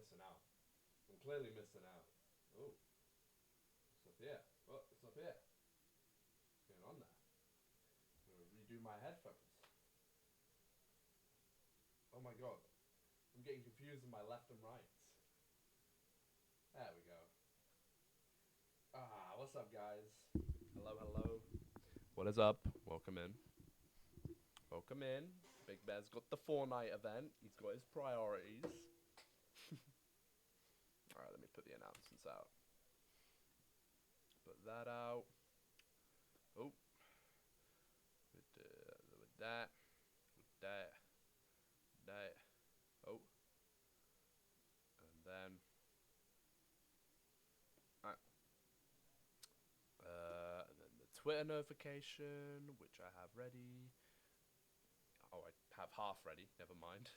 missing out. I'm clearly missing out. Oh, it's up here. Oh, it's up here. What's going on there? I'm gonna redo my headphones. Oh my god. I'm getting confused with my left and right. There we go. What's up, guys? Hello, hello. What is up? Welcome in. Welcome in. Big Bear's got the Fortnite event. He's got his priorities. Alright, let me put the announcements out. Put that out. Oh. With that. Oh. And then. Alright. And then the Twitter notification, which I have ready. Oh, I have half ready. Never mind.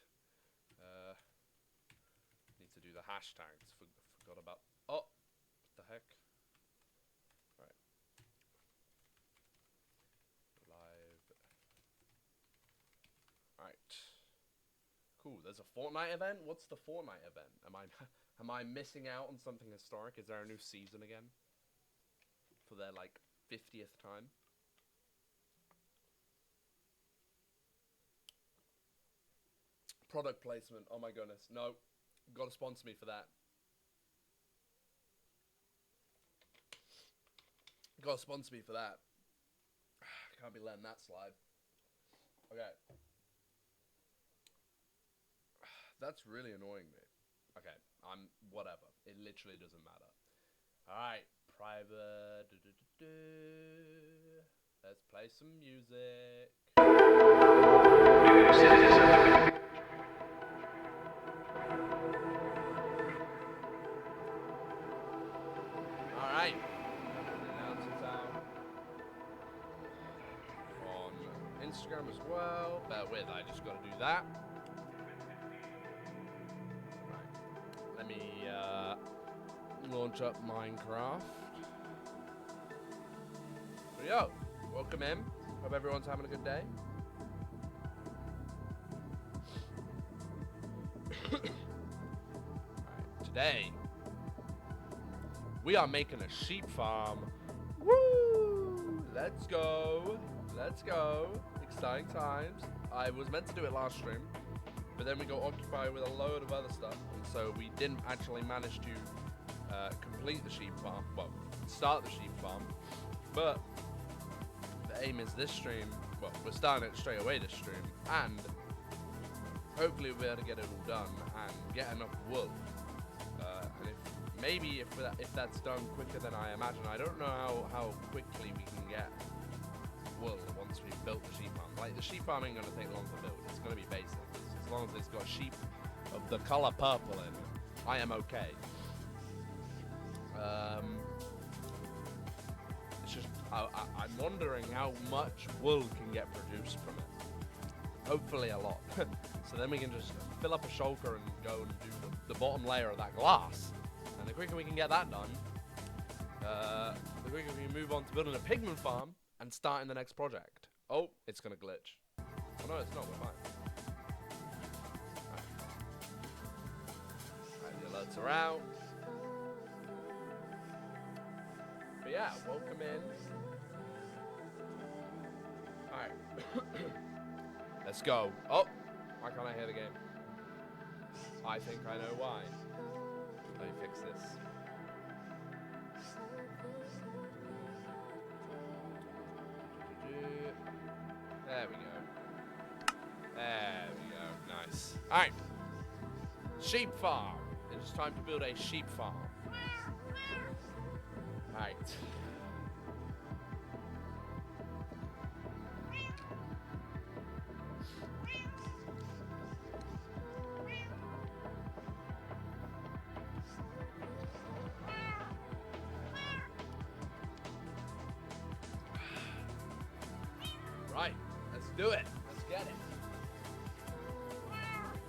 Need to do the hashtags. Forgot about. Oh, what the heck? All right. Live. All right. Cool. There's a Fortnite event. What's the Fortnite event? Am I missing out on something historic? Is there a new season again? For their like 50th time? Product placement. Oh my goodness. No. Gotta sponsor me for that. Gotta sponsor me for that. Can't be letting that slide. Okay. That's really annoying me. Okay. Whatever. It literally doesn't matter. Alright. Private. Let's play some music. Alright. Announcements out on Instagram as well. Bear with, I just gotta do that. Right. Let me launch up Minecraft. So yo, welcome in. Hope everyone's having a good day. Alright, today we are making a sheep farm. Woo! Let's go. Let's go. Exciting times. I was meant to do it last stream, but then we got occupied with a load of other stuff, and so we didn't actually manage to complete the sheep farm. Well, start the sheep farm. But the aim is this stream, well, we're starting it straight away this stream, and hopefully we'll be able to get it all done and get enough wool. And if that's done quicker than I imagine, I don't know how quickly we can get wool once we've built the sheep farm. Like, the sheep farm ain't gonna take long to build. It's gonna be basic. As long as it's got sheep of the color purple in, I am okay. It's just I'm wondering how much wool can get produced from it. Hopefully a lot. So then we can just fill up a shulker and go and do the bottom layer of that glass. And the quicker we can get that done, the quicker we can move on to building a pigment farm and starting the next project. Oh, it's gonna glitch. Oh no, it's not, we're fine. Alright, the alerts are out. But yeah, welcome in. Alright. Let's go. Oh, why can't I hear the game? I think I know why. Let me fix this. There we go. There we go. Nice. Alright. Sheep farm. It is time to build a sheep farm. Alright. Right, let's do it. Let's get it.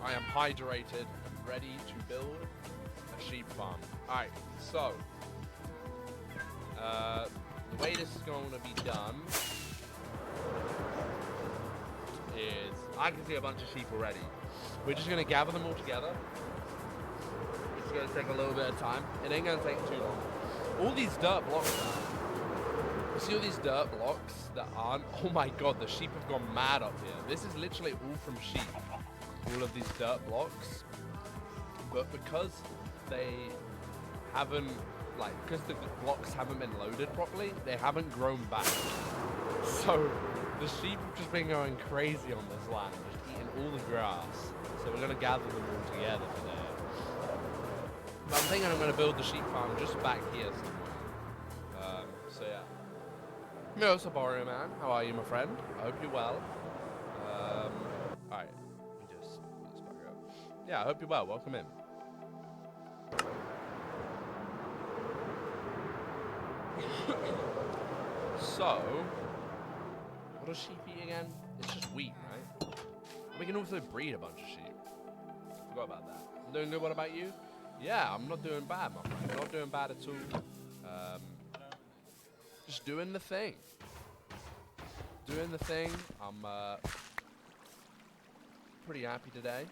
I am hydrated and ready to build a sheep farm. Alright, so the way this is going to be done is, I can see a bunch of sheep already. We're just going to gather them all together gonna take a little bit of time. It ain't gonna take too long. All these dirt blocks now. You see all these dirt blocks that aren't? Oh my god, the sheep have gone mad up here. This is literally all from sheep. All of these dirt blocks. But because they haven't, like, because the blocks haven't been loaded properly, they haven't grown back. So the sheep have just been going crazy on this land, just eating all the grass. So we're gonna gather them all together today. But I'm thinking I'm gonna build the sheep farm just back here somewhere. So yeah. Yo, Sabario man, how are you, my friend? I hope you're well. Alright, let me just pull this back up. Yeah, I hope you're well. Welcome in. So, what does sheep eat again? It's just wheat, right? We can also breed a bunch of sheep. Forgot about that. I'm doing good. What about you? Yeah, I'm not doing bad, my friend. Not doing bad at all. Just doing the thing. Doing the thing. I'm pretty happy today.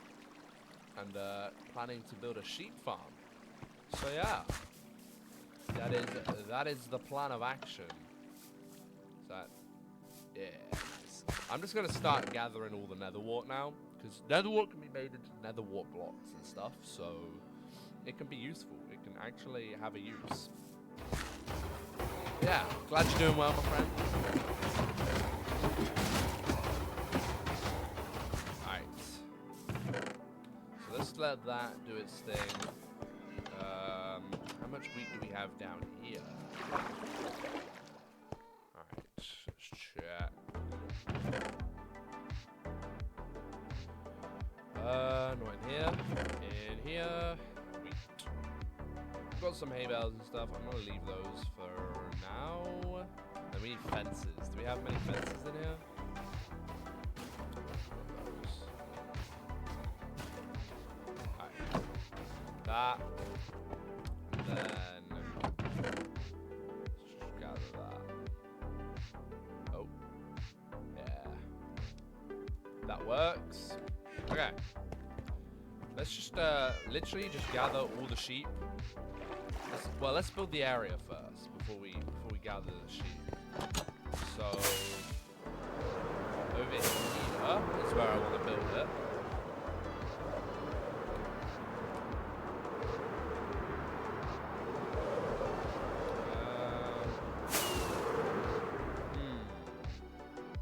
And planning to build a sheep farm. So yeah. That is the plan of action. Is that? Yeah, nice. I'm just gonna start gathering all the nether wart now, because nether wart can be made into nether wart blocks and stuff, so it can be useful. It can actually have a use. Yeah, glad you're doing well, my friend. Alright. So let's let that do its thing. How much wheat do we have down here? Alright, let's check. No, in here. In here. Wheat. Got some hay bales and stuff. I'm gonna leave those for now. Then we need fences. Do we have many fences in here? Alright. That. Then let's just gather that. Oh, yeah, that works. Okay, let's just literally just gather all the sheep. Let's build the area first before we gather the sheep. So over here is where I want to build it.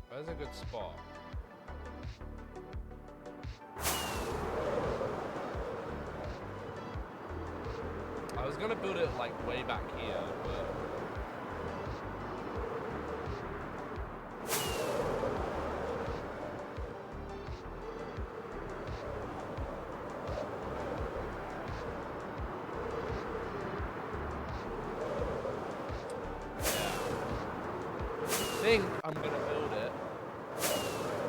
Where's a good spot? I was gonna build it like way back here, but I think I'm gonna build it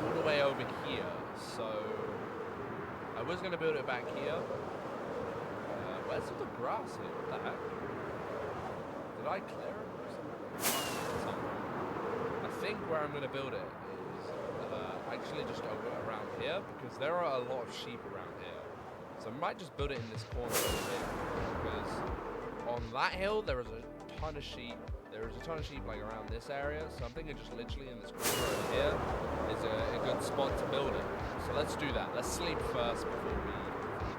all the way over here. So I was gonna build it back here. Where's all the grass here? What the heck? Did I clear it or something? I think where I'm gonna build it is actually just over around here, because there are a lot of sheep around here. So I might just build it in this corner over here, because on that hill there is a ton of sheep. There is a ton of sheep like around this area, so I'm thinking just literally in this corner over here is a good spot to build it. So let's do that. Let's sleep first before we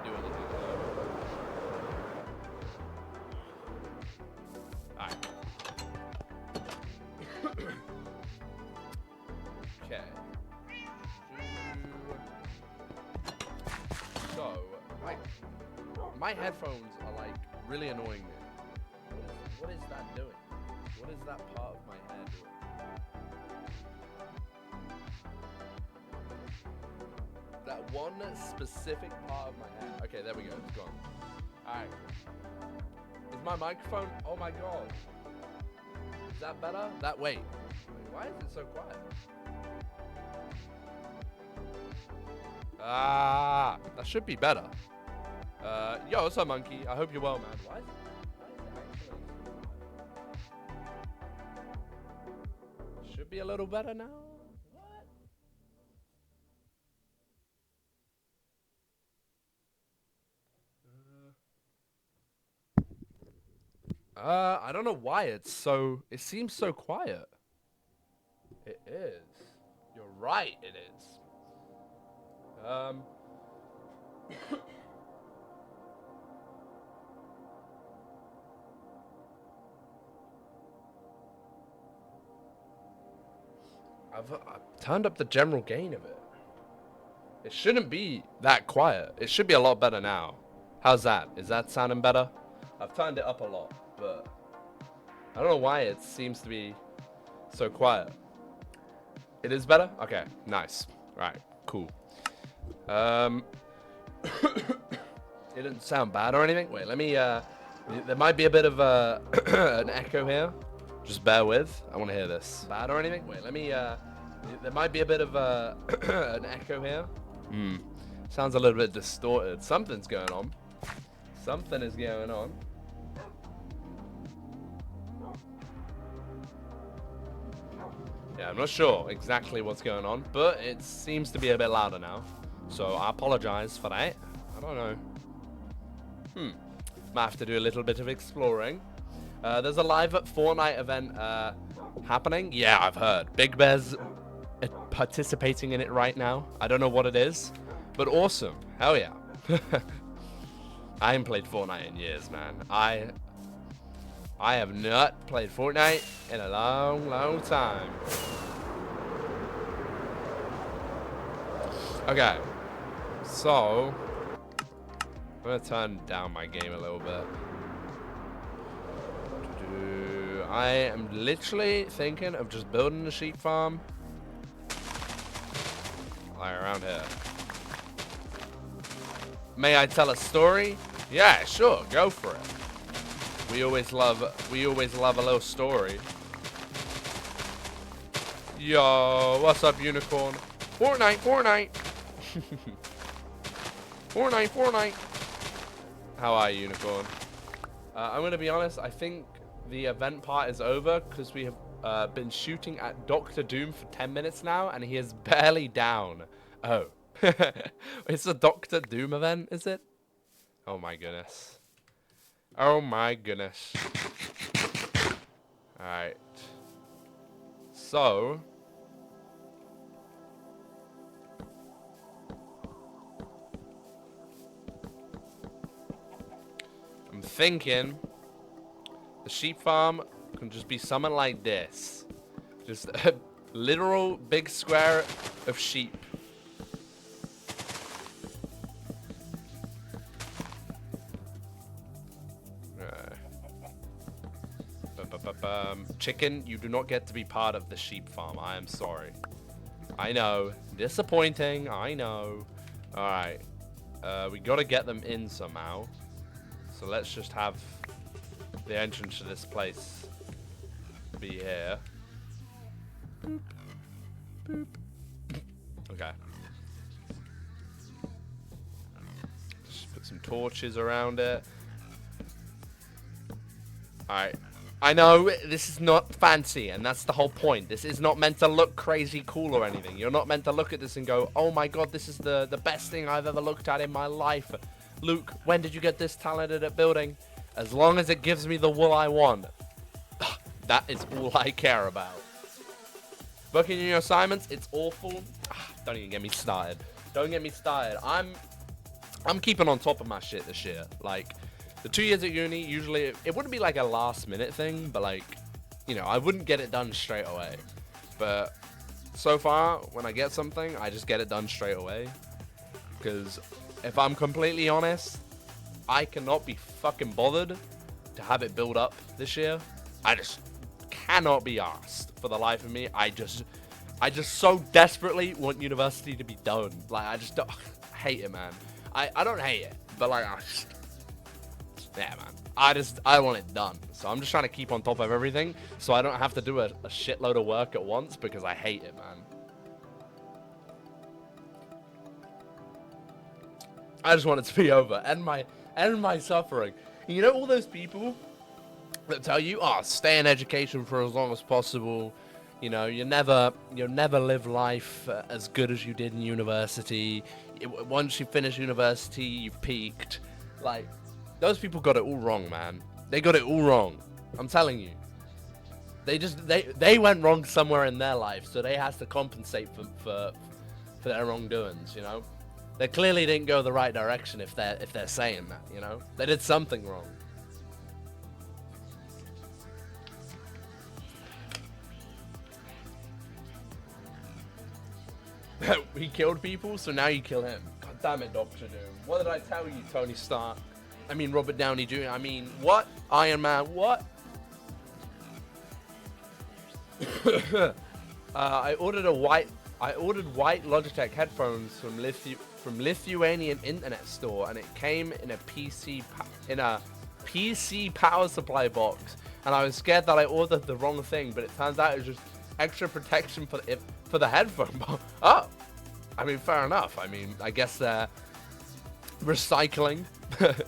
do anything. Alright. Okay. So, my headphones are like really annoying me. What is that doing? What is that part of my hair doing? That one specific part of my hair. Okay, there we go. It's gone. Alright. Is my microphone? Oh my god. Is that better? Wait, why is it so quiet? Ah, that should be better. Yo, what's up, monkey? I hope you're well, man. Why is it actually? Should be a little better now. What? I don't know why it seems so quiet. It is. You're right, it is. I've turned up the general gain of it. It shouldn't be that quiet. It should be a lot better now. How's that? Is that sounding better? I've turned it up a lot, but I don't know why it seems to be so quiet. It is better? Okay, nice. Right, cool. It didn't sound bad or anything. Wait, let me, there might be a bit of an echo here. Just bear with. I want to hear this. Bad or anything? Wait, let me, there might be a bit of an echo here. Sounds a little bit distorted. Something's going on. Something is going on. Yeah, I'm not sure exactly what's going on, but it seems to be a bit louder now. So I apologize for that. I don't know. Might have to do a little bit of exploring. There's a live Fortnite event happening. Yeah, I've heard. Big Bear's participating in it right now. I don't know what it is, but awesome. Hell yeah. I haven't played Fortnite in years, man. I have not played Fortnite in a long, long time. Okay. So, I'm going to turn down my game a little bit. I am literally thinking of just building a sheep farm. Like around here. May I tell a story? Yeah, sure, go for it. We always love a little story. Yo, what's up, unicorn? Fortnite. Fortnite. How are you, unicorn? I'm gonna be honest, I think the event part is over because we have been shooting at Dr. Doom for 10 minutes now and he is barely down. Oh. It's a Dr. Doom event, is it? Oh my goodness. Oh my goodness. Alright. So. I'm thinking the sheep farm can just be something like this. Just a literal big square of sheep. Chicken, you do not get to be part of the sheep farm. I am sorry. I know. Disappointing. I know. Alright. We gotta get them in somehow. So let's just have the entrance to this place be here. Boop. Boop. Okay. Just put some torches around it. Alright. I know this is not fancy, and that's the whole point. This is not meant to look crazy cool or anything. You're not meant to look at this and go, oh my god, this is the best thing I've ever looked at in my life. Luke, when did you get this talented at building? As long as it gives me the wool I want. That is all I care about. Working in your assignments, it's awful. Don't even get me started. Don't get me started. I'm keeping on top of my shit this year. Like, the 2 years at uni, usually, it wouldn't be like a last minute thing, but like, you know, I wouldn't get it done straight away. But so far, when I get something, I just get it done straight away. Because if I'm completely honest, I cannot be fucking bothered to have it build up this year. I just cannot be arsed for the life of me. I just so desperately want university to be done. Like, I just don't, I hate it, man. I don't hate it, but like, yeah, man. I want it done. So I'm just trying to keep on top of everything so I don't have to do a shitload of work at once because I hate it, man. I just want it to be over. End my suffering. You know all those people that tell you, oh, stay in education for as long as possible. You know, you'll never live life as good as you did in university. Once you finish university, you've peaked. Like, those people got it all wrong, man. They got it all wrong. I'm telling you. They went wrong somewhere in their life, so they has to compensate for their wrongdoings, you know? They clearly didn't go the right direction if they're saying that, you know? They did something wrong. He killed people, so now you kill him. God damn it, Dr. Doom. What did I tell you, Tony Stark? I mean, Robert Downey Jr. I mean, what? Iron Man, what? I ordered white Logitech headphones from Lithuanian internet store, and it came in a PC power supply box. And I was scared that I ordered the wrong thing, but it turns out it was just extra protection for the headphone box. Oh, I mean, fair enough. I mean, I guess they're recycling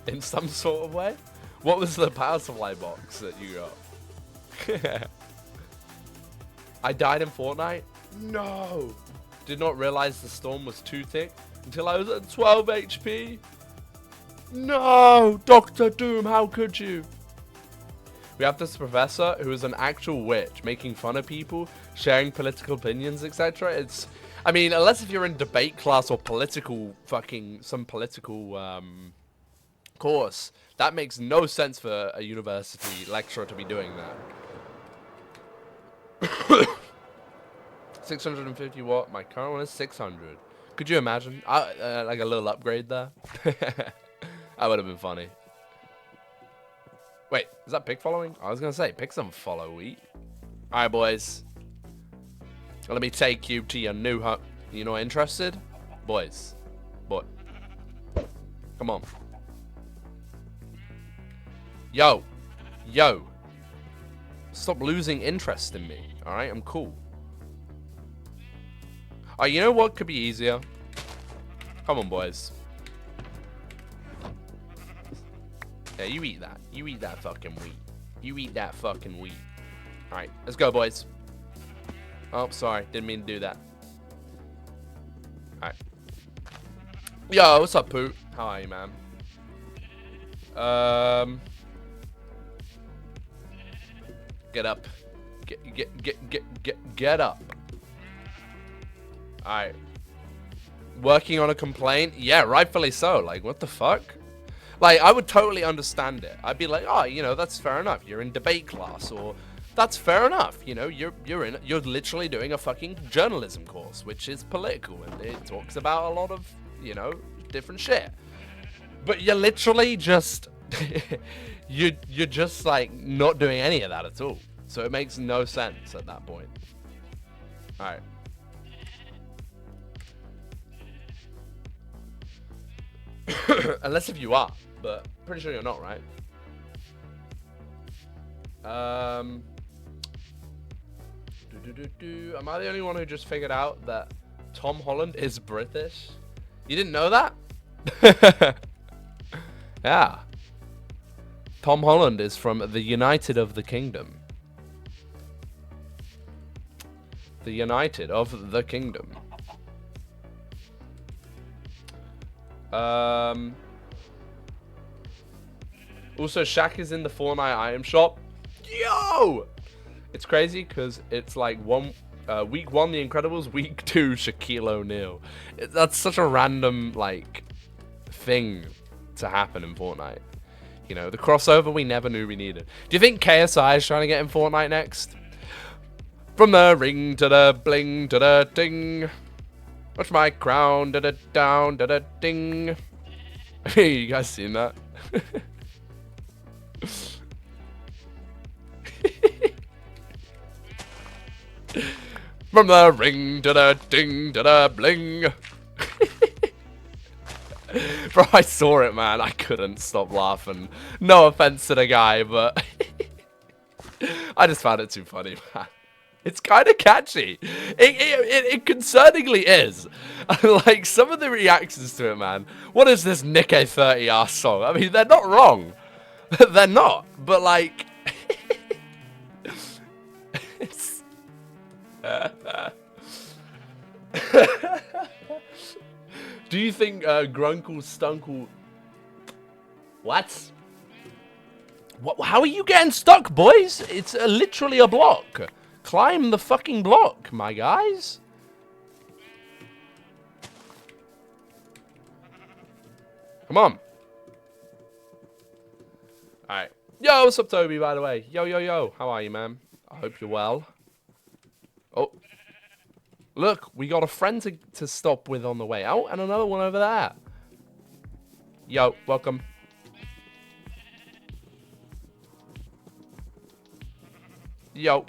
in some sort of way. What was the power supply box that you got? I died in Fortnite? No! Did not realize the storm was too thick until I was at 12 HP. No! Dr. Doom, how could you? We have this professor who is an actual witch, making fun of people, sharing political opinions, etc. It's, I mean, unless if you're in debate class or some political course, that makes no sense for a university lecturer to be doing that. 650 watt. My current one is 600. Could you imagine? Like a little upgrade there. That would have been funny. Wait, is that Pig following? I was gonna say, Pig's on follow-y. Alright, boys. Let me take you to your new hut. You not interested? Boys. Boy. Come on. Yo. Yo. Stop losing interest in me. Alright, I'm cool. Oh, you know what could be easier? Come on, boys. Yeah, you eat that. You eat that fucking wheat. You eat that fucking wheat. Alright, let's go, boys. Oh, sorry. Didn't mean to do that. Alright. Yo, what's up, Poot? How are you, man? Get up. Get up. Alright. Working on a complaint? Yeah, rightfully so. Like, what the fuck? Like, I would totally understand it. I'd be like, oh, you know, that's fair enough. You're in debate class, or that's fair enough. You know, you're literally doing a fucking journalism course, which is political, and it talks about a lot of, you know, different shit. But you're literally just, you're just like not doing any of that at all. So it makes no sense at that point. All right. Unless if you are, but pretty sure you're not, right? Am I the only one who just figured out that Tom Holland is British? You didn't know that? Yeah. Tom Holland is from the United of the Kingdom. The United of the Kingdom. Also, Shaq is in the Fortnite item shop. Yo! It's crazy because it's like week 1, The Incredibles, week 2, Shaquille O'Neal. That's such a random, like, thing to happen in Fortnite. You know, the crossover we never knew we needed. Do you think KSI is trying to get in Fortnite next? From the ring to the bling to the ding. Watch my crown, da da down, da da ding. Hey, you guys seen that? From the ring to the ding to the bling. Bro, I saw it, man. I couldn't stop laughing. No offense to the guy, but I just found it too funny, man. It's kind of catchy. It concerningly is. Like, some of the reactions to it, man. What is this Nikke 30 ass song? I mean, they're not wrong. They're not. But, like... it's... Do you think Grunkle Stunkle... What? How are you getting stuck, boys? It's literally a block. Climb the fucking block, my guys. Come on. Alright. Yo, what's up, Toby, by the way? Yo, yo, yo. How are you, man? I hope you're well. Oh. Look, we got a friend to stop with on the way out and another one over there. Yo, welcome. Yo.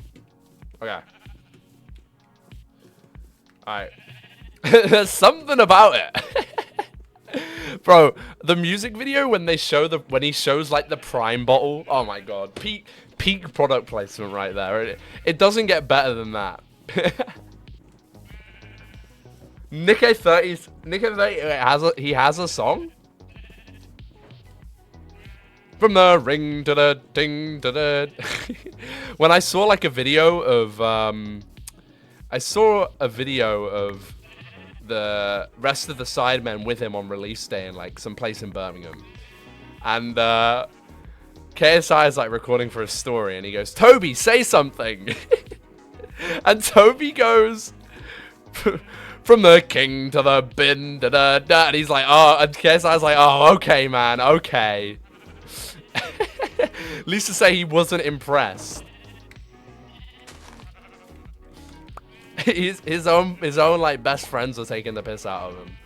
Okay. Alright. There's something about it. Bro, the music video when he shows like the Prime bottle, oh my god. Peak product placement right there. It doesn't get better than that. Nikke 30 he has a song? From the ring to the ding to the when I saw like a video of the rest of the Sidemen with him on release day in like some place in Birmingham. And KSI is like recording for a story and he goes, "Toby, say something." And Toby goes from the king to the bin to the da, and he's like, "Oh," and KSI's like, "Oh, okay, man, okay." At least to say he wasn't impressed. his own like best friends are taking the piss out of him.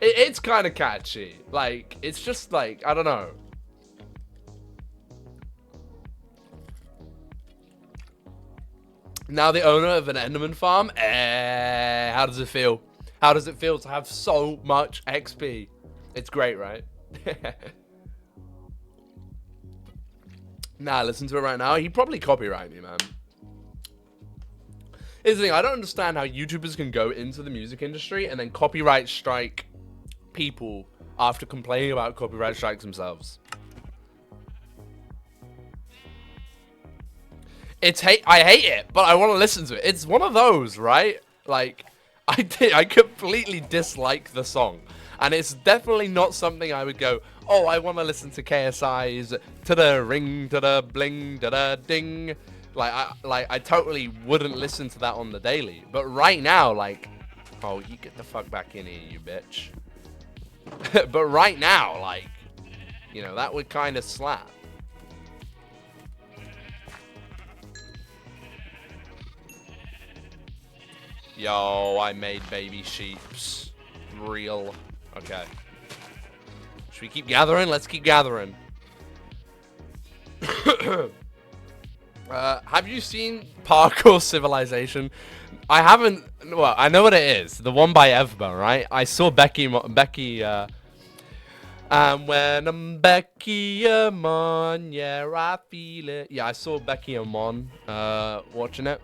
It's kind of catchy. Like, it's just like, I don't know. Now the owner of an Enderman farm, how does it feel? How does it feel to have so much XP? It's great, right? Nah, listen to it right now. He'd probably copyright me, man. Here's the thing, I don't understand how YouTubers can go into the music industry and then copyright strike people after complaining about copyright strikes themselves. I hate it, but I want to listen to it. It's one of those, right? Like, I completely dislike the song. And it's definitely not something I would go, "Oh, I want to listen to KSI's to the ring, to the bling, to the ding." I totally wouldn't listen to that on the daily. But right now, like, oh, you get the fuck back in here, you bitch. But right now, like, you know, that would kind of slap. Yo, I made baby sheeps. Real. Okay. Should we keep gathering? Let's keep gathering. Have you seen Parkour Civilization? I haven't. Well, I know what it is. The one by Evba, right? I saw Becky. And when I'm Becky Amon, yeah, I feel it. Yeah, I saw Becky Amon watching it.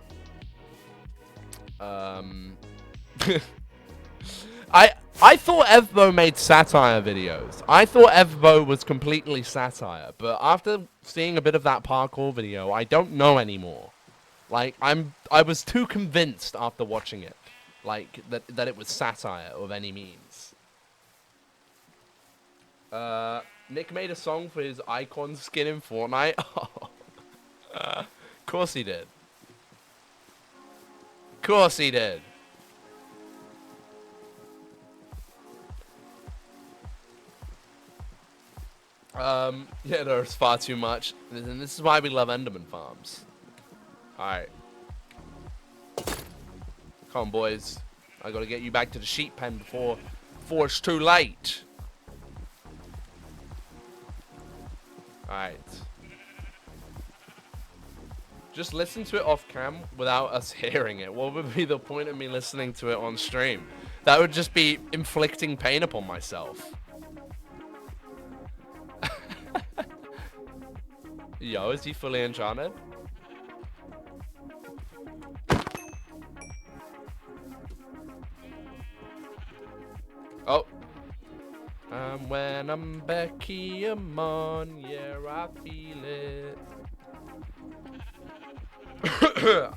I thought Evbo made satire videos. I thought Evbo was completely satire, but after seeing a bit of that parkour video, I don't know anymore. Like, I was too convinced after watching it, like that it was satire of any means. Nick made a song for his icon skin in Fortnite. Of course he did. Of course he did. Yeah, there's far too much. And this is why we love Enderman farms. Alright. Come on, boys. I gotta get you back to the sheep pen before it's too late. Alright. Just listen to it off cam without us hearing it. What would be the point of me listening to it on stream? That would just be inflicting pain upon myself. Yo, is he fully enchanted? Oh. When I'm Becky Amon, yeah, I feel it.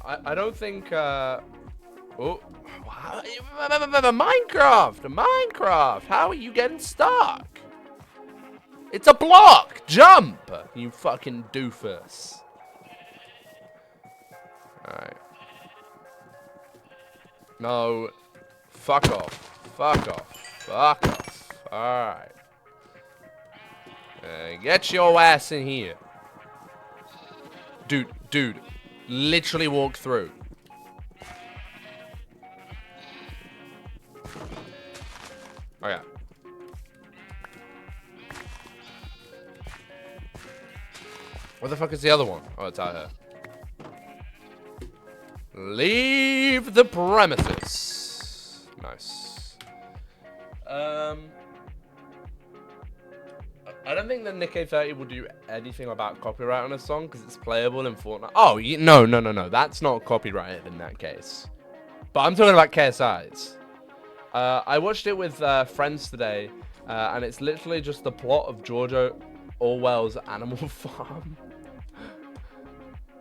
I don't think, oh, wow, Minecraft. How are you getting stuck? It's a block. Jump, you fucking doofus. Alright. No. Fuck off. Fuck off. Fuck off. Alright. Get your ass in here. Dude. Literally walk through. Oh, yeah. Where the fuck is the other one? Oh, it's out here. Leave the premises. Nice. I don't think that Nick30 will do anything about copyright on a song because it's playable in Fortnite. Oh, no. That's not copyrighted in that case. But I'm talking about KSI's. I watched it with friends today, and it's literally just the plot of George Orwell's Animal Farm.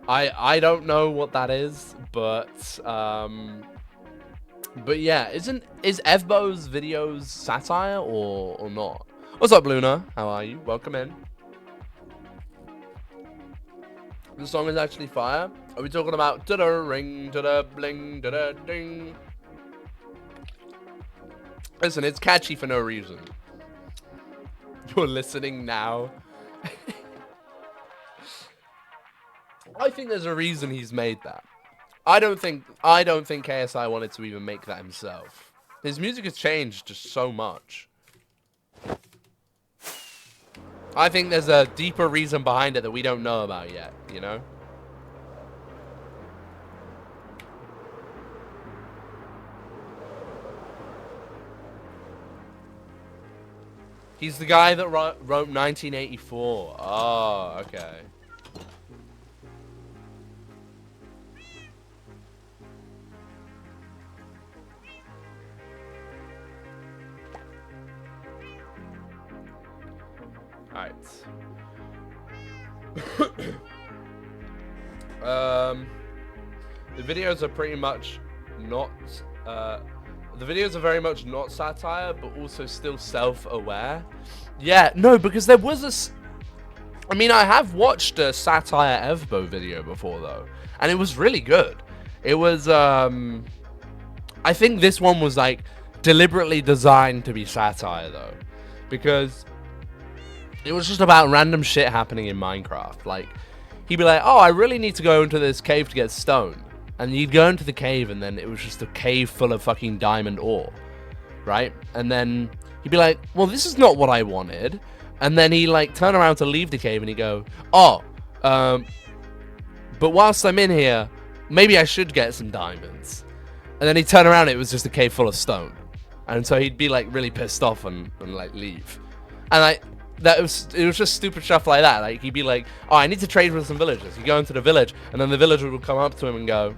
I don't know what that is, but yeah, is Evbo's videos satire or not? What's up, Luna? How are you? Welcome in. The song is actually fire. Are we talking about da-da ring, da-da bling, da-da ding? Listen, it's catchy for no reason. You're listening now. I think there's a reason he's made that. I don't think KSI wanted to even make that himself. His music has changed just so much. I think there's a deeper reason behind it that we don't know about yet, you know? He's the guy that wrote 1984. Oh, okay. Alright. The videos are pretty much not the videos are very much not satire, but also still self-aware. Yeah, no, because there was I mean, I have watched a satire Evbo video before, though, and it was really good. It was, I think this one was, like, deliberately designed to be satire, though, because it was just about random shit happening in Minecraft. Like, he'd be like, oh, I really need to go into this cave to get stone. And you'd go into the cave, and then it was just a cave full of fucking diamond ore, right? And then he'd be like, well, this is not what I wanted. And then he'd, like, turn around to leave the cave, and he'd go, oh, but whilst I'm in here, maybe I should get some diamonds. And then he'd turn around, it was just a cave full of stone. And so he'd be, like, really pissed off and like, leave. And, like, it was just stupid stuff like that. Like, he'd be like, oh, I need to trade with some villagers. You go into the village, and then the villager would come up to him and go,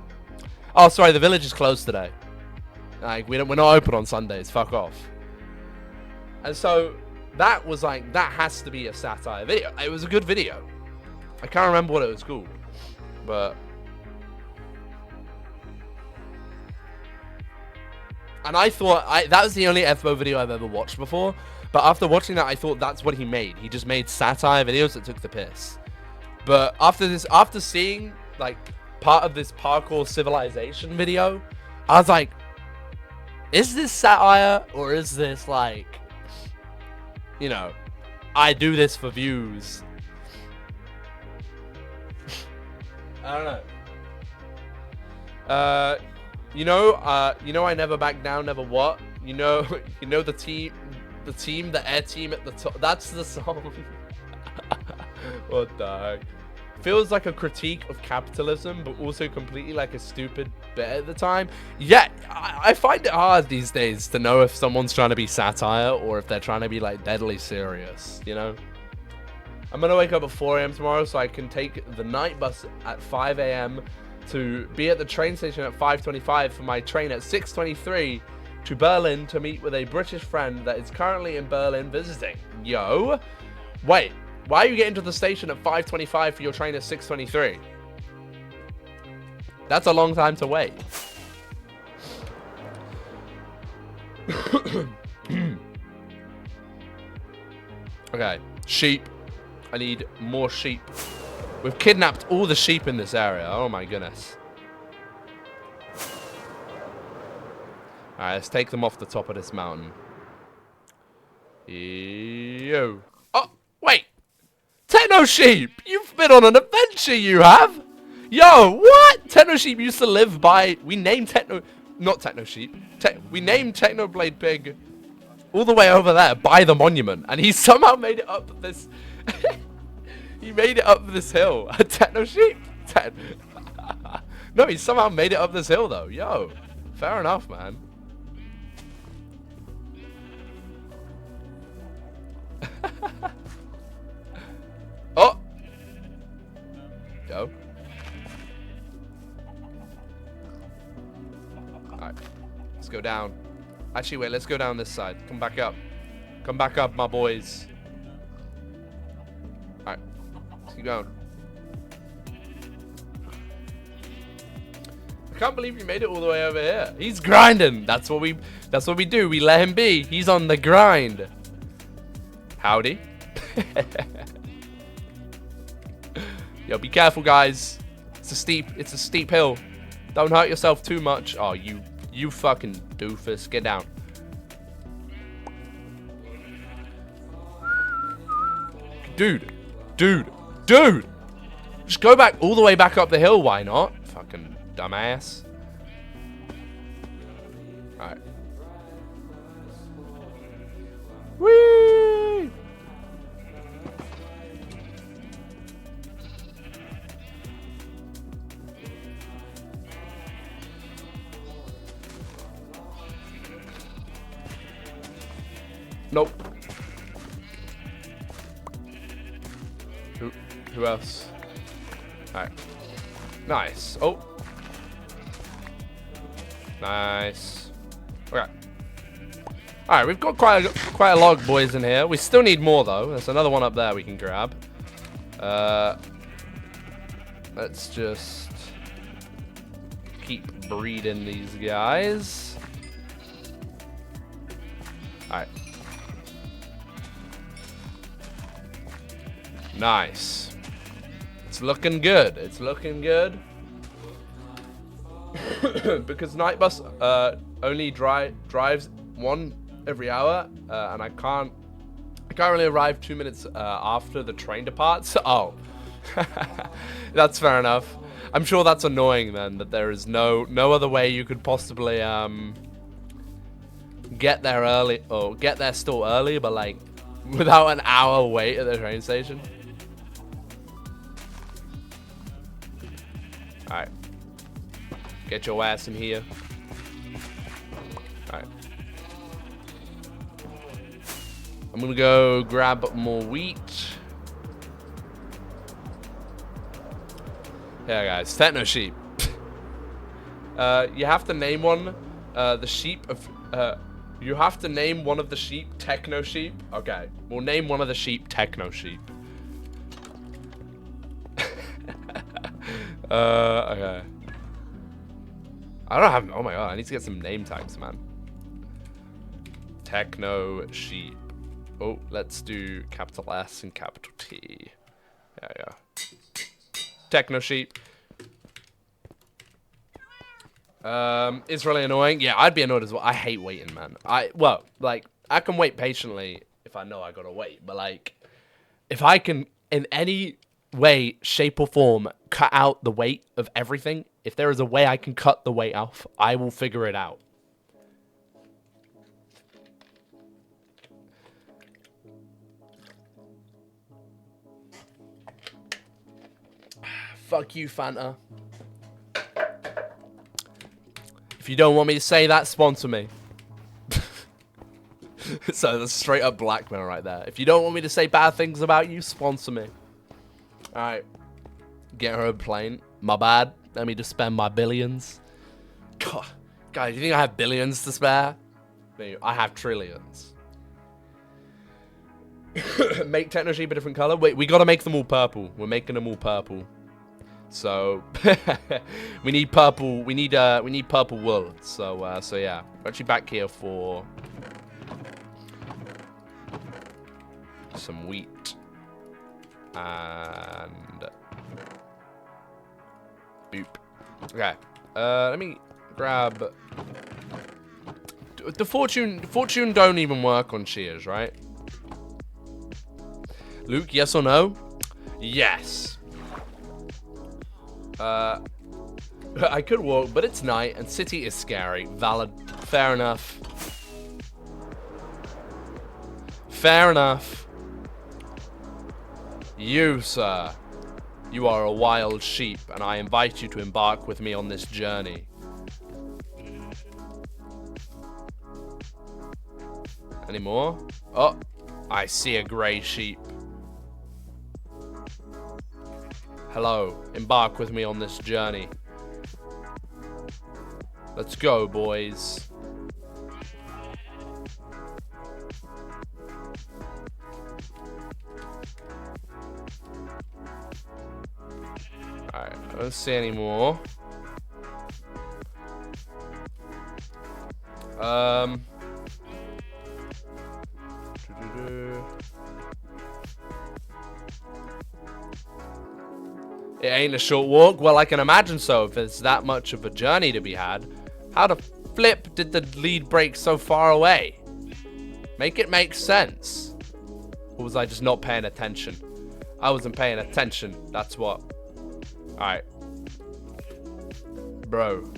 oh, sorry, the village is closed today. Like, we're not open on Sundays. Fuck off. And so that was like, that has to be a satire video. It was a good video. I can't remember what it was called, but. And I thought that was the only FBO video I've ever watched before. But after watching that, I thought that's what he made. He just made satire videos that took the piss. But after seeing like part of this parkour civilization video, I was like, is this satire or is this like, you know, I do this for views? I don't know. You know, I never back down, never what? You know the team, the air team at the top. That's the song. What the heck? Feels like a critique of capitalism, but also completely like a stupid bit at the time. Yeah, I find it hard these days to know if someone's trying to be satire or if they're trying to be like deadly serious, you know? I'm gonna wake up at 4 a.m. tomorrow so I can take the night bus at 5 a.m. to be at the train station at 5:25 for my train at 6:23 to Berlin to meet with a British friend that is currently in Berlin visiting. Yo, wait. Why are you getting to the station at 5:25 for your train at 6:23? That's a long time to wait. Okay, sheep. I need more sheep. We've kidnapped all the sheep in this area. Oh my goodness. Alright, let's take them off the top of this mountain. Yo. Oh, wait. Techno Sheep! You've been on an adventure, you have! Yo, what? Techno Sheep used to live by... We named Techno... Not Techno Sheep. We named Technoblade Pig all the way over there by the monument. And he somehow made it up this... He made it up this hill. Techno Sheep? No, he somehow made it up this hill, though. Yo, fair enough, man. Oh! Yo. Alright. Let's go down. Actually, wait, let's go down this side. Come back up. Come back up, my boys. Alright. Let's keep going. I can't believe you made it all the way over here. He's grinding. That's what we do. We let him be. He's on the grind. Howdy. Yo, be careful, guys. It's a steep hill. Don't hurt yourself too much. Oh, you fucking doofus. Get down. Dude. Just go back all the way back up the hill. Why not? Fucking dumbass. Alright. Whee! Nope. Who else? Alright. Nice. Oh. Nice. Okay. Alright, we've got quite a lot of boys in here. We still need more, though. There's another one up there we can grab. Let's just keep breeding these guys. Alright. Nice. It's looking good. It's looking good. Because Night Bus only drives one every hour, and I can't really arrive 2 minutes after the train departs. Oh, that's fair enough. I'm sure that's annoying then, that there is no other way you could possibly get there early, or get there still early, but like without an hour wait at the train station. Alright. Get your ass in here. Alright. I'm gonna go grab more wheat. Yeah, guys. Techno Sheep. You have to name one. The sheep of... you have to name one of the sheep Techno Sheep. Okay. We'll name one of the sheep Techno Sheep. Okay. I don't have... Oh my god, I need to get some name tags, man. Techno Sheep. Oh, let's do capital S and capital T. Yeah. Techno Sheep. It's really annoying. Yeah, I'd be annoyed as well. I hate waiting, man. Well, like, I can wait patiently if I know I gotta wait. But, like, if I can, in any way, shape, or form, cut out the weight of everything, if there is a way I can cut the weight off, I will figure it out. Fuck you, Fanta. If you don't want me to say that, sponsor me. So that's straight up blackmail right there. If you don't want me to say bad things about you, sponsor me. Alright. Get her a plane. My bad. Let me just spend my billions. God. Guys, you think I have billions to spare? No, I have trillions. Make Techno Sheep a different color? Wait, we gotta make them all purple. We're making them all purple. So we need purple. We need purple wool. So yeah, we're actually back here for some wheat. And boop. Okay. Let me grab. The fortune don't even work on shears, right? Luke, yes or no? Yes. I could walk, but it's night and city is scary. Valid. Fair enough. Fair enough. You, sir. You are a wild sheep, and I invite you to embark with me on this journey. Any more? Oh, I see a grey sheep. Hello, embark with me on this journey. Let's go, boys. Alright, I don't see any more. It ain't a short walk. Well, I can imagine so if it's that much of a journey to be had. How the flip did the lead break so far away? Make it make sense. Or was I just not paying attention? I wasn't paying attention. That's what. Alright. Bro.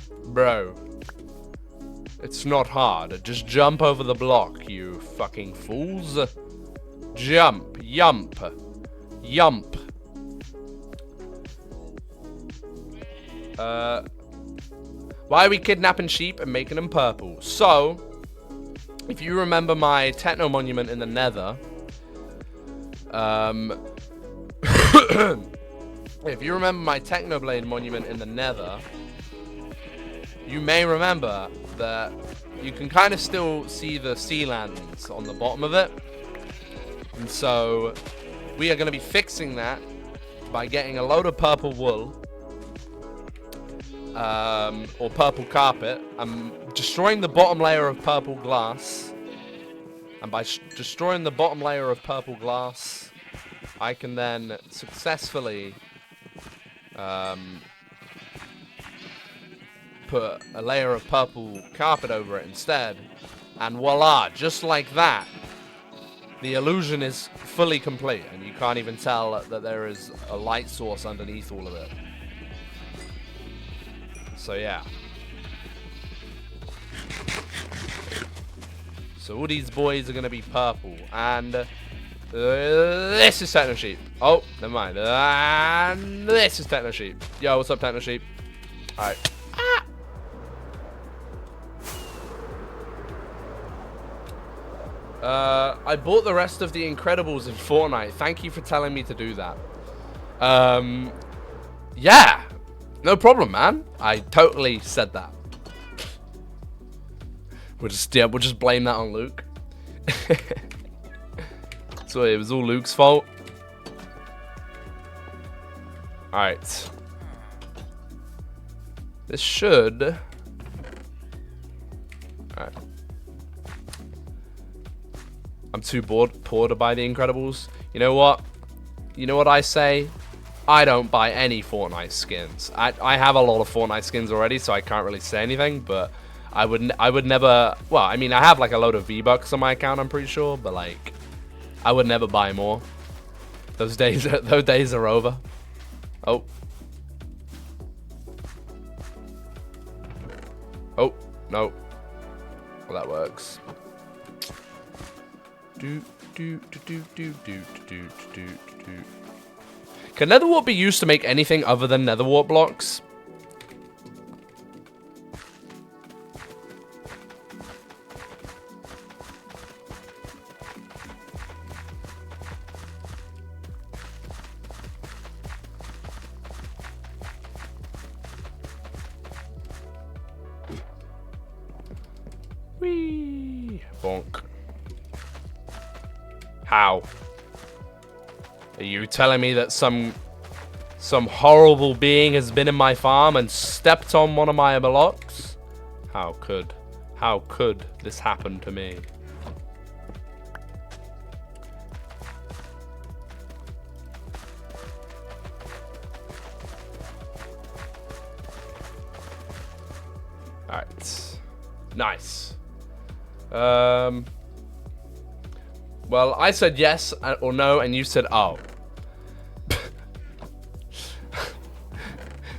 It's not hard. Just jump over the block, you fucking fools. Jump. Yump. Yump. Why are we kidnapping sheep and making them purple? So, if you remember my techno monument in the nether, if you remember my Technoblade monument in the nether, you may remember that you can kind of still see the sea lanterns on the bottom of it. And so, we are going to be fixing that by getting a load of purple wool. Or purple carpet. I'm destroying the bottom layer of purple glass. And by destroying the bottom layer of purple glass, I can then successfully put a layer of purple carpet over it instead. And voila, just like that, the illusion is fully complete. And you can't even tell that there is a light source underneath all of it. So yeah. So all these boys are gonna be purple, and this is Techno Sheep. Oh, never mind. And this is Techno Sheep. Yo, what's up, Techno Sheep? All right. I bought the rest of the Incredibles in Fortnite. Thank you for telling me to do that. Yeah. No problem, man. I totally said that. We'll just blame that on Luke. So it was all Luke's fault. Alright. This should... Alright. I'm too poor to buy the Incredibles. You know what? You know what I say? I don't buy any Fortnite skins. I have a lot of Fortnite skins already, so I can't really say anything, but I would never... Well, I mean, I have like a load of V-Bucks on my account, I'm pretty sure, but like, I would never buy more. Those days are over. Oh. Oh, no. Well, that works. Can netherwart be used to make anything other than netherwart blocks? Whee! Bonk. How? Are you telling me that some horrible being has been in my farm and stepped on one of my blocks? How could this happen to me? Alright. Nice. Well, I said yes or no, and you said oh.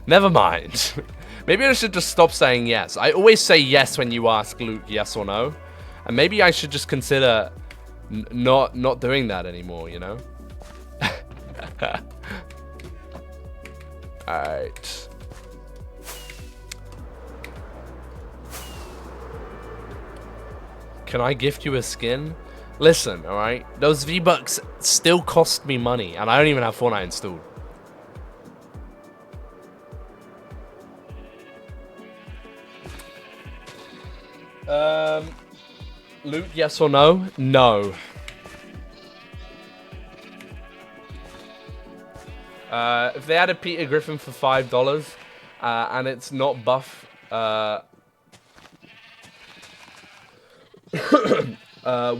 Never mind. Maybe I should just stop saying yes. I always say yes when you ask Luke yes or no. And maybe I should just consider not doing that anymore, you know? Alright. Can I gift you a skin? Listen, alright? Those V-Bucks still cost me money, and I don't even have Fortnite installed. Luke, yes or no? No. If they added Peter Griffin for $5, and it's not buff,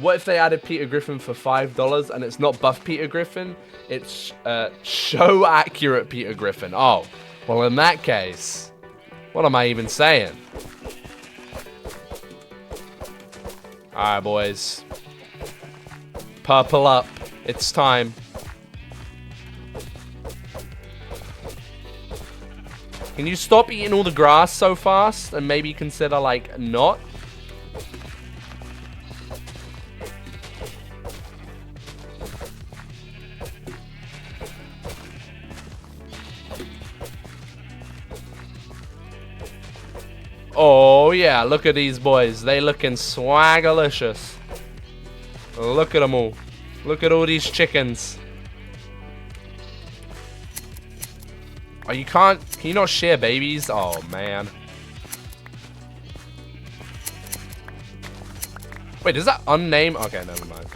what if they added Peter Griffin for $5 and it's not buff Peter Griffin? It's show accurate Peter Griffin. Oh, well in that case, what am I even saying? Alright, boys. Purple up. It's time. Can you stop eating all the grass so fast and maybe consider, like, not? Oh, yeah, look at these boys. They looking swagalicious. Look at them all. Look at all these chickens. Oh, you can't... Can you not share babies? Oh, man. Wait, is that unnamed? Okay, never mind.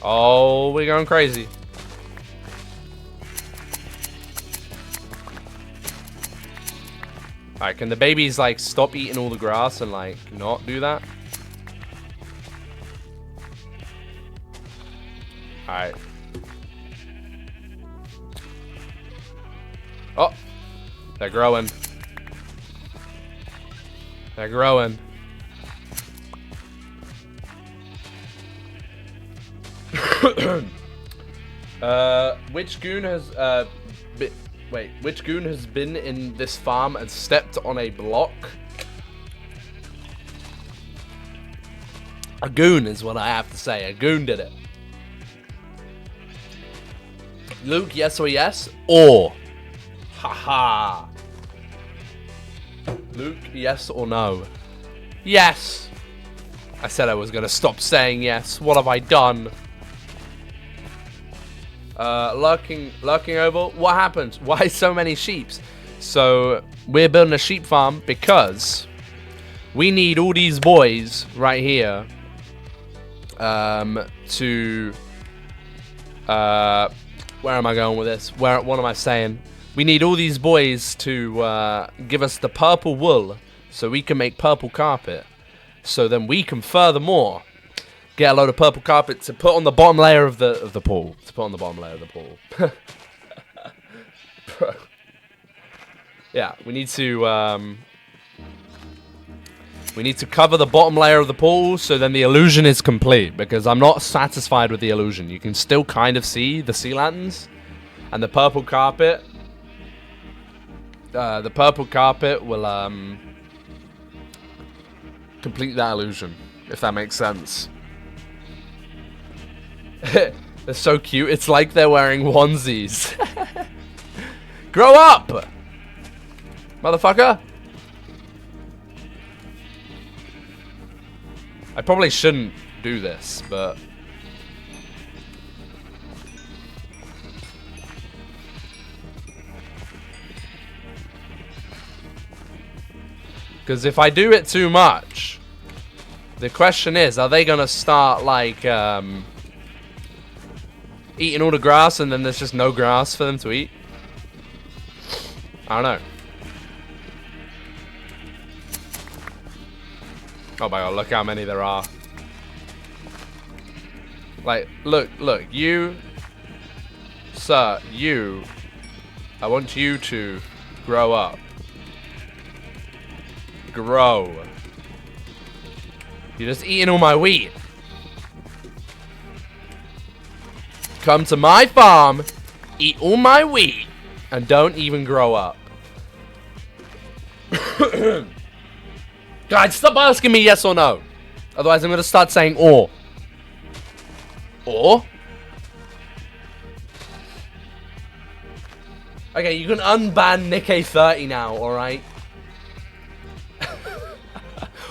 Oh, we're going crazy. Alright, can the babies, like, stop eating all the grass and, like, not do that? Alright. Oh! They're growing. They're growing. Which goon has, Wait, which goon has been in this farm and stepped on a block? A goon is what I have to say. A goon did it. Luke, yes or yes? Or. Haha. Luke, yes or no? Yes. I said I was going to stop saying yes. What have I done? Lurking over. What happened? Why so many sheeps? So we're building a sheep farm because we need all these boys right here to where am I going with this? What am I saying? We need all these boys to give us the purple wool so we can make purple carpet. So then we can furthermore get a load of purple carpet to put on the bottom layer of the pool. To put on the bottom layer of the pool. Yeah, we need to cover the bottom layer of the pool so then the illusion is complete, because I'm not satisfied with the illusion. You can still kind of see the sea lanterns and the purple carpet. The purple carpet will complete that illusion, if that makes sense. They're so cute. It's like they're wearing onesies. Grow up, motherfucker. I probably shouldn't do this, but because if I do it too much, the question is, are they gonna start like eating all the grass and then there's just no grass for them to eat? I don't know. Oh my god, look how many there are. Like, look, you, sir, you I want you to grow up. Grow. You're just eating all my wheat. Come to my farm, eat all my wheat, and don't even grow up. Guys, stop asking me yes or no. Otherwise, I'm going to start saying or. Or? Okay, you can unban Nick30 now, alright?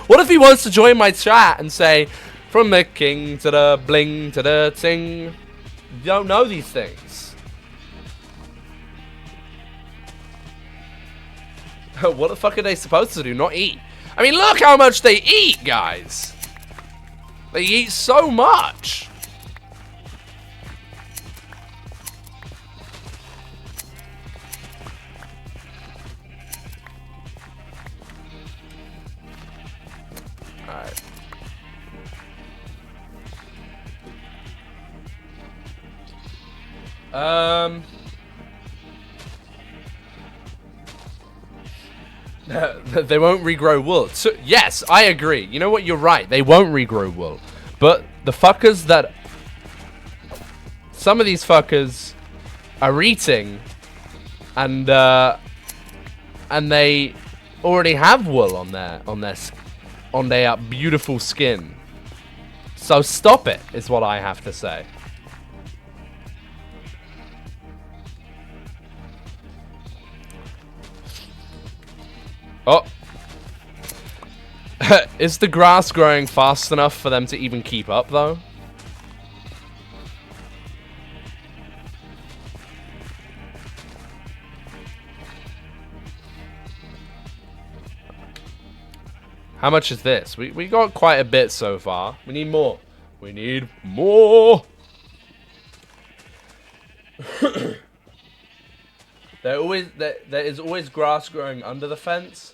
What if he wants to join my chat and say, from the king to the bling to the ting? You don't know these things. What the fuck are they supposed to do? Not eat? I mean, look how much they eat, guys. They eat so much. Alright. They won't regrow wool. So, yes, I agree. You know what? You're right. They won't regrow wool. But the fuckers that... Some of these fuckers are eating and they already have wool on their beautiful skin. So stop it, is what I have to say. Oh. Is the grass growing fast enough for them to even keep up, though? How much is this? We got quite a bit so far. We need more. We need more. There is always grass growing under the fence,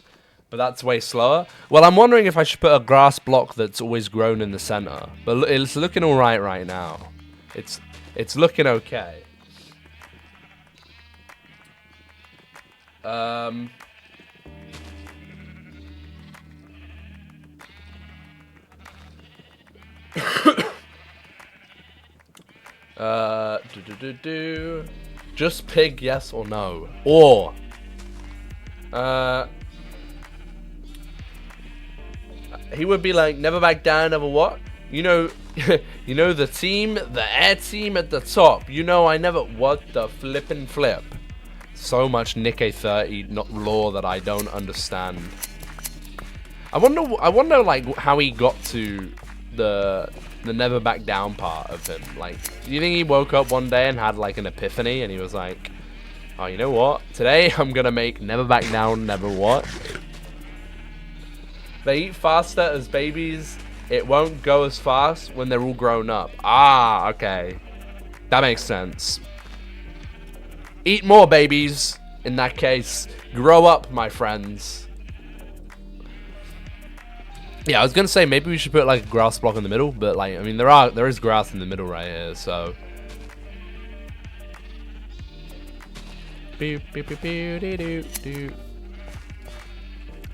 but that's way slower. Well, I'm wondering if I should put a grass block that's always grown in the center. But it's looking all right now. It's looking okay. Just pig, yes or no? Or he would be like, never back down, never what? You know, you know the team, the air team at the top. You know I never, what the flippin' flip? So much Nick30 not lore that I don't understand. I wonder like how he got to the never back down part of him. Like, do you think he woke up one day and had like an epiphany and he was like, oh, you know what? Today I'm gonna make never back down, never what? They eat faster as babies. It won't go as fast when they're all grown up. Ah, okay. That makes sense. Eat more, babies. In that case, grow up, my friends. Yeah, I was gonna say maybe we should put like a grass block in the middle, but like, I mean, there is grass in the middle right here, so. I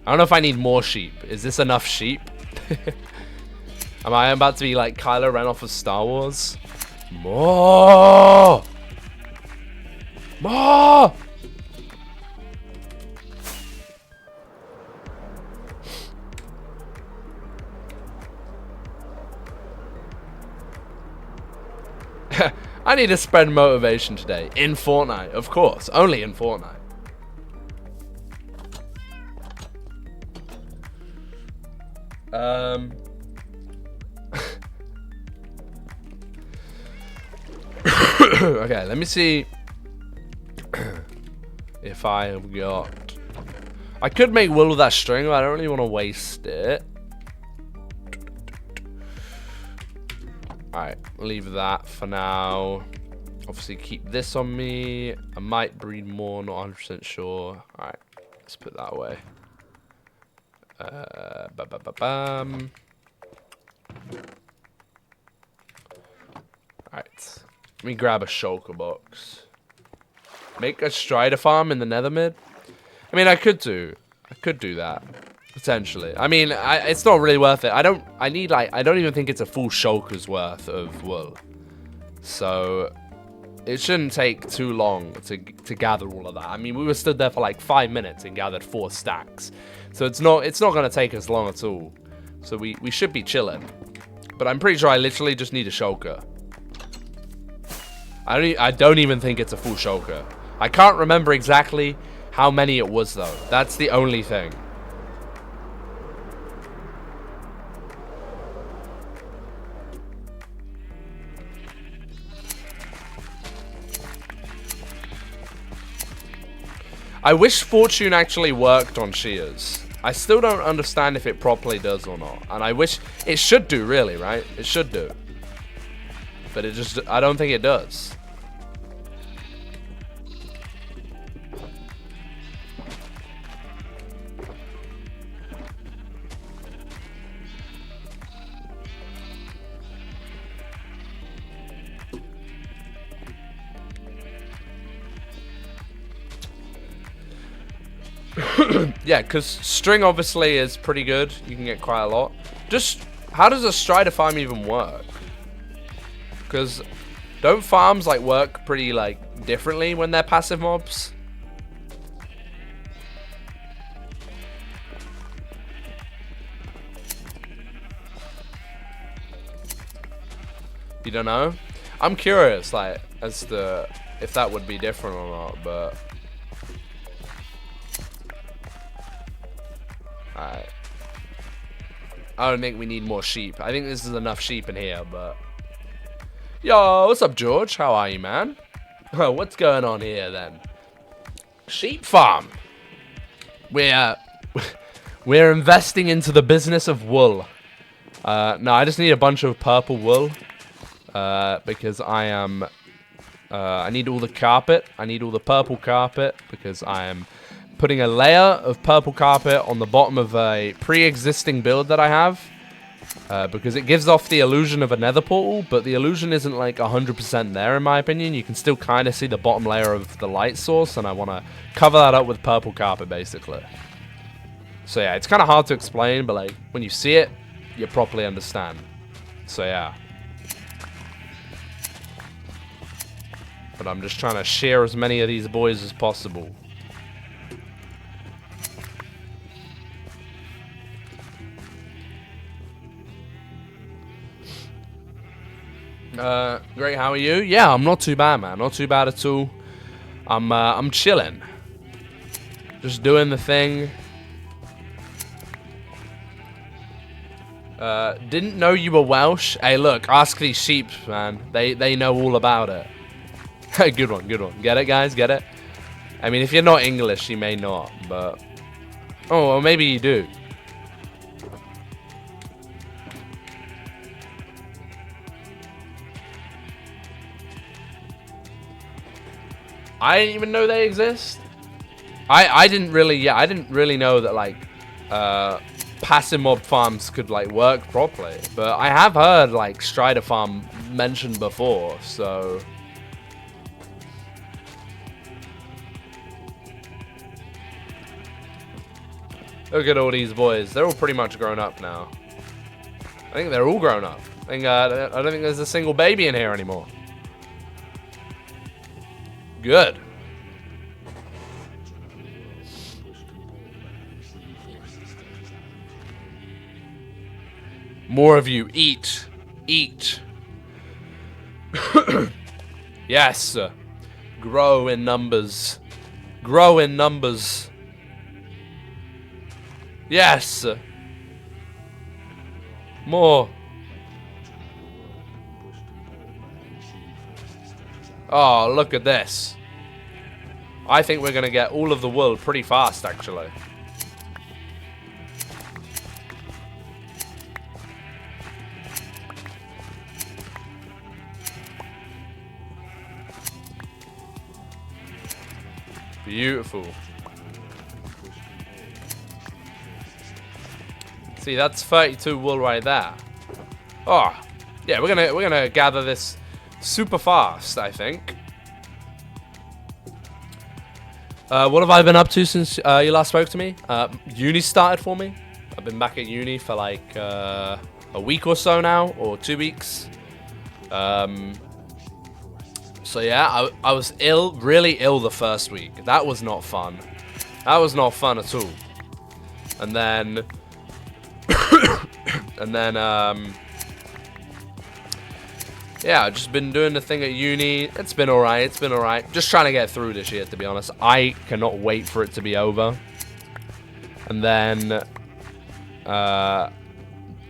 don't know if I need more sheep. Is this enough sheep? Am I about to be like Kylo Ren off of Star Wars? More! More! I need to spread motivation today. In Fortnite, of course. Only in Fortnite. Okay, let me see if I have got... I could make wool with that string, but I don't really want to waste it. Alright, leave that for now. Obviously keep this on me. I might breed more, not 100% sure. Alright, let's put that away. Alright, let me grab a shulker box. Make a strider farm in the nether mid? I mean, I could do that. Potentially. I mean, it's not really worth it. I don't even think it's a full shulker's worth of wool. So, it shouldn't take too long to gather all of that. I mean, we were stood there for like 5 minutes and gathered 4 stacks. So it's not going to take us long at all. So we should be chilling. But I'm pretty sure I literally just need a shulker. I don't even think it's a full shulker. I can't remember exactly how many it was though. That's the only thing. I wish Fortune actually worked on shears. I still don't understand if it properly does or not. And I wish it should do, really, right? It should do. But it just, I don't think it does. Yeah, because string obviously is pretty good. You can get quite a lot. Just, how does a strider farm even work? Because don't farms like work pretty like differently when they're passive mobs? You don't know? I'm curious, like, as to if that would be different or not, but... Alright. I don't think we need more sheep. I think this is enough sheep in here, but... Yo, what's up, George? How are you, man? What's going on here, then? Sheep farm. We're investing into the business of wool. No, I just need a bunch of purple wool. Because I need all the carpet. I need all the purple carpet because I am putting a layer of purple carpet on the bottom of a pre-existing build that I have. Because it gives off the illusion of a nether portal, but the illusion isn't like 100% there in my opinion. You can still kind of see the bottom layer of the light source, and I want to cover that up with purple carpet basically. So yeah, it's kind of hard to explain, but like when you see it, you properly understand. So yeah. But I'm just trying to share as many of these boys as possible. Great, how are you? Yeah, I'm not too bad, man. Not too bad at all. I'm chilling. Just doing the thing. Didn't know you were Welsh. Hey, look, ask these sheep, man. They know all about it. Good one, good one. Get it, guys? Get it? I mean, if you're not English, you may not, but... Oh, well, maybe you do. I didn't even know they exist. I didn't really know that, like, passive mob farms could, like, work properly. But I have heard, like, Strider Farm mentioned before, so... Look at all these boys. They're all pretty much grown up now. I think they're all grown up. I don't think there's a single baby in here anymore. Good. More of you. Eat. Eat. Yes. Grow in numbers. Grow in numbers. Yes. More. Oh, look at this. I think we're going to get all of the wool pretty fast, actually. Beautiful. See, that's 32 wool right there. Oh, yeah, we're gonna gather this super fast, I think. What have I been up to since you last spoke to me? Uni started for me. I've been back at uni for like a week or so now, or 2 weeks. So yeah, I was ill, really ill the first week. That was not fun. That was not fun at all. And then, yeah, I've just been doing the thing at uni. It's been alright, it's been alright. Just trying to get through this year, to be honest. I cannot wait for it to be over. And then,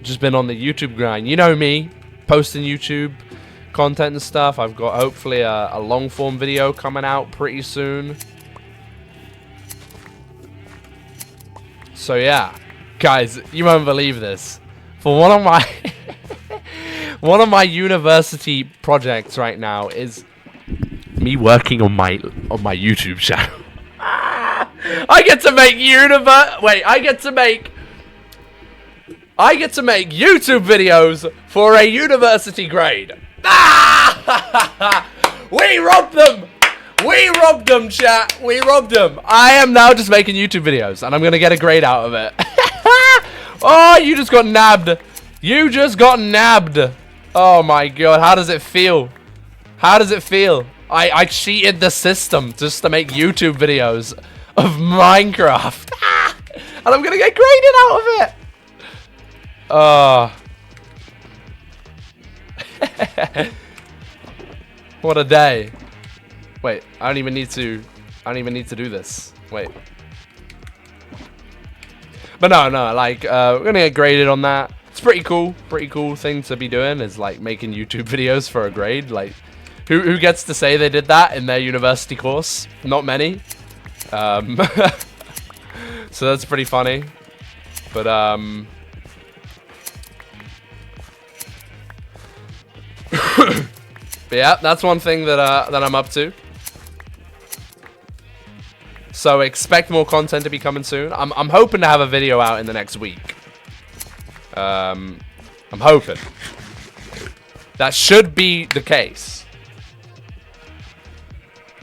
just been on the YouTube grind. You know me, posting YouTube content and stuff. I've got hopefully a long form video coming out pretty soon. So yeah, guys, you won't believe this. For one of my one of my university projects right now is me working on my YouTube channel. I get to make YouTube videos for a university grade. We robbed them! We robbed them, chat! We robbed them! I am now just making YouTube videos, and I'm gonna get a grade out of it. Oh, you just got nabbed! You just got nabbed! Oh my god, how does it feel? How does it feel? I cheated the system just to make YouTube videos of Minecraft. And I'm gonna get graded out of it! What a day. Wait, I don't even need to do this. Wait. But no, like, we're gonna get graded on that. It's pretty cool thing to be doing is like making YouTube videos for a grade. Like, who gets to say they did that in their university course? Not many. So that's pretty funny. But but yeah, that's one thing that I'm up to. So expect more content to be coming soon. I'm hoping to have a video out in the next week. I'm hoping. That should be the case.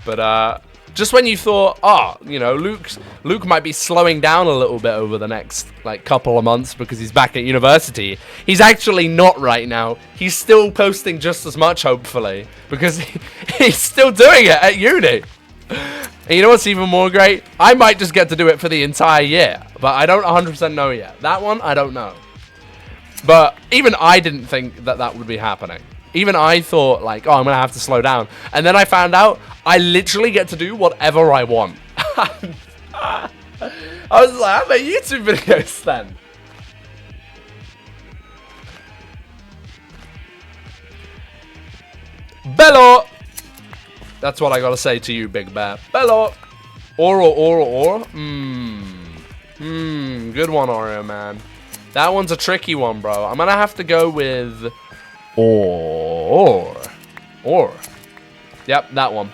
But just when you thought, oh, you know, Luke might be slowing down a little bit over the next like couple of months because he's back at university. He's actually not right now. He's still posting just as much, hopefully, because he's still doing it at uni. And you know what's even more great? I might just get to do it for the entire year, but I don't 100% know yet. That one, I don't know. But even I didn't think that would be happening. Even I thought, like, oh, I'm going to have to slow down. And then I found out I literally get to do whatever I want. I was like, I make YouTube videos then. Bello! That's what I gotta say to you, Big Bear. Bello! Or. Good one, Oreo, man. That one's a tricky one, bro. I'm gonna have to go with or. Yep, that one.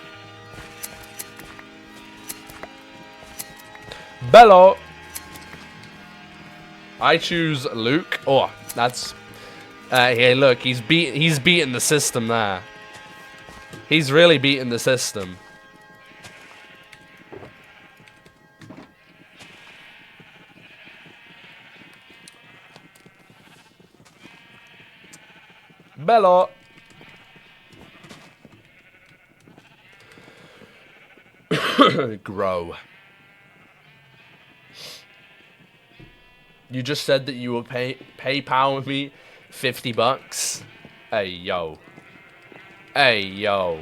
Bello. I choose Luke. Oh, that's. Hey, look, he's beating the system there. He's really beating the system. Bello. Grow. You just said that you will PayPal me $50. Hey, yo. Hey, yo.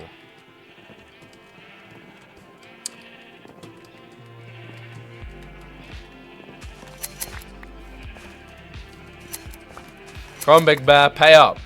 Come on, Big Bear, pay up.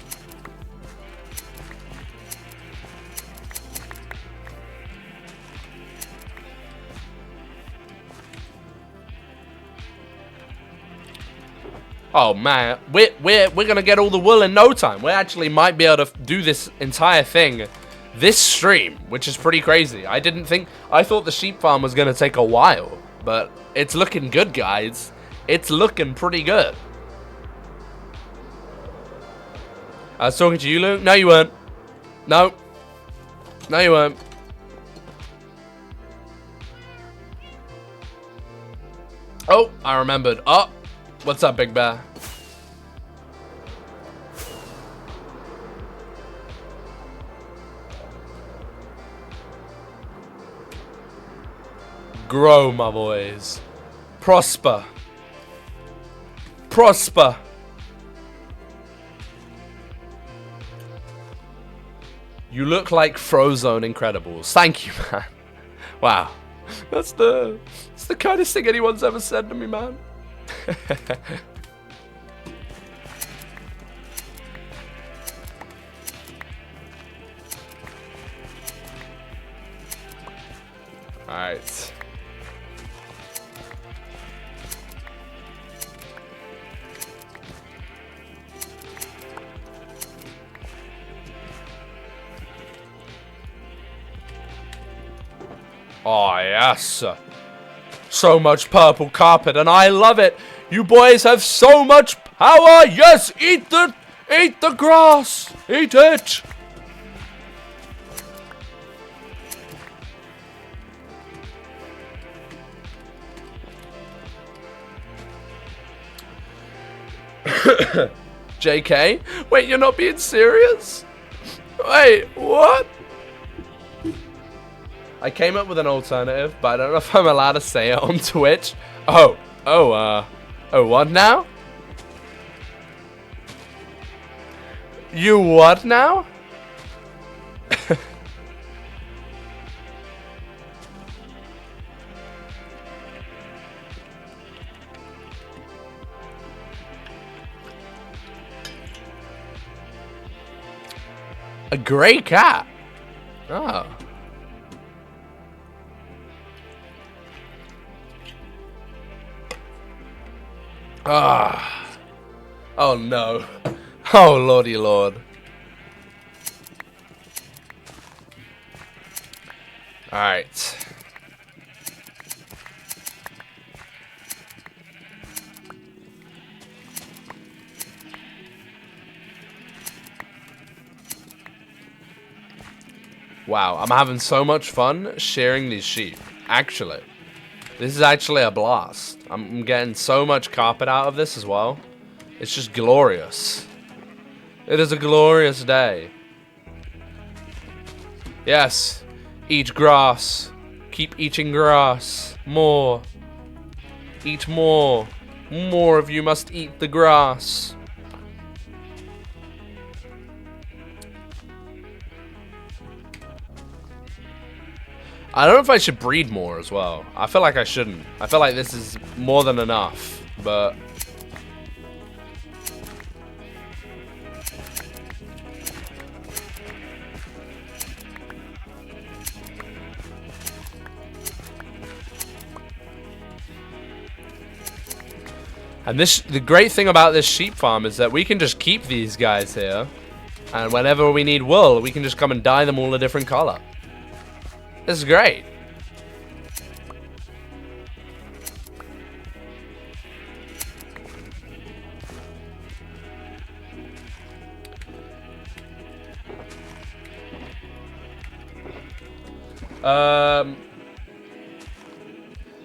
Oh man, we're gonna get all the wool in no time. We actually might be able to do this entire thing this stream, which is pretty crazy. I thought the sheep farm was gonna take a while, but it's looking good, guys. It's looking pretty good. I was talking to you, Luke. No, you weren't. No. No, you weren't. Oh, I remembered. Oh, what's up, Big Bear? Grow, my boys. Prosper. Prosper. You look like Frozone Incredibles. Thank you, man. Wow. That's the kindest thing anyone's ever said to me, man. Alright. Oh, yes. So much purple carpet, and I love it. You boys have so much power. Yes, eat the grass. Eat it. JK? Wait, you're not being serious? Wait, what? I came up with an alternative, but I don't know if I'm allowed to say it on Twitch. Oh, what now? You what now? A gray cat? Oh. Ah. Oh no. Oh lordy lord. Alright. Wow, I'm having so much fun shearing these sheep. Actually. This is actually a blast. I'm getting so much carpet out of this as well. It's just glorious. It is a glorious day. Yes. Eat grass. Keep eating grass. More. Eat more. More of you must eat the grass. I don't know if I should breed more as well. I feel like I shouldn't. I feel like this is more than enough, but... And the great thing about this sheep farm is that we can just keep these guys here. And whenever we need wool, we can just come and dye them all a different color. This is great.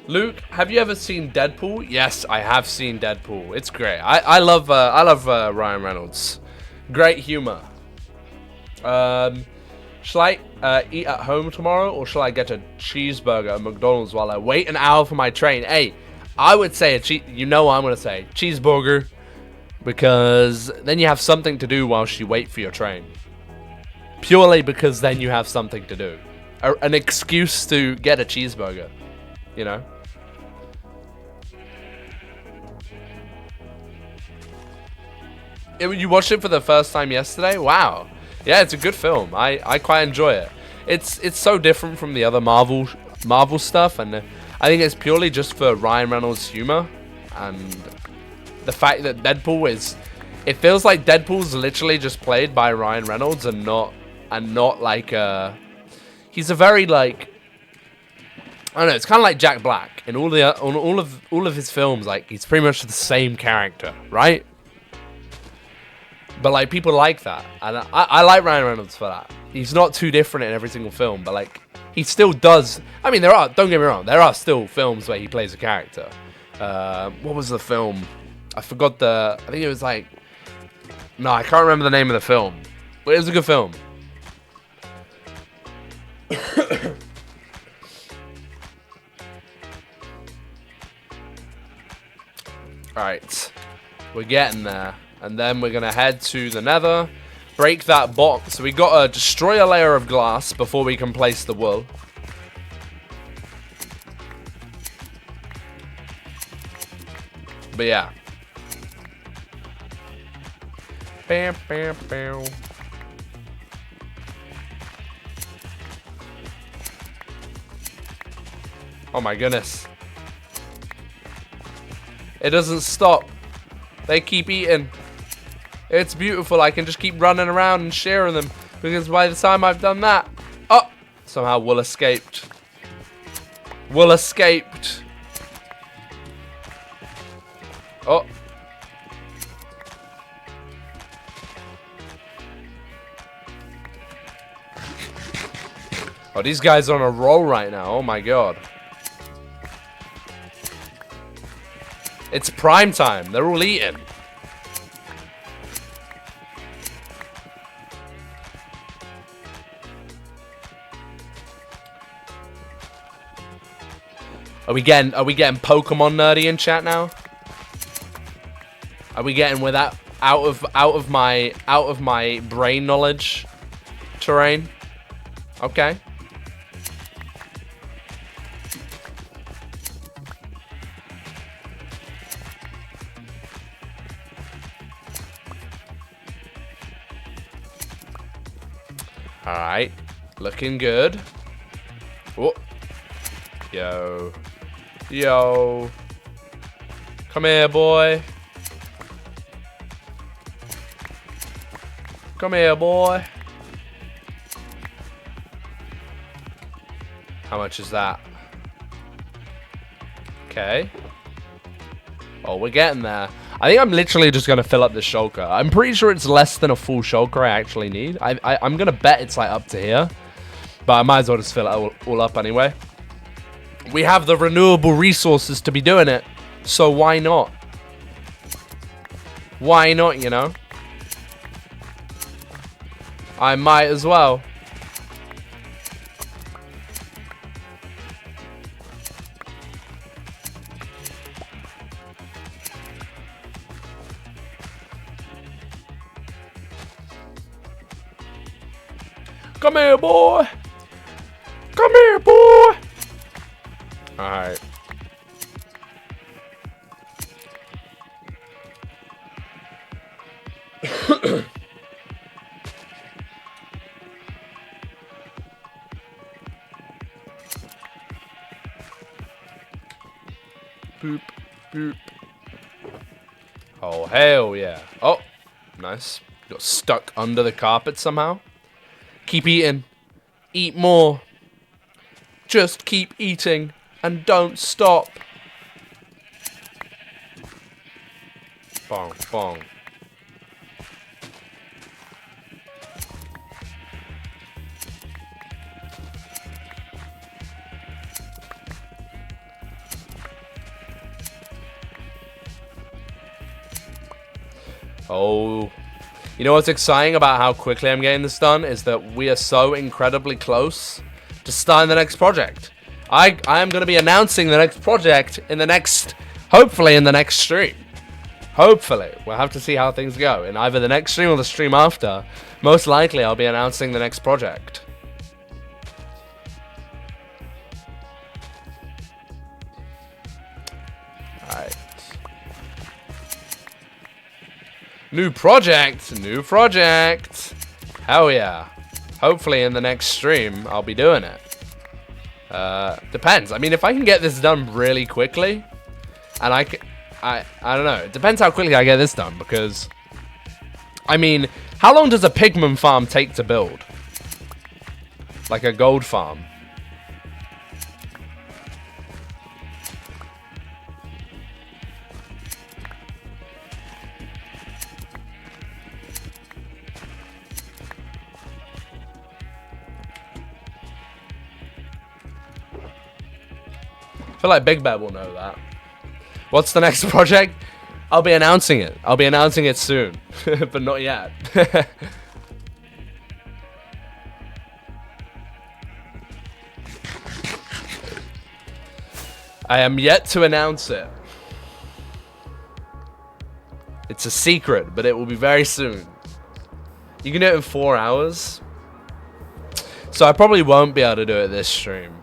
Luke, have you ever seen Deadpool? Yes, I have seen Deadpool. It's great. I love Ryan Reynolds. Great humor. Shall I eat at home tomorrow, or shall I get a cheeseburger at McDonald's while I wait an hour for my train? Hey, I would say you know what I'm gonna say, cheeseburger, because then you have something to do whilst you wait for your train. Purely because then you have something to do, an excuse to get a cheeseburger, you know. You watched it for the first time yesterday? Wow. Yeah, it's a good film. I quite enjoy it. It's so different from the other Marvel stuff, and I think it's purely just for Ryan Reynolds' humor and the fact that Deadpool is. It feels like Deadpool's literally just played by Ryan Reynolds and not like he's a very like, I don't know. It's kind of like Jack Black in all of his films. Like he's pretty much the same character, right? But like people like that, and I like Ryan Reynolds for that. He's not too different in every single film, but like he still does. I mean, don't get me wrong, there are still films where he plays a character, What was the film? I forgot I think it was like... No, I can't remember the name of the film. But it was a good film. Alright. We're getting there. And then we're going to head to the nether. Break that box. So we got to destroy a layer of glass before we can place the wool. But yeah. Bam, bam, bam. Oh my goodness. It doesn't stop. They keep eating. It's beautiful. I can just keep running around and sharing them. Because by the time I've done that... Oh! Somehow wool escaped. Wool escaped. Oh. Oh, these guys are on a roll right now. Oh my god. It's prime time. They're all eating. Are we getting Pokemon nerdy in chat now? Are we getting with that out of my brain knowledge terrain? Okay. Alright. Looking good. Oh. Yo. Yo. Come here, boy. Come here, boy. How much is that? Okay. Oh, we're getting there. I think I'm literally just going to fill up this shulker. I'm pretty sure it's less than a full shulker I actually need. I'm going to bet it's like up to here. But I might as well just fill it all up anyway. We have the renewable resources to be doing it. So why not? Why not, you know? I might as well. Come here, boy. Come here, boy. Alright. Boop, boop. Oh, hell yeah. Oh, nice. Got stuck under the carpet somehow. Keep eating. Eat more. Just keep eating. And don't stop. Bong, bong. Oh. You know what's exciting about how quickly I'm getting this done is that we are so incredibly close to starting the next project. I am going to be announcing the next project in the next, hopefully in the next stream. Hopefully. We'll have to see how things go. In either the next stream or the stream after, most likely I'll be announcing the next project. Alright. New project! New project! Hell yeah. Hopefully in the next stream, I'll be doing it. Depends. I mean, if I can get this done really quickly, and I don't know. It depends how quickly I get this done, because, I mean, how long does a pigman farm take to build? Like a gold farm. I feel like Big Bear will know that. What's the next project? I'll be announcing it. I'll be announcing it soon, but not yet. I am yet to announce it. It's a secret, but it will be very soon. You can do it in 4 hours. So I probably won't be able to do it this stream.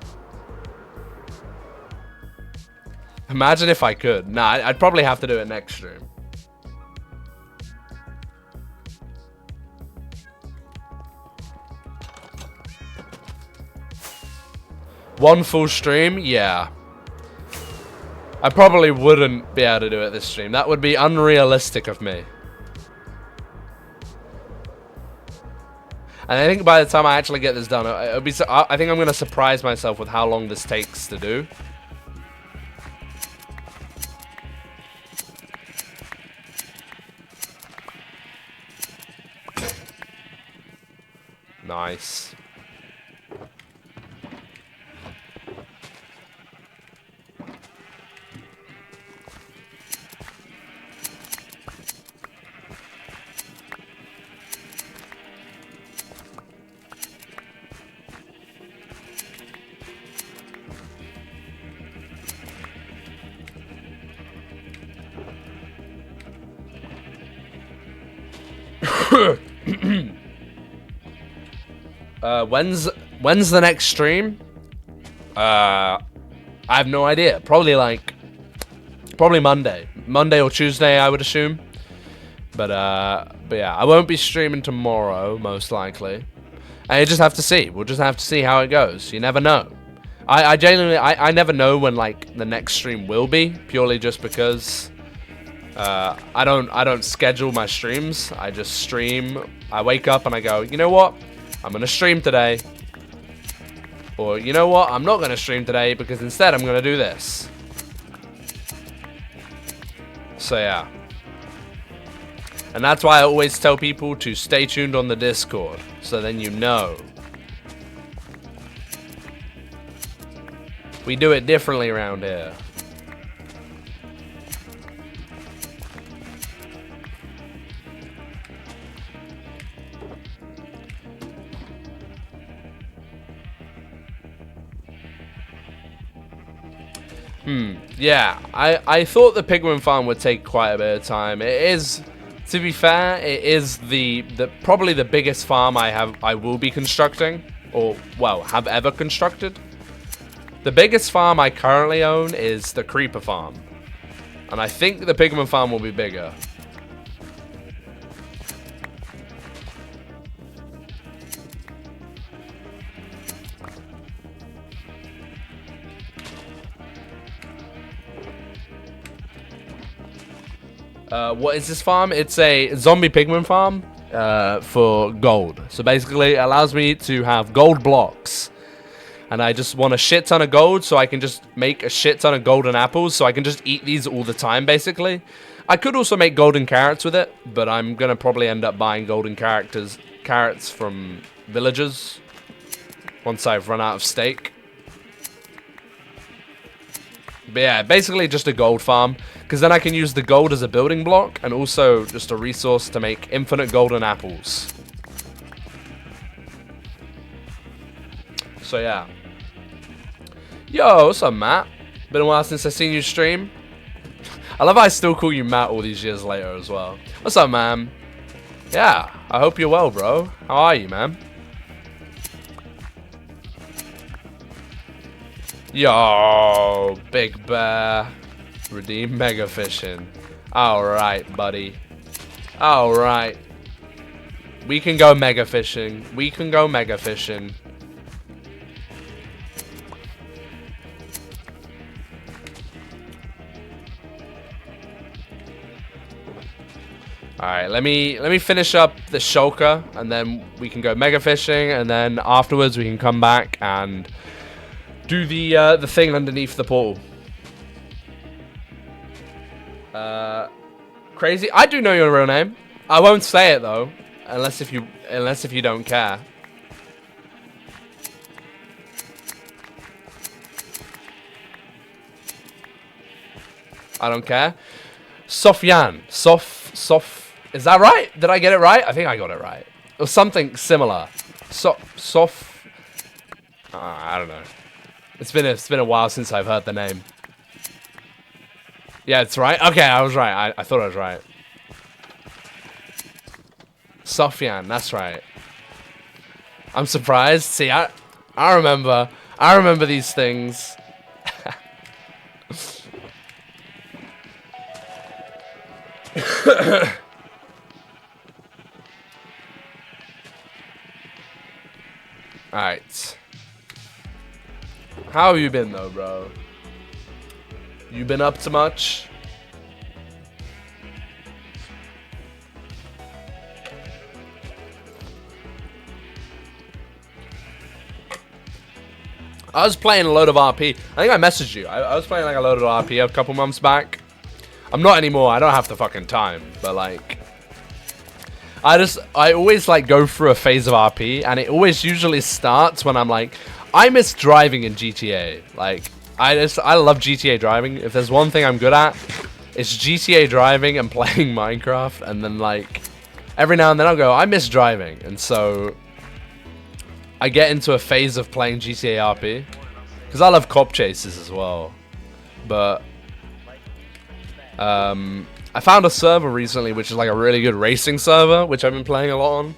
Imagine if I could. Nah, I'd probably have to do it next stream. One full stream? Yeah. I probably wouldn't be able to do it this stream. That would be unrealistic of me. And I think by the time I actually get this done, it'll be. I think I'm going to surprise myself with how long this takes to do. Nice. When's the next stream? I have no idea. Probably Monday or Tuesday, I would assume. But yeah, I won't be streaming tomorrow, most likely. And you just have to see. We'll just have to see how it goes. You never know. I genuinely, I never know when like the next stream will be, purely just because I don't schedule my streams. I just stream. I wake up and I go, you know what? I'm gonna stream today. Or you know what? I'm not gonna stream today because instead I'm gonna do this. So yeah. And that's why I always tell people to stay tuned on the Discord, so then you know. We do it differently around here. Yeah, I thought the pigment farm would take quite a bit of time. It is, to be fair, it is the probably the biggest farm I will be constructing, or well, have ever constructed. The biggest farm I currently own is the creeper farm, and I think the pigment farm will be bigger. What is this farm? It's a zombie pigment farm for gold. So basically, it allows me to have gold blocks. And I just want a shit ton of gold, so I can just make a shit ton of golden apples, so I can just eat these all the time, basically. I could also make golden carrots with it, but I'm gonna probably end up buying golden carrots from villagers once I've run out of steak. But yeah, basically just a gold farm, because then I can use the gold as a building block, and also just a resource to make infinite golden apples. So yeah. Yo, what's up, Matt? Been a while since I've seen you stream. I love how I still call you Matt all these years later as well. What's up, man? Yeah, I hope you're well, bro. How are you, man? Yo, Big Bear. Redeem mega fishing. Alright, buddy. Alright. We can go mega fishing. We can go mega fishing. Alright, let me finish up the shulker, and then we can go mega fishing, and then afterwards we can come back and do the thing underneath the portal. Crazy. I do know your real name. I won't say it though, unless if you don't care. I don't care. Sofyan. Is that right? Did I get it right? I think I got it right. Or something similar. I don't know. It's been a while since I've heard the name. Yeah, it's right. Okay, I was right. I thought I was right. Sofyan, that's right. I'm surprised. See, I remember these things. Alright. How have you been though, bro? You been up to much? I was playing a load of RP. I think I messaged you. I was playing like a load of RP a couple months back. I'm not anymore. I don't have the fucking time. But like, I always like go through a phase of RP, and it always usually starts when I'm like, I miss driving in GTA. Like, I love GTA driving. If there's one thing I'm good at, it's GTA driving and playing Minecraft. And then like, every now and then I'll go, I miss driving, and so I get into a phase of playing GTA RP because I love cop chases as well. But I found a server recently which is like a really good racing server, which I've been playing a lot on.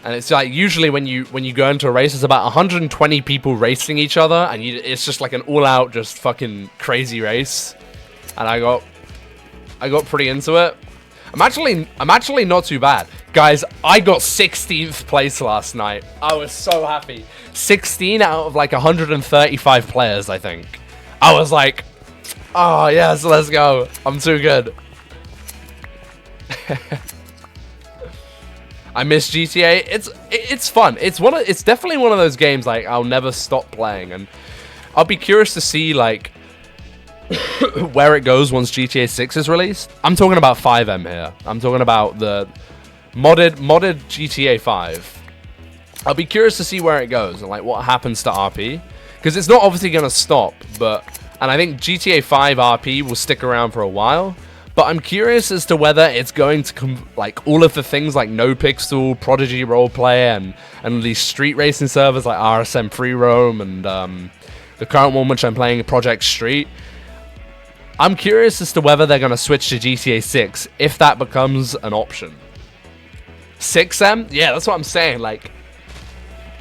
And it's like usually when you go into a race, it's about 120 people racing each other, and it's just like an all-out, just fucking crazy race. And I got pretty into it. I'm actually not too bad. Guys, I got 16th place last night. I was so happy. 16 out of like 135 players, I think. I was like, oh yes, let's go. I'm too good. I miss GTA. It's fun. It's definitely one of those games like I'll never stop playing, and I'll be curious to see like where it goes once GTA 6 is released. I'm talking about 5M here. I'm talking about the modded GTA 5. I'll be curious to see where it goes and like what happens to RP, because it's not obviously going to stop, and I think GTA 5 RP will stick around for a while. But I'm curious as to whether it's going to like all of the things like NoPixel, Prodigy Roleplay, and these street racing servers like RSM Free Roam, and the current one which I'm playing, Project Street. I'm curious as to whether they're going to switch to GTA 6 if that becomes an option. 6M? Yeah, that's what I'm saying. Like,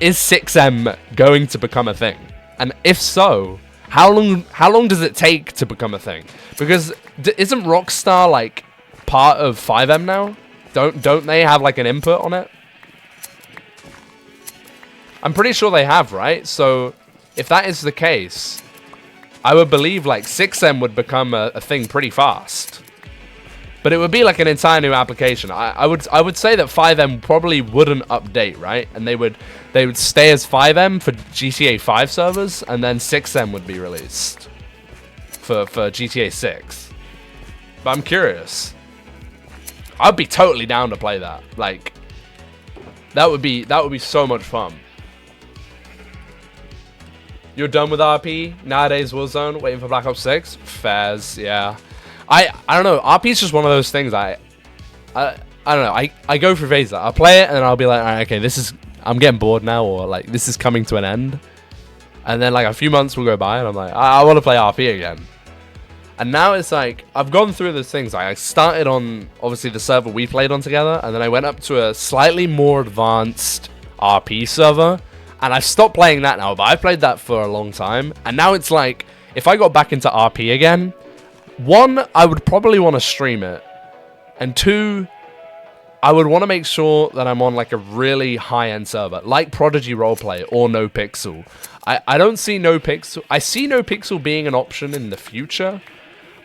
is 6M going to become a thing? And if so, how long does it take to become a thing? Because isn't Rockstar like part of 5M now? Don't they have like an input on it? I'm pretty sure they have, right? So if that is the case, I would believe like 6M would become a thing pretty fast. But it would be like an entire new application. I would say that 5M probably wouldn't update, right? And they would stay as 5M for GTA 5 servers, and then 6M would be released for GTA 6. But I'm curious. I'd be totally down to play that. Like, that would be so much fun. You're done with RP nowadays, Warzone, waiting for Black Ops 6? Fairs, yeah. I don't know. RP is just one of those things. I don't know. I go through phases. I'll play it and I'll be like, all right, okay, I'm getting bored now, or like this is coming to an end. And then like a few months will go by and I'm like, I want to play RP again. And now it's like I've gone through those things. Like I started on obviously the server we played on together, and then I went up to a slightly more advanced RP server, and I've stopped playing that now. But I played that for a long time, and now it's like if I got back into RP again. One, I would probably want to stream it. And two, I would want to make sure that I'm on like a really high-end server, like Prodigy Roleplay or NoPixel. I don't see NoPixel. I see NoPixel being an option in the future,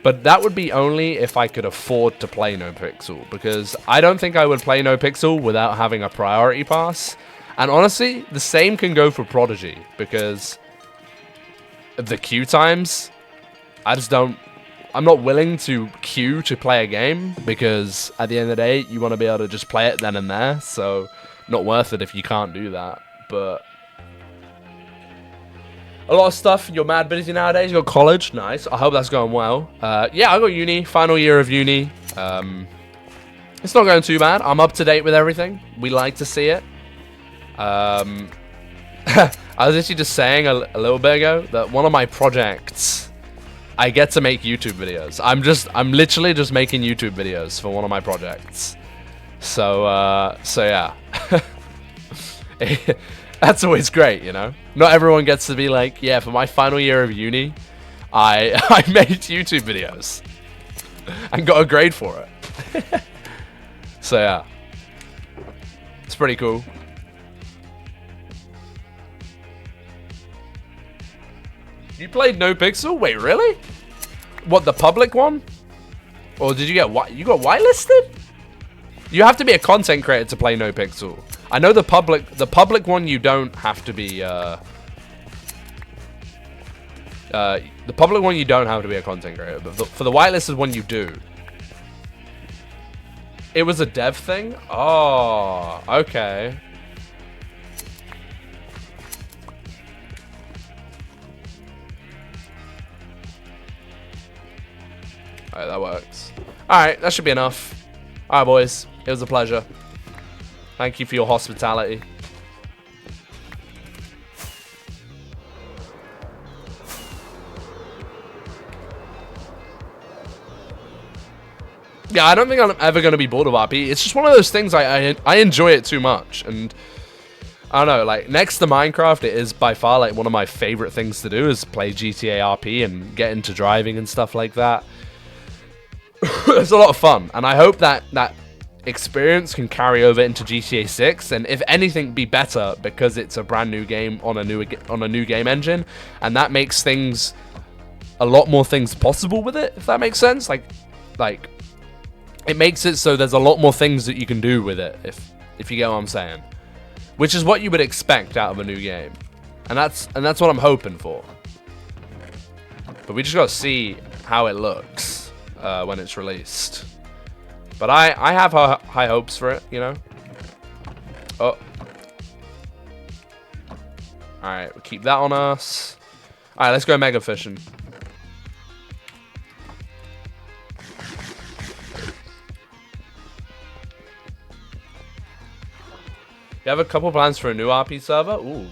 but that would be only if I could afford to play NoPixel, because I don't think I would play NoPixel without having a priority pass. And honestly, the same can go for Prodigy, because of the queue times. I'm not willing to queue to play a game, because at the end of the day, you want to be able to just play it then and there. So, not worth it if you can't do that. But A lot of stuff. You're mad busy nowadays. You got college. Nice. I hope that's going well. Yeah, I got uni. Final year of uni. It's not going too bad. I'm up to date with everything. We like to see it. I was actually just saying a little bit ago that one of my projects, I get to make YouTube videos. I'm literally just making YouTube videos for one of my projects. So yeah. That's always great, you know? Not everyone gets to be like, yeah, for my final year of uni, I made YouTube videos and got a grade for it. So yeah. It's pretty cool. You played No Pixel? Wait, really? What, the public one? Or did you get you got whitelisted? You have to be a content creator to play No Pixel. I know the public one you don't have to be the public one you don't have to be a content creator, but for the whitelisted one you do. It was a dev thing? Oh, okay. Alright, that works. Alright, that should be enough. Alright, boys. It was a pleasure. Thank you for your hospitality. Yeah, I don't think I'm ever going to be bored of RP. It's just one of those things I enjoy it too much. And I don't know, like, next to Minecraft, it is by far, like, one of my favorite things to do is play GTA RP and get into driving and stuff like that. It's a lot of fun. And I hope that experience can carry over into GTA 6, and if anything be better because it's a brand new game on a new game engine, and that makes things a lot more things possible with it, if that makes sense. Like it makes it so there's a lot more things that you can do with it, if you get what I'm saying, which is what you would expect out of a new game, and that's what I'm hoping for. But we just gotta see how it looks when it's released. But I have high hopes for it, you know? Oh. Alright, we'll keep that on us. Alright, let's go mega fishing. You have a couple plans for a new RP server? Ooh.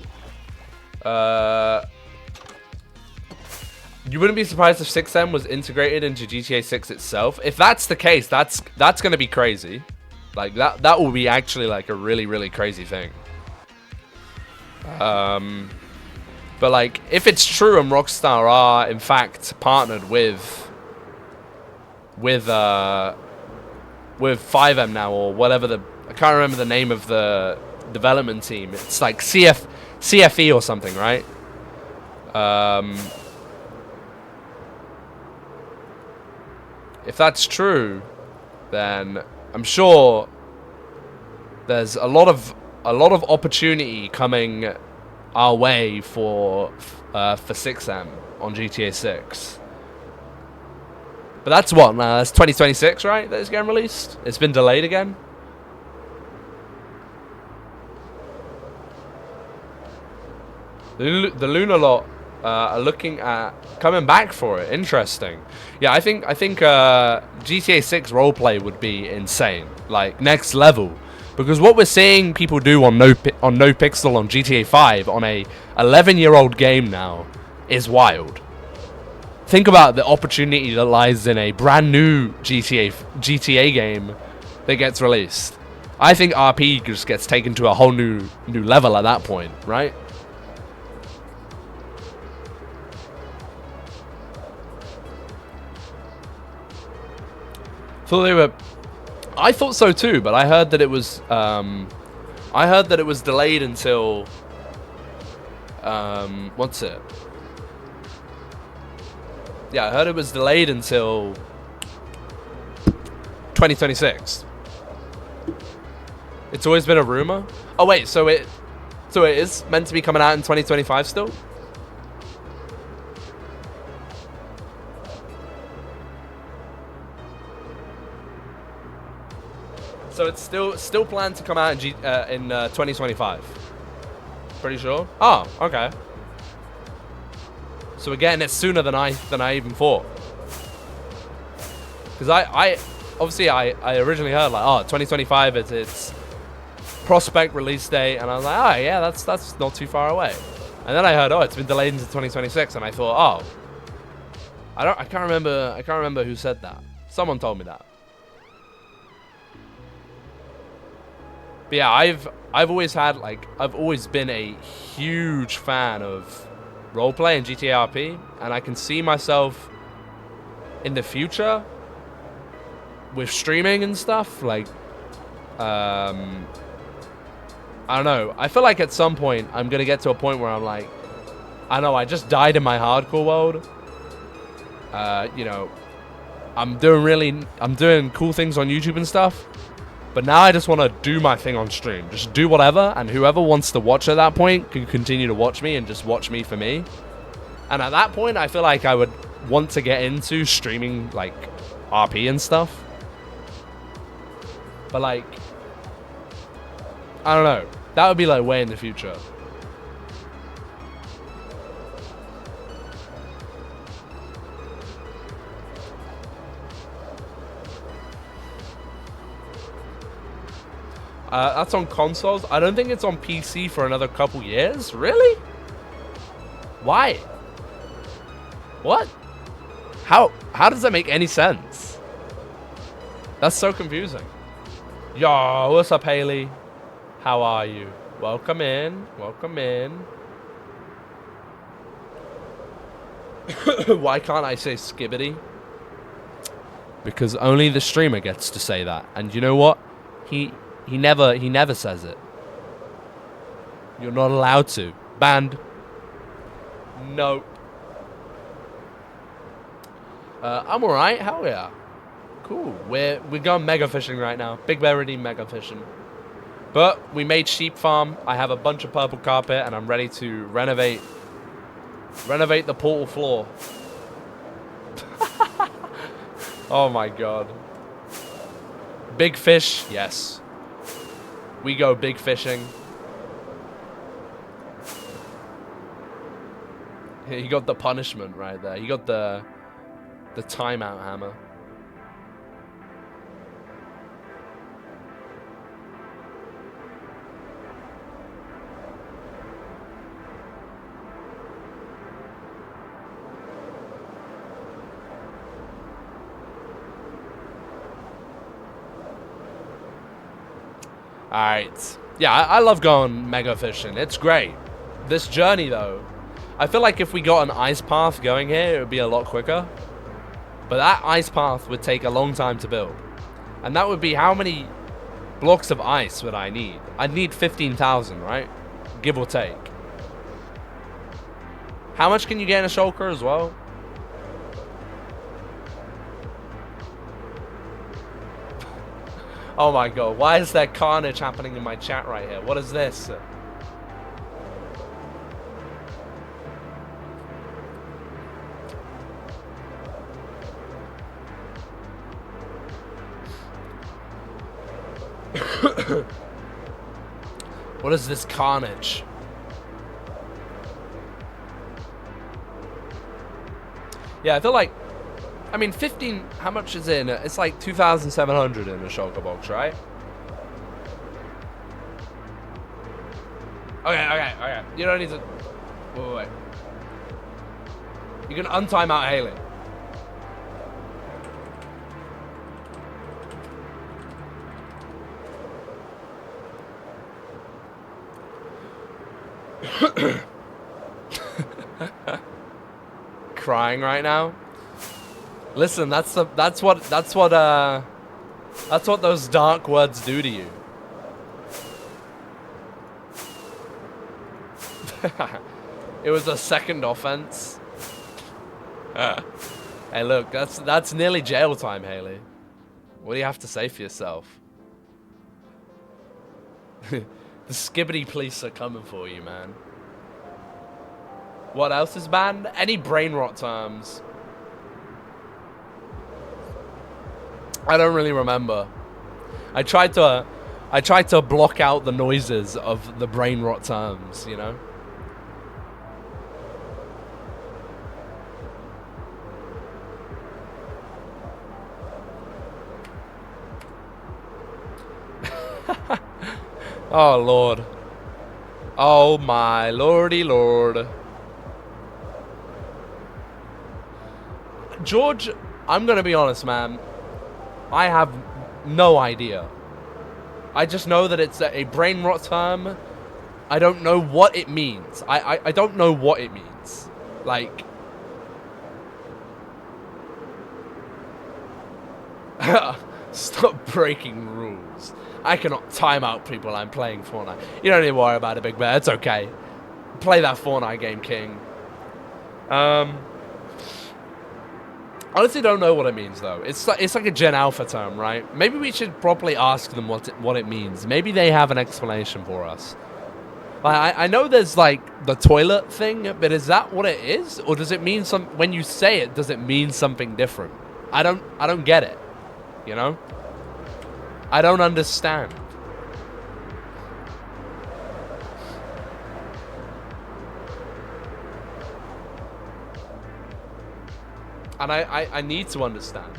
You wouldn't be surprised if 6M was integrated into GTA 6 itself. If that's the case, that's gonna be crazy. Like that will be actually like a really, really crazy thing. But like if it's true and Rockstar are in fact partnered with 5M now, or whatever I can't remember the name of the development team. It's like CFE or something, right? If that's true, then I'm sure there's a lot of opportunity coming our way for 6M on GTA 6. But that's what, that's 2026, right? That is getting released. It's been delayed again. The Luna lot are looking at coming back for it. Interesting. Yeah, I think GTA 6 roleplay would be insane, like next level, because what we're seeing people do on No Pixel on GTA 5 on a 11-year-old game now is wild. Think about the opportunity that lies in a brand new GTA game that gets released. I think RP just gets taken to a whole new level at that point, right? I thought so too, but I heard that it was delayed until what's it? Yeah, I heard it was delayed until 2026. It's always been a rumor. Oh wait, so it is meant to be coming out in 2025 still? So it's still planned to come out in 2025. Pretty sure. Oh, okay. So we're getting it sooner than I even thought. Because I obviously I originally heard like, oh, 2025 is its prospect release date, and I was like, oh yeah, that's not too far away. And then I heard, oh, it's been delayed into 2026, and I thought, oh, I can't remember who said that. Someone told me that. But yeah, I've always been a huge fan of roleplay and GTA RP, and I can see myself in the future with streaming and stuff. Like, I don't know. I feel like at some point I'm gonna get to a point where I'm like, I know I just died in my hardcore world. You know, I'm doing cool things on YouTube and stuff. But now I just want to do my thing on stream. Just do whatever, and whoever wants to watch at that point can continue to watch me and just watch me for me. And at that point, I feel like I would want to get into streaming, like, RP and stuff. But, like, I don't know. That would be, like, way in the future. That's on consoles. I don't think it's on PC for another couple years. Really? Why? What? How does that make any sense? That's so confusing. Yo, what's up, Haley? How are you? Welcome in. Welcome in. Why can't I say skibbity? Because only the streamer gets to say that. And you know what? He never says it. You're not allowed to. Banned. Nope. I'm alright. Hell yeah. Cool. We're going mega fishing right now. Big Berry mega fishing. But we made sheep farm. I have a bunch of purple carpet, and I'm ready to renovate the portal floor. Oh my god. Big fish, yes. We go big fishing. He got the punishment right there. He got the timeout hammer. Alright. Yeah, I love going mega fishing. It's great. This journey, though, I feel like if we got an ice path going here, it would be a lot quicker. But that ice path would take a long time to build. And that would be how many blocks of ice would I need? I'd need 15,000, right? Give or take. How much can you get in a shulker as well? Oh my god, why is there carnage happening in my chat right here? What is this? What is this carnage? Yeah, I feel like, I mean, 15, how much is in it? It's like 2,700 in a shulker box, right? Okay. You don't need to, wait. You can untime out Haley. Crying right now. Listen, that's what those dark words do to you. It was a second offense. Hey, look, that's nearly jail time, Haley. What do you have to say for yourself? The skibbity police are coming for you, man. What else is banned? Any brain rot terms. I don't really remember. I tried to block out the noises of the brain rot terms, you know? Oh, Lord. Oh, my lordy lord. George, I'm going to be honest, man. I have no idea. I just know that it's a brain rot term. I don't know what it means. I don't know what it means. Like... Stop breaking rules. I cannot time out people I'm playing Fortnite. You don't need to worry about it, Big Bear. It's okay. Play that Fortnite game, King. Honestly, don't know what it means though. It's like a Gen Alpha term, right? Maybe we should properly ask them what it means. Maybe they have an explanation for us. Like, I know there's like the toilet thing, but is that what it is, or does it mean some? When you say it, does it mean something different? I don't get it. You know? I don't understand. And I need to understand.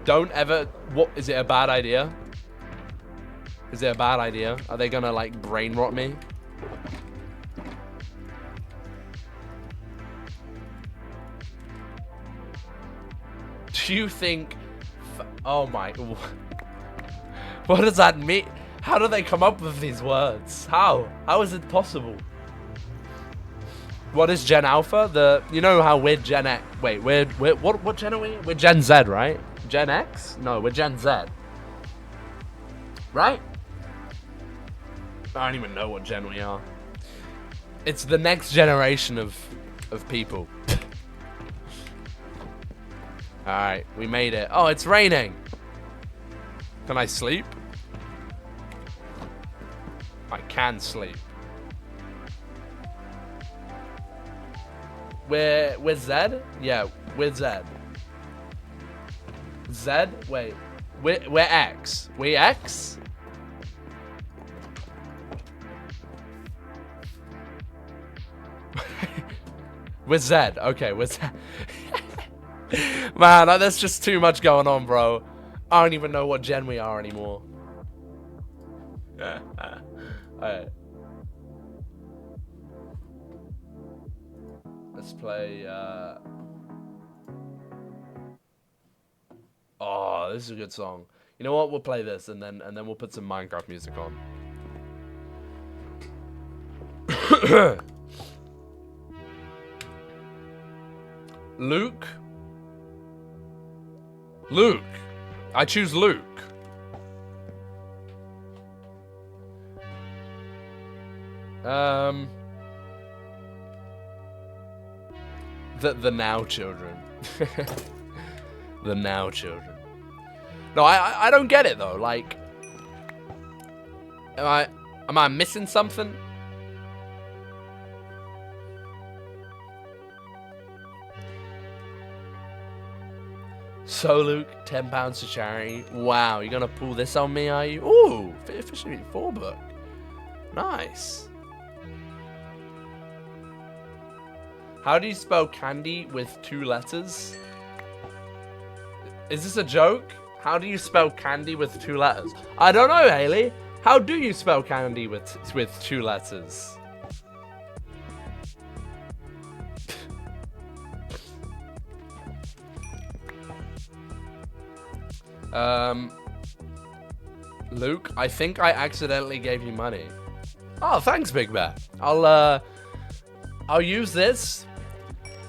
Don't ever... What? Is it a bad idea? Is it a bad idea? Are they gonna, like, brain rot me? Do you think... Oh my... What does that mean? How do they come up with these words? How? How is it possible? What is Gen Alpha? You know how we're Gen X. Wait, what Gen are we? We're Gen Z, right? Gen X? No, we're Gen Z. Right? I don't even know what gen we are. It's the next generation of people. Alright, we made it. Oh, it's raining. Can I sleep? I can sleep. We're Z? Yeah, we're Z. Z? Wait. We're X. We X? We're Z. Okay, we're Z. Man, there's just too much going on, bro. I don't even know what gen we are anymore. Alright. Let's play, Oh, this is a good song. You know what? We'll play this and then we'll put some Minecraft music on. Luke? Luke. I choose Luke. The now children. The now children. No, I don't get it though. Like, am I missing something? So Luke, £10 to charity. Wow, you're gonna pull this on me, are you? Ooh, officially 4 book. Nice. How do you spell candy with 2 letters? Is this a joke? How do you spell candy with 2 letters? I don't know, Haley. How do you spell candy with 2 letters? Luke, I think I accidentally gave you money. Oh, thanks, Big Bear. I'll use this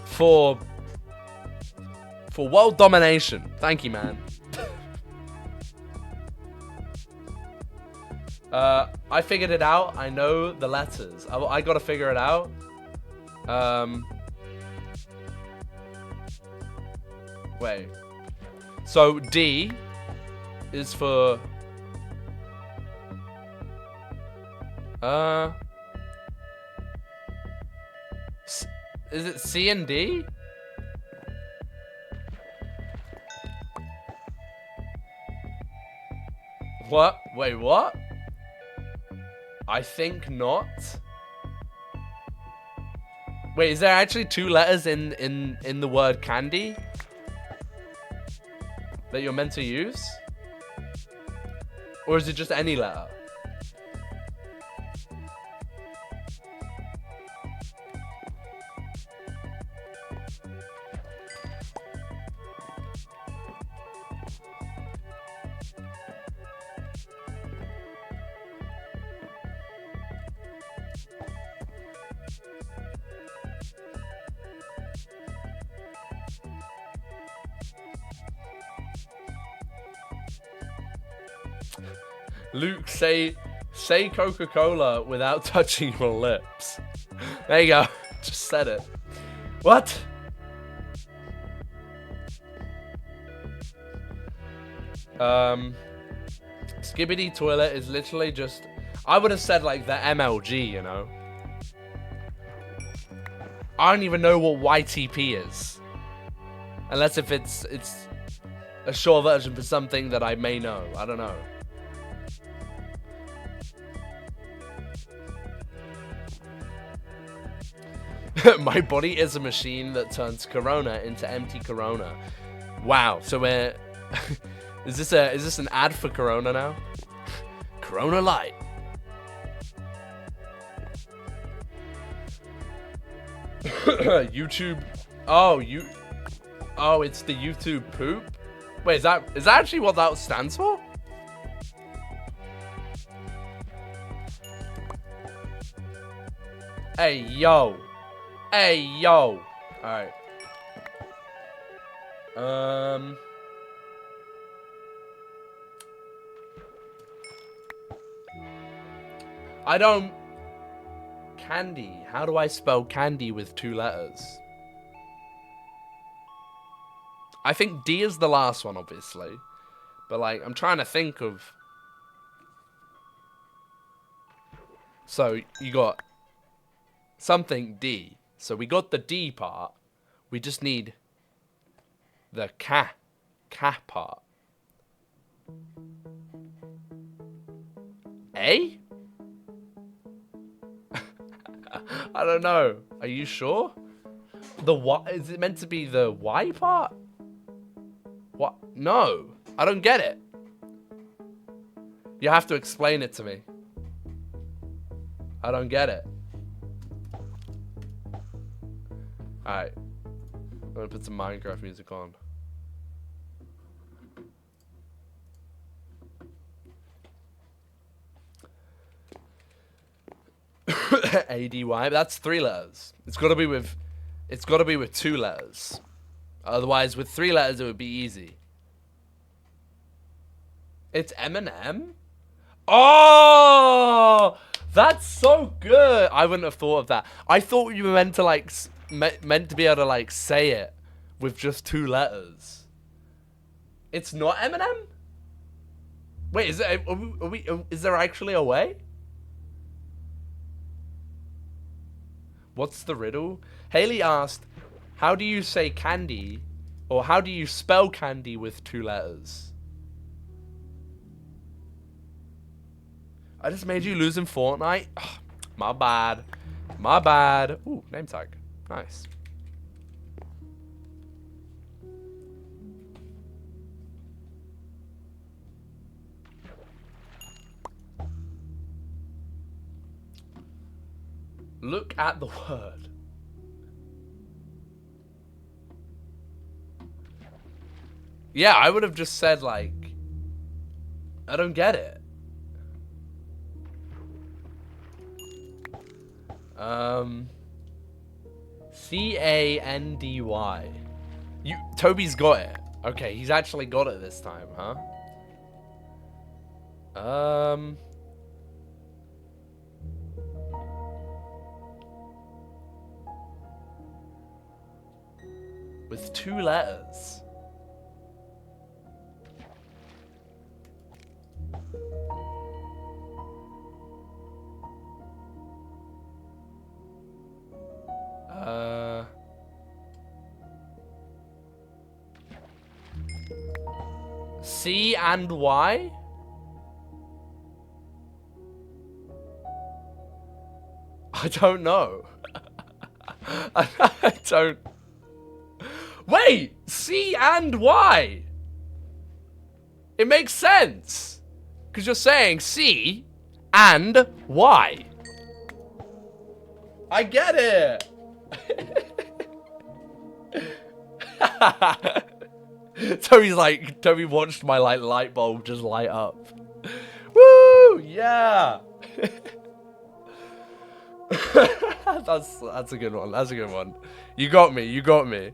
for world domination. Thank you, man. I figured it out. I know the letters. I gotta figure it out. Wait. So D is for is it C and D? What? Wait, what? I think not. Wait, is there actually 2 letters in the word candy that you're meant to use? Or is it just any letter? Luke, say Coca-Cola without touching your lips. There you go. Just said it. What? Skibbity toilet is literally just... I would have said like the MLG, you know? I don't even know what YTP is. Unless if it's a short version for something that I may know. I don't know. My body is a machine that turns Corona into empty Corona. Wow. So we're... is this an ad for Corona now? Corona Light. YouTube. Oh, oh, it's the YouTube poop. Wait, is that actually what that stands for? Hey yo. Hey yo. All right. I don't... Candy. How do I spell candy with 2 letters? I think D is the last one, obviously. But, like, I'm trying to think of... So, you got something D. So, we got the D part. We just need the K part. A? I don't know. Are you sure? The Y, is it meant to be the Y part? What? No. I don't get it. You have to explain it to me. I don't get it. Alright. I'm gonna put some Minecraft music on. ADY. That's 3 letters. It's gotta be with 2 letters. Otherwise, with 3 letters, it would be easy. It's Eminem? Oh! That's so good! I wouldn't have thought of that. I thought you were meant to, like, meant to be able to, like, say it with just 2 letters. It's not Eminem? Wait, is it, is there actually a way? What's the riddle? Haley asked, how do you say candy, or how do you spell candy with 2 letters? I just made you lose in Fortnite? Ugh, my bad. My bad. Ooh, name tag. Nice. Look at the word. Yeah, I would have just said, like, I don't get it. C-A-N-D-Y. Toby's got it. Okay, he's actually got it this time, huh? With 2 letters. C and Y? I don't know. I don't... Wait! C and Y! It makes sense! Because you're saying C and Y. I get it! Toby watched my light bulb just light up. Woo! Yeah! That's a good one. That's a good one. You got me. You got me.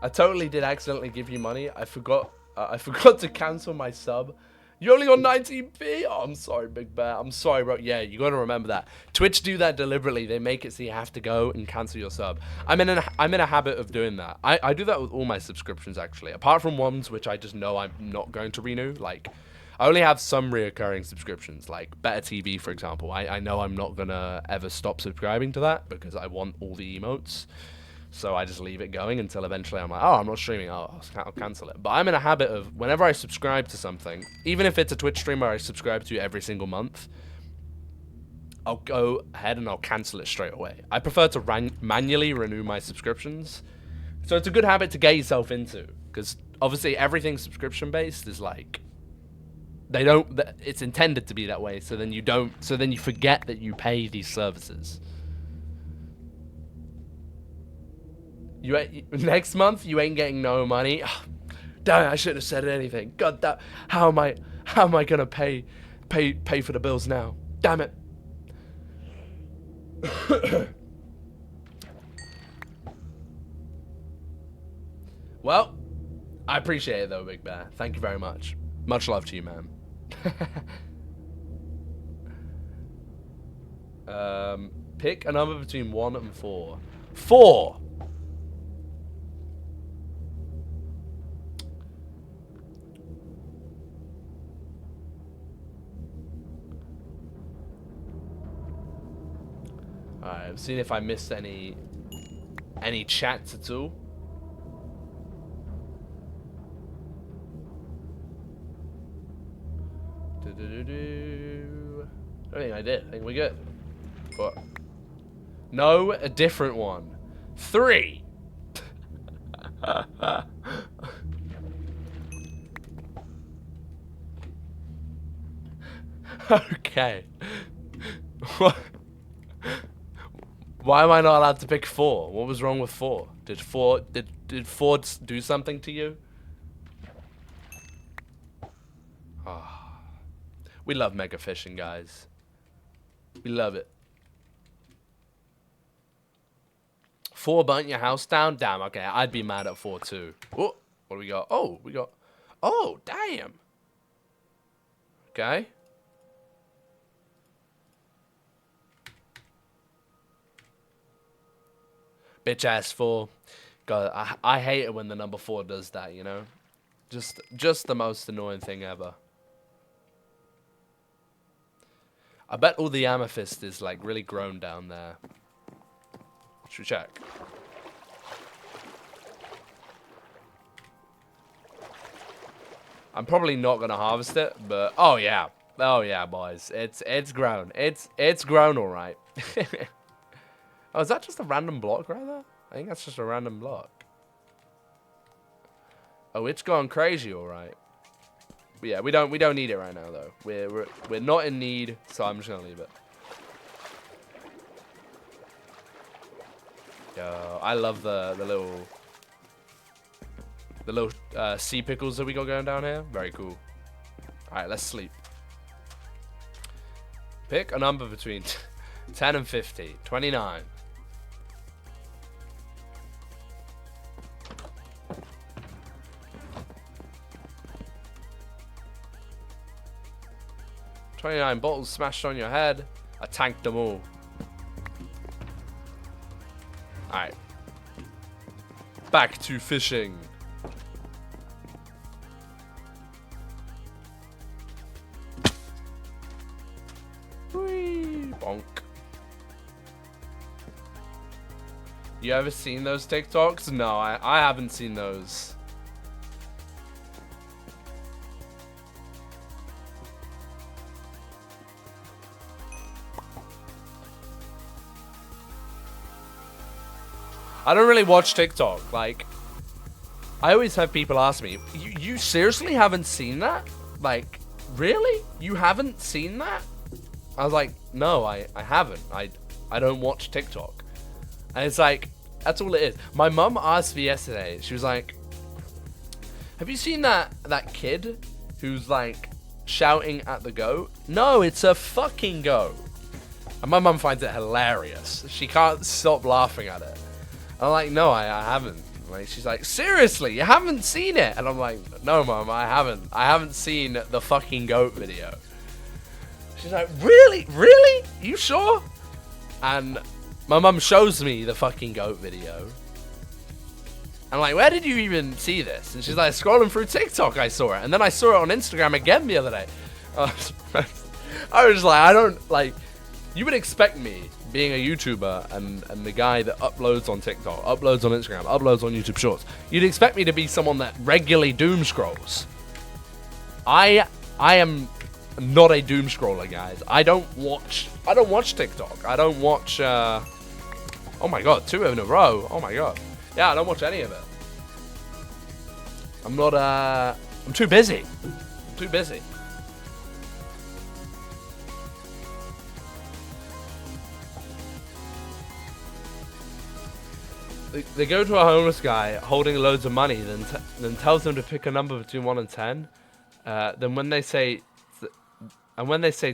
I totally did accidentally give you money. I forgot I forgot to cancel my sub. You only got 19p? Oh, I'm sorry, Big Bear. I'm sorry, bro. Yeah, you got to remember that. Twitch do that deliberately. They make it so you have to go and cancel your sub. I'm in a habit of doing that. I do that with all my subscriptions, actually. Apart from ones which I just know I'm not going to renew. Like, I only have some reoccurring subscriptions, like Better TV, for example. I know I'm not going to ever stop subscribing to that because I want all the emotes. So I just leave it going until eventually I'm like, oh, I'm not streaming. I'll cancel it. But I'm in a habit of whenever I subscribe to something, even if it's a Twitch streamer I subscribe to every single month, I'll go ahead and I'll cancel it straight away. I prefer to manually renew my subscriptions. So it's a good habit to get yourself into. Because obviously everything subscription based is like, it's intended to be that way. So then you forget that you pay these services. Next month you ain't getting no money. Oh, damn it, I shouldn't have said anything. God, how am I gonna pay for the bills now? Damn it. Well, I appreciate it though, Big Bear. Thank you very much. Much love to you, man. Pick a number between 1 and 4. 4. Alright, I'm seeing if I missed any chats at all. I don't think I did. I think we're good. But no, a different one. 3. Okay. What? Why am I not allowed to pick 4? What was wrong with 4? Did 4 do something to you? Oh. We love mega fishing, guys. We love it. 4 burnt your house down? Damn, okay, I'd be mad at 4 too. Oh, what do we got? Oh, we got... Oh, damn. Okay. Bitch ass 4. God, I hate it when the number 4 does that, you know? Just the most annoying thing ever. I bet all the amethyst is like really grown down there. Should we check? I'm probably not gonna harvest it, but oh yeah, boys, it's grown. It's grown all right. Oh, is that just a random block right there? I think that's just a random block. Oh, it's gone crazy, all right. But yeah, we don't need it right now though. We're not in need, so I'm just gonna leave it. Yo, I love the little sea pickles that we got going down here. Very cool. All right, let's sleep. Pick a number between 10 and 50. 29. "29 bottles smashed on your head. I tanked them all." Alright. Back to fishing. Whee! Bonk. You ever seen those TikToks? No, I haven't seen those. I don't really watch TikTok. Like, I always have people ask me, you seriously haven't seen that? Like, really? You haven't seen that? I was like, no, I haven't. I don't watch TikTok. And it's like, that's all it is. My mum asked me yesterday, she was like, have you seen that kid who's like shouting at the goat? No, it's a fucking goat. And my mum finds it hilarious. She can't stop laughing at it. I'm like, no, I haven't. Like, she's like, seriously, you haven't seen it? And I'm like, no, Mum, I haven't. I haven't seen the fucking goat video. She's like, really? Really? You sure? And my mum shows me the fucking goat video. I'm like, where did you even see this? And she's like, scrolling through TikTok, I saw it. And then I saw it on Instagram again the other day. I was like, I don't, like, you would expect me, being a YouTuber and the guy that uploads on TikTok, uploads on Instagram, uploads on YouTube Shorts, you'd expect me to be someone that regularly doom scrolls. I am not a doom scroller, guys. I don't watch TikTok. I don't watch, oh my god, 2 in a row. Oh my god. Yeah, I don't watch any of it. I'm too busy. I'm too busy. They go to a homeless guy holding loads of money, then tells them to pick a number between 1 and 10. Then when they say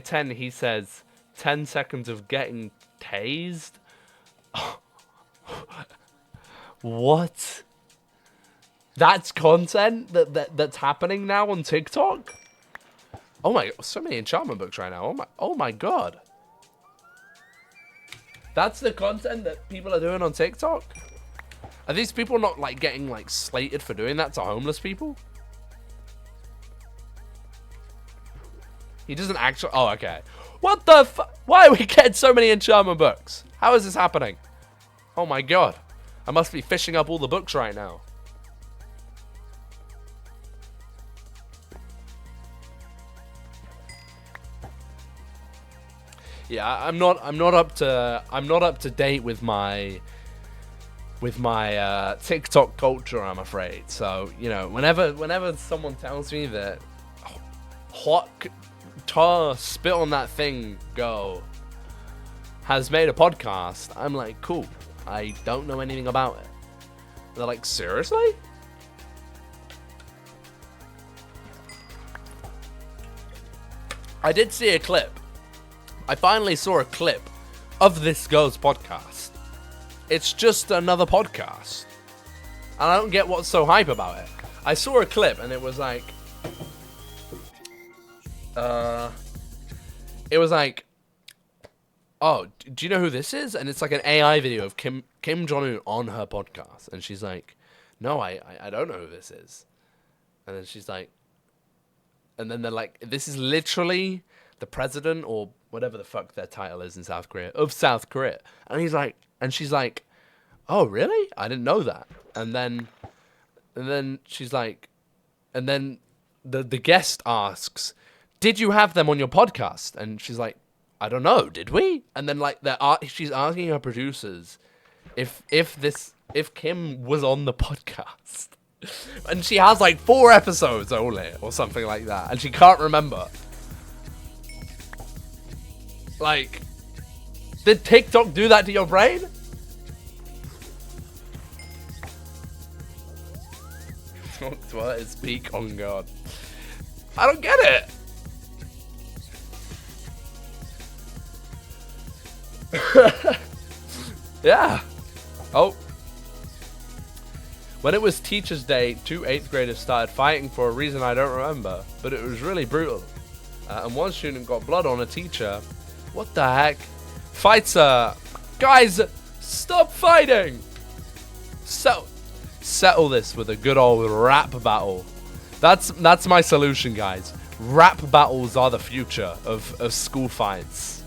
10, he says 10 seconds of getting tased. What? That's content that's happening now on TikTok? Oh my god, so many enchantment books right now. Oh my god. That's the content that people are doing on TikTok? Are these people not like getting like slated for doing that to homeless people? He doesn't actually. Oh, okay. What the fuck? Why are we getting so many enchantment books? How is this happening? Oh my god. I must be fishing up all the books right now. Yeah, I'm not up to date with my TikTok culture, I'm afraid. So, you know, whenever someone tells me that hot tar spit on that thing go has made a podcast, I'm like, cool. I don't know anything about it. They're like, seriously? I did see a clip. I finally saw a clip of this girl's podcast. It's just another podcast. And I don't get what's so hype about it. I saw a clip and it was like, oh, do you know who this is? And it's like an AI video of Kim Jong-un on her podcast. And she's like, no, I don't know who this is. And then she's like, and then they're like, this is literally the president or whatever the fuck their title is in South Korea, of South Korea. And he's like, and she's like, oh, really? I didn't know that. And then she's like, and then the guest asks, did you have them on your podcast? And she's like, I don't know, did we? And then like she's asking her producers if Kim was on the podcast. And she has like 4 episodes only or something like that, and she can't remember. Like, did TikTok do that to your brain? What is peak on God? I don't get it. Yeah. Oh. When it was Teacher's Day, 2 8th graders started fighting for a reason I don't remember, but it was really brutal. And one student got blood on a teacher. What the heck? Fights guys, stop fighting! Settle this with a good old rap battle. That's my solution, guys. Rap battles are the future of school fights.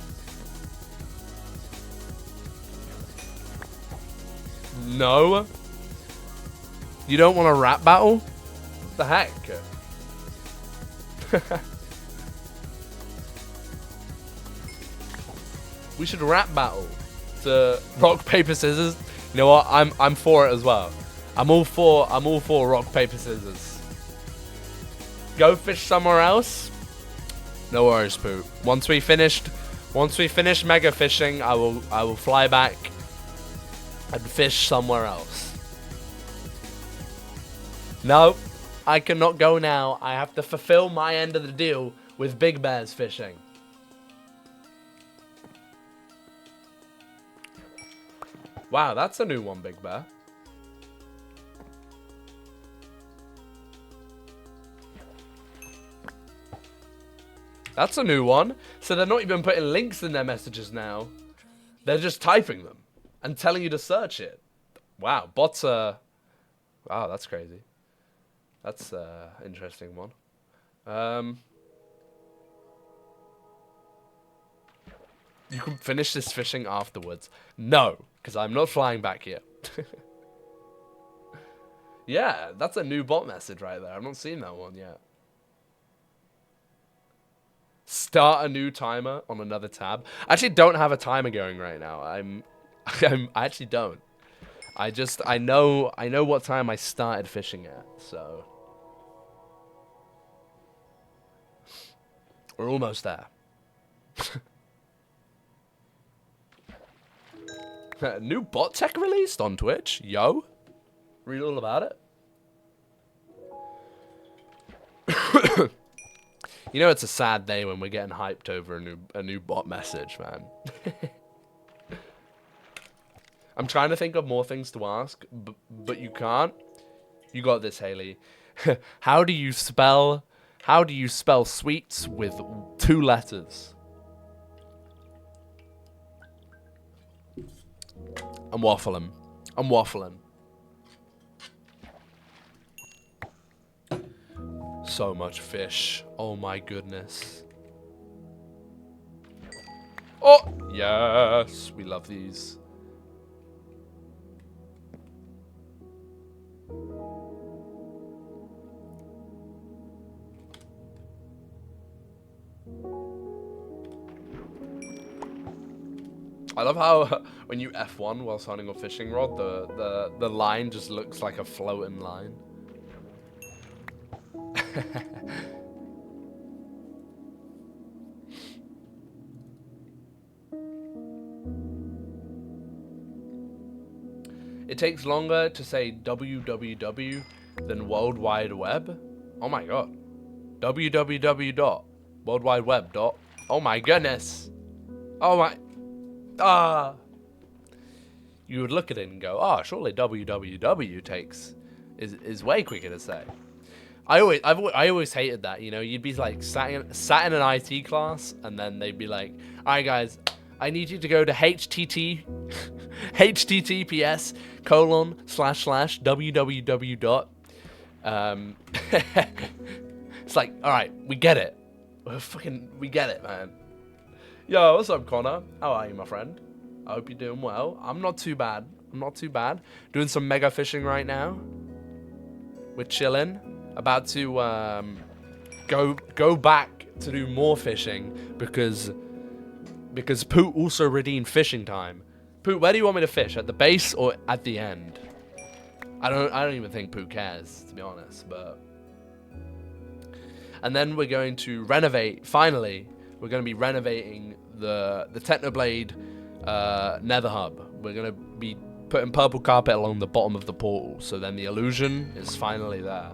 No? You don't want a rap battle? What the heck? We should rap battle to rock, paper, scissors. You know what? I'm for it as well. I'm all for rock, paper, scissors. Go fish somewhere else? No worries, Pooh. Once we finish mega fishing, I will fly back and fish somewhere else. No, I cannot go now. I have to fulfill my end of the deal with Big Bear's fishing. Wow, that's a new one, Big Bear. That's a new one. So they're not even putting links in their messages now. They're just typing them and telling you to search it. Wow, bots are... Wow, that's crazy. That's an interesting one. You can finish this fishing afterwards. No, because I'm not flying back here. Yeah, that's a new bot message right there. I've not seen that one yet. Start a new timer on another tab. I actually don't have a timer going right now. I actually don't. I know what time I started fishing at, so we're almost there. New bot tech released on Twitch. Yo, read all about it. You know it's a sad day when we're getting hyped over a new bot message, man. I'm trying to think of more things to ask, but you can't. You got this, Haley. How do you spell sweets with 2 letters? I'm waffling. I'm waffling. So much fish. Oh my goodness. Oh, yes. We love these. I love how when you F1 while hunting a fishing rod, the line just looks like a floating line. It takes longer to say www than World Wide Web. Oh my god. www.worldwideweb. Oh my goodness. Oh my. Ah. You would look at it and go, oh, surely www is way quicker to say. I always hated that, you know. You'd be like sat in an IT class, and then they'd be like, all right, guys, I need you to go to https://www. It's like, all right, we get it. We get it, man. Yo, what's up, Connor? How are you, my friend? I hope you're doing well. I'm not too bad. I'm not too bad. Doing some mega fishing right now. We're chilling. About to go back to do more fishing because Poot also redeemed fishing time. Poot, where do you want me to fish? At the base or at the end? I don't even think Poot cares, to be honest, but. And then we're going to renovate, finally, we're going to be renovating the Technoblade Nether Hub. We're going to be putting purple carpet along the bottom of the portal, so then the illusion is finally there.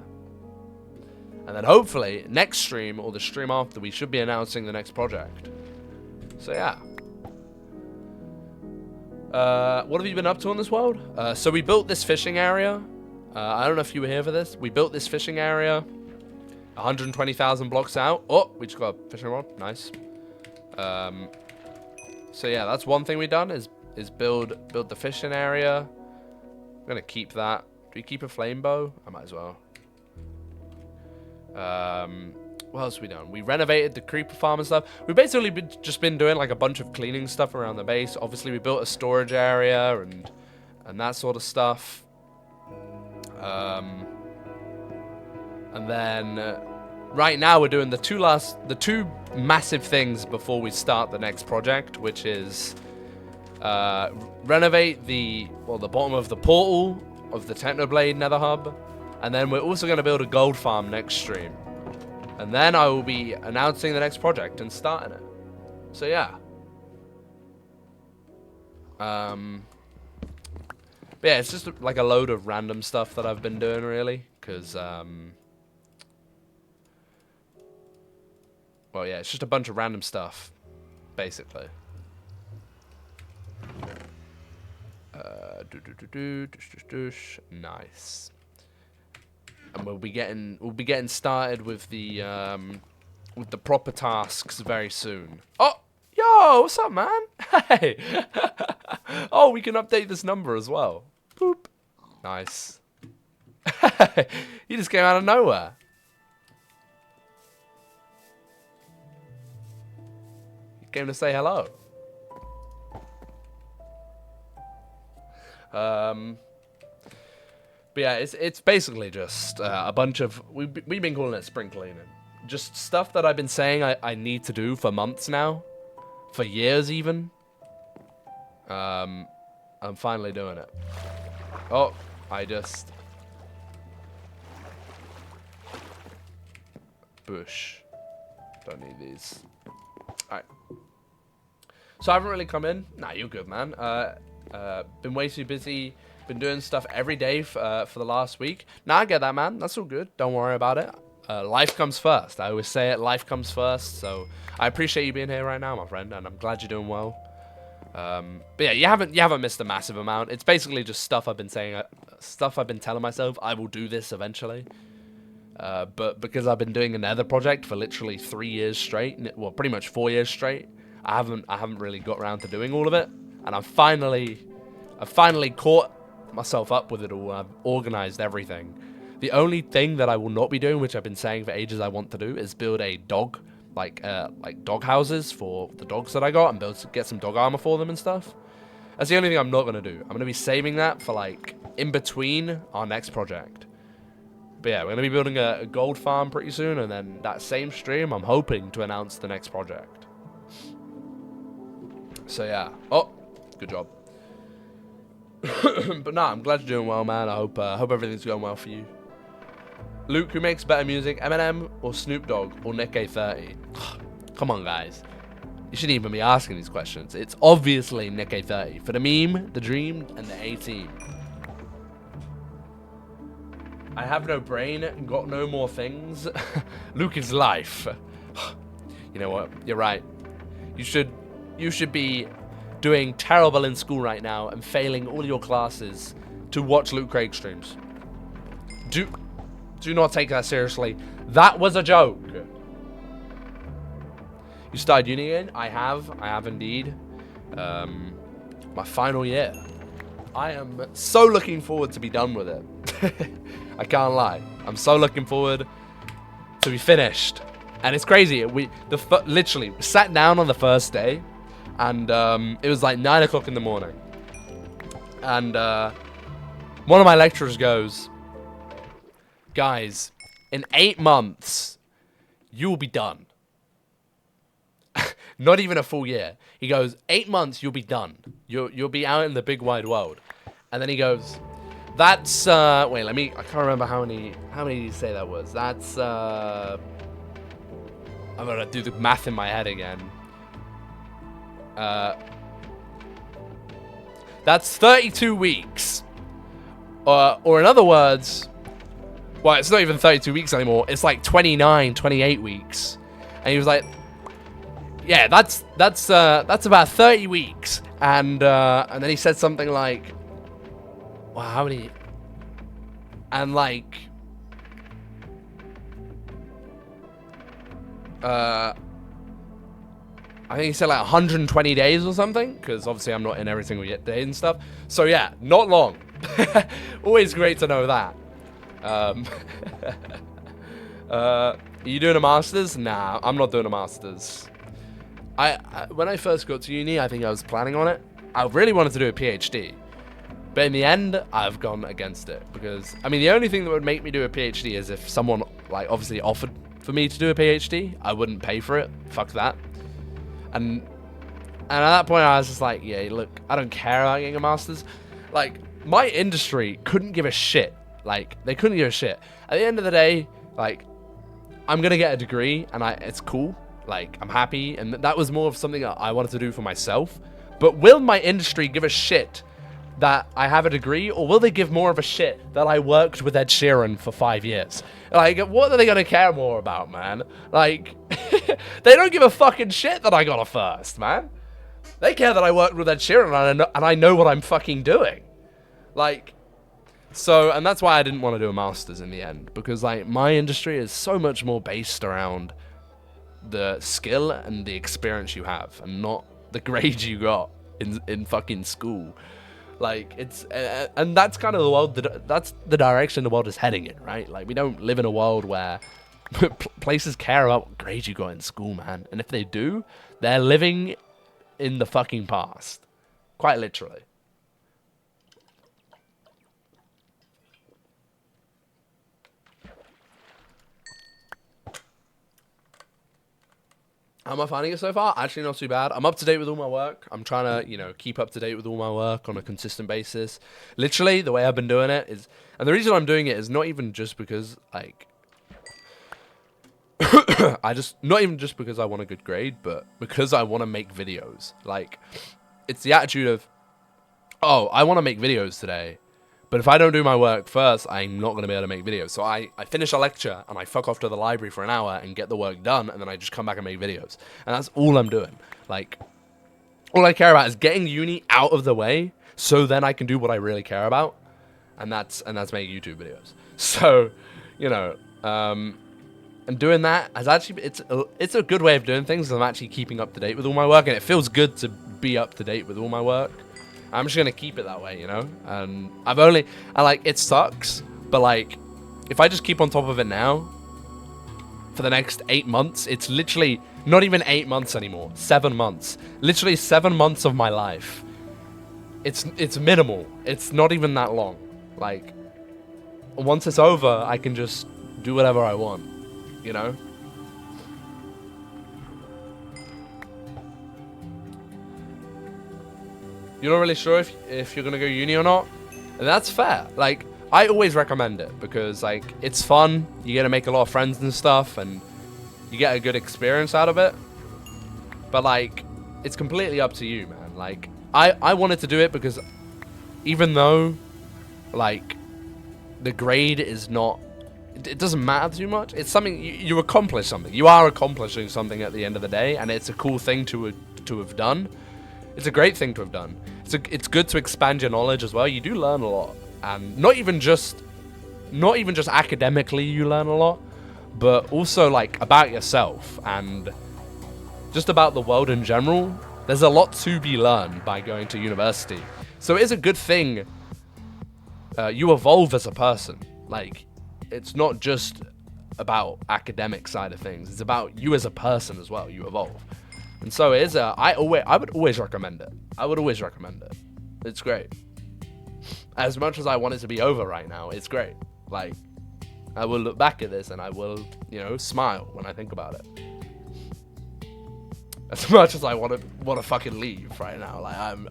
And then hopefully, next stream, or the stream after, we should be announcing the next project. So yeah. What have you been up to in this world? So we built this fishing area. I don't know if you were here for this. We built this fishing area 120,000 blocks out. Oh, we just got a fishing rod. Nice. So yeah, that's one thing we've done is build the fishing area. I'm gonna keep that. Do we keep a flame bow? I might as well. What else have we done? We renovated the creeper farm and stuff. We've basically just been doing like a bunch of cleaning stuff around the base. Obviously, we built a storage area and that sort of stuff. And then right now we're doing the two massive things before we start the next project, which is renovate the bottom of the portal of the Technoblade Nether Hub, and then we're also going to build a gold farm next stream, and then I will be announcing the next project and starting it. So yeah. But yeah, it's just like a load of random stuff that I've been doing, really, because well, yeah, it's just a bunch of random stuff, basically. Nice. And we'll be getting started with the with the proper tasks very soon. Oh, yo, what's up, man? Hey. Oh, we can update this number as well. Boop. Nice. He just came out of nowhere. He came to say hello. But yeah, it's basically just a bunch of... We've been calling it spring cleaning. Just stuff that I've been saying I need to do for months now. For years, even. I'm finally doing it. Oh, I just... Bush. Don't need these. Alright. So I haven't really come in. Nah, you're good, man. Been way too busy. Been doing stuff every day for the last week. Nah, I get that, man. That's all good. Don't worry about it. Life comes first. I always say it. Life comes first. So I appreciate you being here right now, my friend, and I'm glad you're doing well. But yeah, you haven't missed a massive amount. It's basically just stuff I've been saying, stuff I've been telling myself. I will do this eventually. But because I've been doing another project for literally 3 years straight, well, pretty much 4 years straight, I haven't really got around to doing all of it, and I've finally caught myself up with it all. I've organized everything. The only thing that I will not be doing, which I've been saying for ages I want to do, is build a dog, like dog houses for the dogs that I got, and get some dog armor for them and stuff. That's the only thing I'm not gonna do. I'm gonna be saving that for like in between our next project. But yeah, we're gonna be building a gold farm pretty soon, and then that same stream, I'm hoping to announce the next project. So yeah. Oh, good job. But nah, I'm glad you're doing well, man. I hope everything's going well for you. Luke, who makes better music, Eminem or Snoop Dogg or Nick A30? Come on, guys. You shouldn't even be asking these questions. It's obviously Nick A30 for the meme, the dream, and the A-team. I have no brain, got no more things. Luke is life. You know what? You're right. You should be doing terrible in school right now and failing all your classes to watch Luke Craig streams. Do not take that seriously. That was a joke. You started uni again? I have indeed. My final year. I am so looking forward to be done with it. I can't lie. I'm so looking forward to be finished. And it's crazy. Literally sat down on the first day, and it was like 9 o'clock in the morning. And one of my lecturers goes, "Guys, in 8 months, you will be done." Not even a full year. He goes, 8 months, you'll be done. You'll be out in the big wide world. And then he goes, that's wait, I can't remember how many did he say that was. That's I'm gonna do the math in my head again. That's 32 weeks. Or in other words, well, it's not even 32 weeks anymore. It's like 29, 28 weeks. And he was like, yeah, that's about 30 weeks. And then he said something like, wow, how many? And like, I think he said like 120 days or something, because obviously I'm not in every single day and stuff. So yeah, not long. Always great to know that. Are you doing a master's? Nah, I'm not doing a master's. When I first got to uni, I think I was planning on it. I really wanted to do a PhD. But in the end, I've gone against it. Because, I mean, the only thing that would make me do a PhD is if someone, like, obviously offered for me to do a PhD. I wouldn't pay for it. Fuck that. And at that point, I was just like, yeah, look, I don't care about getting a master's. Like, my industry couldn't give a shit. Like, they couldn't give a shit. At the end of the day, like, I'm going to get a degree, and it's cool. Like, I'm happy, and that was more of something that I wanted to do for myself. But will my industry give a shit that I have a degree, or will they give more of a shit that I worked with Ed Sheeran for 5 years? Like, what are they going to care more about, man? Like, they don't give a fucking shit that I got a first, man. They care that I worked with Ed Sheeran, and I know what I'm fucking doing. Like, so, and that's why I didn't want to do a master's in the end, because, like, my industry is so much more based around the skill and the experience you have, and not the grades you got in fucking school. Like, it's and that's kind of the world that's the direction the world is heading in, right? Like, we don't live in a world where places care about what grades you got in school, man. And if they do, they're living in the fucking past, quite literally. How am I finding it so far? Actually, not too bad. I'm up to date with all my work. I'm trying to, you know, keep up to date with all my work on a consistent basis. Literally, the way I've been doing it is... And the reason I'm doing it is not even just because, like... Not even just because I want a good grade, but because I want to make videos. Like, it's the attitude of, oh, I want to make videos today, but if I don't do my work first, I'm not going to be able to make videos. So I finish a lecture, and I fuck off to the library for an hour and get the work done, and then I just come back and make videos. And that's all I'm doing. Like, all I care about is getting uni out of the way, so then I can do what I really care about, and that's make YouTube videos. So, you know, and doing that has actually, it's a good way of doing things. I'm actually keeping up to date with all my work, and it feels good to be up to date with all my work. I'm just gonna keep it that way, you know. And it sucks, but like, if I just keep on top of it now, for the next 8 months, it's literally not even 8 months anymore. 7 months, literally 7 months of my life. It's minimal. It's not even that long. Like, once it's over, I can just do whatever I want, you know. You're not really sure if you're gonna go uni or not, and that's fair. Like, I always recommend it because, like, it's fun. You get to make a lot of friends and stuff, and you get a good experience out of it. But like, it's completely up to you, man. Like, I wanted to do it because even though, like, the grade is not, it doesn't matter too much. It's something you accomplish something. You are accomplishing something at the end of the day, and it's a cool thing to have done. It's a great thing to have done. It's good to expand your knowledge as well. You do learn a lot, and not even just academically you learn a lot, but also like about yourself and just about the world in general. There's a lot to be learned by going to university. So it is a good thing. You evolve as a person. Like, it's not just about academic side of things. It's about you as a person as well. You evolve. And so it is I would always recommend it. I would always recommend it. It's great. As much as I want it to be over right now, it's great. Like, I will look back at this and I will, you know, smile when I think about it. As much as I want to fucking leave right now, like, I'm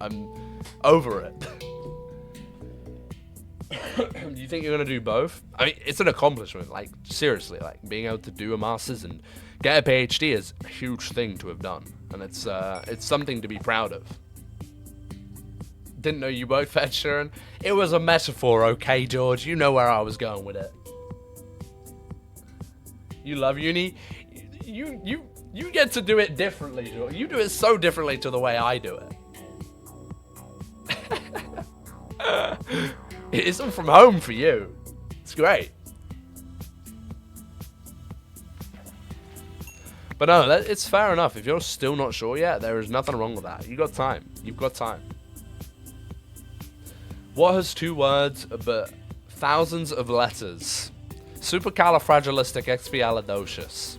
over it. Do you think you're gonna do both? I mean, it's an accomplishment. Like, seriously, like, being able to do a master's and get a PhD is a huge thing to have done, and it's something to be proud of. Didn't know you worked for Ed Sheeran. It was a metaphor, okay, George. You know where I was going with it. You love uni. You get to do it differently, George. You do it so differently to the way I do it. It isn't from home for you. It's great. But no, it's fair enough. If you're still not sure yet, there is nothing wrong with that. You got time. You've got time. What has 2 words but thousands of letters? Supercalifragilisticexpialidocious.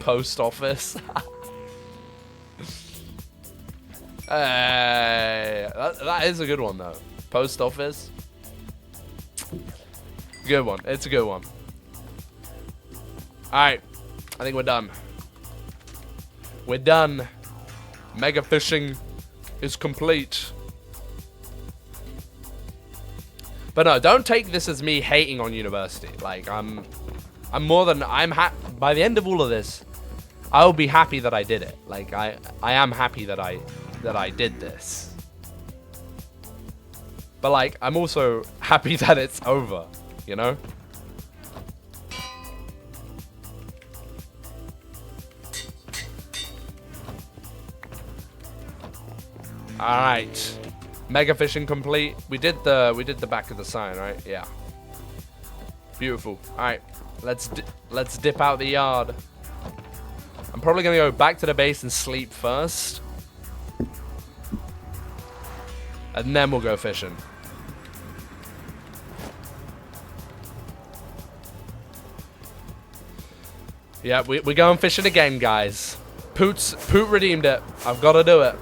Post office. Hey, that is a good one though. Post office. Good one. It's a good one. Alright. I think we're done. We're done. Mega fishing is complete. But no, don't take this as me hating on university. Like, I'm by the end of all of this, I'll be happy that I did it. Like, I am happy that I did this. But like, I'm also happy that it's over, you know? Alright. Mega fishing complete. We did the back of the sign, right? Yeah. Beautiful. All right, let's dip out the yard. I'm probably gonna go back to the base and sleep first, and then we'll go fishing. Yeah, we're going fishing again, guys. Poot redeemed it. I've got to do it.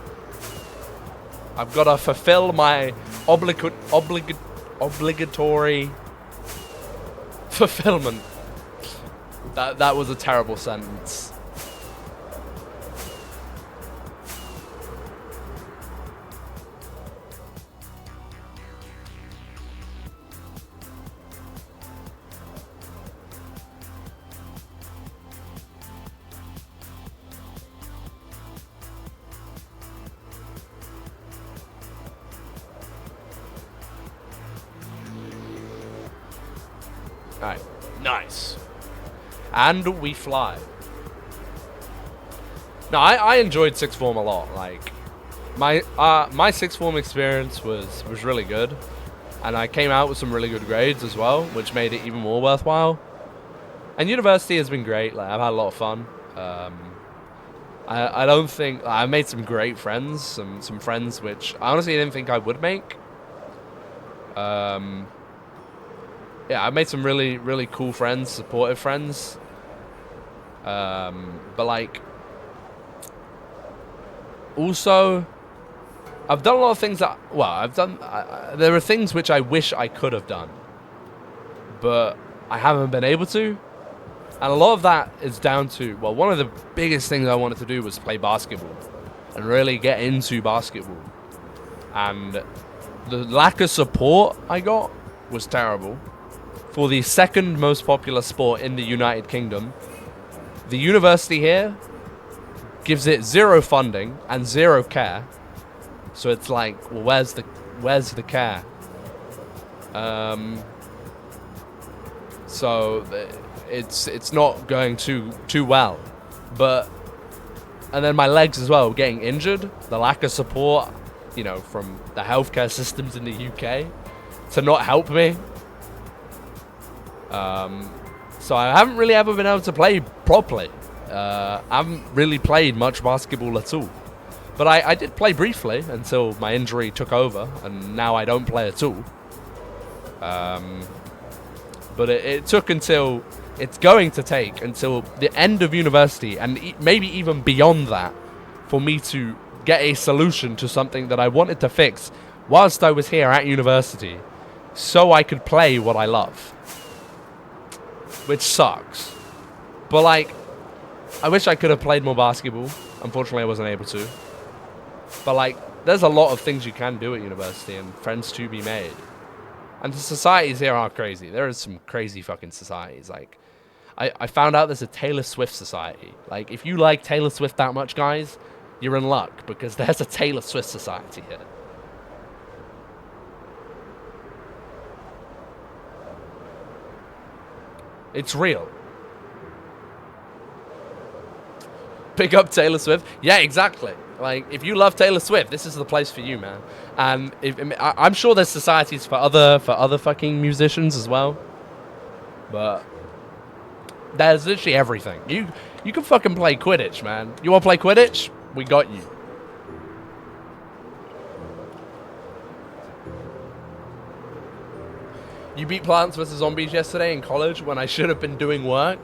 I've got to fulfill my obligatory fulfillment. That was a terrible sentence. Alright, nice. And we fly. No, I enjoyed sixth form a lot. Like, my sixth form experience was really good, and I came out with some really good grades as well, which made it even more worthwhile. And university has been great. Like, I've had a lot of fun. I don't think I made some great friends, some friends which I honestly didn't think I would make. Yeah, I made some really cool friends, supportive friends. But like, also, I've done a lot of things that, well, there are things which I wish I could have done, but I haven't been able to. And a lot of that is down to, well, one of the biggest things I wanted to do was play basketball and really get into basketball. And the lack of support I got was terrible. For the second most popular sport in the United Kingdom, the university here gives it zero funding and zero care. So it's like, well, where's the care? So it's not going too well. But and then my legs as well, getting injured. The lack of support, you know, from the healthcare systems in the UK to not help me. So I haven't really ever been able to play properly. I haven't really played much basketball at all. But I did play briefly until my injury took over, and now I don't play at all. But it took until, it's going to take until the end of university, and maybe even beyond that, for me to get a solution to something that I wanted to fix whilst I was here at university, so I could play what I love. Which sucks. But like, I wish I could have played more basketball. Unfortunately, I wasn't able to. But like, there's a lot of things you can do at university and friends to be made. And the societies here are crazy. There is some crazy fucking societies. Like, I found out there's a Taylor Swift society. Like, if you like Taylor Swift that much, guys, you're in luck, because there's a Taylor Swift society here. It's real. Pick up Taylor Swift. Yeah, exactly. Like, if you love Taylor Swift, this is the place for you, man. And I'm sure there's societies for other fucking musicians as well. But there's literally everything. You can fucking play Quidditch, man. You want to play Quidditch? We got you. You beat Plants vs. Zombies yesterday in college when I should have been doing work?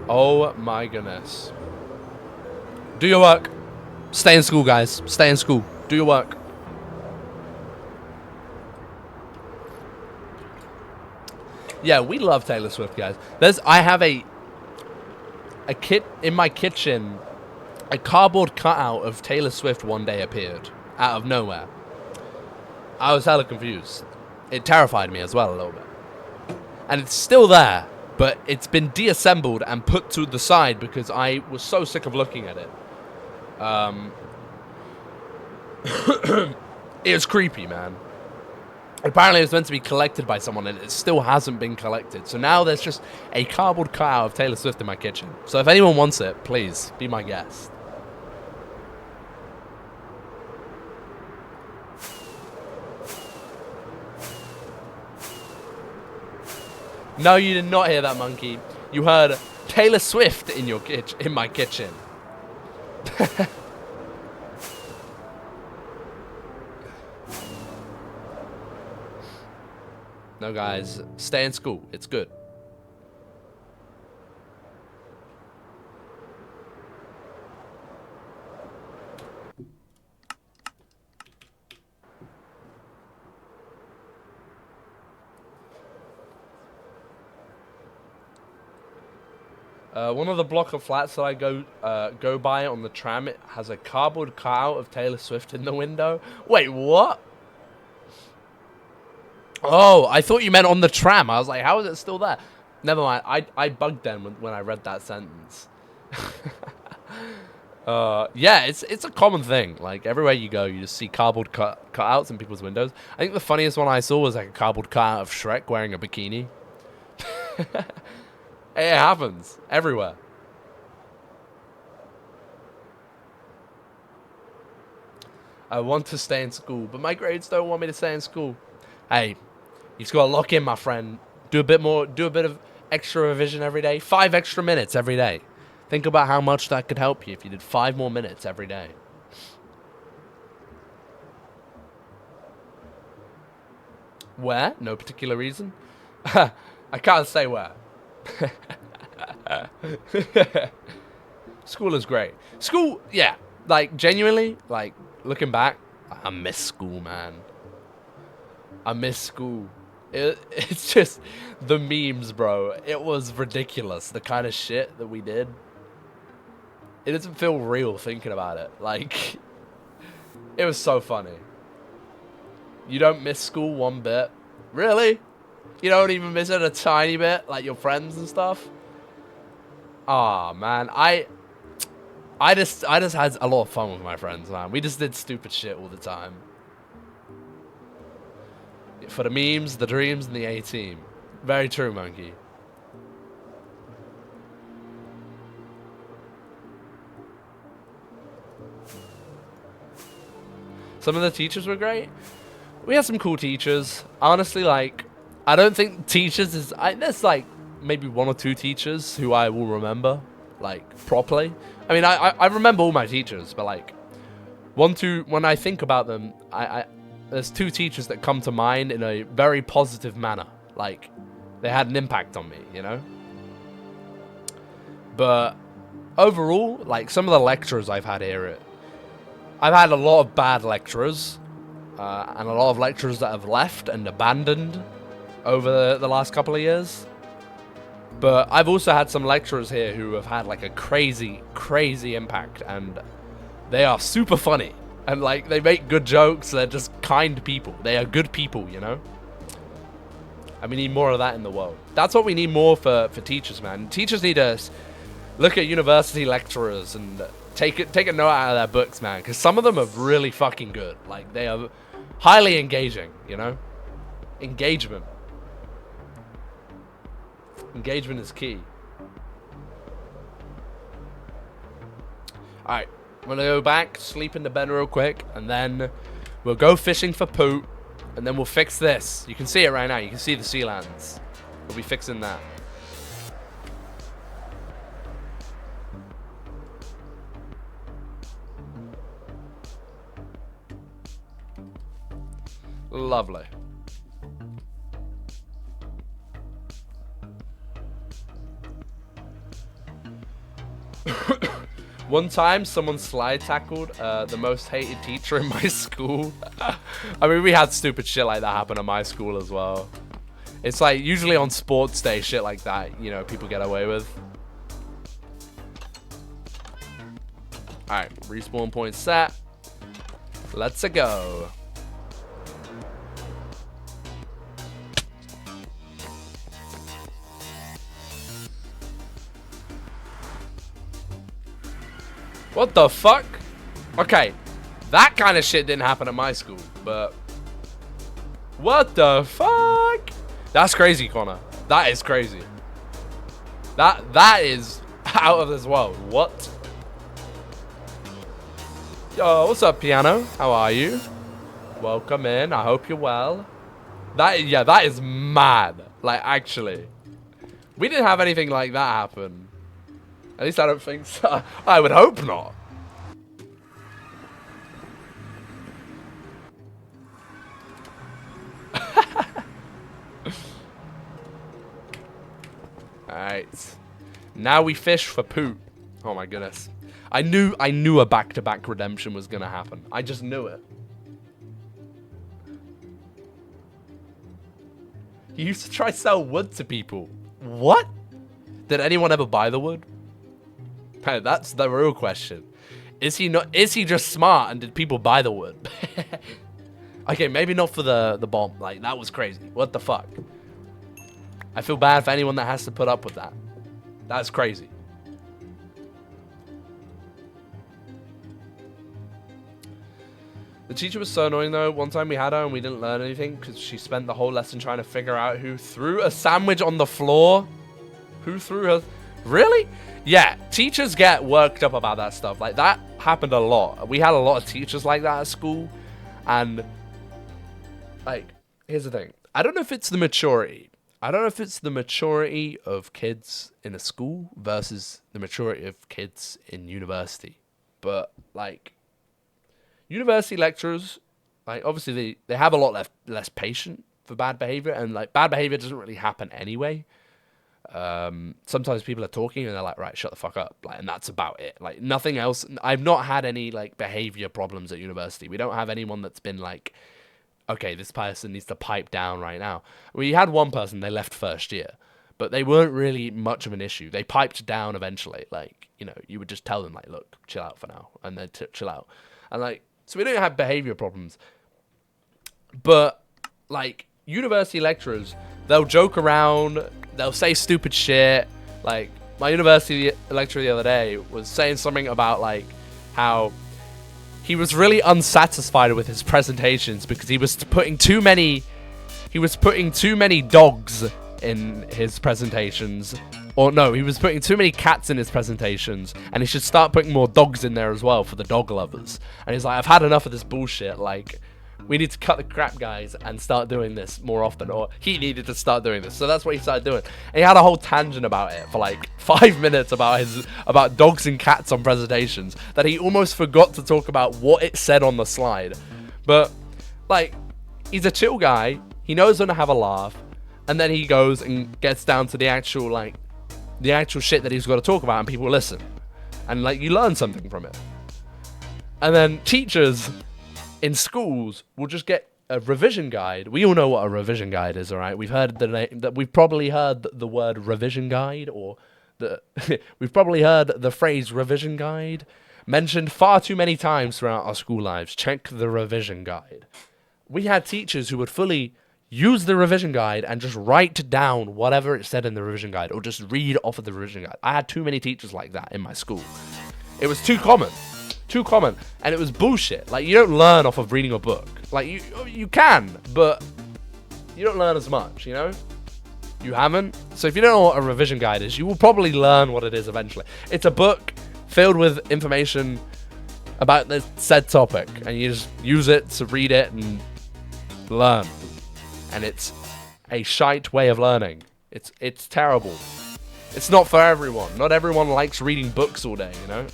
Oh my goodness. Do your work. Stay in school, guys. Stay in school. Do your work. Yeah, we love Taylor Swift, guys. I have a kit in my kitchen. A cardboard cutout of Taylor Swift one day appeared out of nowhere. I was hella confused. It terrified me as well a little bit. And it's still there, but it's been deassembled and put to the side because I was so sick of looking at it. It was creepy, man. Apparently it was meant to be collected by someone, and it still hasn't been collected. So now there's just a cardboard cutout of Taylor Swift in my kitchen. So if anyone wants it, please be my guest. No, you did not hear that, monkey. You heard Taylor Swift in your in my kitchen. No, guys, stay in school. It's good. One of the block of flats that I go by on the tram, it has a cardboard cutout of Taylor Swift in the window. Wait, what? Oh, I thought you meant on the tram. I was like, how is it still there? Never mind. I bugged them when I read that sentence. Yeah, it's a common thing. Like, everywhere you go, you just see cardboard cutouts in people's windows. I think the funniest one I saw was like a cardboard cutout of Shrek wearing a bikini. It happens everywhere. I want to stay in school, but my grades don't want me to stay in school. Hey, you just gotta lock in, my friend. Do a bit of extra revision every day. 5 extra minutes every day. Think about how much that could help you if you did 5 more minutes every day. Where? No particular reason. I can't say where. School is great. School, yeah. Like, genuinely, like, looking back, I miss school, man. I miss school. It's just the memes, bro. It was ridiculous, the kind of shit that we did. It doesn't feel real thinking about it. Like, it was so funny. You don't miss school one bit? Really? You don't even miss it a tiny bit, like your friends and stuff? Aw, man, I just had a lot of fun with my friends, man. We just did stupid shit all the time. For the memes, the dreams, and the A-team. Very true, monkey. Some of the teachers were great. We had some cool teachers. Honestly, like, I don't think teachers is... there's, like, maybe 1 or 2 teachers who I will remember, like, properly. I mean, I remember all my teachers, but, like, 1, 2... When I think about them, there's 2 teachers that come to mind in a very positive manner. Like, they had an impact on me, you know? But overall, like, some of the lecturers I've had here... I've had a lot of bad lecturers, and a lot of lecturers that have left and abandoned over the last couple of years. But I've also had some lecturers here who have had like a crazy, crazy impact, and they are super funny. And like, they make good jokes, they're just kind people. They are good people, you know? And we need more of that in the world. That's what we need more for teachers, man. Teachers need to look at university lecturers and take a note out of their books, man. Because some of them are really fucking good. Like, they are highly engaging, you know? Engagement. Engagement is key. Alright, I'm gonna go back, sleep in the bed real quick, and then we'll go fishing for poop, and then we'll fix this. You can see it right now. You can see the sea lands. We'll be fixing that. Lovely. One time, someone slide tackled the most hated teacher in my school. I mean, we had stupid shit like that happen at my school as well. It's like, usually on sports day, shit like that, you know, people get away with. Alright, respawn point set. Let's go. What the fuck? Okay, that kind of shit didn't happen at my school, but... What the fuck? That's crazy, Connor. That is crazy. That is out of this world. What? Yo, what's up, Piano? How are you? Welcome in. I hope you're well. That is mad. Like, actually. We didn't have anything like that happen. At least I don't think so. I would hope not. Alright. Now we fish for poop. Oh my goodness. I knew a back-to-back redemption was gonna happen. I just knew it. He used to try to sell wood to people. What? Did anyone ever buy the wood? Hey, that's the real question. Is he just smart and did people buy the wood? Okay, maybe not for the bomb. Like, that was crazy. What the fuck? I feel bad for anyone that has to put up with that. That's crazy. The teacher was so annoying though. One time we had her and we didn't learn anything because she spent the whole lesson trying to figure out who threw a sandwich on the floor. Who threw a... Really? Yeah, teachers get worked up about that stuff. Like, that happened a lot. We had a lot of teachers like that at school. And, like, here's the thing. I don't know if it's the maturity. I don't know if it's the maturity of kids in a school versus the maturity of kids in university. But, like, university lecturers, like, obviously they have a lot less patience for bad behavior. And, like, bad behavior doesn't really happen anyway. Sometimes people are talking and they're like, right, shut the fuck up. Like, and that's about it. Like, nothing else. I've not had any, like, behavior problems at university. We don't have anyone that's been like, okay, this person needs to pipe down right now. We had one person, they left first year, but they weren't really much of an issue. They piped down eventually. Like, you know, you would just tell them, like, look, chill out for now. And they'd chill out. And, like, so we don't have behavior problems. But, like, university lecturers, they'll joke around, they'll say stupid shit. Like, my university lecturer the other day was saying something about, like, how he was really unsatisfied with his presentations because he was putting too many dogs in his presentations. Or no, he was putting too many cats in his presentations, and he should start putting more dogs in there as well for the dog lovers. And he's like, I've had enough of this bullshit. Like, we need to cut the crap, guys, and start doing this more often. Or he needed to start doing this. So that's what he started doing. And he had a whole tangent about it for like 5 minutes about dogs and cats on presentations that he almost forgot to talk about what it said on the slide. But, like, he's a chill guy. He knows when to have a laugh. And then he goes and gets down to the actual shit that he's got to talk about, and people listen. And, like, you learn something from it. And then teachers in schools will just get a revision guide. We all know what a revision guide is, all right? We've heard we've probably heard the word revision guide, or we've probably heard the phrase revision guide mentioned far too many times throughout our school lives. Check the revision guide. We had teachers who would fully use the revision guide and just write down whatever it said in the revision guide, or just read off of the revision guide. I had too many teachers like that in my school. It was too common, and it was bullshit. Like, you don't learn off of reading a book. Like, you can, but you don't learn as much, you know? You haven't? So if you don't know what a revision guide is, you will probably learn what it is eventually. It's a book filled with information about the said topic, and you just use it to read it and learn. And it's a shite way of learning. It's terrible. It's not for everyone. Not everyone likes reading books all day, you know?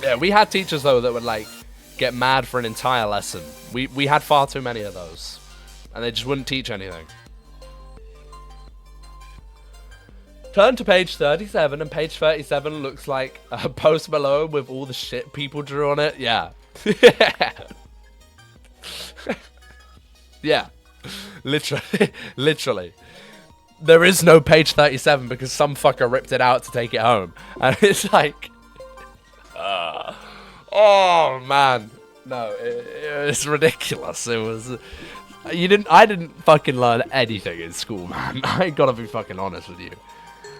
Yeah, we had teachers, though, that would, like, get mad for an entire lesson. We had far too many of those. And they just wouldn't teach anything. Turn to page 37, and page 37 looks like a Post Malone with all the shit people drew on it. Yeah. Yeah. Literally. There is no page 37 because some fucker ripped it out to take it home. And it's like... oh, man. No, it's ridiculous. It was... I didn't fucking learn anything in school, man. I gotta be fucking honest with you.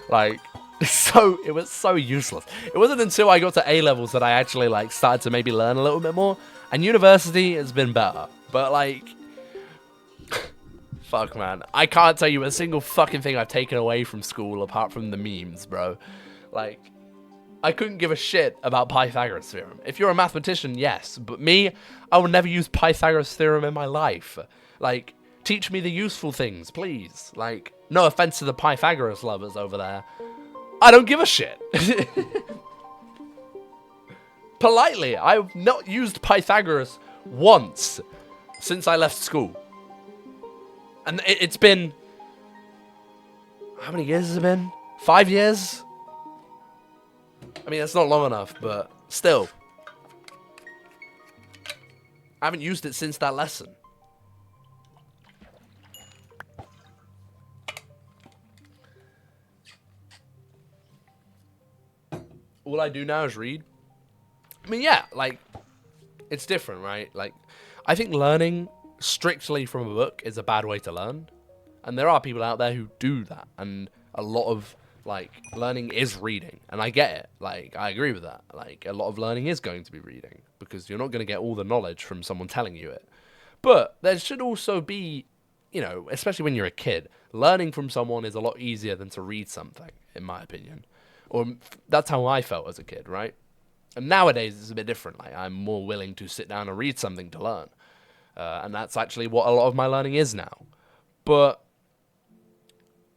Like, it was so useless. It wasn't until I got to A-levels that I actually, like, started to maybe learn a little bit more. And university has been better. But, like... Fuck, man. I can't tell you a single fucking thing I've taken away from school apart from the memes, bro. Like, I couldn't give a shit about Pythagoras theorem. If you're a mathematician, yes. But me, I would never use Pythagoras theorem in my life. Like, teach me the useful things, please. Like, no offense to the Pythagoras lovers over there. I don't give a shit. Politely, I've not used Pythagoras once since I left school. And it's been... How many years has it been? 5 years? I mean, that's not long enough, but still. I haven't used it since that lesson. All I do now is read. I mean, yeah, like, it's different, right? Like, I think learning strictly from a book is a bad way to learn. And there are people out there who do that. And a lot of, like, learning is reading. And I get it. Like, I agree with that. Like, a lot of learning is going to be reading. Because you're not going to get all the knowledge from someone telling you it. But there should also be, you know, especially when you're a kid, learning from someone is a lot easier than to read something, in my opinion. Or that's how I felt as a kid, right? And nowadays, it's a bit different. Like, I'm more willing to sit down and read something to learn. And that's actually what a lot of my learning is now. But,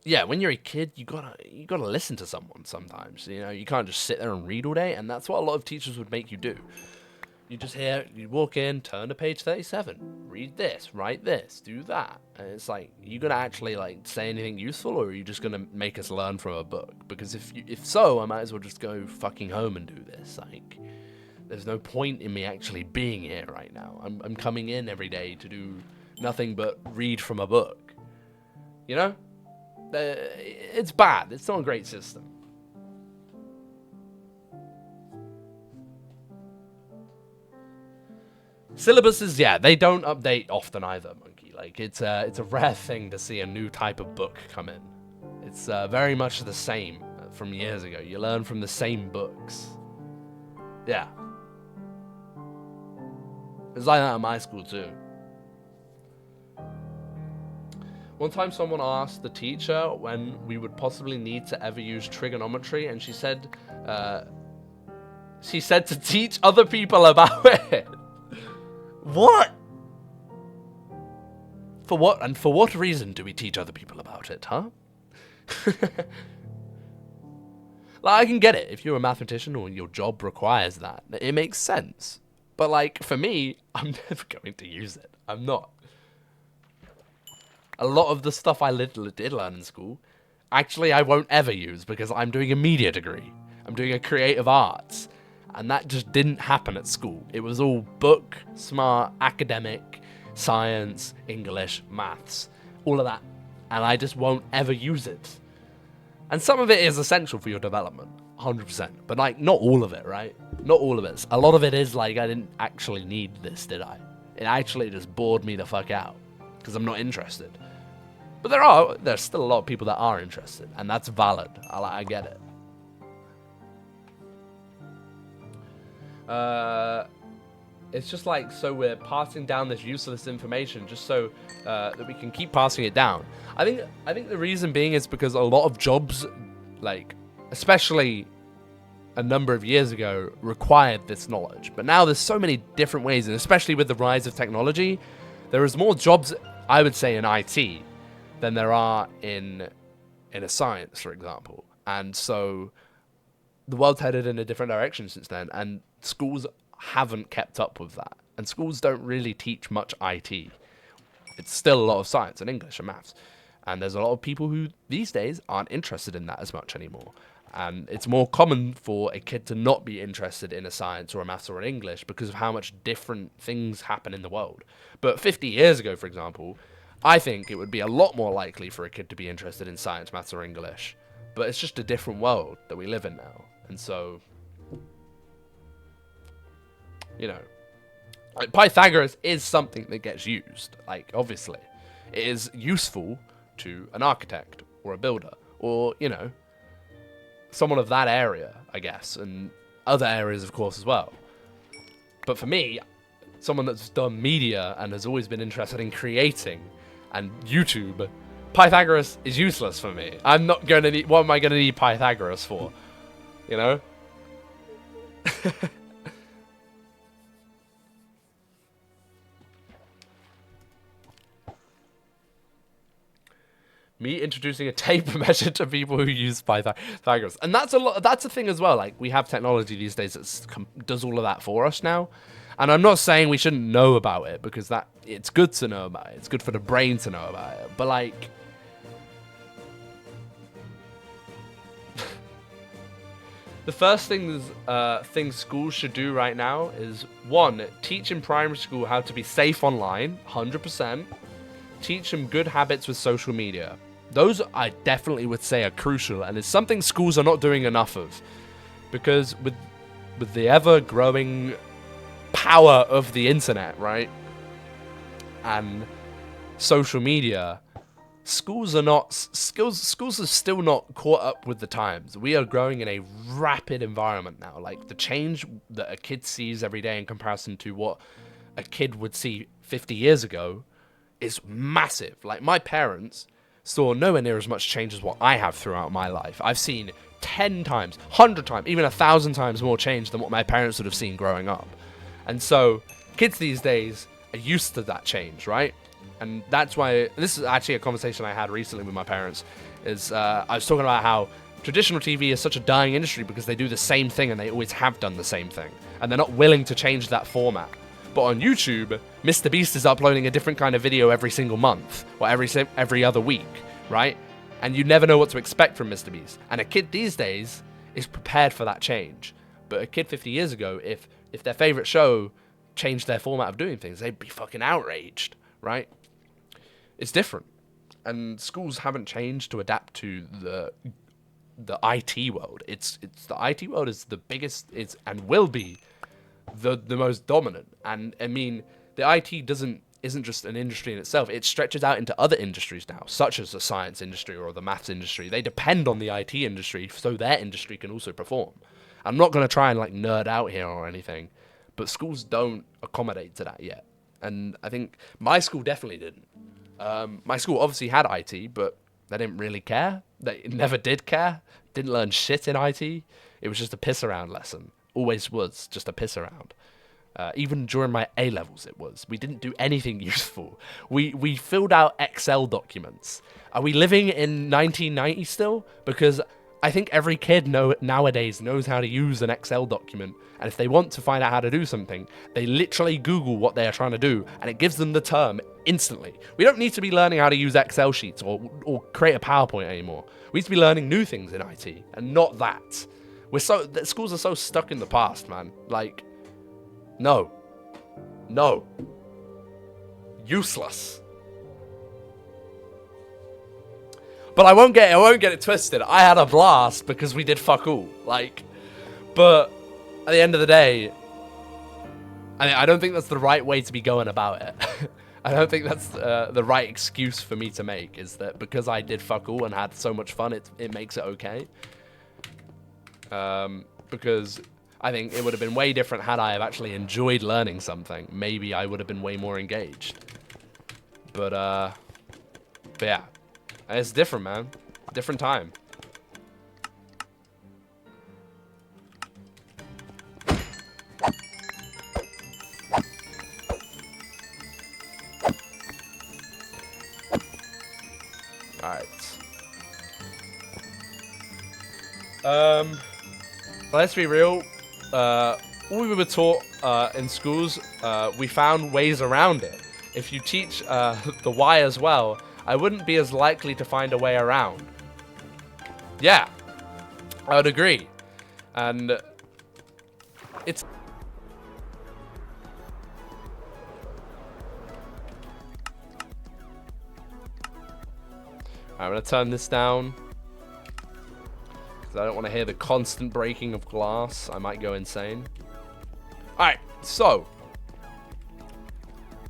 yeah, when you're a kid, you gotta listen to someone sometimes. You know, you can't just sit there and read all day. And that's what a lot of teachers would make you do. You just you walk in, turn to page 37, read this, write this, do that. And it's like, are you going to actually, like, say anything useful, or are you just going to make us learn from a book? Because if so, I might as well just go fucking home and do this. Like, there's no point in me actually being here right now. I'm coming in every day to do nothing but read from a book. You know? It's bad. It's not a great system. Syllabuses, yeah, they don't update often either, Monkey. Like, it's a rare thing to see a new type of book come in. It's very much the same from years ago. You learn from the same books. Yeah. It's like that at my school, too. One time someone asked the teacher when we would possibly need to ever use trigonometry, and she said to teach other people about it. What? For what? And for what reason do we teach other people about it, huh? Like, I can get it. If you're a mathematician or your job requires that, it makes sense. But, like, for me, I'm never going to use it. I'm not. A lot of the stuff I did learn in school, actually, I won't ever use because I'm doing a media degree. I'm doing a creative arts. And that just didn't happen at school. It was all book, smart, academic, science, English, maths, all of that. And I just won't ever use it. And some of it is essential for your development, 100%. But, like, not all of it, right? Not all of it. A lot of it is, like, I didn't actually need this, did I? It actually just bored me the fuck out. Because I'm not interested. But there's still a lot of people that are interested. And that's valid. I get it. It's just like, so we're passing down this useless information just so that we can keep passing it down. I think the reason being is because a lot of jobs, like, especially a number of years ago, required this knowledge. But now there's so many different ways, and especially with the rise of technology, there is more jobs, I would say, in IT than there are in a science, for example. And so the world's headed in a different direction since then, and schools haven't kept up with that. And schools don't really teach much IT. It's still a lot of science and English and maths. And there's a lot of people who, these days, aren't interested in that as much anymore. And it's more common for a kid to not be interested in a science or a maths or an English because of how much different things happen in the world. But 50 years ago, for example, I think it would be a lot more likely for a kid to be interested in science, maths, or English. But it's just a different world that we live in now. And so, you know, like, Pythagoras is something that gets used. Like, obviously, it is useful to an architect or a builder or, you know, someone of that area, I guess, and other areas, of course, as well. But for me, someone that's done media and has always been interested in creating and YouTube, Pythagoras is useless for me. I'm not going to need... What am I going to need Pythagoras for? You know? Me introducing a tape measure to people who use Pythagoras. And that's a lot. That's a thing as well. Like, we have technology these days that does all of that for us now. And I'm not saying we shouldn't know about it, because it's good to know about it. It's good for the brain to know about it. But, like... the first things schools should do right now is, 1, teach in primary school how to be safe online, 100%. Teach them good habits with social media. Those, I definitely would say, are crucial, and it's something schools are not doing enough of. Because with the ever-growing power of the internet, right, and social media, schools are still not caught up with the times. We are growing in a rapid environment now. Like, the change that a kid sees every day in comparison to what a kid would see 50 years ago is massive. Like, my parents saw nowhere near as much change as what I have throughout my life. I've seen 10 times, 100 times, even 1,000 times more change than what my parents would have seen growing up. And so, kids these days are used to that change, right? And that's why, this is actually a conversation I had recently with my parents, is I was talking about how traditional TV is such a dying industry because they do the same thing and they always have done the same thing. And they're not willing to change that format. But on YouTube, Mr. Beast is uploading a different kind of video every single month, or every other week, right? And you never know what to expect from Mr. Beast. And a kid these days is prepared for that change. But a kid 50 years ago, if their favorite show changed their format of doing things, they'd be fucking outraged, right? It's different. And schools haven't changed to adapt to the IT world. It's the IT world is the biggest, and will be the most dominant. And I mean, the IT isn't just an industry in itself. It stretches out into other industries now, such as the science industry or the maths industry. They depend on the IT industry so their industry can also perform. I'm not going to try and like nerd out here or anything, but schools don't accommodate to that yet. And I think my school definitely didn't. My school obviously had IT, but they didn't really care. They never did care. Didn't learn shit in IT. It was just a piss around lesson. Always was just a piss around. Even during my A-levels it was. We didn't do anything useful. We filled out Excel documents. Are we living in 1990 still? Because I think every kid nowadays knows how to use an Excel document. And if they want to find out how to do something, they literally Google what they are trying to do, and it gives them the term instantly. We don't need to be learning how to use Excel sheets or create a PowerPoint anymore. We need to be learning new things in IT, and not that. Schools are so stuck in the past, man. Like, no. Useless. But I won't get it twisted. I had a blast because we did fuck all. Like, but at the end of the day, I don't think that's the right way to be going about it. I don't think that's the right excuse for me to make, is that because I did fuck all and had so much fun, it makes it okay. Because I think it would have been way different had I have actually enjoyed learning something. Maybe I would have been way more engaged. But yeah. It's different, man. Different time. Alright. Let's be real. All we were taught in schools, we found ways around it. If you teach the why as well, I wouldn't be as likely to find a way around. Yeah, I would agree. And it's... I'm going to turn this down, because I don't want to hear the constant breaking of glass. I might go insane. Alright, so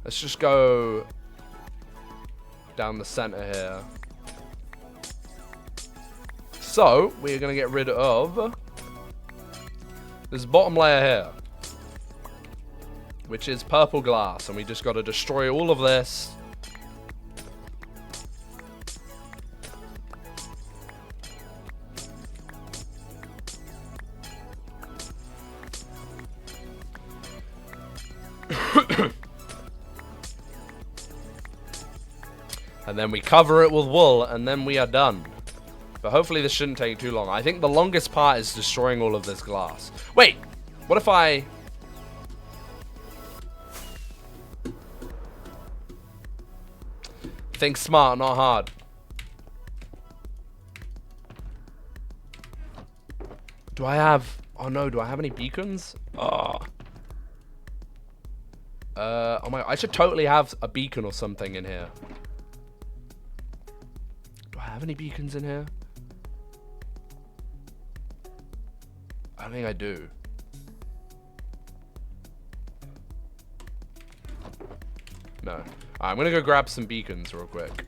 let's just go down the center here. So we're going to get rid of this bottom layer here, which is purple glass, and we just got to destroy all of this And then we cover it with wool, and then we are done. But hopefully this shouldn't take too long. I think the longest part is destroying all of this glass. Wait, what if I... Think smart, not hard. Do I have... Oh no, do I have any beacons? Oh my... I should totally have a beacon or something in here. Do I have any beacons in here? I don't think I do. No. Alright, I'm gonna go grab some beacons real quick.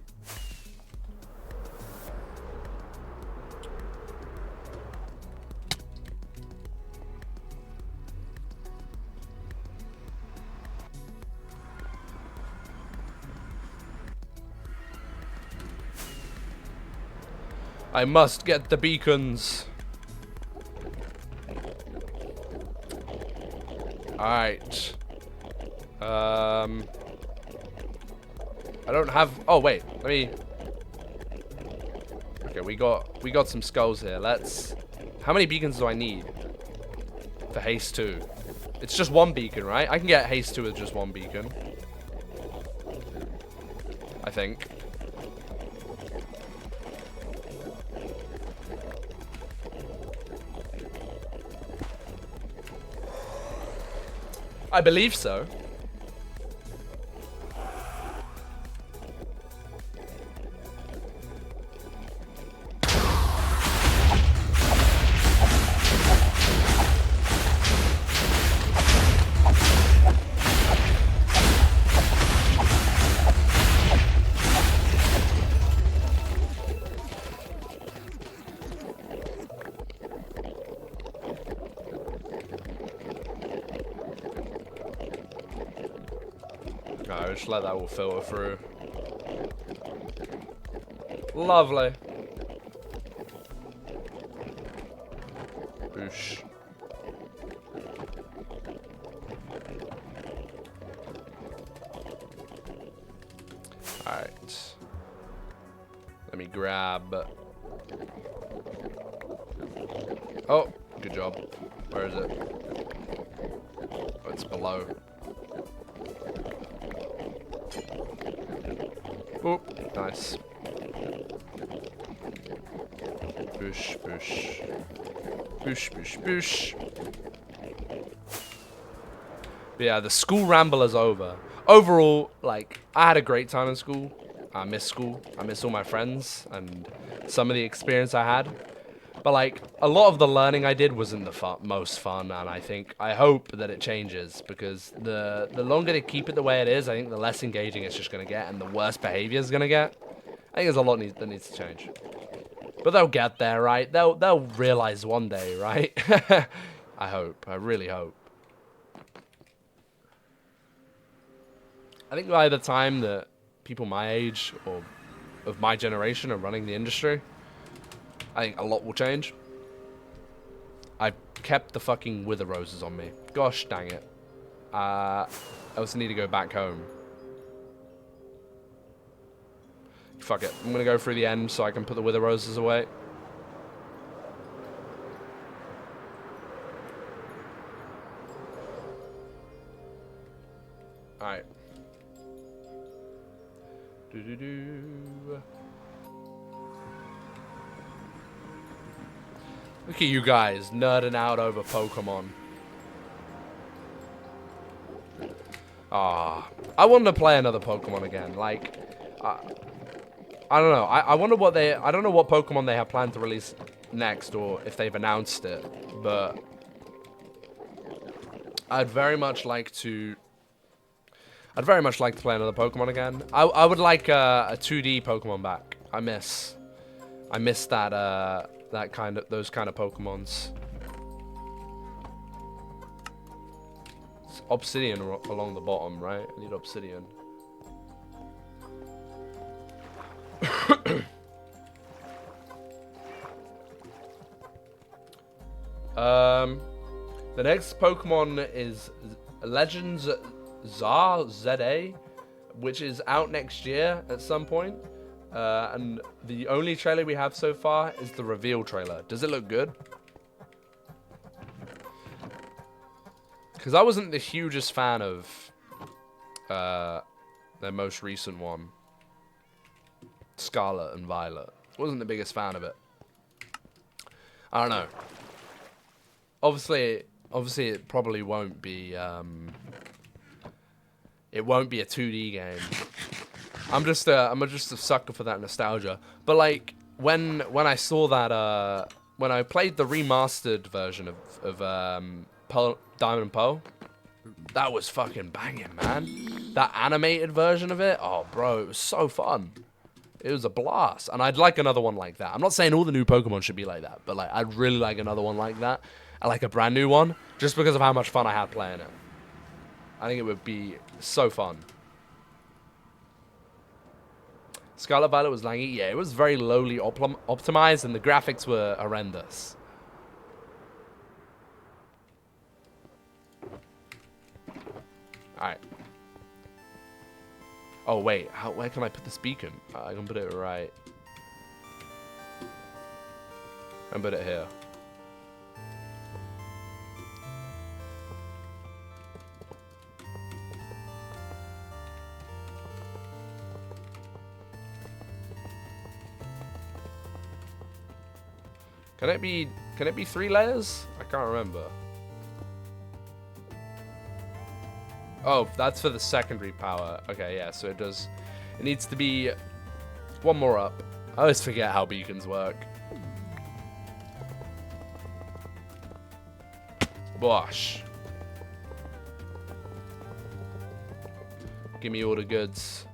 I must get the beacons. Alright. I don't have... Oh, wait. Let me... Okay, we got some skulls here. Let's... How many beacons do I need for haste 2? It's just one beacon, right? I can get haste 2 with just one beacon. I think. I believe so. No, just let that all filter through. Lovely. Boosh. Alright. Let me grab... Oh, good job. Where is it? Oh, it's below. Oh, nice. Boosh, boosh. Boosh, boosh, boosh. But yeah, the school ramble is over. Overall, like, I had a great time in school. I miss school. I miss all my friends and some of the experience I had. But, like, a lot of the learning I did wasn't the most fun, and I hope that it changes, because the longer they keep it the way it is, I think the less engaging it's just going to get, and the worse behavior is going to get. I think there's a lot that needs to change. But they'll get there, right? They'll realize one day, right? I hope. I really hope. I think by the time that people my age, or of my generation, are running the industry, I think a lot will change. I've kept the fucking wither roses on me. Gosh dang it. I also need to go back home. Fuck it. I'm gonna go through the end so I can put the wither roses away. Alright. Look at you guys nerding out over Pokemon. Ah, I want to play another Pokemon again. Like, I don't know. I wonder what I don't know what Pokemon they have planned to release next, or if they've announced it. But I'd very much like to play another Pokemon again. I would like a 2D Pokemon back. I miss that those kind of Pokemons. It's obsidian along the bottom, right? I need obsidian. The next Pokemon is Legends ZA, which is out next year at some point. And the only trailer we have so far is the reveal trailer. Does it look good? Because I wasn't the hugest fan of their most recent one, Scarlet and Violet. Wasn't the biggest fan of it. I don't know. Obviously it probably won't be. It won't be a 2D game. I'm just a sucker for that nostalgia. But like when I saw that when I played the remastered version of Diamond and Pearl, that was fucking banging, man. That animated version of it, oh bro, it was so fun. It was a blast, and I'd like another one like that. I'm not saying all the new Pokemon should be like that, but like I'd really like another one like that. I like a brand new one, just because of how much fun I had playing it. I think it would be so fun. Scarlet Violet was laggy. Yeah, it was very lowly optimized, and the graphics were horrendous. Alright. Oh, wait. Where can I put this beacon? I can put it right. I can put it here. Can it be 3 layers? I can't remember. Oh, that's for the secondary power. Okay, yeah, so it needs to be one more up. I always forget how beacons work. Bosh. Give me all the goods.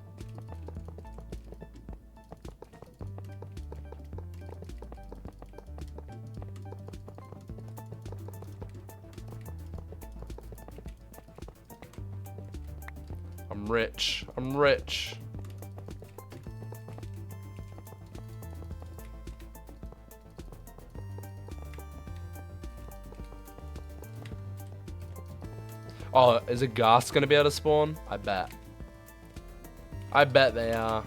I'm rich. I'm rich. Oh, is a ghast gonna be able to spawn? I bet. I bet they are.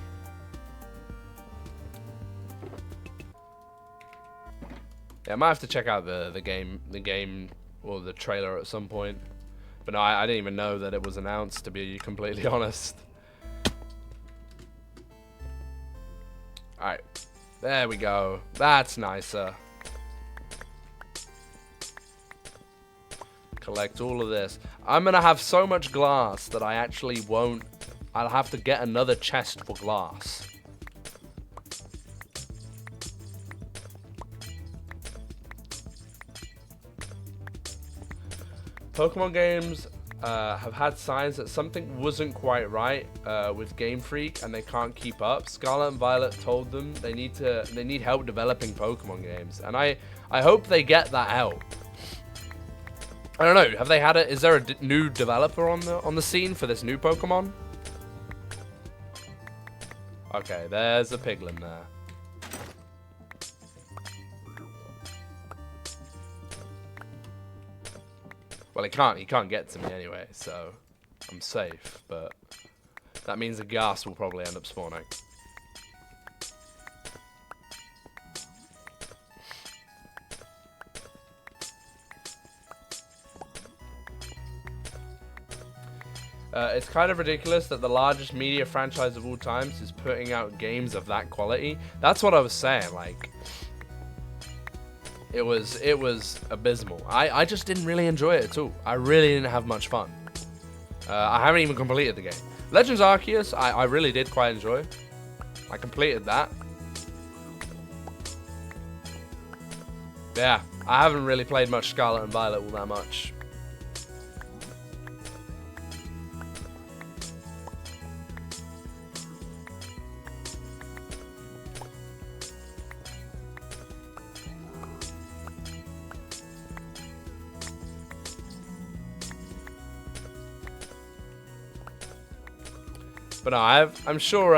Yeah, I might have to check out the game or the trailer at some point. But no, I didn't even know that it was announced, to be completely honest. Alright. There we go. That's nicer. Collect all of this. I'm gonna have so much glass that I actually won't... I'll have to get another chest for glass. Pokemon games have had signs that something wasn't quite right with Game Freak, and they can't keep up. Scarlet and Violet told them they need help developing Pokemon games, and I hope they get that help. I don't know. Have they had is there a new developer on the scene for this new Pokemon? Okay, there's a Piglin there. Well, he can't get to me anyway, so I'm safe, but that means a ghast will probably end up spawning. It's kind of ridiculous that the largest media franchise of all times is putting out games of that quality. That's what I was saying, like... It was abysmal. I just didn't really enjoy it at all. I really didn't have much fun. I haven't even completed the game. Legends Arceus, I really did quite enjoy. I completed that. Yeah, I haven't really played much Scarlet and Violet all that much. But no, I'm sure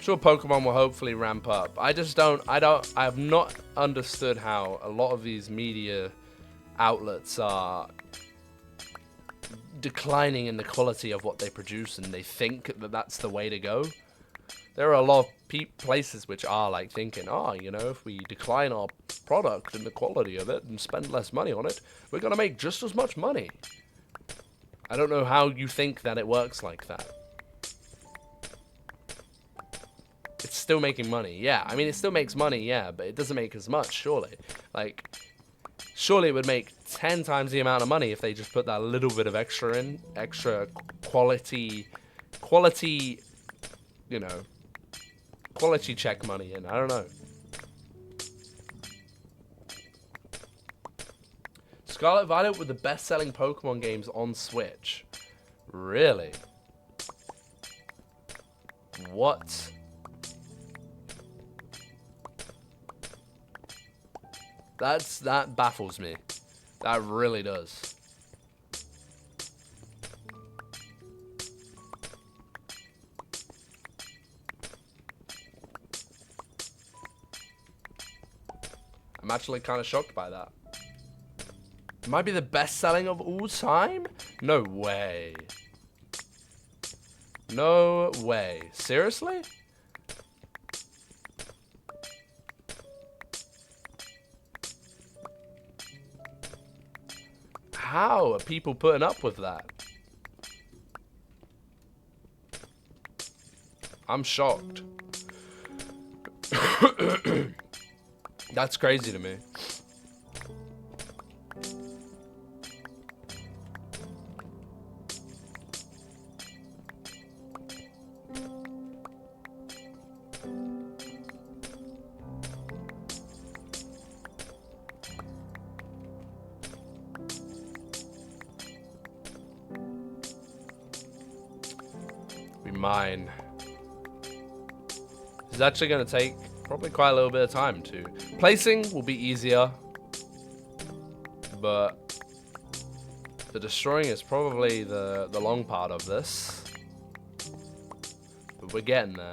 Pokemon will hopefully ramp up. I have not understood how a lot of these media outlets are declining in the quality of what they produce, and they think that that's the way to go. There are a lot of places which are like thinking, you know, if we decline our product and the quality of it and spend less money on it, we're going to make just as much money. I don't know how you think that it works like that. It's still making money, yeah. I mean, it still makes money, yeah, but it doesn't make as much, surely. Like, surely it would make 10 times the amount of money if they just put that little bit of extra in, extra quality, you know, quality check money in. I don't know. Scarlet Violet were the best-selling Pokemon games on Switch. Really? What? That baffles me. That really does. I'm actually kind of shocked by that. It might be the best selling of all time? No way. No way. Seriously? How are people putting up with that? I'm shocked. That's crazy to me. Mine. It's actually going to take probably quite a little bit of time too. Placing will be easier, but the destroying is probably the long part of this. But we're getting there.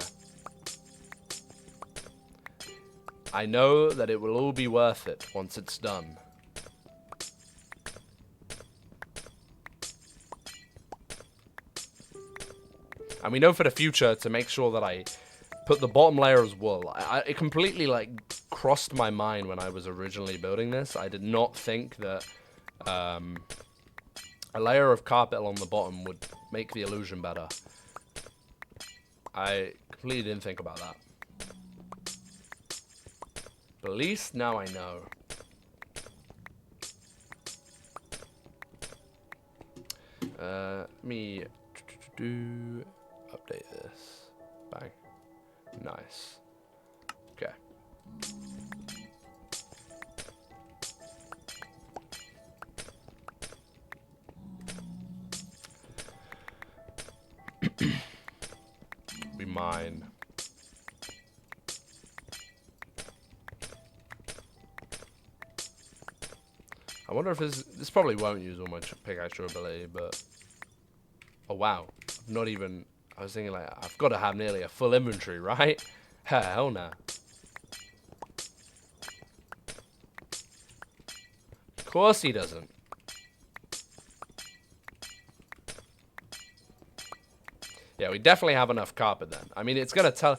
I know that it will all be worth it once it's done. And we know for the future to make sure that I put the bottom layer as wool. It completely like crossed my mind when I was originally building this. I did not think that a layer of carpet along the bottom would make the illusion better. I completely didn't think about that. But at least now I know. Let me update this. Bang. Nice. Okay. We mine. I wonder if this probably won't use all my pickaxe ability, but oh wow, not even. I was thinking like I've got to have nearly a full inventory, right? Hell no. Of course he doesn't. Yeah, we definitely have enough carpet then. I mean, it's gonna tell.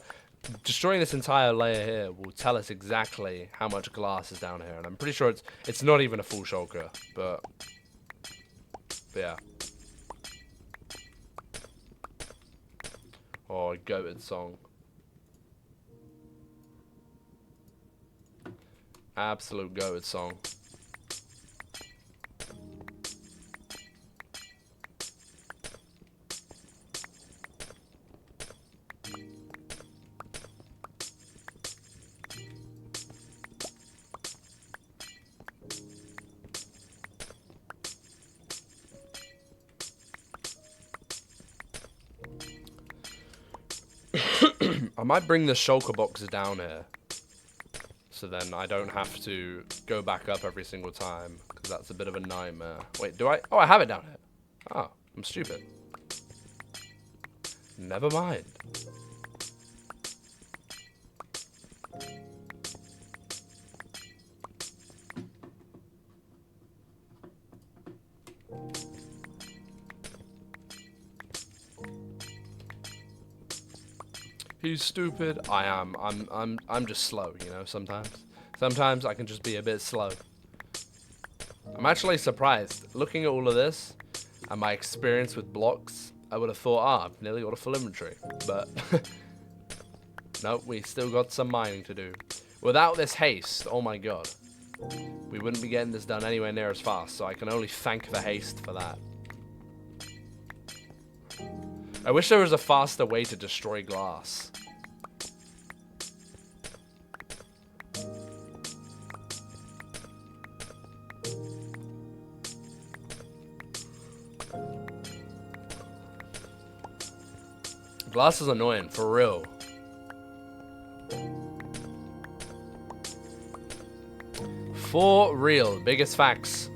Destroying this entire layer here will tell us exactly how much glass is down here, and I'm pretty sure it's not even a full shulker, but yeah. Oh, goated song. Absolute goated song. I might bring the shulker boxes down here, so then I don't have to go back up every single time, because that's a bit of a nightmare. Wait, do I? Oh, I have it down here. Oh, I'm stupid. Never mind. He's stupid. I am. I'm just slow, you know, sometimes. Sometimes I can just be a bit slow. I'm actually surprised. Looking at all of this and my experience with blocks, I would have thought, I've nearly got a full inventory. But nope, we still got some mining to do. Without this haste, oh my god, we wouldn't be getting this done anywhere near as fast. So I can only thank the haste for that. I wish there was a faster way to destroy glass. Glass is annoying, for real. For real, biggest facts.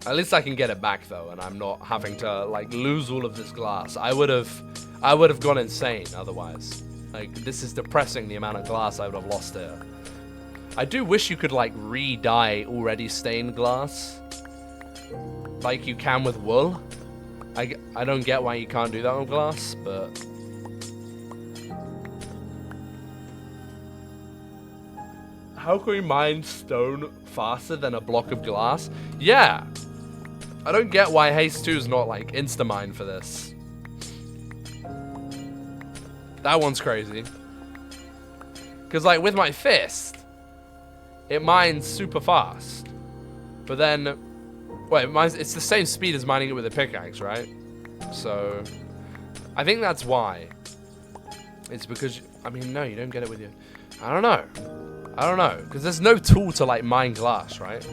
At least I can get it back though, and I'm not having to like lose all of this glass. I would have gone insane otherwise. Like, this is depressing, the amount of glass I would have lost here. I do wish you could like re-dye already stained glass, like you can with wool. I don't get why you can't do that on glass, but how can we mine stone faster than a block of glass? Yeah. I don't get why Haste 2 is not like insta-mine for this. That one's crazy. Because like with my fist, it mines super fast. But then, wait, it's the same speed as mining it with a pickaxe, right? So, I think that's why. It's because, I mean, no, you don't get it with your, I don't know. Because there's no tool to like mine glass, right?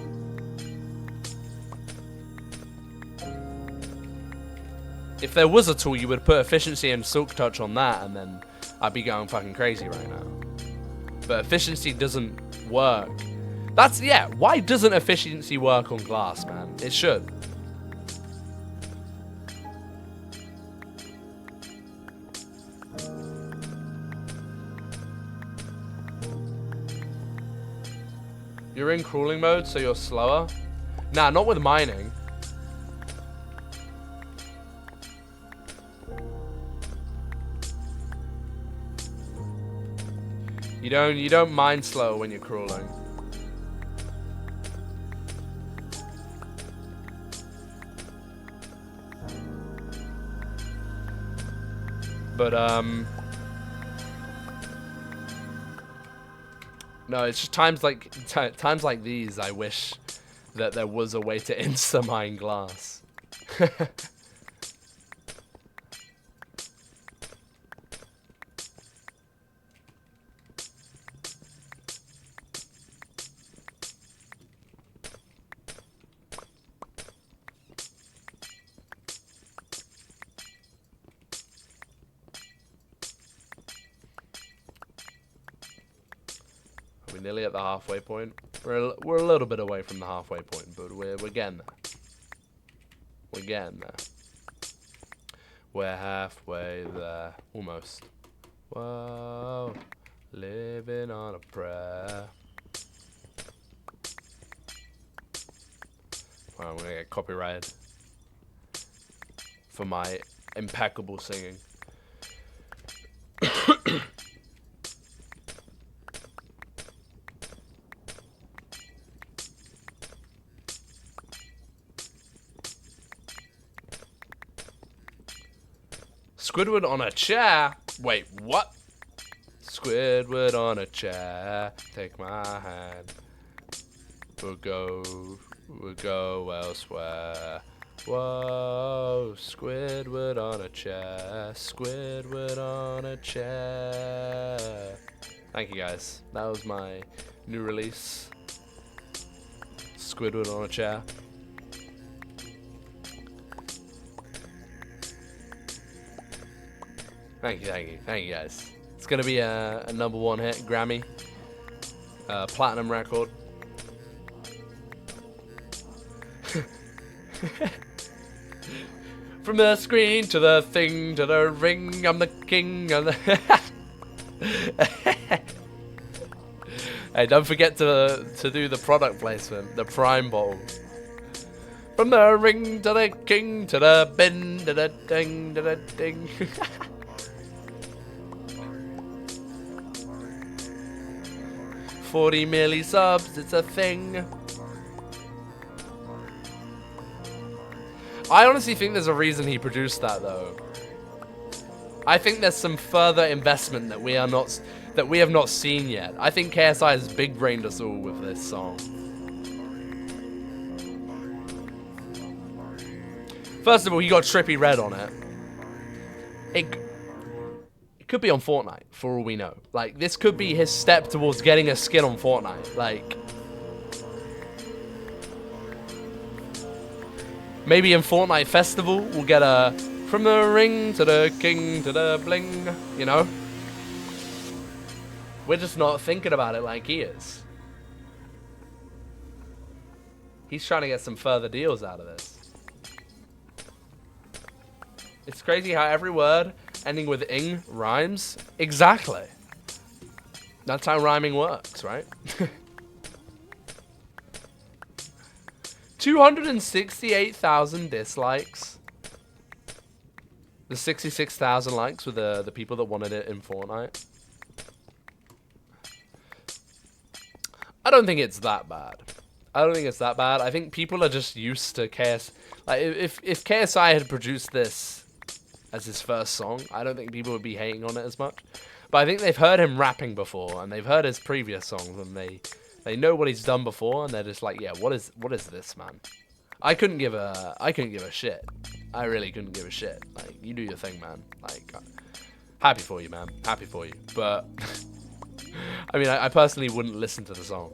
If there was a tool, you would put efficiency and silk touch on that, and then I'd be going fucking crazy right now. But efficiency doesn't work. That's, yeah, why doesn't efficiency work on glass, man? It should. You're in crawling mode, so you're slower? Nah, not with mining. You don't mine slow when you're crawling. But no, it's just times like these I wish that there was a way to insta mine glass. We're nearly at the halfway point. We're a little bit away from the halfway point, but we're getting there. We're getting there. We're halfway there, almost. Whoa, living on a prayer. Wow, I'm gonna get copyrighted for my impeccable singing. Squidward on a chair? Wait, what? Squidward on a chair, take my hand. We'll go elsewhere. Whoa, Squidward on a chair, Squidward on a chair. Thank you guys. That was my new release. Squidward on a chair. Thank you guys. It's gonna be a #1 hit, Grammy, platinum record. From the screen to the thing to the ring, I'm the king of the. Hey, don't forget to do the product placement, the Prime bottle. From the ring to the king to the bin to the ding to the ding. 40 milli subs, it's a thing. I honestly think there's a reason he produced that though. I think there's some further investment that we have not seen yet. I think KSI has big brained us all with this song. First of all, he got Trippy Red on it. It could be on Fortnite, for all we know. Like, this could be his step towards getting a skin on Fortnite. Like, maybe in Fortnite Festival, we'll get a from the ring to the king to the bling, you know? We're just not thinking about it like he is. He's trying to get some further deals out of this. It's crazy how every word ending with ing rhymes. Exactly. That's how rhyming works, right? 268,000 dislikes. The 66,000 likes were the people that wanted it in Fortnite. I don't think it's that bad. I think people are just used to KS. Like, if KSI had produced this as his first song, I don't think people would be hating on it as much. But I think they've heard him rapping before, and they've heard his previous songs, and they know what he's done before, and they're just like, yeah, what is this, man? I couldn't give a shit. I really couldn't give a shit. Like, you do your thing, man. Like, happy for you, man. Happy for you. But I mean, I personally wouldn't listen to the song.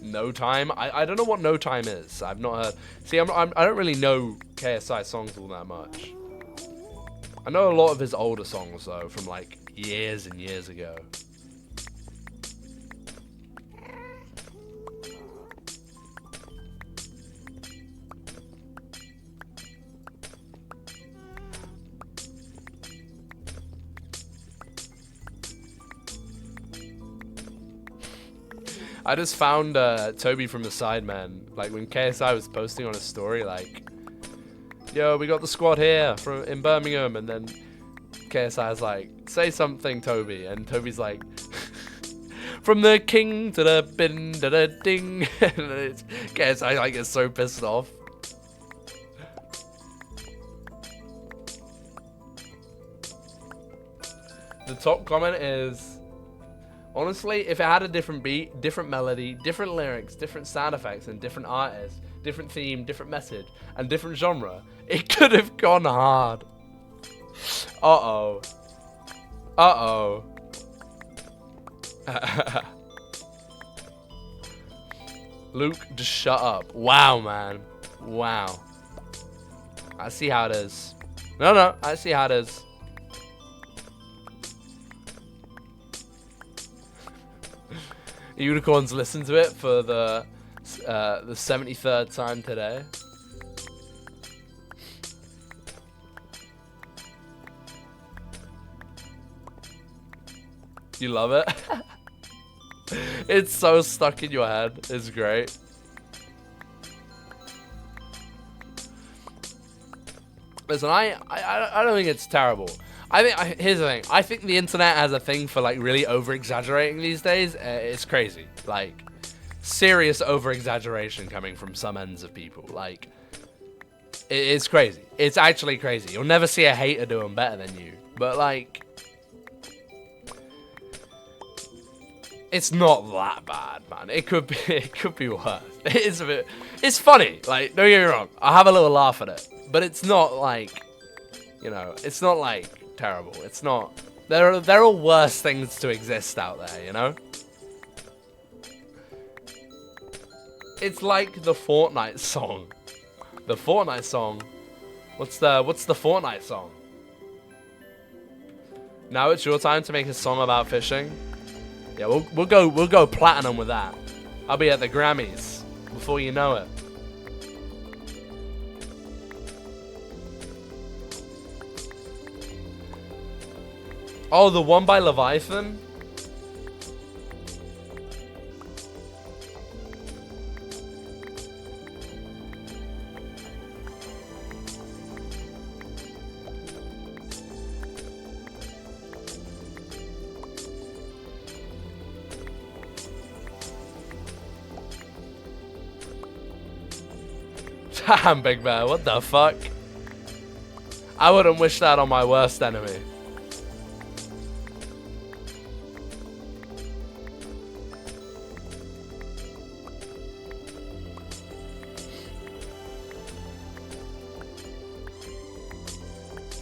No Time? I don't know what No Time is. I've not heard. See, I don't really know KSI songs all that much. I know a lot of his older songs though, from like years and years ago. I just found Toby from the Sidemen, like when KSI was posting on his story, like, yo, we got the squad here in Birmingham, and then KSI's like, say something, Toby, and Toby's like, from the king to the bin to the ding, and KSI like gets so pissed off. The top comment is, honestly, if it had a different beat, different melody, different lyrics, different sound effects, and different artists, different theme, different message, and different genre, it could have gone hard. Uh-oh. Uh-oh. Luke, just shut up. Wow, man. Wow. I see how it is. No, I see how it is. Unicorns listened to it for the 73rd time today. You love it? It's so stuck in your head. It's great. Listen, I don't think it's terrible. Here's the thing. I think the internet has a thing for like really over-exaggerating these days. It's crazy. Like, serious over-exaggeration coming from some ends of people. Like, it's crazy. It's actually crazy. You'll never see a hater doing better than you. But like, it's not that bad, man. It could be worse. It is a bit. It's funny. Like, don't get me wrong. I have a little laugh at it, but it's not like, you know, it's not like terrible. It's not. There are worse things to exist out there, you know. It's like the Fortnite song. The Fortnite song. What's the Fortnite song? Now it's your time to make a song about fishing. Yeah, we'll go platinum with that. I'll be at the Grammys before you know it. Oh, the one by Leviathan? Damn, Big Bear, what the fuck? I wouldn't wish that on my worst enemy.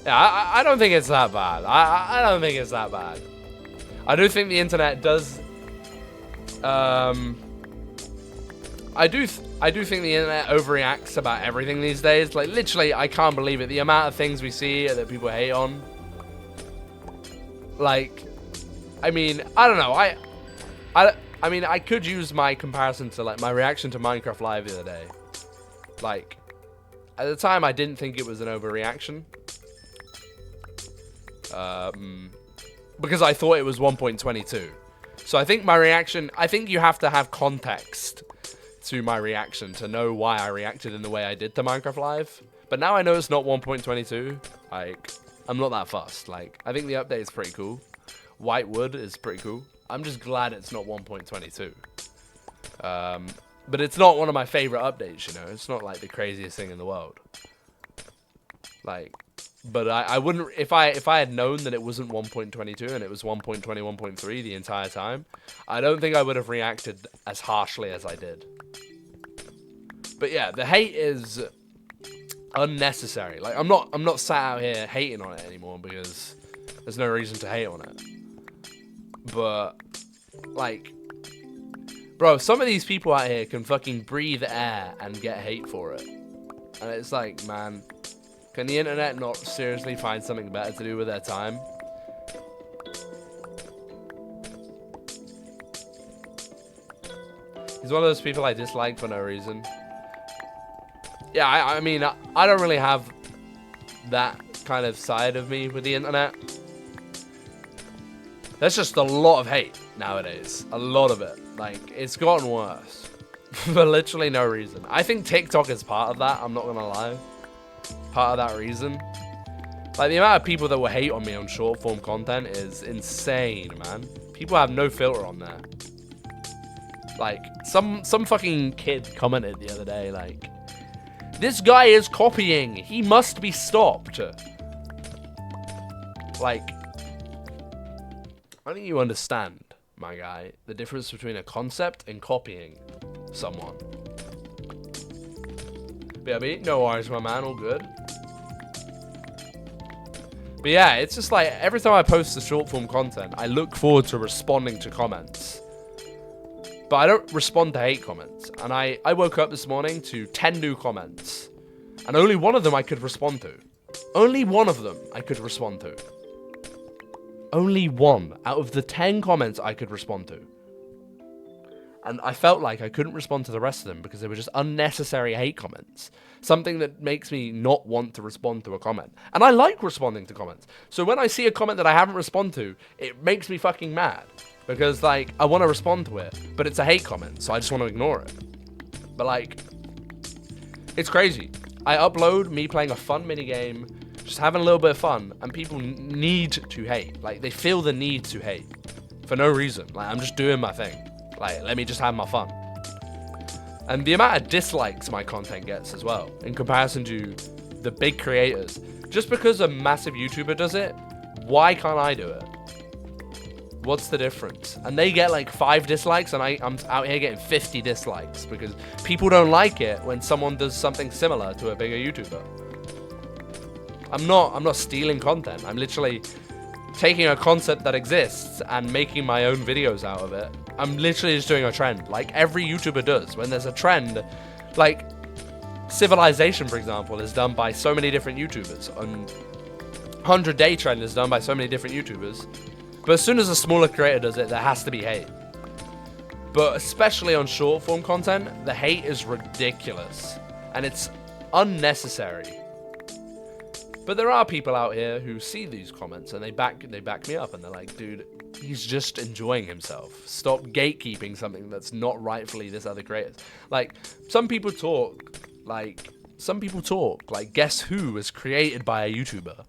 Yeah, I don't think it's that bad. I don't think it's that bad. I do think the internet does. I do think the internet overreacts about everything these days. Like literally, I can't believe it. The amount of things we see that people hate on. Like, I mean, I don't know. I mean, I could use my comparison to like my reaction to Minecraft Live the other day. Like, at the time, I didn't think it was an overreaction. Because I thought it was 1.22. So I think my reaction, I think you have to have context to my reaction to know why I reacted in the way I did to Minecraft Live. But now I know it's not 1.22. Like, I'm not that fussed. Like, I think the update is pretty cool. Whitewood is pretty cool. I'm just glad it's not 1.22. But it's not one of my favorite updates, you know. It's not like the craziest thing in the world. Like, but I wouldn't, if I had known that it wasn't 1.22 and it was 1.20, 1.3 the entire time, I don't think I would have reacted as harshly as I did. But yeah, the hate is unnecessary. Like, I'm not sat out here hating on it anymore because there's no reason to hate on it. But like, bro, some of these people out here can fucking breathe air and get hate for it. And it's like, man, can the internet not seriously find something better to do with their time? He's one of those people I dislike for no reason. Yeah, I mean, I don't really have that kind of side of me with the internet. There's just a lot of hate nowadays. A lot of it. Like, it's gotten worse. For literally no reason. I think TikTok is part of that, I'm not gonna lie. Part of that reason. Like, the amount of people that will hate on me on short form content is insane, man. People have no filter on there. Like, some fucking kid commented the other day, like, this guy is copying, he must be stopped. Like, I think you understand, my guy, the difference between a concept and copying someone. BRB, no worries, my man, all good. But yeah, it's just like, every time I post the short form content, I look forward to responding to comments. But I don't respond to hate comments. And I woke up this morning to 10 new comments. And only one of them I could respond to. Only one of them I could respond to. Only one out of the 10 comments I could respond to. And I felt like I couldn't respond to the rest of them because they were just unnecessary hate comments. Something that makes me not want to respond to a comment. And I like responding to comments. So when I see a comment that I haven't responded to, it makes me fucking mad. Because, like, I want to respond to it, but it's a hate comment, so I just want to ignore it. But, like, it's crazy. I upload me playing a fun minigame, just having a little bit of fun, and people need to hate. Like, they feel the need to hate for no reason. Like, I'm just doing my thing. Like, let me just have my fun. And the amount of dislikes my content gets as well, in comparison to the big creators. Just because a massive YouTuber does it, why can't I do it? What's the difference? And they get like 5 dislikes and I'm out here getting 50 dislikes because people don't like it when someone does something similar to a bigger YouTuber. I'm not stealing content. I'm literally taking a concept that exists and making my own videos out of it. I'm literally just doing a trend like every YouTuber does. When there's a trend, like Civilization, for example, is done by so many different YouTubers. And 100-day trend is done by so many different YouTubers. But as soon as a smaller creator does it, there has to be hate. But especially on short form content, the hate is ridiculous. And it's unnecessary. But there are people out here who see these comments and they back me up and they're like, dude, he's just enjoying himself. Stop gatekeeping something that's not rightfully this other creator's. Like, some people talk like Guess Who was created by a YouTuber.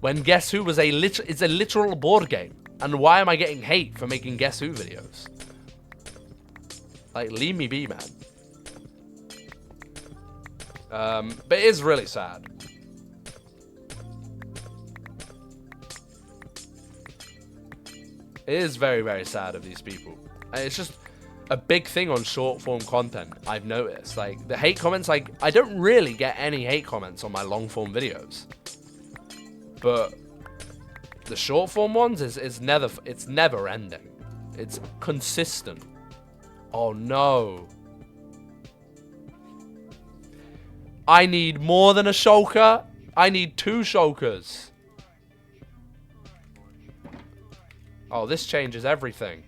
When Guess Who was it's a literal board game. And why am I getting hate for making Guess Who videos? Like, leave me be, man. But it is really sad. It is very, very sad of these people. And it's just a big thing on short form content, I've noticed. Like, the hate comments, like, I don't really get any hate comments on my long form videos. But the short form ones it's never ending. It's consistent. Oh no. I need more than a shulker. I need 2 shulkers. Oh, this changes everything.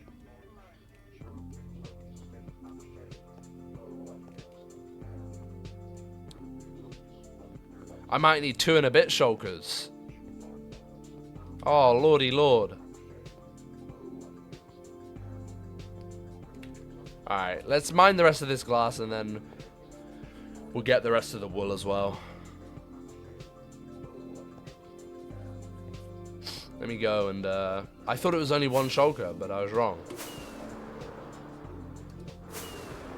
I might need 2 and a bit shulkers. Oh, lordy lord. Alright, let's mine the rest of this glass and then we'll get the rest of the wool as well. Let me go and, I thought it was only 1 shulker, but I was wrong.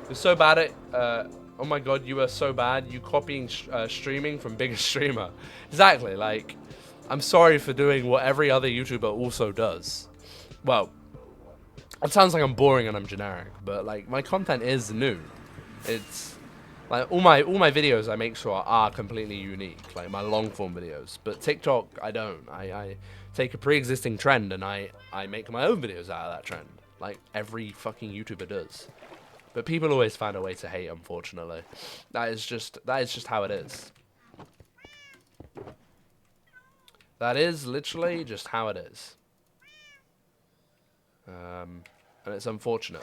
You're so bad at, oh my god, you are so bad. You copying streaming from biggest streamer. Exactly, like, I'm sorry for doing what every other YouTuber also does. Well, it sounds like I'm boring and I'm generic, but, like, my content is new. It's, like, all my videos I make sure are completely unique, like my long form videos. But TikTok, I don't. I take a pre-existing trend and I make my own videos out of that trend, like every fucking YouTuber does. But people always find a way to hate, unfortunately. That is just how it is. That is literally just how it is. And it's unfortunate.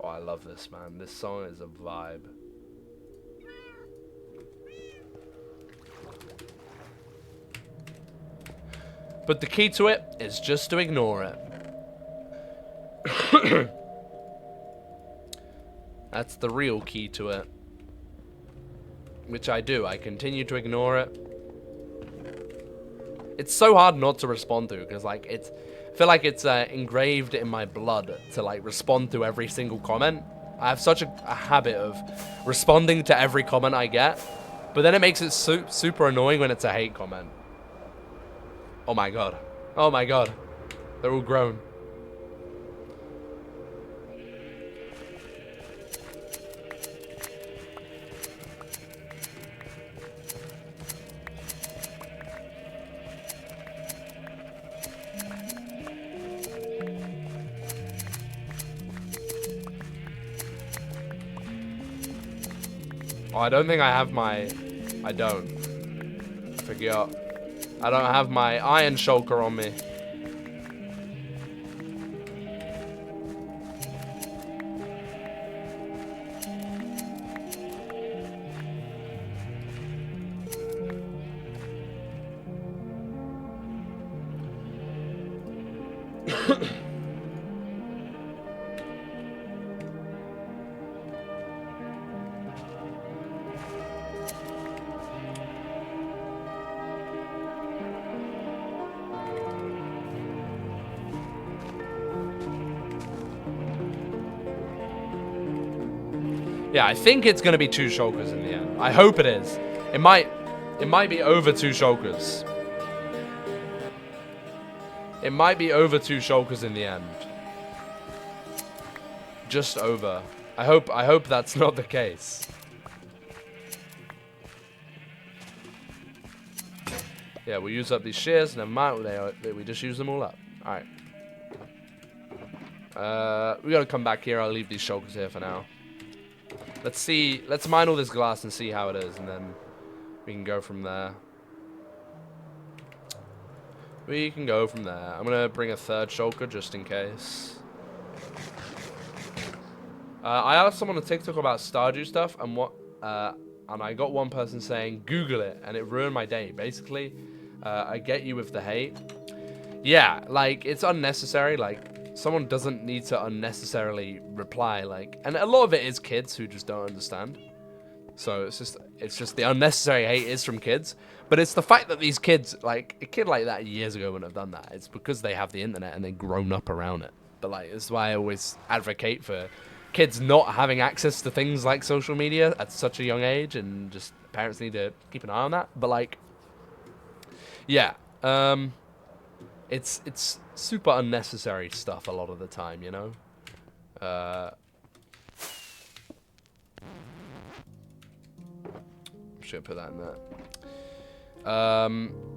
Oh, I love this, man. This song is a vibe. But the key to it is just to ignore it. That's the real key to it. Which I do. I continue to ignore it. It's so hard not to respond to, because, like, I feel like it's engraved in my blood to, like, respond to every single comment. I have such a habit of responding to every comment I get, but then it makes it super annoying when it's a hate comment. Oh my god. Oh my god. They're all grown. Oh, I don't think I have my... I don't. I forgot. I don't have my iron shulker on me. Yeah, I think it's gonna be 2 shulkers in the end. I hope it is. It might be over 2 shulkers. It might be over 2 shulkers in the end. Just over. I hope that's not the case. Yeah, we'll use up these shears. Never mind, we just use them all up. Alright. We gotta come back here. I'll leave these shulkers here for now. Let's mine all this glass and see how it is, and then we can go from there. We can go from there. I'm gonna bring a 3rd shulker just in case. I asked someone on TikTok about Stardew stuff, and I got one person saying, Google it, and it ruined my day. Basically, I get you with the hate. Yeah, like, it's unnecessary, like, someone doesn't need to unnecessarily reply, like, and a lot of it is kids who just don't understand. So it's just the unnecessary hate is from kids. But it's the fact that these kids, like, a kid like that years ago wouldn't have done that. It's because they have the internet and they've grown up around it. But, like, that's why I always advocate for kids not having access to things like social media at such a young age, and just parents need to keep an eye on that. But, like, yeah, it's super unnecessary stuff a lot of the time, you know? Should put that in there.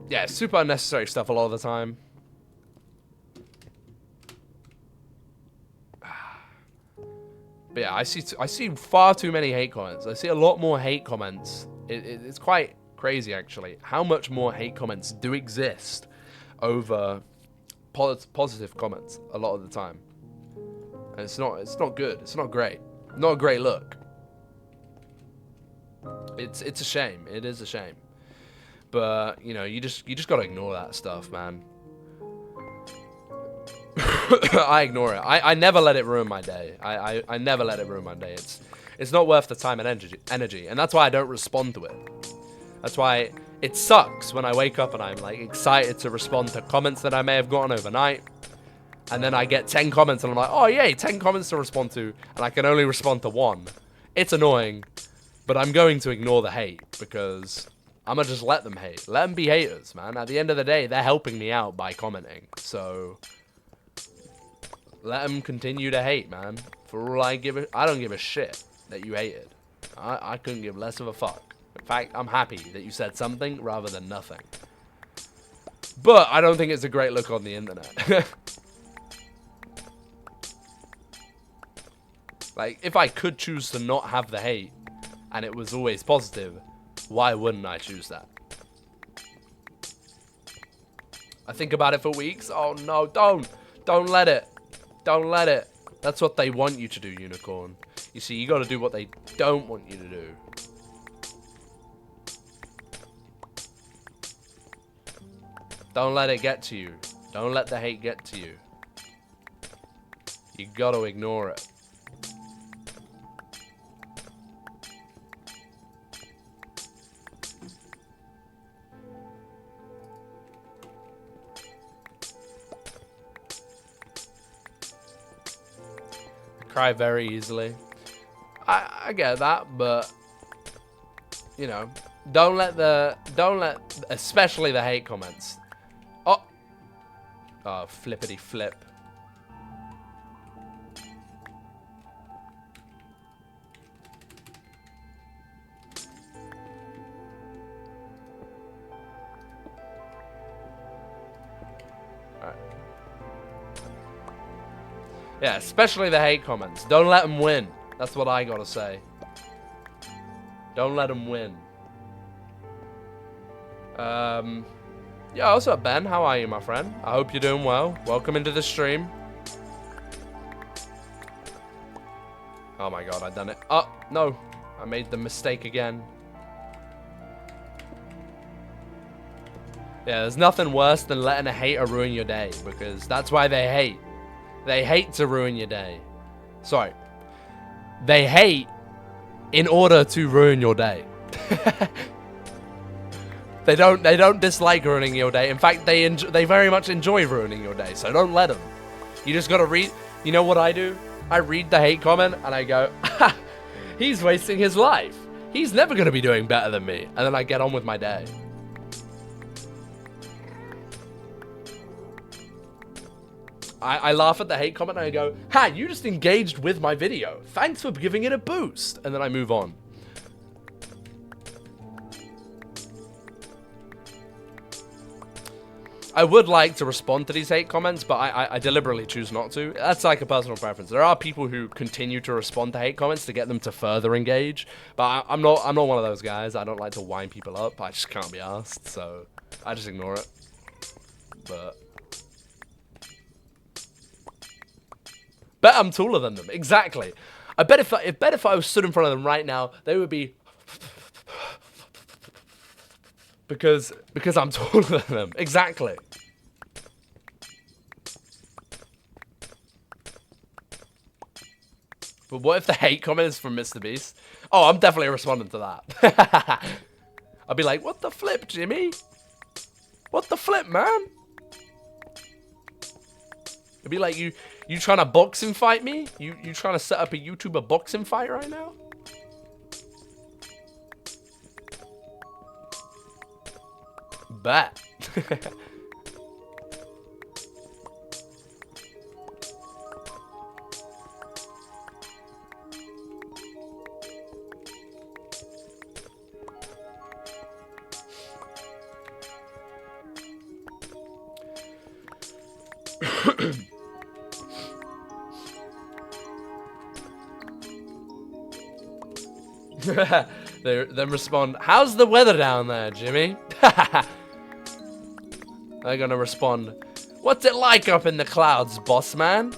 Yeah, super unnecessary stuff a lot of the time. But yeah, I see far too many hate comments. I see a lot more hate comments. It's quite crazy, actually, how much more hate comments do exist over positive comments a lot of the time. And it's not good. It's not great. Not a great look. It's a shame. It is a shame. But, you know, you just gotta ignore that stuff, man. I ignore it. I never let it ruin my day. I never let it ruin my day. It's not worth the time and energy. And that's why I don't respond to it. That's why it sucks when I wake up and I'm, like, excited to respond to comments that I may have gotten overnight. And then I get 10 comments and I'm like, oh, yay, 10 comments to respond to. And I can only respond to 1. It's annoying. But I'm going to ignore the hate because I'm going to just let them hate. Let them be haters, man. At the end of the day, they're helping me out by commenting. So let them continue to hate, man. For all I don't give a shit that you hated. I couldn't give less of a fuck. In fact, I'm happy that you said something rather than nothing. But I don't think it's a great look on the internet. Like, if I could choose to not have the hate, and it was always positive, why wouldn't I choose that? I think about it for weeks. Oh no, don't let it. Don't let it. That's what they want you to do, Unicorn. You see, you gotta do what they don't want you to do. Don't let it get to you. Don't let the hate get to you. You gotta ignore it. Cry very easily. I get that, but you know, don't let especially the hate comments. Oh, flippity flip. Yeah, especially the hate comments. Don't let them win. That's what I gotta say. Don't let them win. Yeah, what's up, Ben? How are you, my friend? I hope you're doing well. Welcome into the stream. Oh my god, I done it. Oh, no. I made the mistake again. Yeah, there's nothing worse than letting a hater ruin your day, because that's why they hate. They hate to ruin your day. Sorry. They hate in order to ruin your day. They don't dislike ruining your day. In fact, they very much enjoy ruining your day. So don't let them. You just gotta read. You know what I do? I read the hate comment and I go, ha, he's wasting his life. He's never gonna be doing better than me. And then I get on with my day. I laugh at the hate comment and I go, ha, you just engaged with my video. Thanks for giving it a boost. And then I move on. I would like to respond to these hate comments, but I deliberately choose not to. That's like a personal preference. There are people who continue to respond to hate comments to get them to further engage, but I'm not one of those guys. I don't like to wind people up. I just can't be asked, so I just ignore it. But bet I'm taller than them. Exactly. I bet if I was stood in front of them right now, they would be because I'm taller than them. Exactly. But what if the hate comment is from Mr. Beast? Oh, I'm definitely responding to that. I'll be like, what the flip, Jimmy? What the flip, man? It'd be like, you trying to boxing fight me? You trying to set up a YouTuber boxing fight right now? Bet. They then respond, how's the weather down there, Jimmy? They're gonna respond, what's it like up in the clouds, boss man?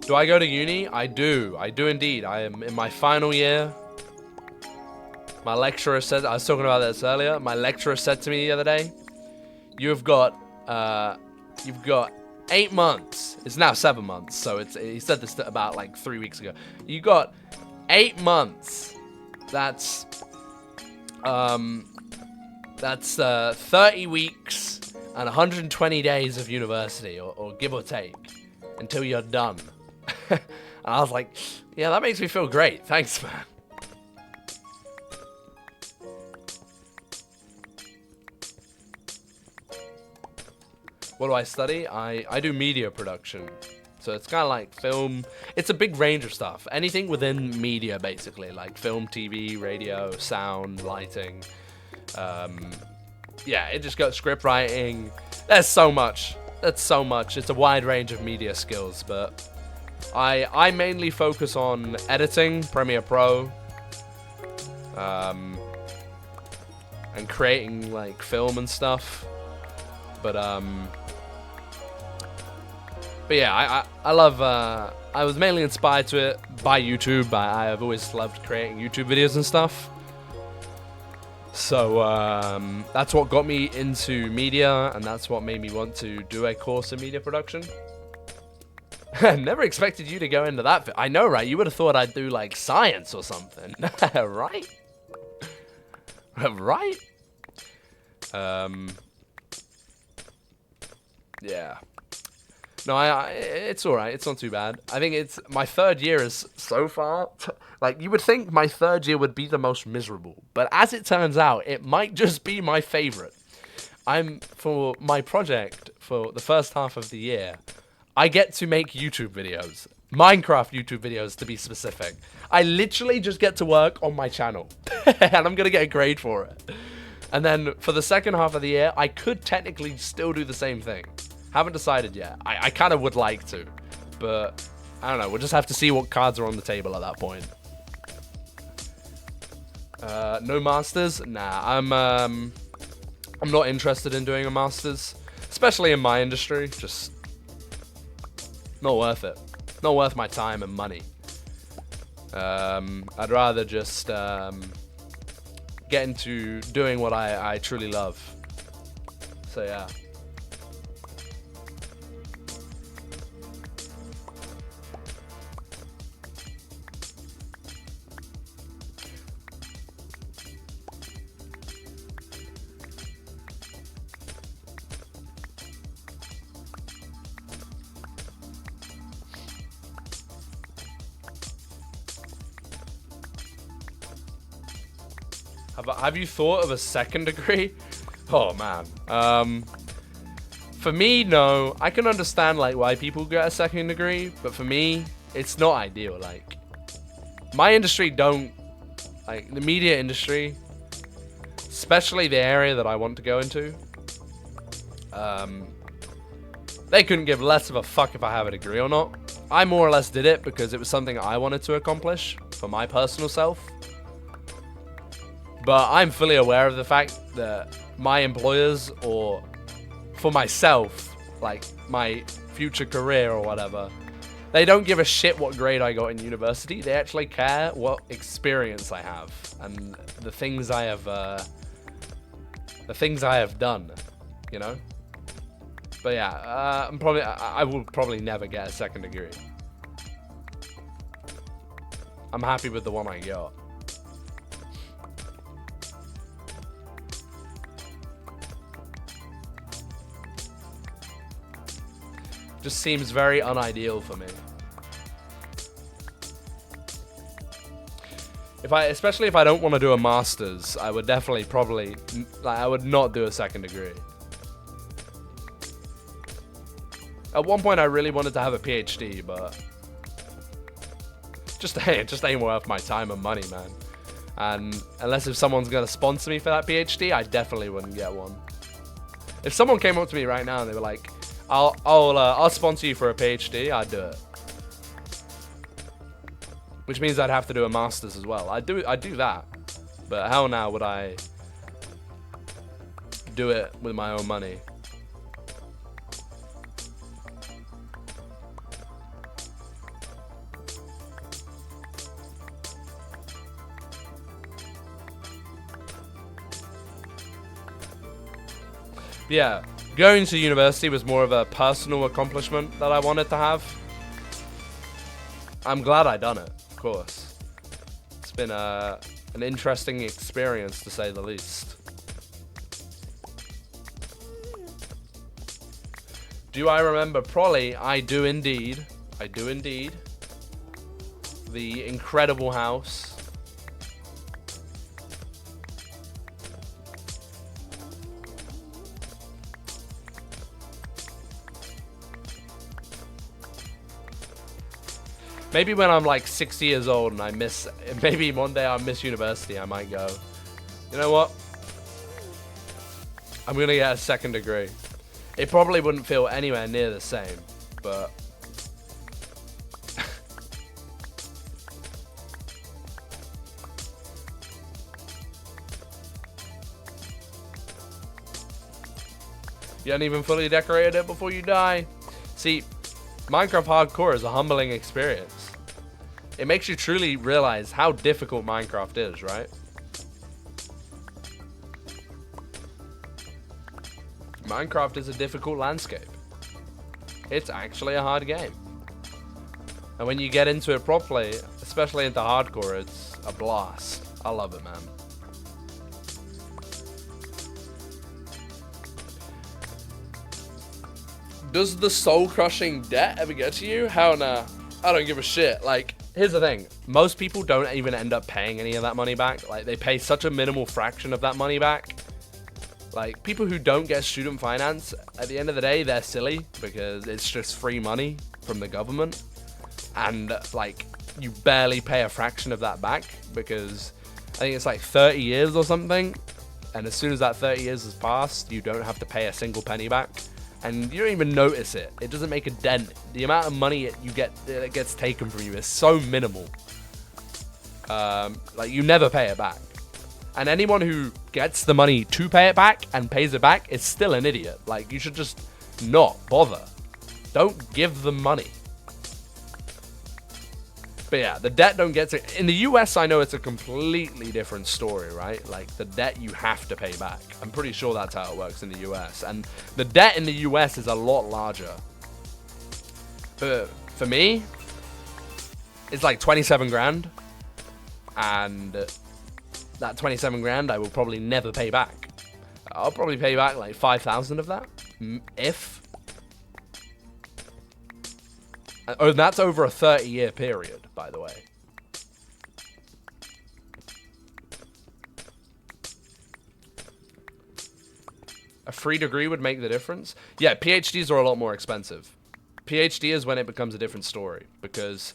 Do I go to uni? I do indeed. I am in my final year. My lecturer said, I was talking about this earlier. My lecturer said to me the other day, you've got 8 months. It's now 7 months. So he said this about like 3 weeks ago. You got 8 months. That's 30 weeks and 120 days of university, or give or take, until you're done. And I was like, yeah, that makes me feel great. Thanks, man. What do I study? I do media production. So it's kind of like film. It's a big range of stuff. Anything within media, basically. Like film, TV, radio, sound, lighting. Yeah, it just got script writing. There's so much. That's so much. It's a wide range of media skills, but I mainly focus on editing, Premiere Pro, and creating like film and stuff. But yeah, I love. I was mainly inspired to it by YouTube. I have always loved creating YouTube videos and stuff. So that's what got me into media, and that's what made me want to do a course in media production. Never expected you to go into that. I know, right? You would have thought I'd do like science or something, right? Right? Yeah. No, it's all right. It's not too bad. I think it's my third year is so far. Like, you would think my third year would be the most miserable, but as it turns out, it might just be my favorite. For my project for the first half of the year, I get to make YouTube videos. Minecraft YouTube videos, to be specific. I literally just get to work on my channel, and I'm going to get a grade for it. And then for the second half of the year, I could technically still do the same thing. Haven't decided yet. I kind of would like to, but I don't know. We'll just have to see what cards are on the table at that point. No masters? Nah, I'm not interested in doing a masters, especially in my industry. Just not worth it. Not worth my time and money. I'd rather just get into doing what I truly love. So yeah. Have you thought of a second degree? Oh man. For me, no. I can understand like why people get a second degree, but for me, it's not ideal. Like, my industry don't, like the media industry, especially the area that I want to go into. They couldn't give less of a fuck if I have a degree or not. I more or less did it because it was something I wanted to accomplish for my personal self. But I'm fully aware of the fact that my employers, or for myself, like my future career or whatever, They don't give a shit what grade I got in university. They actually care what experience I have and the things I have done, you know. But yeah, I will probably never get a second degree. I'm happy with the one I got. Just seems very unideal for me. Especially if I don't want to do a master's, I would definitely I would not do a second degree. At one point I really wanted to have a PhD, but it just ain't worth my time and money, man. And unless if someone's gonna sponsor me for that PhD, I definitely wouldn't get one. If someone came up to me right now and they were like, I'll sponsor you for a PhD, I'd do it. Which means I'd have to do a master's as well. I'd do that. But how now would I do it with my own money? Yeah, going to university was more of a personal accomplishment that I wanted to have. I'm glad I done it, of course. It's been an interesting experience, to say the least. Do I remember? Probably, I do indeed. I do indeed. The incredible house. Maybe when I'm like 60 years old and maybe one day I miss university, I might go, you know what? I'm gonna get a second degree. It probably wouldn't feel anywhere near the same, but you hadn't even fully decorated it before you die. See, Minecraft Hardcore is a humbling experience. It makes you truly realize how difficult Minecraft is, right? Minecraft is a difficult landscape. It's actually a hard game. And when you get into it properly, especially into hardcore, it's a blast. I love it, man. Does the soul-crushing debt ever get to you? Hell nah. I don't give a shit. Like, here's the thing. Most people don't even end up paying any of that money back. Like, they pay such a minimal fraction of that money back. Like, people who don't get student finance, at the end of the day, they're silly because it's just free money from the government. And, like, you barely pay a fraction of that back because I think it's like 30 years or something. And as soon as that 30 years has passed, you don't have to pay a single penny back. And you don't even notice it. It doesn't make a dent. The amount of money that gets taken from you is so minimal. Like, you never pay it back. And anyone who gets the money to pay it back and pays it back is still an idiot. Like, you should just not bother. Don't give them money. But yeah, the debt don't get to... In the US, I know it's a completely different story, right? Like, the debt you have to pay back. I'm pretty sure that's how it works in the US. And the debt in the US is a lot larger. But for me, it's like 27 grand. And that 27 grand I will probably never pay back. I'll probably pay back like 5,000 of that. If. Oh, that's over a 30-year period, by the way. A free degree would make the difference? Yeah, PhDs are a lot more expensive. PhD is when it becomes a different story, because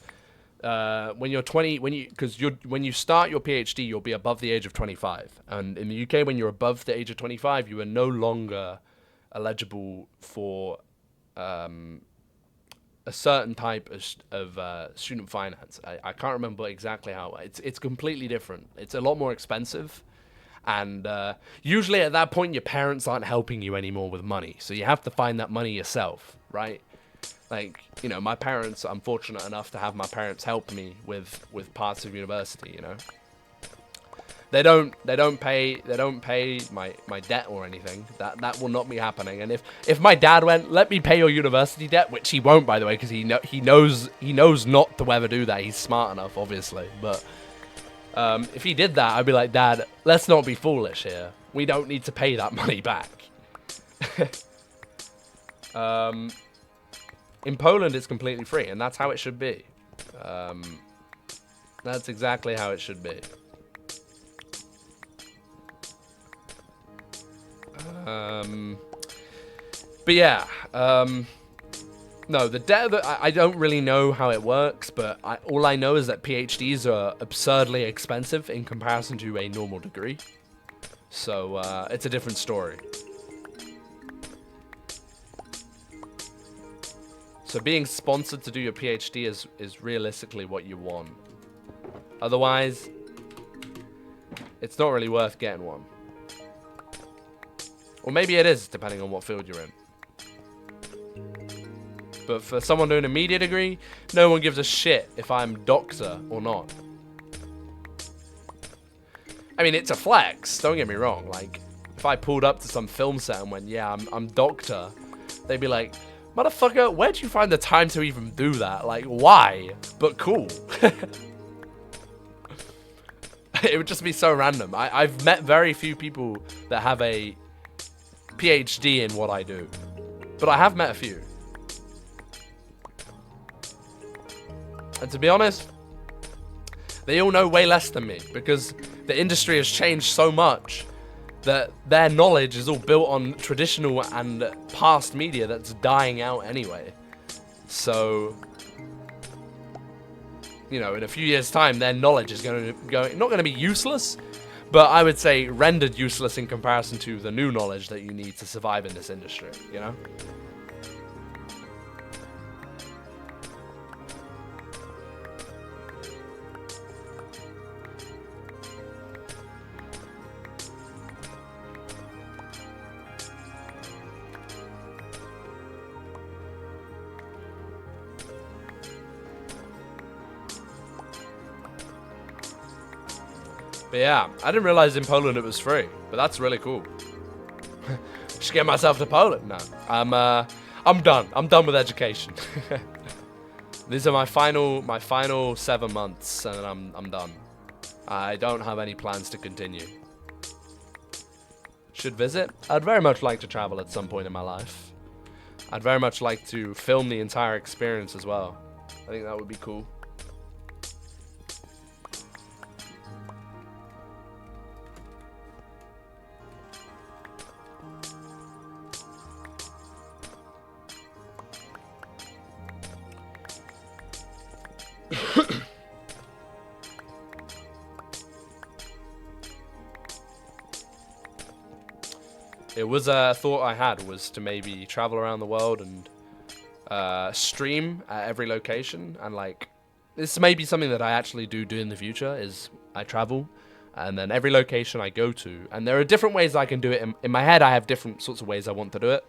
when you're 20, when you start your PhD, you'll be above the age of 25, and in the UK, when you're above the age of 25, you are no longer eligible for a certain type of student finance. I can't remember exactly how. It's completely different. It's a lot more expensive. And usually at that point, your parents aren't helping you anymore with money. So you have to find that money yourself, right? Like, you know, my parents, I'm fortunate enough to have my parents help me with parts of university, you know. They don't pay my debt or anything. That will not be happening. And if my dad went, let me pay your university debt, which he won't, by the way, because he knows not to ever do that. He's smart enough, obviously. But if he did that, I'd be like, Dad, let's not be foolish here. We don't need to pay that money back. In Poland, it's completely free, and that's how it should be. That's exactly how it should be. But yeah, no, the debt, I don't really know how it works, but all I know is that PhDs are absurdly expensive in comparison to a normal degree. So, it's a different story. So being sponsored to do your PhD is realistically what you want. Otherwise, it's not really worth getting one. Or maybe it is, depending on what field you're in. But for someone doing a media degree, no one gives a shit if I'm doctor or not. I mean, it's a flex, don't get me wrong. Like, if I pulled up to some film set and went, yeah, I'm doctor, they'd be like, motherfucker, where'd you find the time to even do that? Like, why? But cool. It would just be so random. I've met very few people that have a PhD in what I do. But I have met a few. And to be honest, they all know way less than me because the industry has changed so much that their knowledge is all built on traditional and past media that's dying out anyway. So, you know, in a few years' time, their knowledge is not going to be useless, but I would say rendered useless in comparison to the new knowledge that you need to survive in this industry, you know? But yeah, I didn't realize in Poland it was free, but that's really cool. Just get myself to Poland. No, I'm done. I'm done with education. These are my final 7 months, and then I'm done. I don't have any plans to continue. Should visit. I'd very much like to travel at some point in my life. I'd very much like to film the entire experience as well. I think that would be cool. It was a thought I had, was to maybe travel around the world and stream at every location. And like, this may be something that I actually do in the future, is I travel and then every location I go to, and there are different ways I can do it. In my head, I have different sorts of ways I want to do it,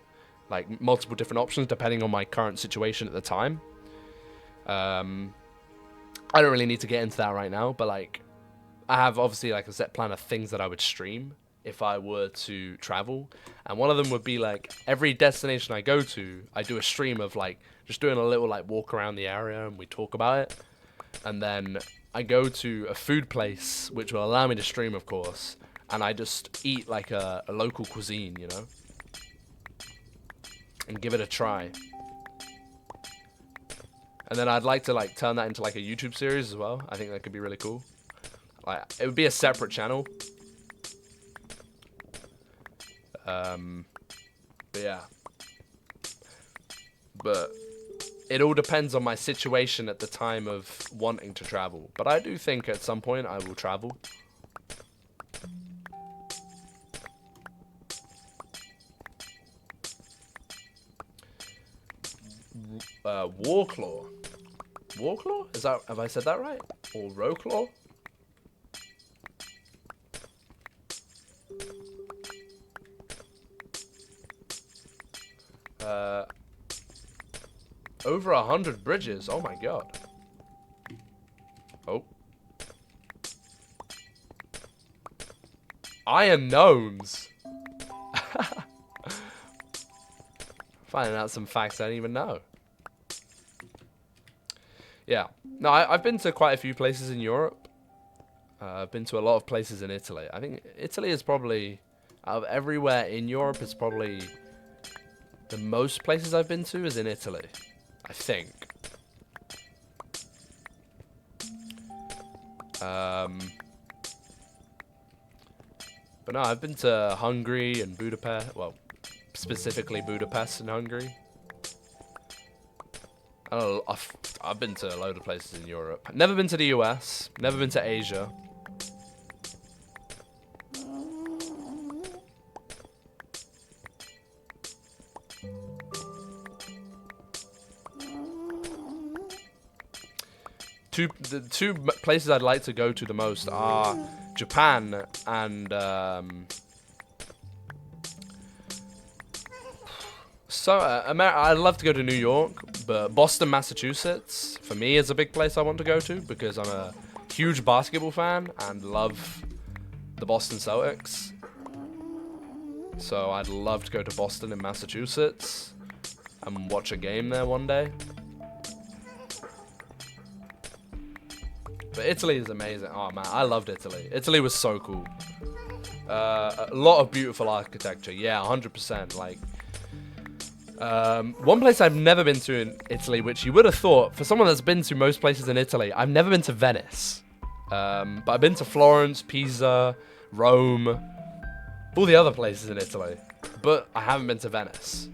like multiple different options depending on my current situation at the time. I don't really need to get into that right now, but like, I have obviously like a set plan of things that I would stream if I were to travel, and one of them would be like every destination I go to, I do a stream of like just doing a little like walk around the area and we talk about it, and then I go to a food place which will allow me to stream, of course, and I just eat like a local cuisine, you know, and give it a try. And then I'd like to like turn that into like a YouTube series as well. I think that could be really cool. Like, it would be a separate channel. But yeah. But it all depends on my situation at the time of wanting to travel. But I do think at some point I will travel. Warclaw. Warclaw? Is that, have I said that right? Or Rowclaw? Over 100 bridges. Oh my god. Oh. Iron gnomes. Finding out some facts I didn't even know. Yeah. No, I've been to quite a few places in Europe. I've been to a lot of places in Italy. I think Italy is probably, out of everywhere in Europe, it's probably the most places I've been to is in Italy. I think. But no, I've been to Hungary and Budapest. Well, specifically Budapest in Hungary. I don't know, I've been to a load of places in Europe. Never been to the US. Never been to Asia. The two places I'd like to go to the most are Japan and I'd love to go to New York, but Boston, Massachusetts for me is a big place I want to go to because I'm a huge basketball fan and love the Boston Celtics. So I'd love to go to Boston in Massachusetts and watch a game there one day. But Italy is amazing. Oh man, I loved Italy. Italy was so cool. A lot of beautiful architecture. Yeah, 100%. Like, one place I've never been to in Italy, which you would have thought, for someone that's been to most places in Italy, I've never been to Venice. But I've been to Florence, Pisa, Rome, all the other places in Italy. But I haven't been to Venice.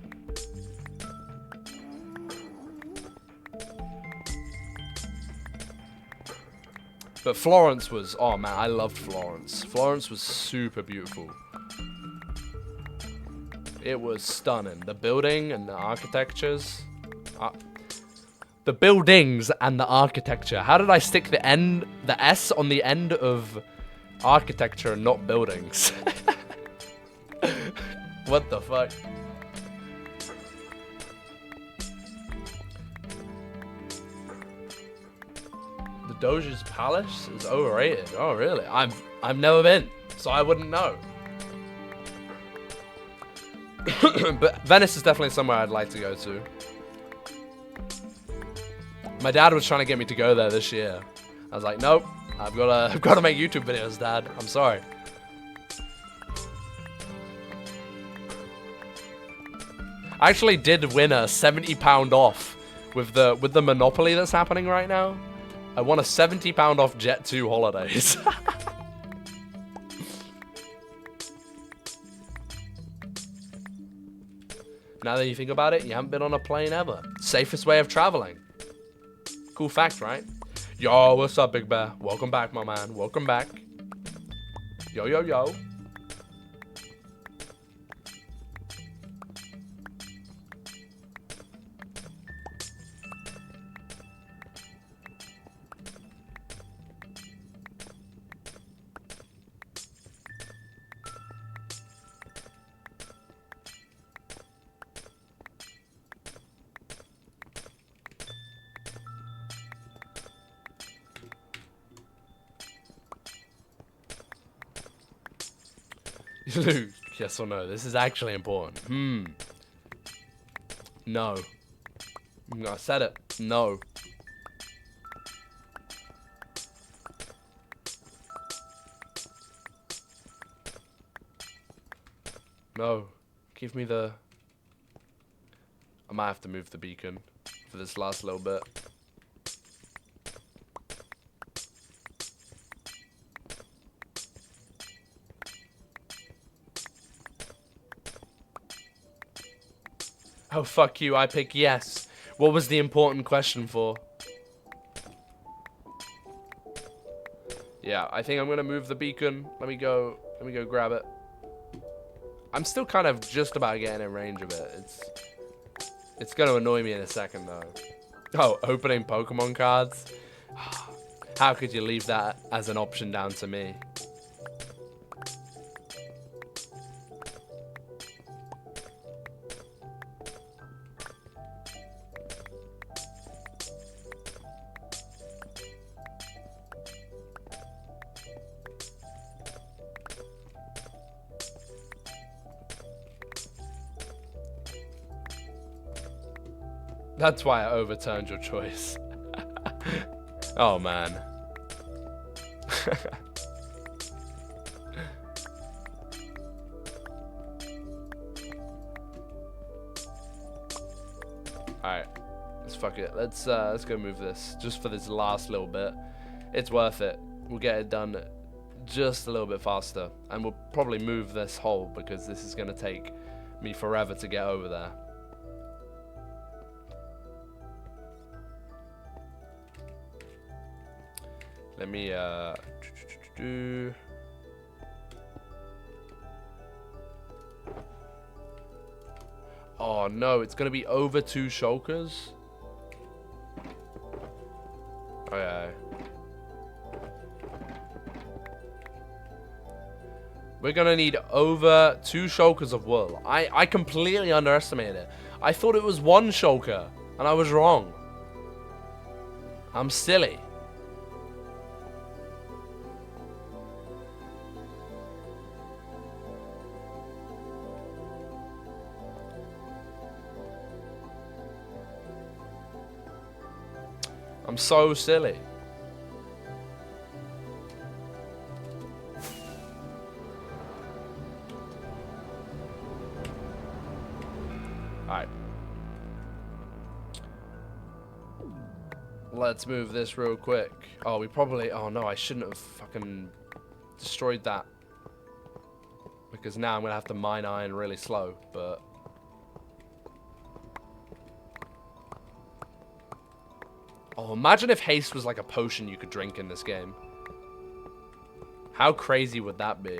But Florence was, oh man, I loved Florence. Florence was super beautiful. It was stunning. The building and the architectures. The buildings and the architecture. How did I stick the S on the end of architecture and not buildings? What the fuck? The Doge's Palace is overrated. Oh, really? I've never been, so I wouldn't know. But Venice is definitely somewhere I'd like to go to. My dad was trying to get me to go there this year. I was like, nope. I've got to make YouTube videos, Dad. I'm sorry. I actually did win a £70 off with the Monopoly that's happening right now. I won a £70 off Jet2 holidays. Now that you think about it, you haven't been on a plane ever. Safest way of traveling. Cool fact, right? Yo, what's up, Big Bear? Welcome back, my man. Welcome back. Yo, yo, yo. Luke, yes or no? This is actually important. No. I said it. No. No. Give me the... I might have to move the beacon for this last little bit. Oh, fuck you, I pick yes. What was the important question for? Yeah, I think I'm gonna move the beacon. Let me go grab it. I'm still kind of just about getting in range of it. It's gonna annoy me in a second though. Oh, opening Pokemon cards? How could you leave that as an option down to me? That's why I overturned your choice. Oh, man. Alright. Let's fuck it. Let's go move this. Just for this last little bit. It's worth it. We'll get it done just a little bit faster. And we'll probably move this hole because this is going to take me forever to get over there. Let me oh no, it's gonna be over 2 shulkers. Okay. We're gonna need over 2 shulkers of wool. I completely underestimated it. I thought it was 1 shulker, and I was wrong. I'm silly. I'm so silly. Alright. Let's move this real quick. Oh, we probably... Oh, no, I shouldn't have fucking destroyed that. Because now I'm going to have to mine iron really slow, but... Oh, imagine if haste was like a potion you could drink in this game. How crazy would that be?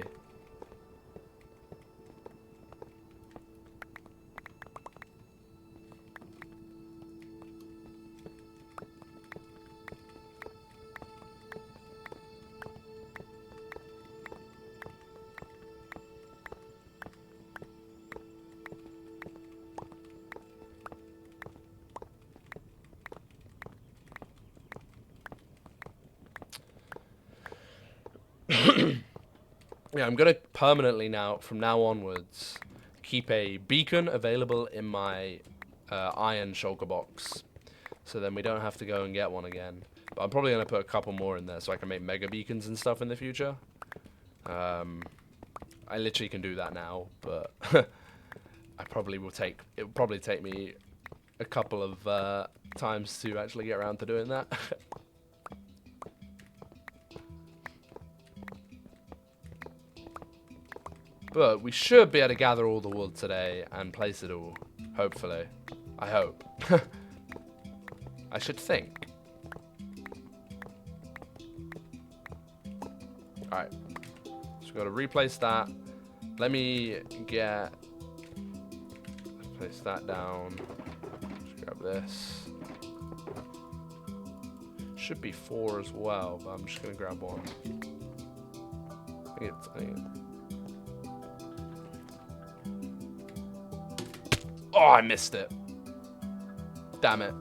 Yeah, I'm gonna permanently now, from now onwards, keep a beacon available in my iron shulker box, so then we don't have to go and get one again. But I'm probably gonna put a couple more in there so I can make mega beacons and stuff in the future. I literally can do that now, but I probably will take. It will probably take me a couple of times to actually get around to doing that. But we should be able to gather all the wood today and place it all. Hopefully. I hope. I should think. Alright. So we've got to replace that. Let me get... Place that down. Just grab this. Should be 4 as well, but I'm just going to grab 1. I think Oh, I missed it. Damn it.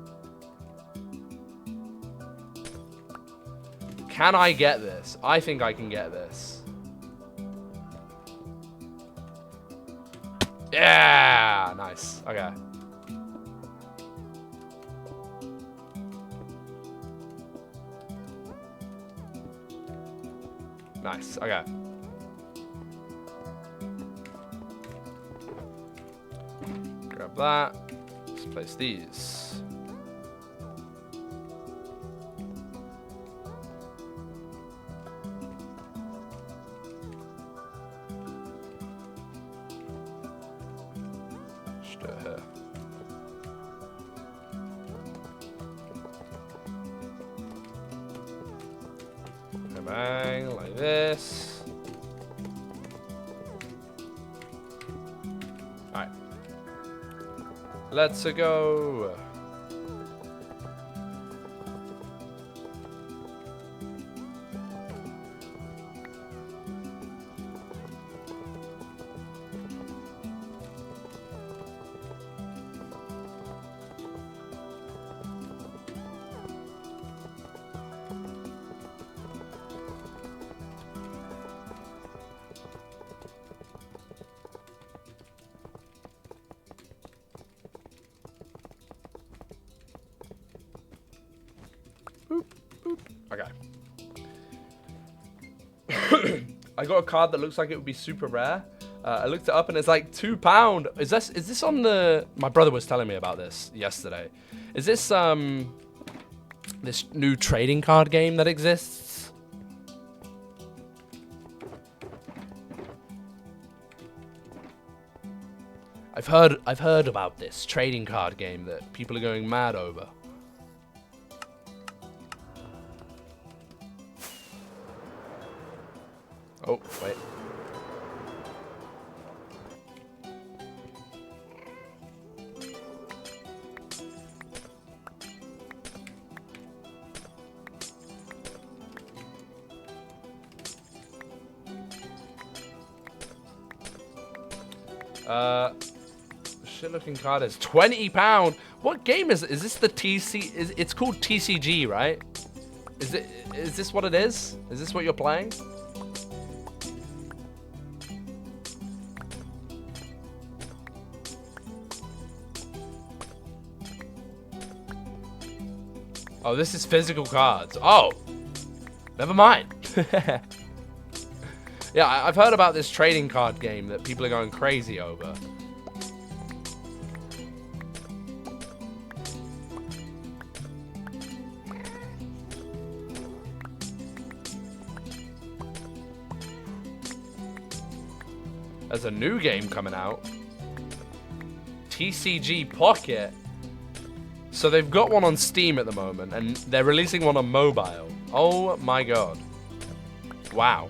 Can I get this? I think I can get this. Yeah! Nice. Okay. Nice. Okay. Grab that. Let's place these. Just do it here. Bang, like this. Alright. Let's go. I got a card that looks like it would be super rare. I looked it up and it's like £2. Is this on the? My brother was telling me about this yesterday. Is this this new trading card game that exists? I've heard about this trading card game that people are going mad over. Oh, wait. Shit-looking card is £20. What game is it? Is this the TC? It's called TCG, right? Is this what it is? Is this what you're playing? Oh, this is physical cards. Oh, never mind. Yeah, I've heard about this trading card game that people are going crazy over. There's a new game coming out. TCG Pocket. So they've got one on Steam at the moment, and they're releasing one on mobile. Oh my god. Wow.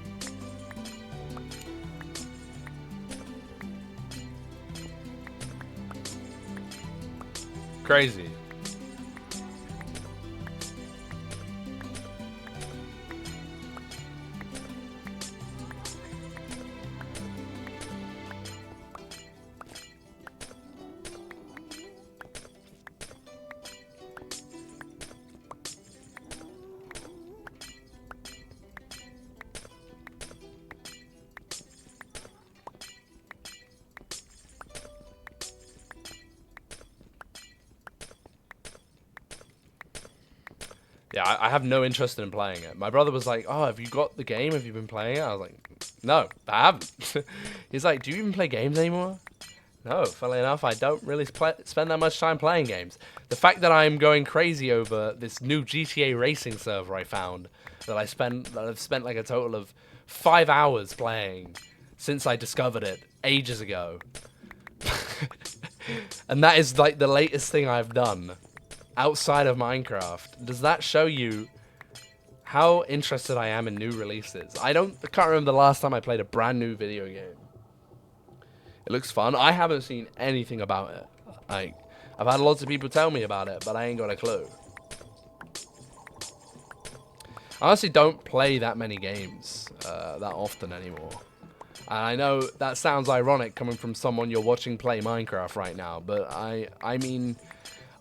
Crazy. Yeah, I have no interest in playing it. My brother was like, oh, have you got the game? Have you been playing it? I was like, no, I haven't. He's like, do you even play games anymore? No, funnily enough, I don't really spend that much time playing games. The fact that I'm going crazy over this new GTA racing server I found, that I've spent like a total of 5 hours playing since I discovered it ages ago. And that is like the latest thing I've done outside of Minecraft. Does that show you how interested I am in new releases? I can't remember the last time I played a brand new video game. It looks fun. I haven't seen anything about it. I've had lots of people tell me about it, but I ain't got a clue. I honestly don't play that many games that often anymore. And I know that sounds ironic coming from someone you're watching play Minecraft right now, but I mean,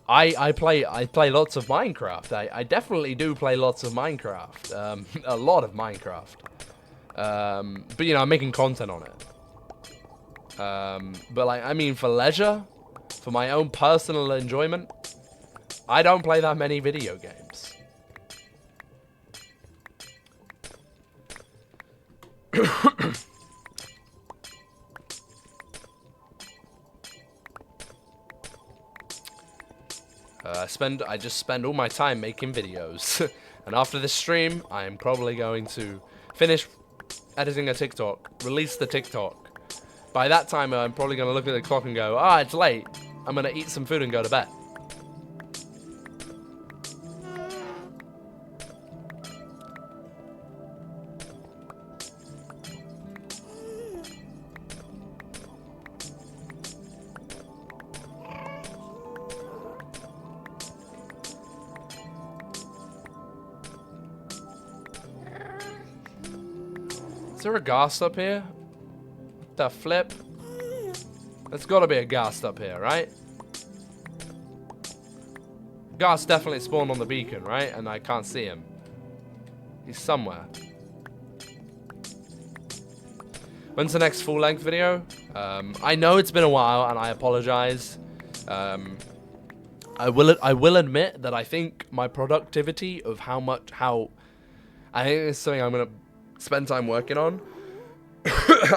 I play lots of Minecraft. I definitely do play lots of Minecraft. A lot of Minecraft. But you know, I'm making content on it. But like, I mean, for leisure, for my own personal enjoyment, I don't play that many video games. I just spend all my time making videos. And after this stream, I am probably going to finish editing a TikTok, release the TikTok. By that time, I'm probably going to look at the clock and go, ah, it's late. I'm going to eat some food and go to bed. Is there a ghast up here? The flip? There's gotta be a ghast up here, right? Ghast definitely spawned on the beacon, right? And I can't see him. He's somewhere. When's the next full-length video? I know it's been a while, and I apologize. I will admit that I think my productivity of how I think it's something I'm gonna spend time working on,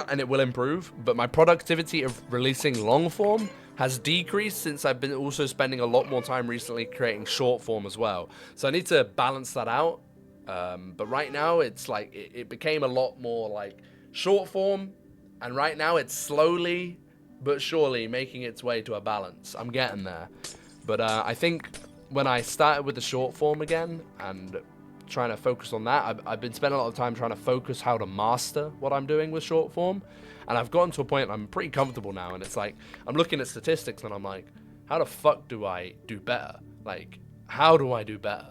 and it will improve. But my productivity of releasing long form has decreased since I've been also spending a lot more time recently creating short form as well. So I need to balance that out. But right now it's like it became a lot more like short form, and right now it's slowly but surely making its way to a balance. I'm getting there. But I think when I started with the short form again and trying to focus on that, I've been spending a lot of time trying to focus how to master what I'm doing with short form. And I've gotten to a point I'm pretty comfortable now, and it's like I'm looking at statistics and I'm like, how the fuck do I do better? Like, how do I do better?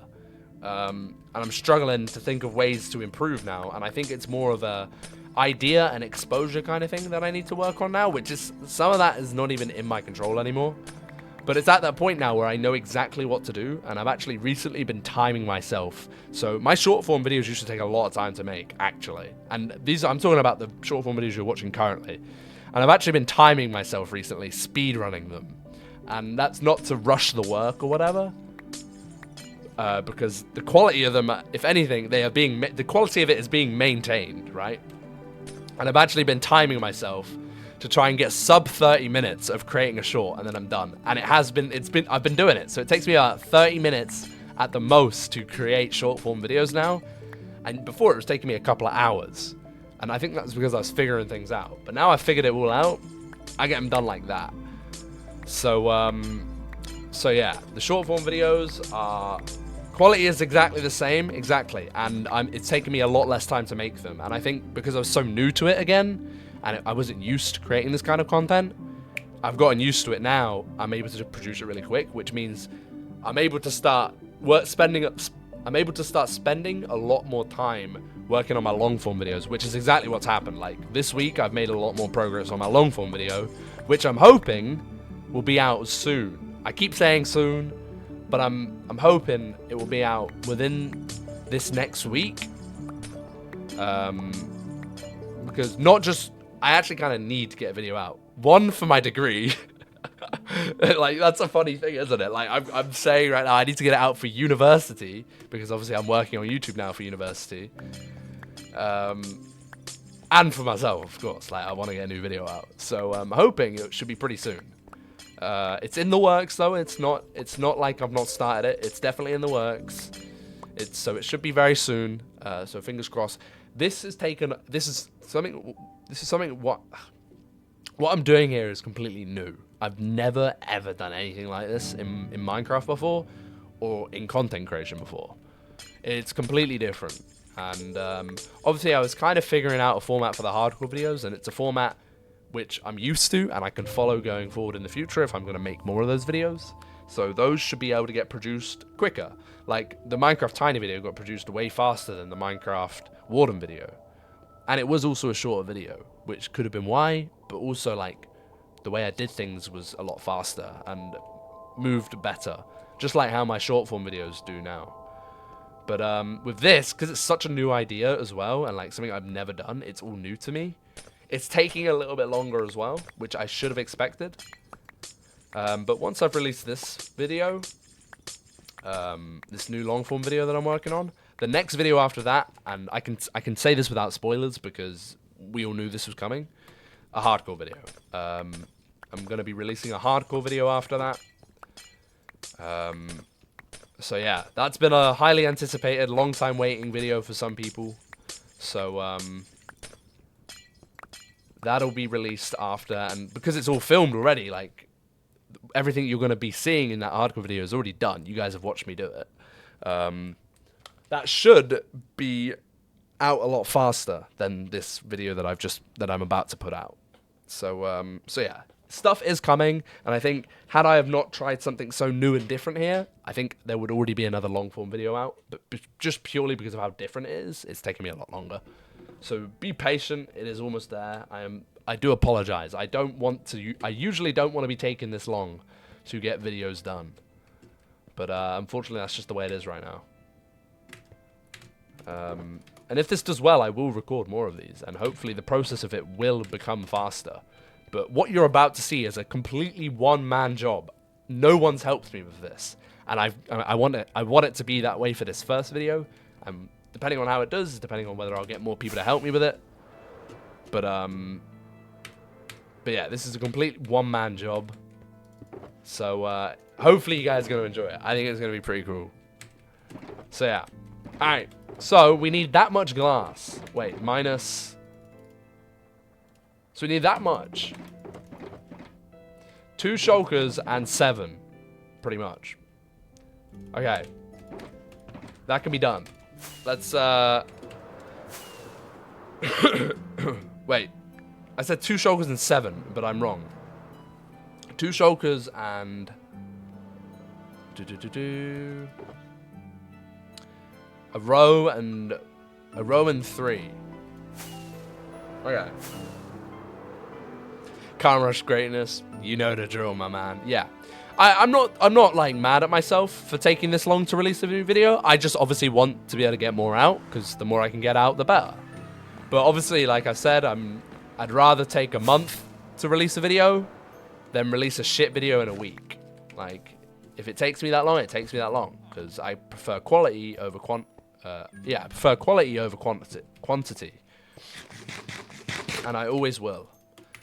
And I'm struggling to think of ways to improve now, and I think it's more of a idea and exposure kind of thing that I need to work on now, which is, some of that is not even in my control anymore. But it's at that point now where I know exactly what to do, and I've actually recently been timing myself. So my short form videos used to take a lot of time to make, actually. And these, I'm talking about the short form videos you're watching currently. And I've actually been timing myself recently, speed running them. And that's not to rush the work or whatever, because the quality of them, if anything, the quality of it is being maintained, right? And I've actually been timing myself to try and get sub 30 minutes of creating a short, and then I'm done. And I've been doing it. So it takes me about 30 minutes at the most to create short form videos now. And before it was taking me a couple of hours. And I think that's because I was figuring things out. But now I've figured it all out, I get them done like that. So, so yeah, the short form videos are, quality is exactly the same, exactly. And it's taken me a lot less time to make them. And I think because I was so new to it again, and I wasn't used to creating this kind of content, I've gotten used to it now. I'm able to produce it really quick, which means I'm able to start spending a lot more time working on my long form videos, which is exactly what's happened. Like this week, I've made a lot more progress on my long form video, which I'm hoping will be out soon. I keep saying soon, but I'm hoping it will be out within this next week. Because I actually kind of need to get a video out. One, for my degree. Like, that's a funny thing, isn't it? Like, I'm saying right now I need to get it out for university, because obviously I'm working on YouTube now for university. And for myself, of course. Like, I want to get a new video out. So I'm hoping it should be pretty soon. It's in the works, though. It's not like I've not started it. It's definitely in the works. So it should be very soon. So fingers crossed. What I'm doing here is completely new. I've never ever done anything like this in Minecraft before, or in content creation before. It's completely different. And obviously I was kind of figuring out a format for the hardcore videos, and it's a format which I'm used to and I can follow going forward in the future if I'm going to make more of those videos. So those should be able to get produced quicker. Like the Minecraft Tiny video got produced way faster than the Minecraft Warden video. And it was also a shorter video, which could have been why, but also like the way I did things was a lot faster and moved better, just like how my short form videos do now. But with this, because it's such a new idea as well, and like something I've never done, it's all new to me. It's taking a little bit longer as well, which I should have expected. But once I've released this video, this new long form video that I'm working on, the next video after that, and I can say this without spoilers because we all knew this was coming, a hardcore video. I'm going to be releasing a hardcore video after that. So yeah, that's been a highly anticipated, long time waiting video for some people. So that'll be released after, and because it's all filmed already, like everything you're going to be seeing in that hardcore video is already done. You guys have watched me do it. That should be out a lot faster than this video that I'm about to put out. So yeah, stuff is coming, and I think had I have not tried something so new and different here, I think there would already be another long form video out. But just purely because of how different it is, it's taking me a lot longer. So be patient. It is almost there. I do apologize. I usually don't want to be taking this long to get videos done. But unfortunately, that's just the way it is right now. And if this does well, I will record more of these, and hopefully the process of it will become faster. But what you're about to see is a completely one-man job. No one's helped me with this, and I want it to be that way for this first video. I'm depending on how it does, depending on whether I'll get more people to help me with it. But yeah, this is a complete one-man job. So hopefully you guys are going to enjoy it. I think it's going to be pretty cool. So yeah. Alright. So we need that much glass. Wait, minus... So we need that much. 2 shulkers and 7. Pretty much. Okay. That can be done. Let's, Wait. I said 2 shulkers and 7, but I'm wrong. 2 shulkers and... A row and 3. Okay. Can't rush greatness. You know the drill, my man. Yeah. I'm not like mad at myself for taking this long to release a new video. I just obviously want to be able to get more out, because the more I can get out, the better. But obviously, like I said, I'd rather take a month to release a video than release a shit video in a week. Like, if it takes me that long, it takes me that long, because I prefer quality over I prefer quality over quantity. And I always will.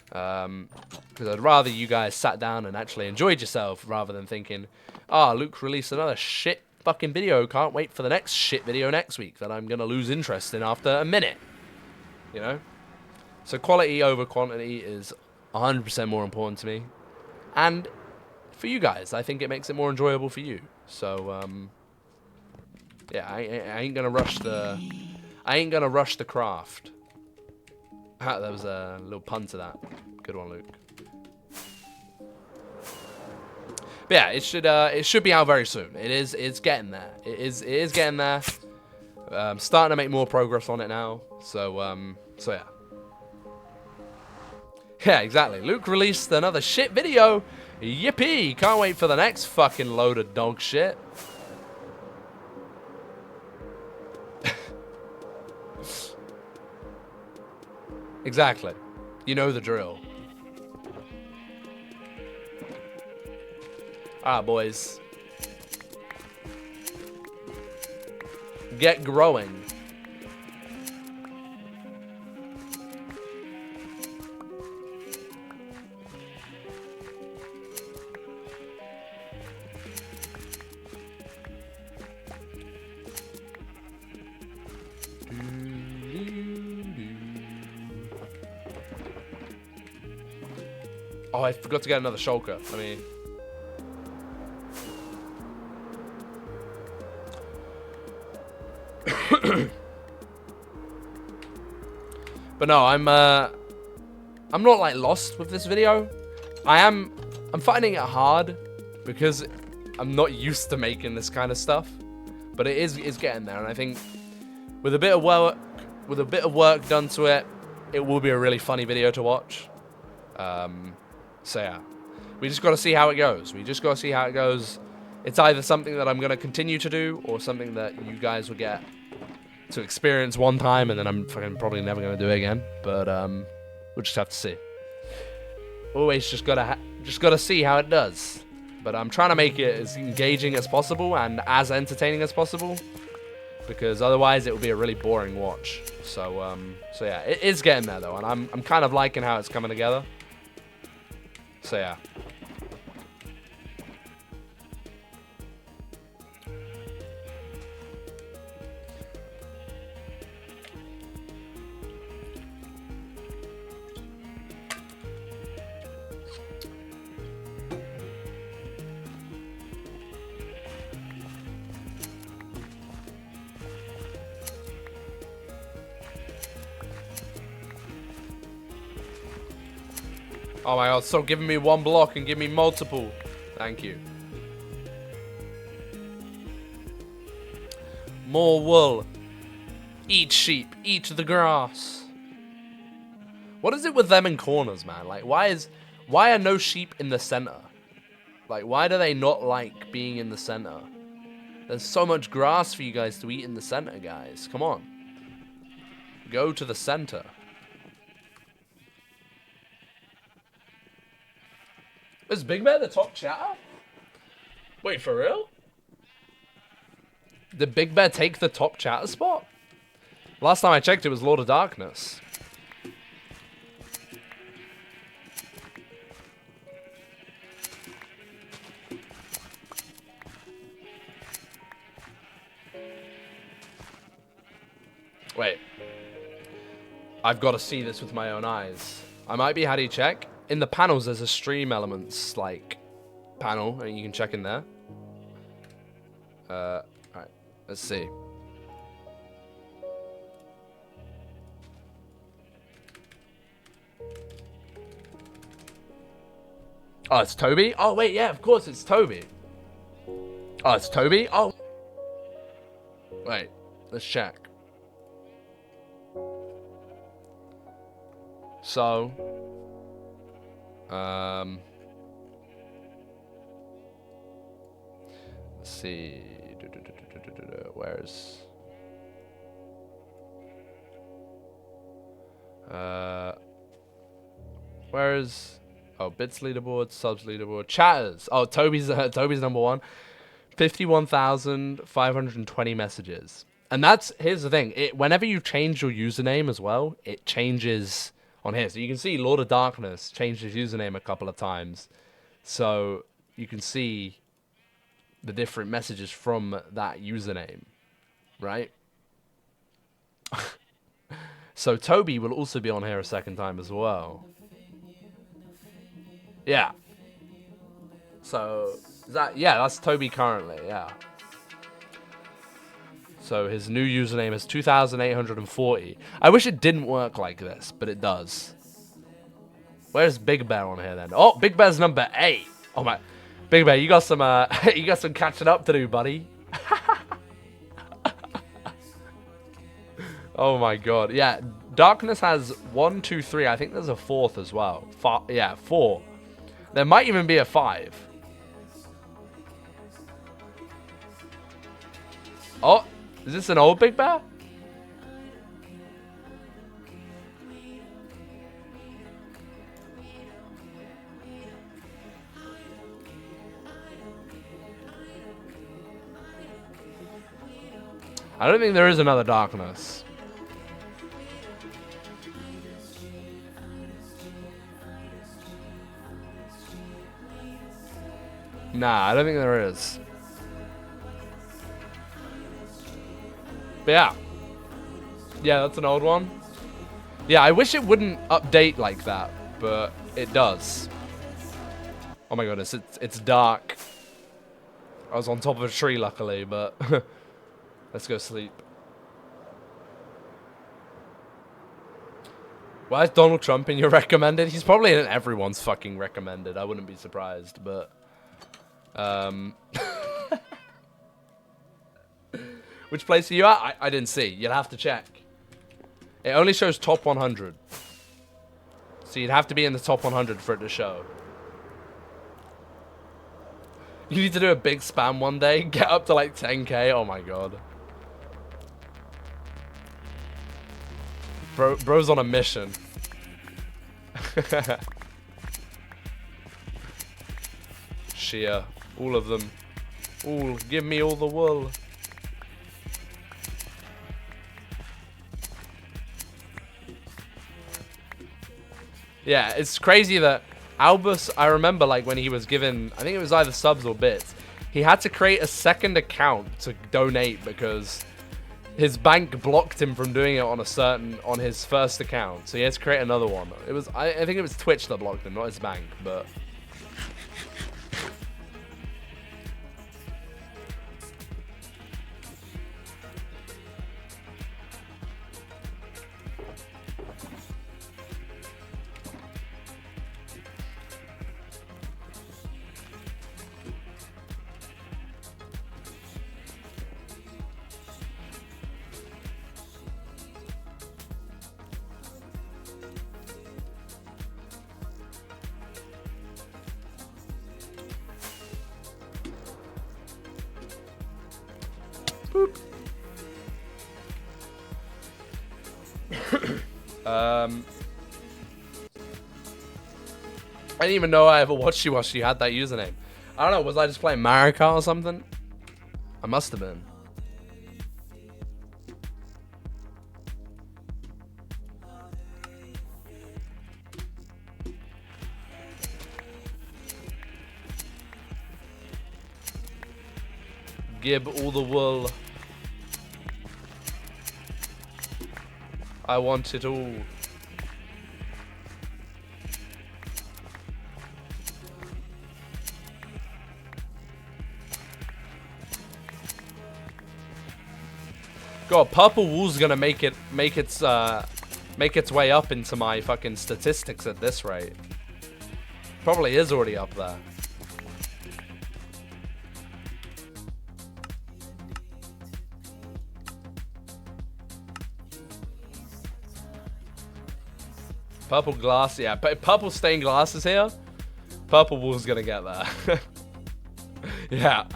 Because I'd rather you guys sat down and actually enjoyed yourself rather than thinking, Luke released another shit fucking video, can't wait for the next shit video next week that I'm going to lose interest in after a minute. You know? So quality over quantity is 100% more important to me. And for you guys, I think it makes it more enjoyable for you. So, yeah, I ain't gonna rush the craft. That was a little pun to that. Good one, Luke. But yeah, it should be out very soon. It's getting there. It is getting there. Starting to make more progress on it now. So yeah. Yeah, exactly. Luke released another shit video. Yippee! Can't wait for the next fucking load of dog shit. Exactly. You know the drill. Alright, boys. Get growing. Oh, I forgot to get another shulker. I mean... But no, I'm not like lost with this video. I'm finding it hard because I'm not used to making this kind of stuff. But it's getting there, and I think with a bit of work done to it, it will be a really funny video to watch. So yeah, we just got to see how it goes. It's either something that I'm going to continue to do or something that you guys will get to experience one time and then I'm fucking probably never going to do it again. But we'll just have to see. Always just got to see how it does. But I'm trying to make it as engaging as possible and as entertaining as possible, because otherwise it will be a really boring watch. So yeah, it is getting there though, and I'm kind of liking how it's coming together. So yeah. Oh my god, stop giving me one block and give me multiple. Thank you. More wool. Eat sheep. Eat the grass. What is it with them in corners, man? Like, why are no sheep in the center? Like, why do they not like being in the center? There's so much grass for you guys to eat in the center, guys. Come on. Go to the center. Is Big Bear the top chatter? Wait, for real? Did Big Bear take the top chatter spot? Last time I checked, it was Lord of Darkness. Wait. I've got to see this with my own eyes. I might be, how do you check? In the panels, there's a stream elements, like, panel, and you can check in there. Alright, let's see. Oh, it's Toby? Oh, wait, yeah, of course it's Toby. Oh, it's Toby? Oh. Wait, let's check. So, let's see. Where's oh, bits leaderboard, subs leaderboard, chatters. Oh, Toby's number one. 51,520 messages. And here's the thing. Whenever you change your username as well, it changes on here. So you can see Lord of Darkness changed his username a couple of times. So you can see the different messages from that username, right? So Toby will also be on here a second time as well. Yeah. So that's Toby currently, yeah. So his new username is 2,840. I wish it didn't work like this, but it does. Where's Big Bear on here then? Oh, Big Bear's number 8. Oh my, Big Bear, you got some you got some catching up to do, buddy. Oh my god, yeah. Darkness has 1, 2, 3. I think there's a 4th as well. 4. There might even be a 5. Oh, is this an old Big Bear? I don't think there is another Darkness. Nah, I don't think there is. But yeah. Yeah, that's an old one. Yeah, I wish it wouldn't update like that, but it does. Oh my goodness, it's dark. I was on top of a tree, luckily, but let's go sleep. Why is Donald Trump in your recommended? He's probably in everyone's fucking recommended. I wouldn't be surprised, but which place are you at? I didn't see. You'll have to check. It only shows top 100. So you'd have to be in the top 100 for it to show. You need to do a big spam one day. Get up to like 10k. Oh my god. Bro's on a mission. Shia. All of them. All. Give me all the wool. Yeah, it's crazy that Albus, I remember like when he was given, I think it was either subs or bits, he had to create a second account to donate because his bank blocked him from doing it on his first account. So he had to create another one. It was, I think it was Twitch that blocked him, not his bank, but I didn't even know I ever watched you while she had that username. I don't know, was I just playing Mario Kart or something? I must have been. Give all the wool. I want it all. God, purple wool's gonna make its way up into my fucking statistics at this rate. Probably is already up there. Purple glass, yeah. Purple stained glass is here. Purple wool's gonna get there. Yeah.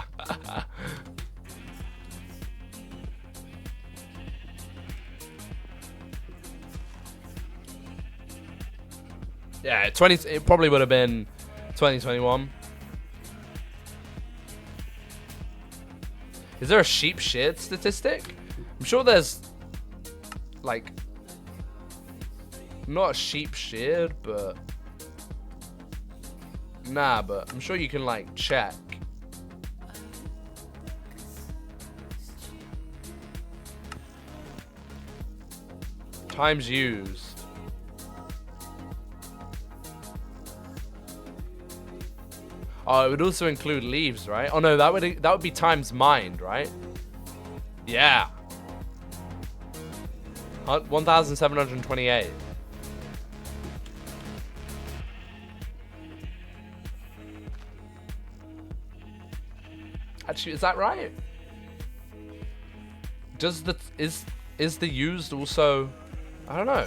Yeah, it probably would have been 2021. Is there a sheep sheared statistic? I'm sure there's like not a sheep sheared, but nah, but I'm sure you can like check. Times used. Oh, it would also include leaves, right? Oh no, that would be times mined, right? Yeah. 1,728. Actually, is that right? Does the is the used also? I don't know.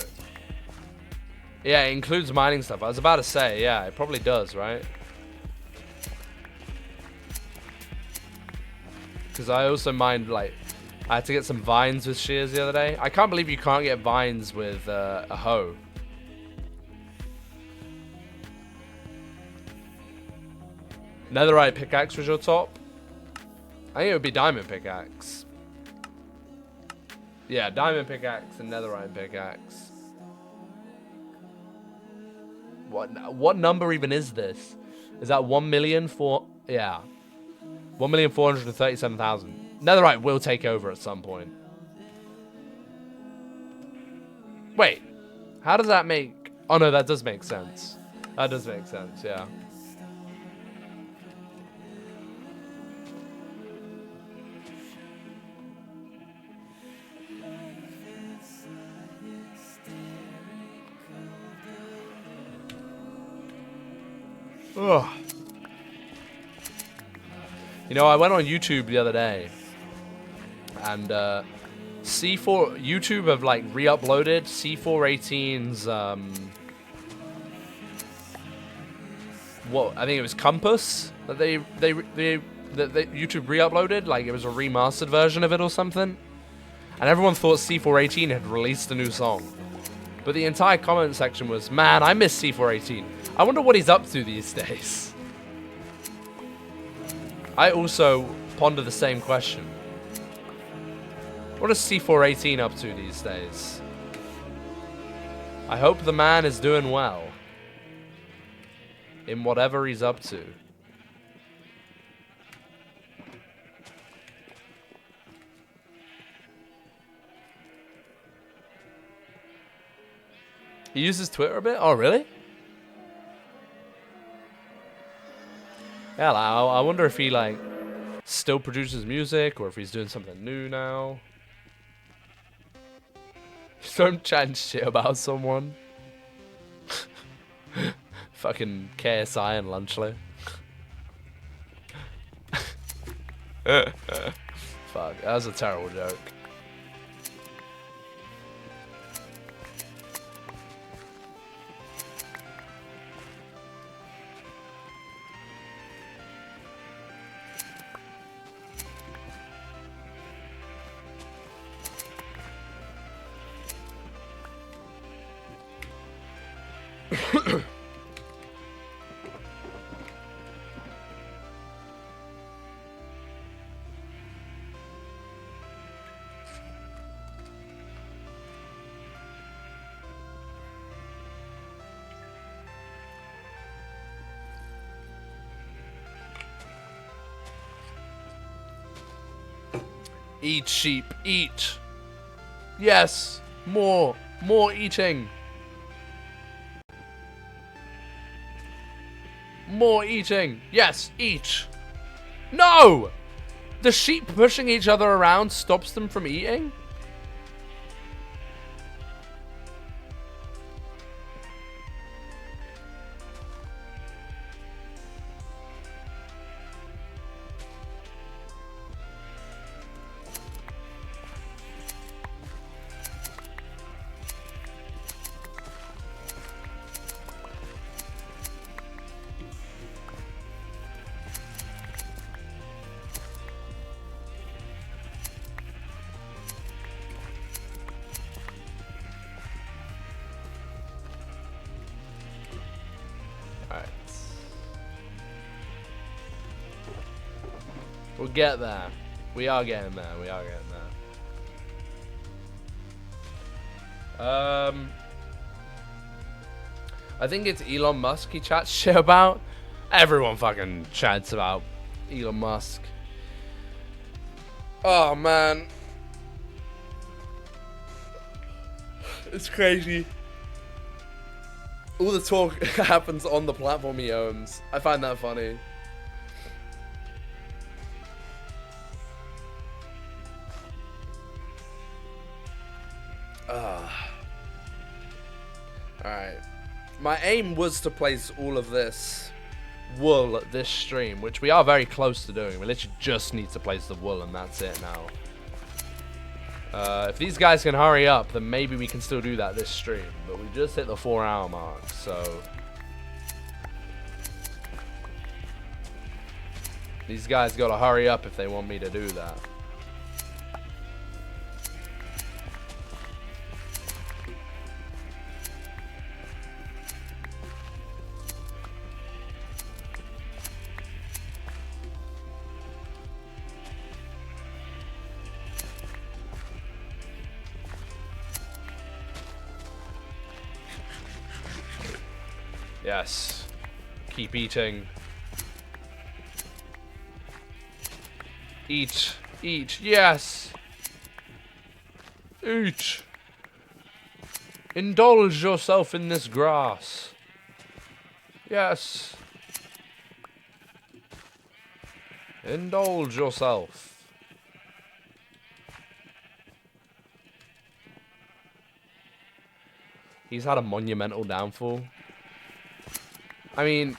Yeah, it includes mining stuff. I was about to say, yeah, it probably does, right? Because I also mined, like, I had to get some vines with shears the other day. I can't believe you can't get vines with a hoe. Netherite pickaxe was your top? I think it would be diamond pickaxe. Yeah, diamond pickaxe and netherite pickaxe. What number even is this? Is that 1,000,000 for... Yeah. 1,437,000. Netherite will take over at some point. Wait. How does that make... Oh no, that does make sense. That does make sense, yeah. Ugh. You know, I went on YouTube the other day, and C4 YouTube have like re-uploaded C418's what I think it was Compass that they YouTube re-uploaded, like it was a remastered version of it or something, and everyone thought C418 had released a new song, but the entire comment section was, man, I miss C418. I wonder what he's up to these days. I also ponder the same question. What is C418 up to these days? I hope the man is doing well in whatever he's up to. He uses Twitter a bit? Oh, really? Yeah, I wonder if he, like, still produces music or if he's doing something new now. Don't chat shit about someone. Fucking KSI and Lunchley. Fuck, that was a terrible joke. Eat, sheep, eat. Yes, more eating. More eating. Yes, eat. No! The sheep pushing each other around stops them from eating? We'll get there. We are getting there. We are getting there. I think it's Elon Musk he chats shit about. Everyone fucking chats about Elon Musk. Oh, man. It's crazy. All the talk happens on the platform he owns. I find that funny. Alright. My aim was to place all of this wool at this stream, which we are very close to doing. We literally just need to place the wool and that's it now. If these guys can hurry up, then maybe we can still do that this stream. But we just hit the 4-hour mark, so... These guys gotta hurry up if they want me to do that. Yes. Keep eating. Eat. Eat. Yes. Eat. Indulge yourself in this grass. Yes. Indulge yourself. He's had a monumental downfall. I mean,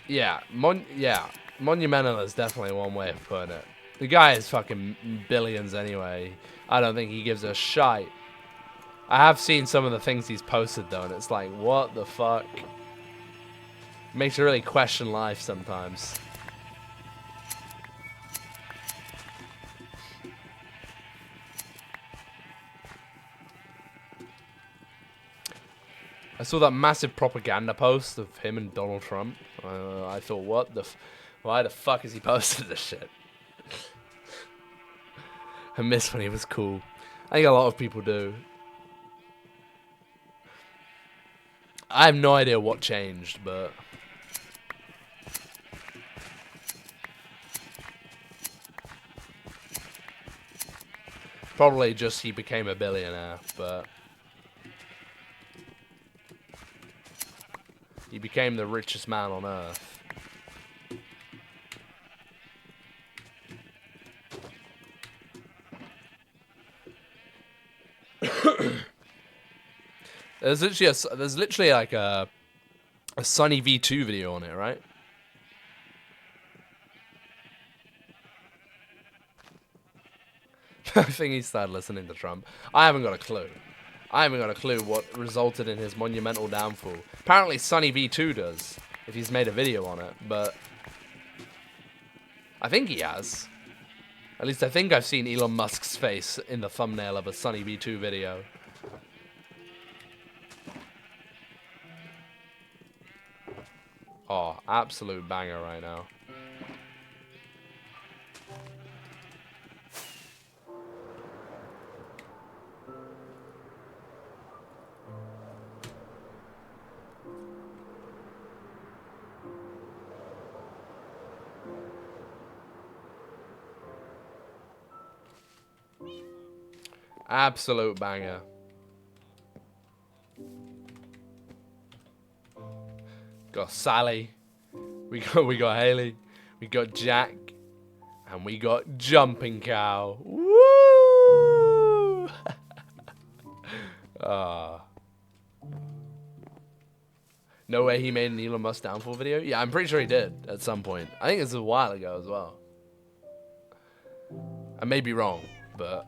yeah, monumental is definitely one way of putting it. The guy is fucking billions anyway. I don't think he gives a shite. I have seen some of the things he's posted though, and it's like, what the fuck? Makes you really question life sometimes. I saw that massive propaganda post of him and Donald Trump. I thought, what the why the fuck is he posting this shit? I miss when he was cool. I think a lot of people do. I have no idea what changed, but... Probably just he became a billionaire, but... He became the richest man on earth. There's literally like a Sunny V2 video on it, right? I think he started listening to Trump. I haven't got a clue. I haven't got a clue what resulted in his monumental downfall. Apparently Sunny V2 does, if he's made a video on it, but... I think he has. At least I think I've seen Elon Musk's face in the thumbnail of a Sunny V2 video. Oh, absolute banger right now. Absolute banger. Got Sally. We got Haley. We got Jack. And we got Jumping Cow. Woo! No way he made an Elon Musk downfall video? Yeah, I'm pretty sure he did at some point. I think it's a while ago as well. I may be wrong, but...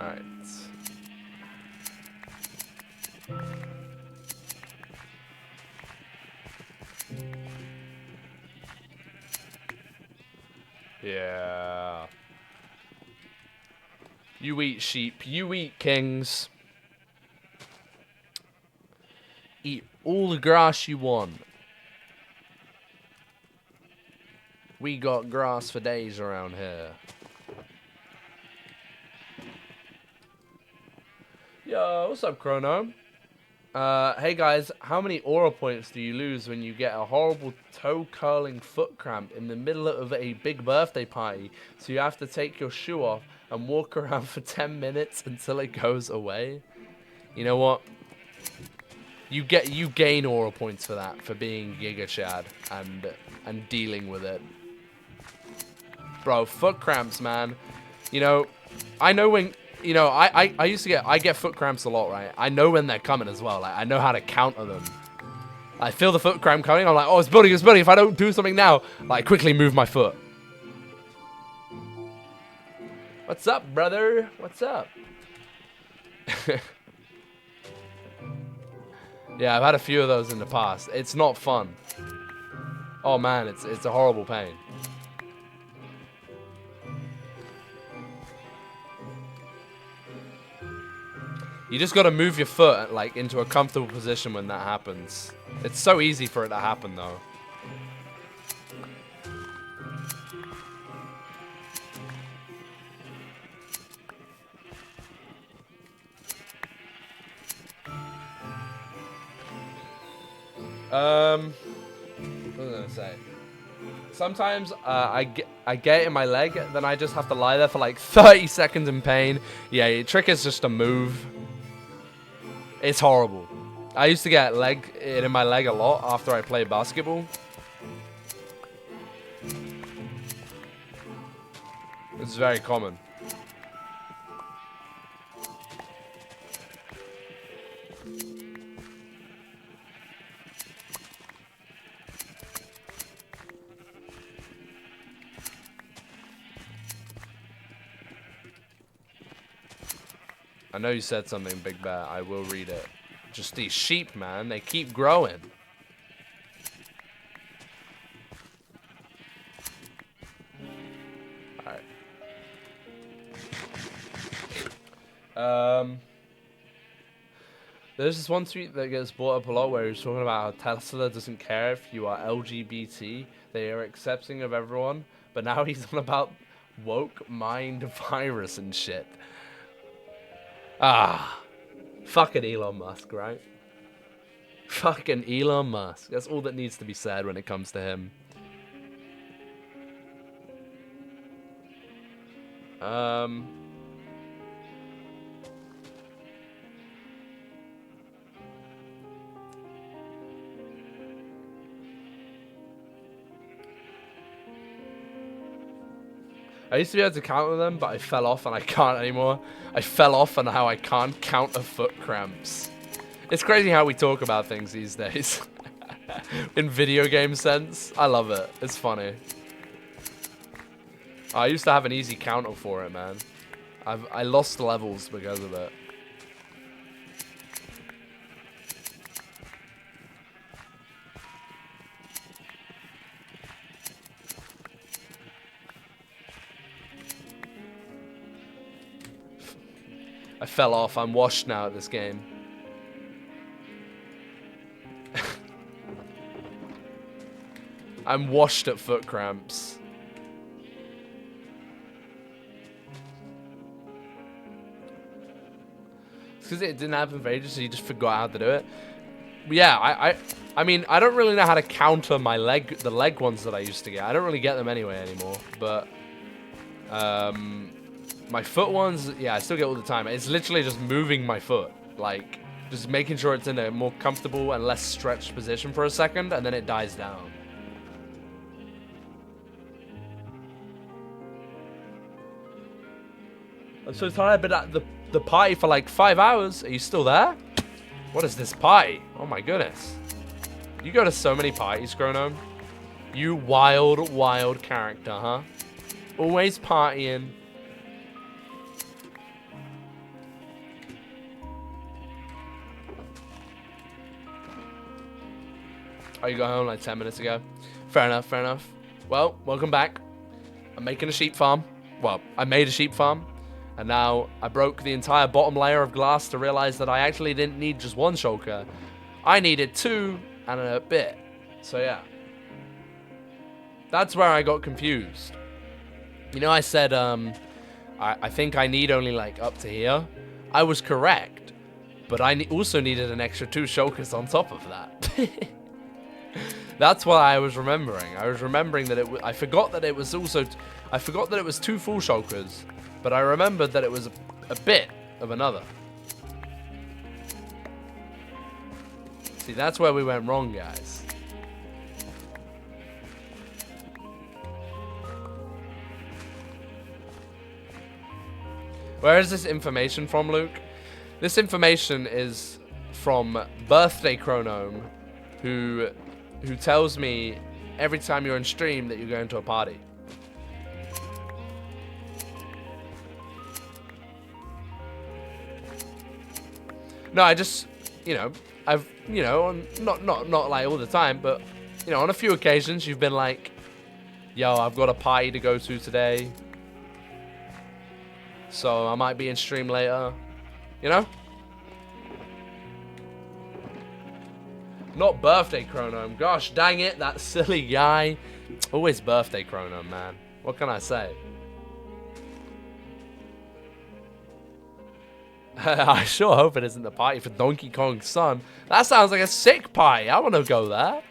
Alright. Yeah. You eat sheep. You eat kings. Eat all the grass you want. We got grass for days around here. Yo, what's up, Chrono? Hey guys, how many aura points do you lose when you get a horrible toe-curling foot cramp in the middle of a big birthday party, so you have to take your shoe off and walk around for 10 minutes until it goes away? You know what? You gain aura points for that, for being Giga Chad and dealing with it. Bro, foot cramps, man. You know, I know when... You know, I used to get foot cramps a lot, right? I know when they're coming as well. Like, I know how to counter them. I feel the foot cramp coming. I'm like, oh, it's building, it's building. If I don't do something now, like, quickly move my foot. What's up, brother? What's up? Yeah, I've had a few of those in the past. It's not fun. Oh, man, it's a horrible pain. You just gotta move your foot like into a comfortable position when that happens. It's so easy for it to happen though. What was I gonna say? Sometimes I get it in my leg, then I just have to lie there for like 30 seconds in pain. Yeah, the trick is just to move. It's horrible. I used to get it in my leg a lot after I played basketball. It's very common. I know you said something, Big Bear. I will read it. Just these sheep, man. They keep growing. Alright. There's this one tweet that gets brought up a lot where he's talking about how Tesla doesn't care if you are LGBT. They are accepting of everyone. But now he's on about woke mind virus and shit. Ah, fucking Elon Musk, right? Fucking Elon Musk. That's all that needs to be said when it comes to him. I used to be able to counter them, but I fell off and I can't anymore. I fell off on how I can't counter foot cramps. It's crazy how we talk about things these days. In video game sense. I love it. It's funny. I used to have an easy counter for it, man. I lost levels because of it. fell off. I'm washed now at this game. I'm washed at foot cramps. It's because it didn't happen for ages, so you just forgot how to do it. But yeah, I mean, I don't really know how to counter the leg ones that I used to get. I don't really get them anyway anymore. But my foot ones, yeah, I still get all the time. It's literally just moving my foot, like just making sure it's in a more comfortable and less stretched position for a second, and then it dies down. I'm so tired. I've been at the party for like 5 hours. Are you still there? What is this party? Oh my goodness. You go to so many parties, Chrono. You wild, wild character, huh? Always partying. Oh, you got home like 10 minutes ago? Fair enough, fair enough. Well, welcome back. I'm making a sheep farm. Well, I made a sheep farm. And now I broke the entire bottom layer of glass to realize that I actually didn't need just one shulker. I needed 2 and a bit. So yeah. That's where I got confused. You know, I said, I think I need only like up to here. I was correct. But I also needed an extra 2 shulkers on top of that. That's what I was remembering. I was remembering that I forgot that it was also... I forgot that it was 2 full shulkers. But I remembered that it was a bit of another. See, that's where we went wrong, guys. Where is this information from, Luke? This information is from Birthday Chronome, who tells me every time you're in stream that you're going to a party. No, I just, you know, not like all the time, but, you know, on a few occasions you've been like, yo, I've got a party to go to today, so I might be in stream later, you know? Not Birthday Chronome, gosh dang it, that silly guy. Always Birthday Chronome, man. What can I say? I sure hope it isn't the party for Donkey Kong's son. That sounds like a sick party. I want to go there.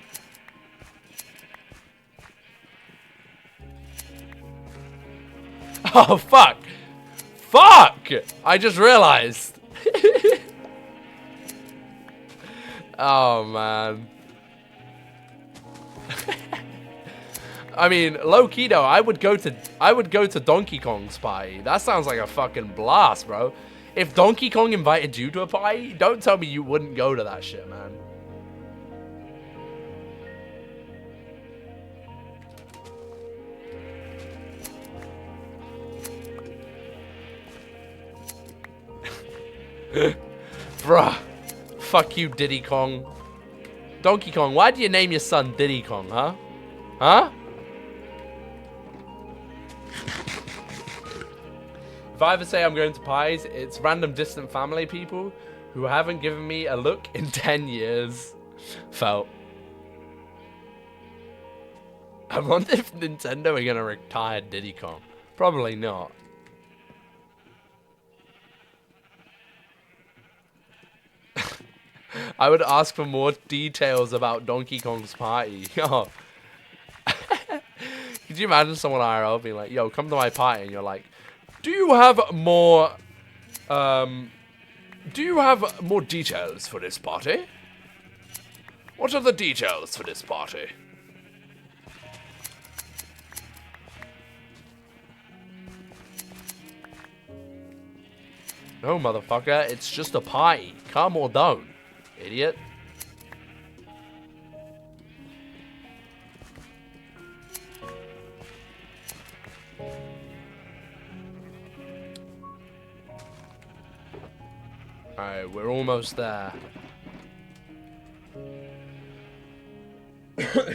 Oh, fuck. Fuck! I just realized. Oh, man. I mean, low-key though, I would go to Donkey Kong's party. That sounds like a fucking blast, bro. If Donkey Kong invited you to a party, don't tell me you wouldn't go to that shit, man. Bruh. Fuck you, Diddy Kong. Donkey Kong, why do you name your son Diddy Kong, huh? Huh? If I ever say I'm going to parties, it's random distant family people who haven't given me a look in 10 years. Felt. I wonder if Nintendo are going to retire Diddy Kong. Probably not. I would ask for more details about Donkey Kong's party. Oh. Could you imagine someone IRL being like, yo, come to my party, and you're like, do you have more details for this party? What are the details for this party? No, motherfucker, it's just a party. Come or don't, idiot. Alright, we're almost there.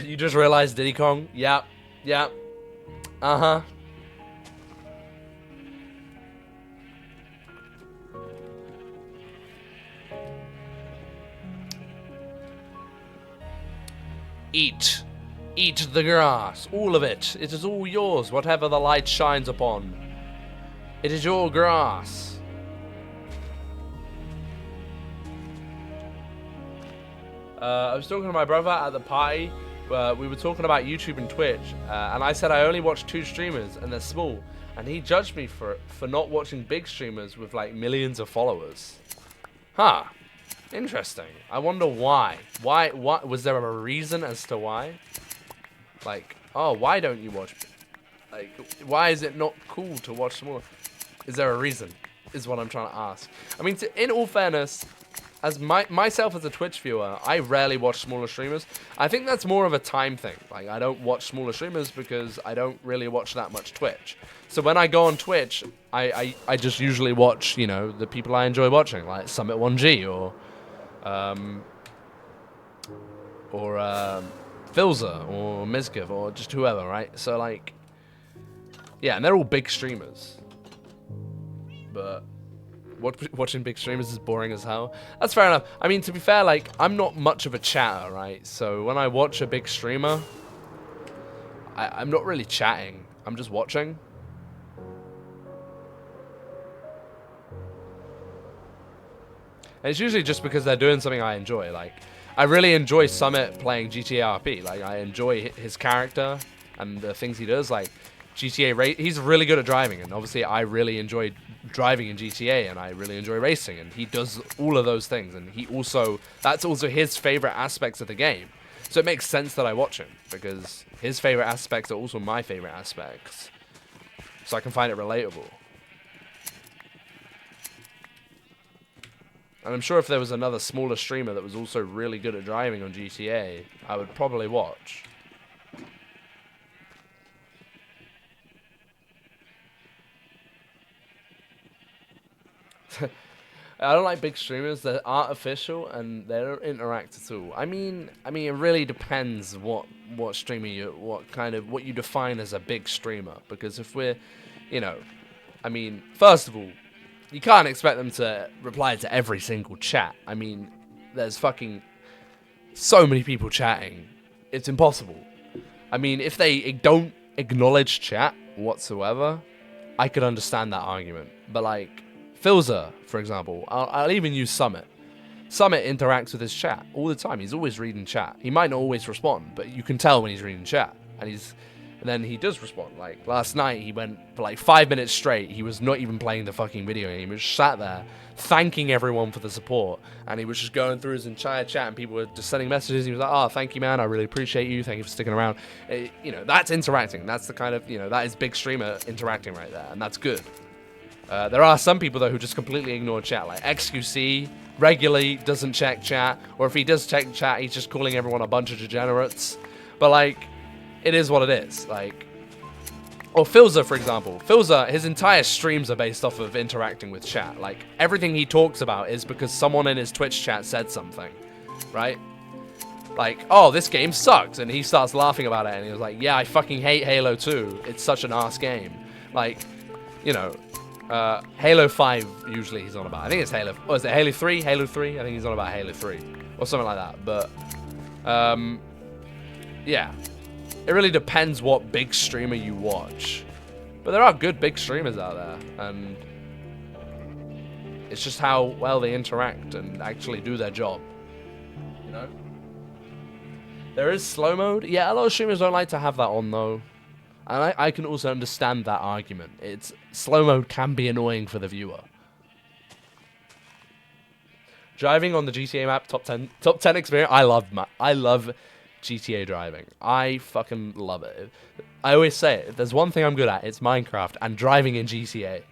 You just realized Diddy Kong? Yep. Yep. Uh-huh. Eat. Eat the grass. All of it. It is all yours, whatever the light shines upon. It is your grass. I was talking to my brother at the party. We were talking about YouTube and Twitch, and I said I only watch 2 streamers, and they're small. And he judged me for not watching big streamers with like millions of followers. Huh. Interesting. I wonder why. Why? Was there a reason as to why? Like, oh, why don't you watch? Like, why is it not cool to watch smaller? Is there a reason? Is what I'm trying to ask. I mean, in all fairness, as myself as a Twitch viewer, I rarely watch smaller streamers. I think that's more of a time thing. Like, I don't watch smaller streamers because I don't really watch that much Twitch. So when I go on Twitch, I just usually watch, you know, the people I enjoy watching, like Summit1G or Filza or Mizgiv or just whoever, right? So like, yeah, and they're all big streamers. But watching big streamers is boring as hell. That's fair enough. I mean, to be fair, like, I'm not much of a chatter, right? So when I watch a big streamer, I'm not really chatting. I'm just watching. And it's usually just because they're doing something I enjoy. Like, I really enjoy Summit playing GTA RP. Like, I enjoy his character and the things he does. Like, GTA he's really good at driving, and obviously I really enjoy driving in GTA, and I really enjoy racing, and he does all of those things, and that's also his favorite aspects of the game. So it makes sense that I watch him, because his favorite aspects are also my favorite aspects. So I can find it relatable. And I'm sure if there was another smaller streamer that was also really good at driving on GTA, I would probably watch. I don't like big streamers. They're artificial and they don't interact at all. I mean, it really depends what streamer what you define as a big streamer. Because if we're, you know, I mean, first of all, you can't expect them to reply to every single chat. I mean, there's fucking so many people chatting. It's impossible. I mean, if they don't acknowledge chat whatsoever, I could understand that argument. But like, Filza, for example, I'll even use Summit. Summit interacts with his chat all the time. He's always reading chat. He might not always respond, but you can tell when he's reading chat. And then he does respond. Like, last night, he went for like 5 minutes straight. He was not even playing the fucking video game. He was sat there thanking everyone for the support. And he was just going through his entire chat, and people were just sending messages. He was like, oh, thank you, man. I really appreciate you. Thank you for sticking around. You know, that's interacting. That's the kind of, you know, that is big streamer interacting right there. And that's good. There are some people, though, who just completely ignore chat. Like, XQC regularly doesn't check chat. Or if he does check chat, he's just calling everyone a bunch of degenerates. But, like, it is what it is. Like, or Filza, for example. Filza, his entire streams are based off of interacting with chat. Like, everything he talks about is because someone in his Twitch chat said something. Right? Like, oh, this game sucks. And he starts laughing about it. And he was like, yeah, I fucking hate Halo 2. It's such an ass game. Like, you know... Halo 5 usually he's on about. I think it's Halo. Oh, is it Halo 3? Halo 3? I think he's on about Halo 3 or something like that. But yeah, it really depends what big streamer you watch. But there are good big streamers out there, and it's just how well they interact and actually do their job. You know, there is slow mode. Yeah, a lot of streamers don't like to have that on though. And I can also understand that argument. Slow mode can be annoying for the viewer. Driving on the GTA map, top 10 experience. I love GTA driving. I fucking love it. I always say it. If there's one thing I'm good at, it's Minecraft and driving in GTA.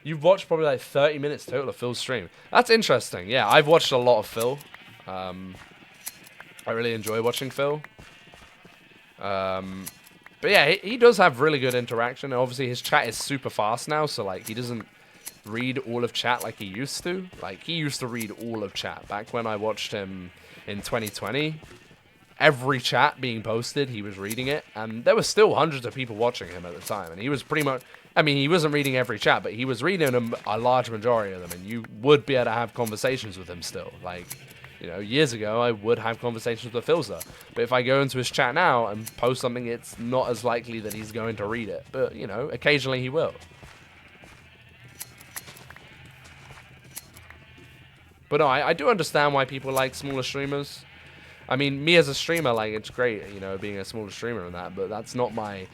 You've watched probably like 30 minutes total of Phil's stream. That's interesting. Yeah, I've watched a lot of Phil. I really enjoy watching Phil. But yeah, he does have really good interaction. And obviously, his chat is super fast now, so like he doesn't read all of chat like he used to. Like, he used to read all of chat. Back when I watched him in 2020, every chat being posted, he was reading it. And there were still hundreds of people watching him at the time. And he was pretty much... I mean, he wasn't reading every chat, but he was reading a large majority of them. And you would be able to have conversations with him still. Like... You know, years ago, I would have conversations with Filza. But if I go into his chat now and post something, it's not as likely that he's going to read it. But, you know, occasionally he will. But no, I do understand why people like smaller streamers. I mean, me as a streamer, like, it's great, you know, being a smaller streamer and that, but that's not my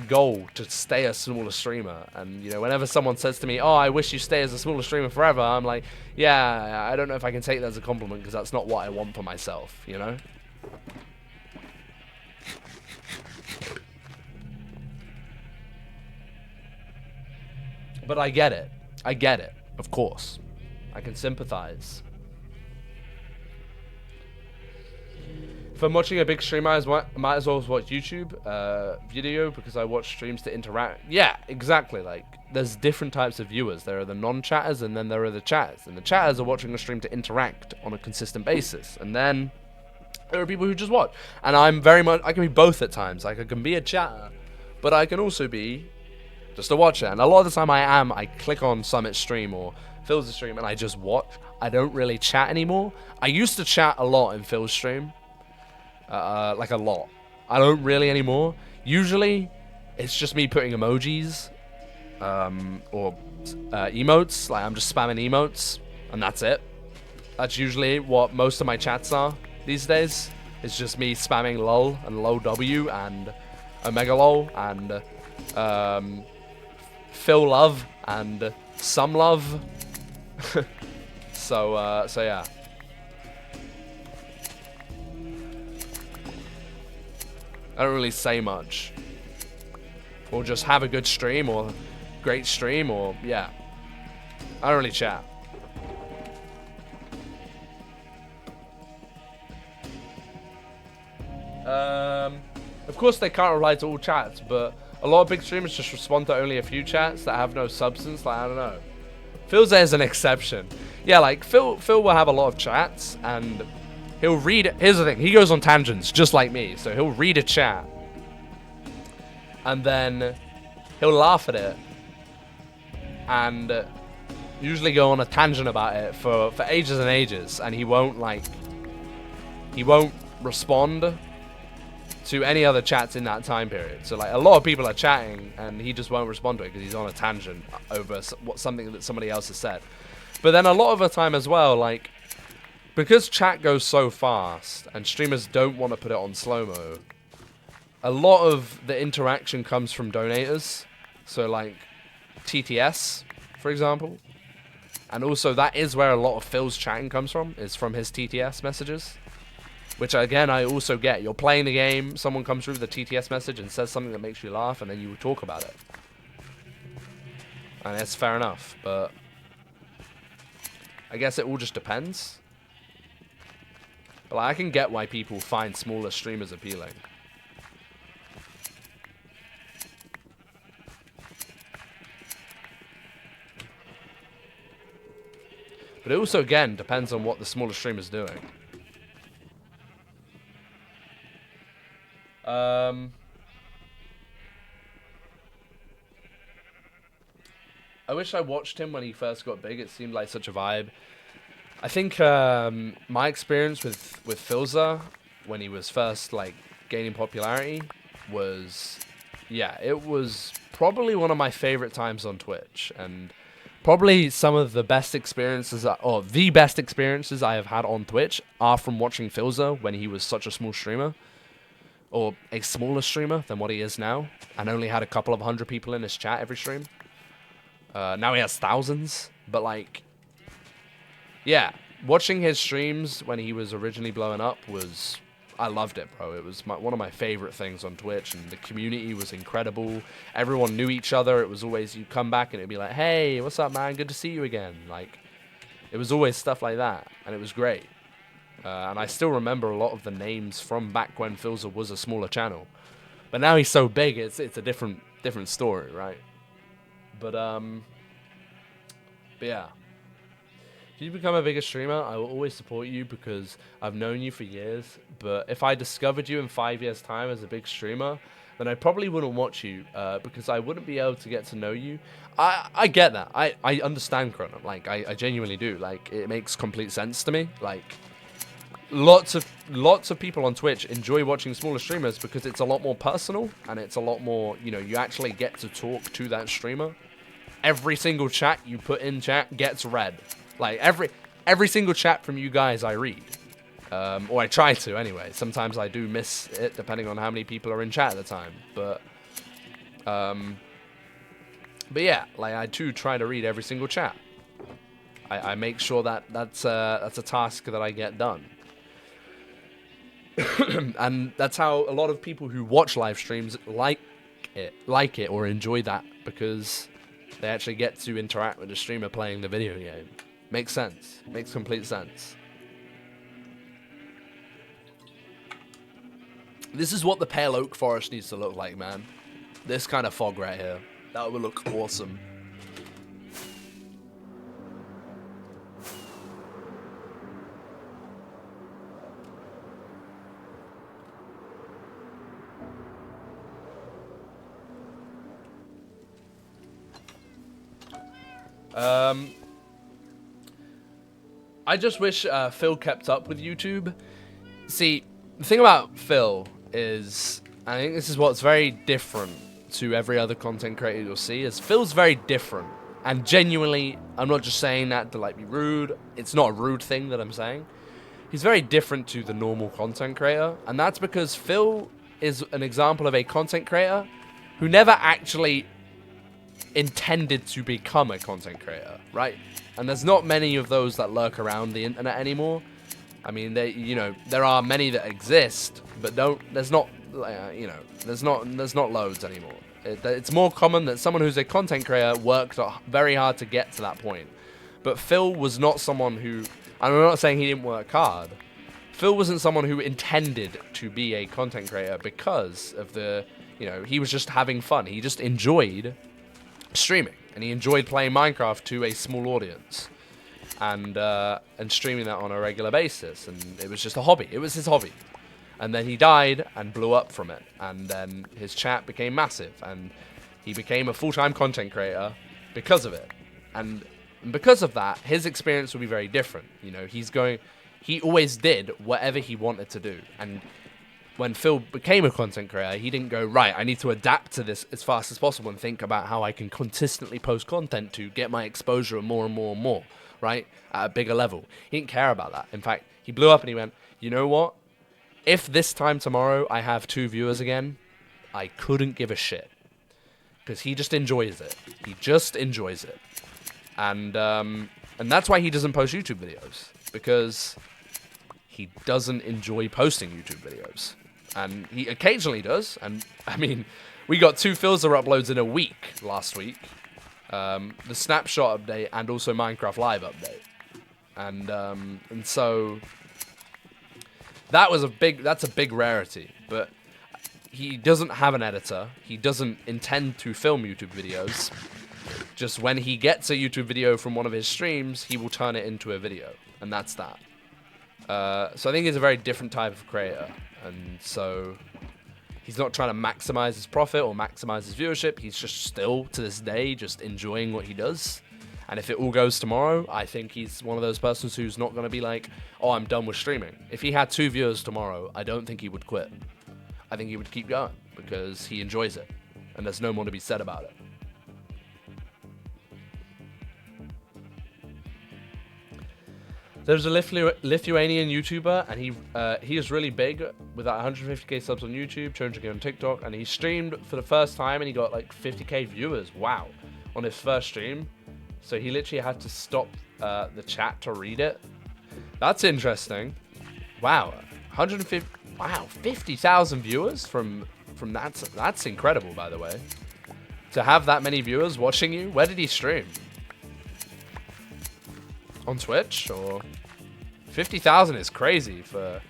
goal, to stay a smaller streamer. And, you know, whenever someone says to me, oh, I wish you stay as a smaller streamer forever, I'm like, yeah, I don't know if I can take that as a compliment, because that's not what I want for myself, you know? But I get it. I get it, of course. I can sympathize. If I'm watching a big stream, I might as well watch YouTube video, because I watch streams to interact. Yeah, exactly. Like, there's different types of viewers. There are the non-chatters, and then there are the chatters. And the chatters are watching a stream to interact on a consistent basis. And then there are people who just watch. And I can be both at times. Like, I can be a chatter, but I can also be just a watcher. And a lot of the time I click on Summit's stream or Phil's stream and I just watch. I don't really chat anymore. I used to chat a lot in Phil's stream. Like a lot. I don't really anymore. Usually, it's just me putting emojis, or emotes. Like, I'm just spamming emotes, and that's it. That's usually what most of my chats are these days. It's just me spamming lol and low w and omega lol and Phil love and some love. So yeah. I don't really say much. Or just have a good stream, or great stream, or yeah. I don't really chat. Of course they can't reply to all chats, but a lot of big streamers just respond to only a few chats that have no substance. Like, I don't know. Phil's is an exception. Yeah, like Phil will have a lot of chats and he'll read it. Here's the thing, he goes on tangents just like me. So he'll read a chat and then he'll laugh at it and usually go on a tangent about it for ages and ages, and he won't respond to any other chats in that time period. So like a lot of people are chatting and he just won't respond to it because he's on a tangent over something that somebody else has said. But then a lot of the time as well, like, because chat goes so fast and streamers don't want to put it on slow-mo, a lot of the interaction comes from donators. So like TTS, for example. And also that is where a lot of Phil's chatting comes from, is from his TTS messages. Which again, I also get. You're playing the game, someone comes through with a TTS message and says something that makes you laugh, and then you talk about it. And it's fair enough, but I guess it all just depends. But like, I can get why people find smaller streamers appealing. But it also, again, depends on what the smaller streamer's doing. I wish I watched him when he first got big. It seemed like such a vibe. I think my experience with Filza when he was first like gaining popularity was, yeah, it was probably one of my favorite times on Twitch, and probably some of the best experiences, or the best experiences I have had on Twitch are from watching Filza when he was such a small streamer. Or a smaller streamer than what he is now, and only had a couple of hundred people in his chat every stream. Now he has thousands, but like, yeah, watching his streams when he was originally blowing up was, I loved it, bro. It was one of my favorite things on Twitch, and the community was incredible. Everyone knew each other. It was always, you come back and it'd be like, hey, what's up, man? Good to see you again. Like, it was always stuff like that, and it was great. And I still remember a lot of the names from back when Filza was a smaller channel. But now he's so big, it's a different story, right? But yeah. If you become a bigger streamer, I will always support you because I've known you for years. But if I discovered you in 5 years' time as a big streamer, then I probably wouldn't watch you because I wouldn't be able to get to know you. I get that. I understand, Chrono. Like, I genuinely do. Like, it makes complete sense to me. Like, lots of people on Twitch enjoy watching smaller streamers because it's a lot more personal and it's a lot more, you know, you actually get to talk to that streamer. Every single chat you put in chat gets read. Like every single chat from you guys I read. Or I try to anyway. Sometimes I do miss it depending on how many people are in chat at the time. But yeah, like I do try to read every single chat. I make sure that that's a task that I get done. And that's how a lot of people who watch live streams like it or enjoy that, because they actually get to interact with the streamer playing the video game. Makes sense. Makes complete sense. This is what the pale oak forest needs to look like, man. This kind of fog right here. That would look awesome. I just wish Phil kept up with YouTube. See, the thing about Phil is, I think this is what's very different to every other content creator you'll see, is Phil's very different. And genuinely, I'm not just saying that to like be rude. It's not a rude thing that I'm saying. He's very different to the normal content creator. And that's because Phil is an example of a content creator who never actually intended to become a content creator, right? And there's not many of those that lurk around the internet anymore. I mean, there are many that exist, but there's not loads anymore. It's more common that someone who's a content creator worked very hard to get to that point. But Phil was not someone who, I'm not saying he didn't work hard. Phil wasn't someone who intended to be a content creator because of he was just having fun. He just enjoyed streaming, and he enjoyed playing Minecraft to a small audience, and streaming that on a regular basis, and it was just a hobby. It was his hobby. And then he died and blew up from it, and then his chat became massive, and he became a full-time content creator because of it. And because of that, his experience will be very different. You know, he always did whatever he wanted to do, and when Phil became a content creator, he didn't go, right, I need to adapt to this as fast as possible and think about how I can consistently post content to get my exposure more and more and more, right, at a bigger level. He didn't care about that. In fact, he blew up and he went, you know what? If this time tomorrow I have 2 viewers again, I couldn't give a shit. Because he just enjoys it. He just enjoys it. And that's why he doesn't post YouTube videos. Because he doesn't enjoy posting YouTube videos. And he occasionally does. And, I mean, we got 2 Filzer uploads in a week last week. The Snapshot update and also Minecraft Live update. And so that's a big rarity. But he doesn't have an editor. He doesn't intend to film YouTube videos. Just when he gets a YouTube video from one of his streams, he will turn it into a video. And that's that. So I think he's a very different type of creator. And so he's not trying to maximize his profit or maximize his viewership. He's just still, to this day, just enjoying what he does. And if it all goes tomorrow, I think he's one of those persons who's not going to be like, oh, I'm done with streaming. If he had 2 viewers tomorrow, I don't think he would quit. I think he would keep going because he enjoys it. And there's no more to be said about it. There's a Lithuanian YouTuber, and he is really big with that 150k subs on YouTube, 200k on TikTok, and he streamed for the first time, and he got like 50k viewers. Wow, on his first stream. So he literally had to stop the chat to read it. That's interesting. Wow, 150. Wow, 50,000 viewers from that. That's incredible, by the way. To have that many viewers watching you. Where did he stream? On Twitch, or 50,000 is crazy for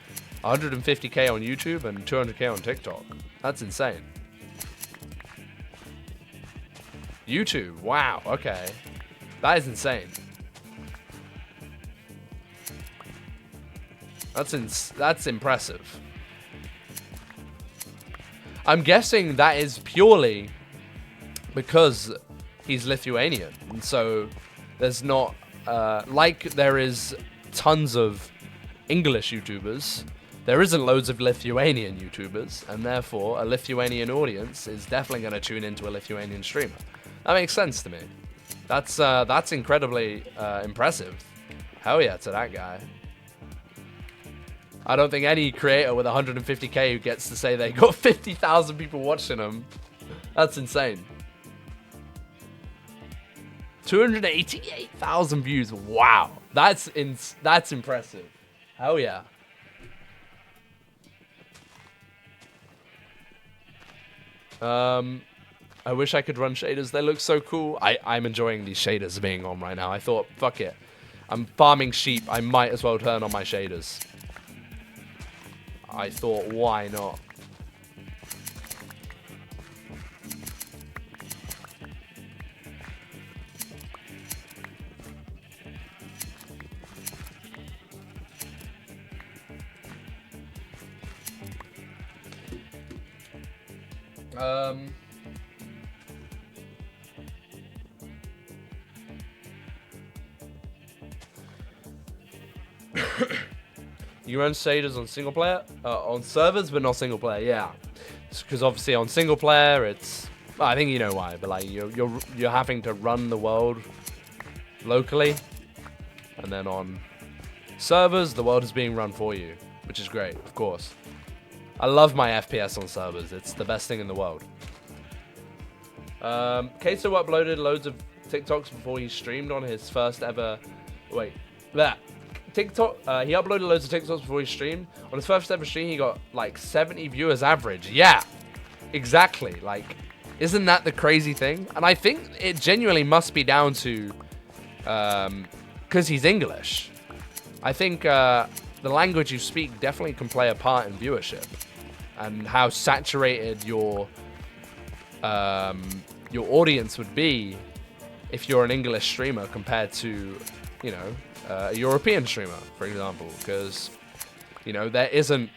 150k on YouTube and 200k on TikTok. That's insane. YouTube, wow, okay, that is insane. That's impressive. I'm guessing that is purely because he's Lithuanian, and so there's not. Like there is tons of English YouTubers. There isn't loads of Lithuanian YouTubers, and therefore a Lithuanian audience is definitely going to tune into a Lithuanian streamer. That makes sense to me. That's incredibly impressive. Hell yeah to that guy. I don't think any creator with 150k who gets to say they got 50,000 people watching them. That's insane. 288,000 views. Wow. That's impressive. Hell yeah. I wish I could run shaders. They look so cool. I'm enjoying these shaders being on right now. I thought, fuck it. I'm farming sheep. I might as well turn on my shaders. I thought, why not? You run shaders on single player, on servers, but not single player. Yeah, because obviously on single player, it's well, I think you know why, but like you're having to run the world locally, and then on servers, the world is being run for you, which is great, of course. I love my FPS on servers. It's the best thing in the world. Kato uploaded loads of TikToks before he streamed on his first ever. Wait, that. TikTok, he uploaded loads of TikToks before he streamed. On his first ever stream, he got like 70 viewers average. Yeah, exactly. Like, isn't that the crazy thing? And I think it genuinely must be down to, because he's English. I think the language you speak definitely can play a part in viewership and how saturated your audience would be if you're an English streamer compared to, you know, a European streamer, for example, because, you know, there isn't,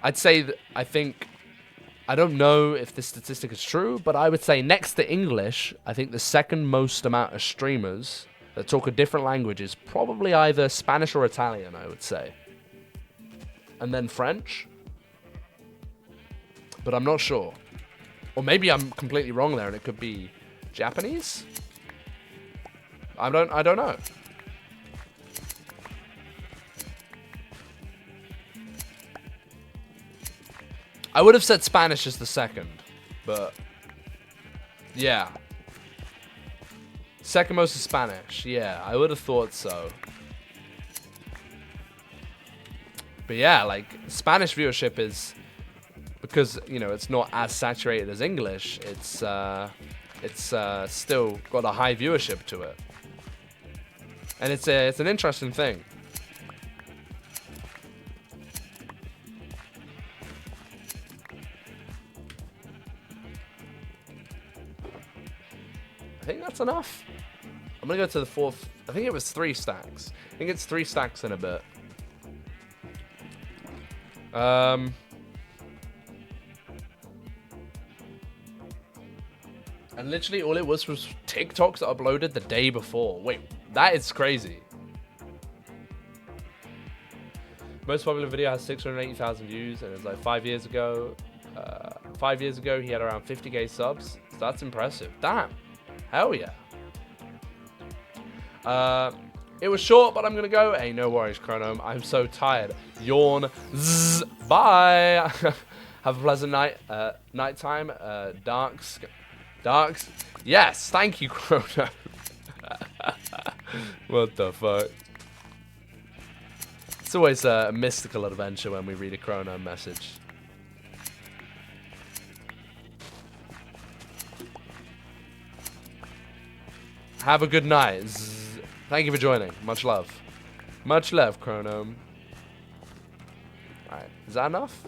I'd say that, I don't know if this statistic is true, but I would say next to English, I think the second most amount of streamers that talk a different language is probably either Spanish or Italian, I would say. And then French. But I'm not sure. Or maybe I'm completely wrong there and it could be Japanese? I don't know. I would have said Spanish as the second, but yeah. Second most is Spanish. Yeah, I would have thought so. But yeah, like Spanish viewership is because, you know, it's not as saturated as English. It's still got a high viewership to it. And it's an interesting thing. I think that's enough. I'm gonna go to the fourth. I think it was 3 stacks. I think it's 3 stacks in a bit. And literally all it was TikToks uploaded the day before. Wait, that is crazy. Most popular video has 680,000 views, and it's like 5 years ago. 5 years ago, he had around 50k subs. So that's impressive. Damn. Hell yeah. It was short, but I'm gonna go. Hey, no worries, Chrono. I'm so tired. Yawn. Zzz. Bye. Have a pleasant night. Nighttime. Darks. Yes. Thank you, Chrono. What the fuck? It's always a mystical adventure when we read a Chrono message. Have a good night. Zzz. Thank you for joining. Much love. Much love, Chrono. Alright, is that enough?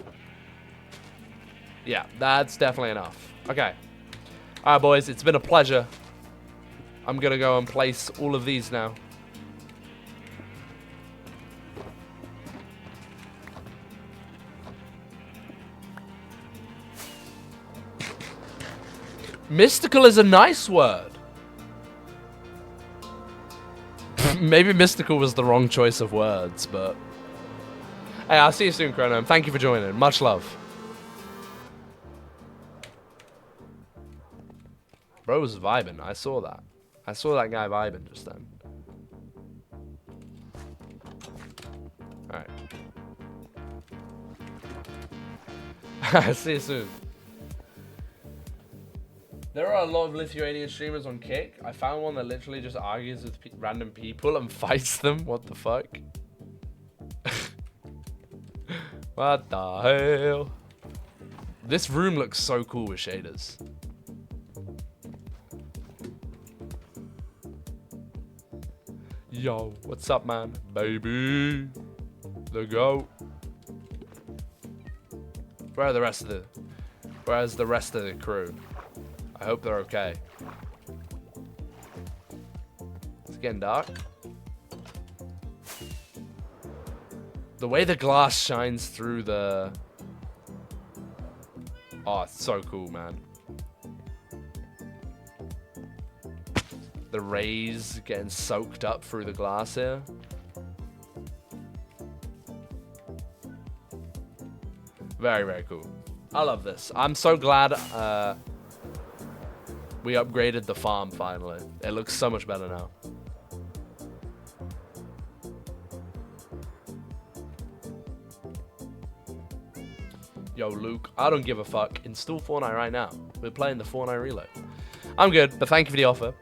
Yeah, that's definitely enough. Okay. Alright, boys, it's been a pleasure. I'm gonna go and place all of these now. Mystical is a nice word. Maybe mystical was the wrong choice of words, but Hey, I'll see you soon, Chrono. Thank you for joining. Much love. Bro was vibing. I saw that. I saw that guy vibing just then. Alright. See you soon. There are a lot of Lithuanian streamers on Kick. I found one that literally just argues with random people and fights them. What the fuck? What the hell? This room looks so cool with shaders. Yo, what's up, man? Baby. The goat. Where's the rest of the crew? I hope they're okay. It's getting dark. The way the glass shines through the... Oh, it's so cool, man. The rays getting soaked up through the glass here. Very, very cool. I love this. I'm so glad we upgraded the farm finally. It looks so much better now. Yo, Luke, I don't give a fuck. Install Fortnite right now. We're playing the Fortnite reload. I'm good, but thank you for the offer.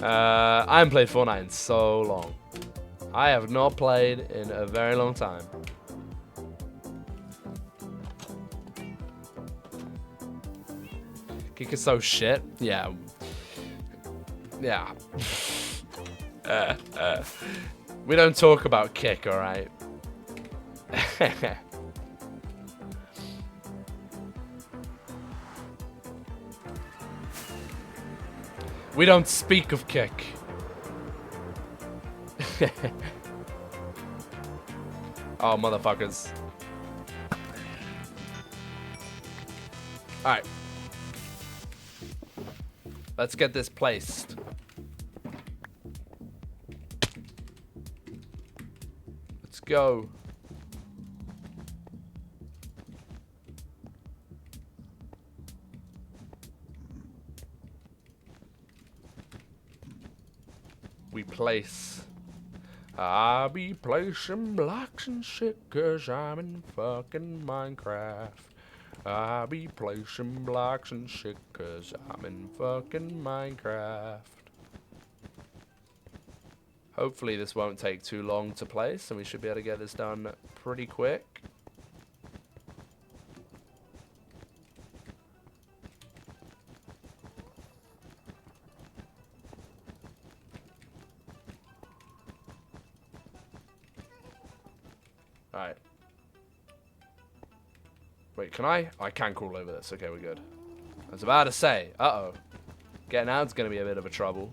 I haven't played Fortnite in so long. I have not played in a very long time. Kick is so shit. Yeah. Yeah. We don't talk about Kick, alright? We don't speak of Kick. Oh, motherfuckers. Alright. Let's get this placed. Let's go. We place. I be placing blocks and shit 'cause I'm in fucking Minecraft. I be placing blocks and shit 'cause I'm in fucking Minecraft. Hopefully this won't take too long to place and we should be able to get this done pretty quick. Alright. Wait, can I? I can crawl over this. Okay, we're good. I was about to say, uh-oh. Getting out's gonna be a bit of a trouble.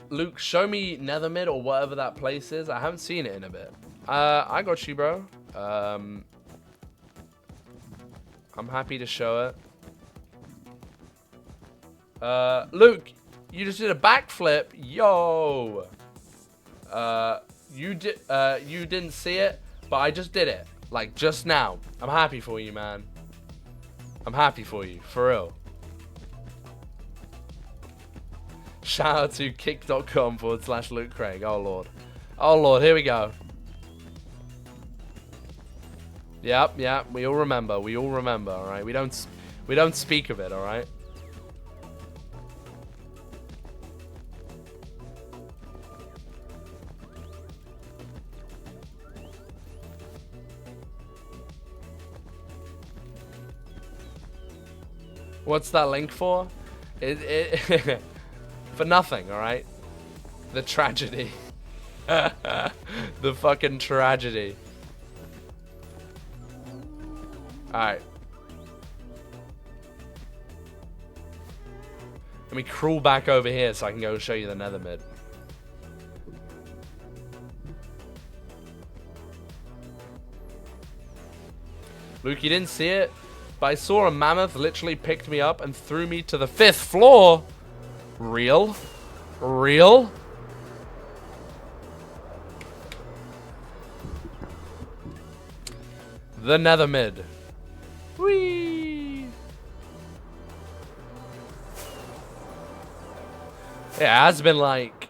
Luke, show me Nethermid or whatever that place is. I haven't seen it in a bit. I got you, bro. I'm happy to show it. Luke, you just did a backflip. Yo. You didn't see it, but I just did it. Like, just now. I'm happy for you, man. I'm happy for you. For real. Shout out to kick.com/Luke Craig. Oh, Lord. Oh, Lord. Here we go. Yep. We all remember. We all remember, all right? We don't speak of it, all right? What's that link for? For nothing, alright? The tragedy. The fucking tragedy. Alright. Let me crawl back over here so I can go show you the nether mid. Luke, you didn't see it? But I saw a mammoth literally picked me up and threw me to the 5th floor. Real? Real? The nether mid. Whee! Yeah, it has been like...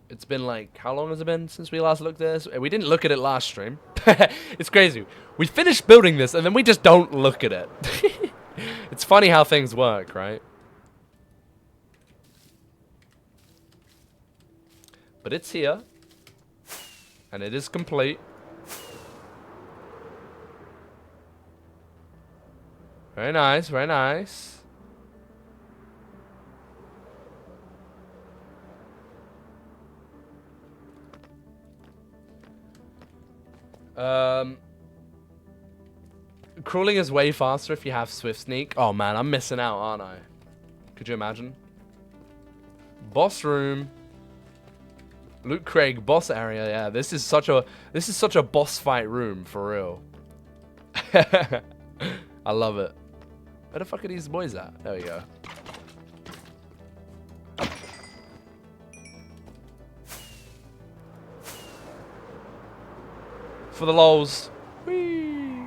It's been like... How long has it been since we last looked at this? We didn't look at it last stream. It's crazy. We finished building this and then we just don't look at it. It's funny how things work, right? But it's here. And it is complete. Very nice, very nice. Crawling is way faster if you have Swift Sneak. Oh man, I'm missing out, aren't I? Could you imagine? Boss room. Luke Craig, boss area. Yeah, this is such a boss fight room for real. I love it. Where the fuck are these boys at? There we go. For the lols. Whee!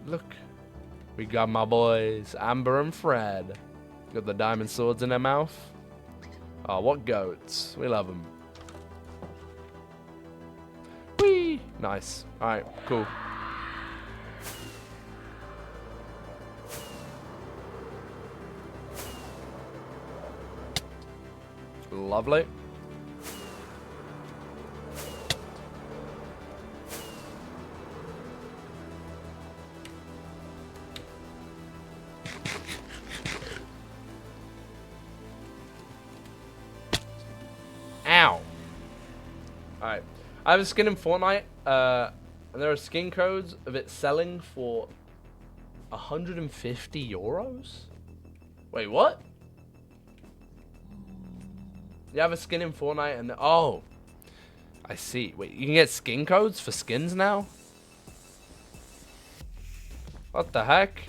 Look. We got my boys, Amber and Fred. Got the diamond swords in their mouth. Oh, what goats. We love them. Whee! Nice. Alright, cool. Lovely. Ow. Alright. I have a skin in Fortnite, and there are skin codes of it selling for 150 euros? Wait, what? You have a skin in Fortnite and... Oh. I see. Wait, you can get skin codes for skins now? What the heck?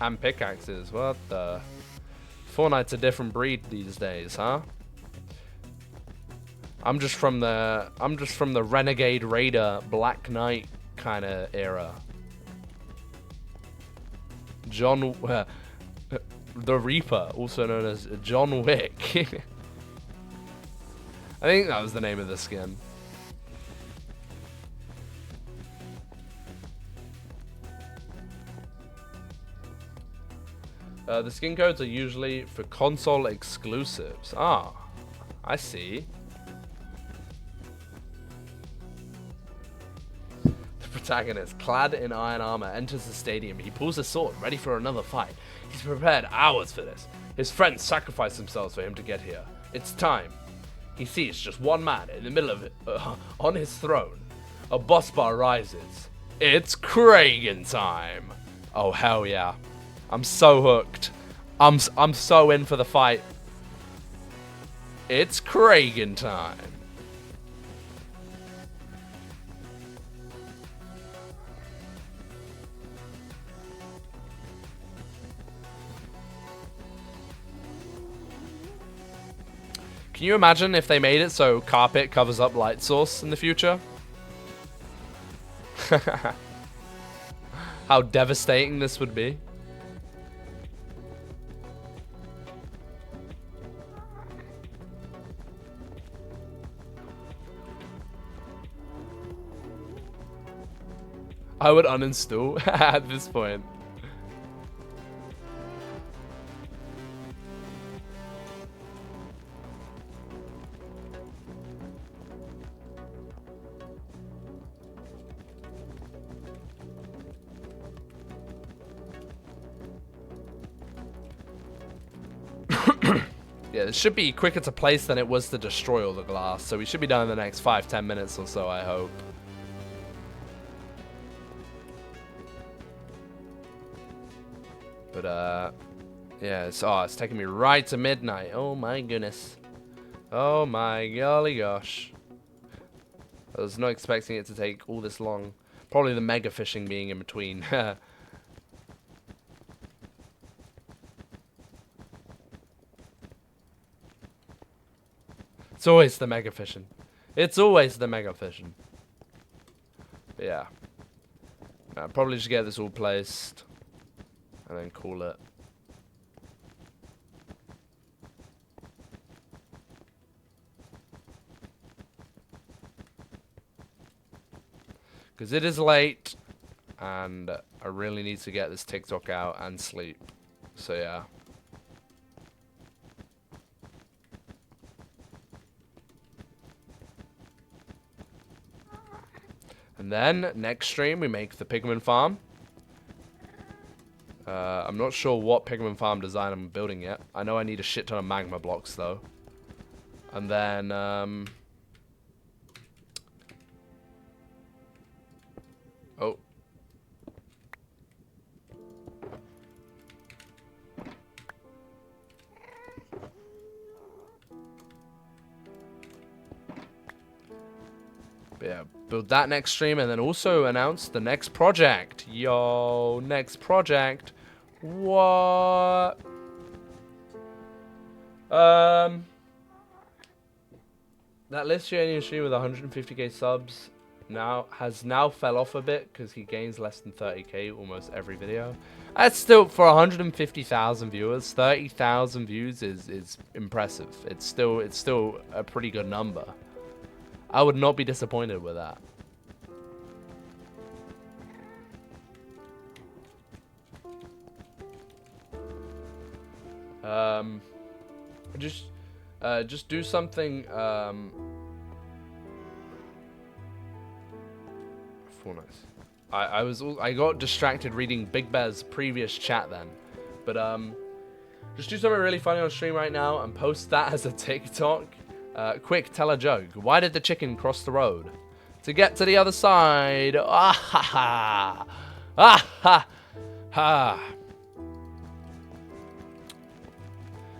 And pickaxes. What the... Fortnite's a different breed these days, huh? I'm just from the Renegade Raider Black Knight kind of era. The Reaper, also known as John Wick. I think that was the name of the skin. The skin codes are usually for console exclusives. Ah, I see. The protagonist, clad in iron armor, enters the stadium. He pulls a sword, ready for another fight. He's prepared hours for this. His friends sacrifice themselves for him to get here. It's time. He sees just one man in the middle of it, on his throne. A boss bar rises. It's Kragan time. Oh, hell yeah. I'm so hooked. I'm so in for the fight. It's Kragan time. Can you imagine if they made it so carpet covers up light source in the future? How devastating this would be. I would uninstall at this point. Yeah, it should be quicker to place than it was to destroy all the glass, so we should be done in the next 5-10 minutes or so, I hope. But yeah, it's taking me right to midnight. Oh my goodness. Oh my golly gosh. I was not expecting it to take all this long. Probably the mega fishing being in between. It's always the mega fishing. It's always the mega fishing. But yeah. I'll probably just get this all placed. And then call it. Because it is late. And I really need to get this TikTok out and sleep. So yeah. And then, next stream, we make the pigman farm. I'm not sure what pigman farm design I'm building yet. I know I need a shit ton of magma blocks, though. And then, oh. But yeah, build that next stream and then also announce the next project. Yo, next project. What? That Lithuanian stream with 150k subs has now fell off a bit because he gains less than 30k almost every video. That's still, for 150,000 viewers, 30,000 views is impressive. It's still a pretty good number. I would not be disappointed with that. Just do something. For nice. I got distracted reading Big Bear's previous chat then, but just do something really funny on stream right now and post that as a TikTok. Quick, tell a joke. Why did the chicken cross the road? To get to the other side. Ah ha ha. Ah ha ha.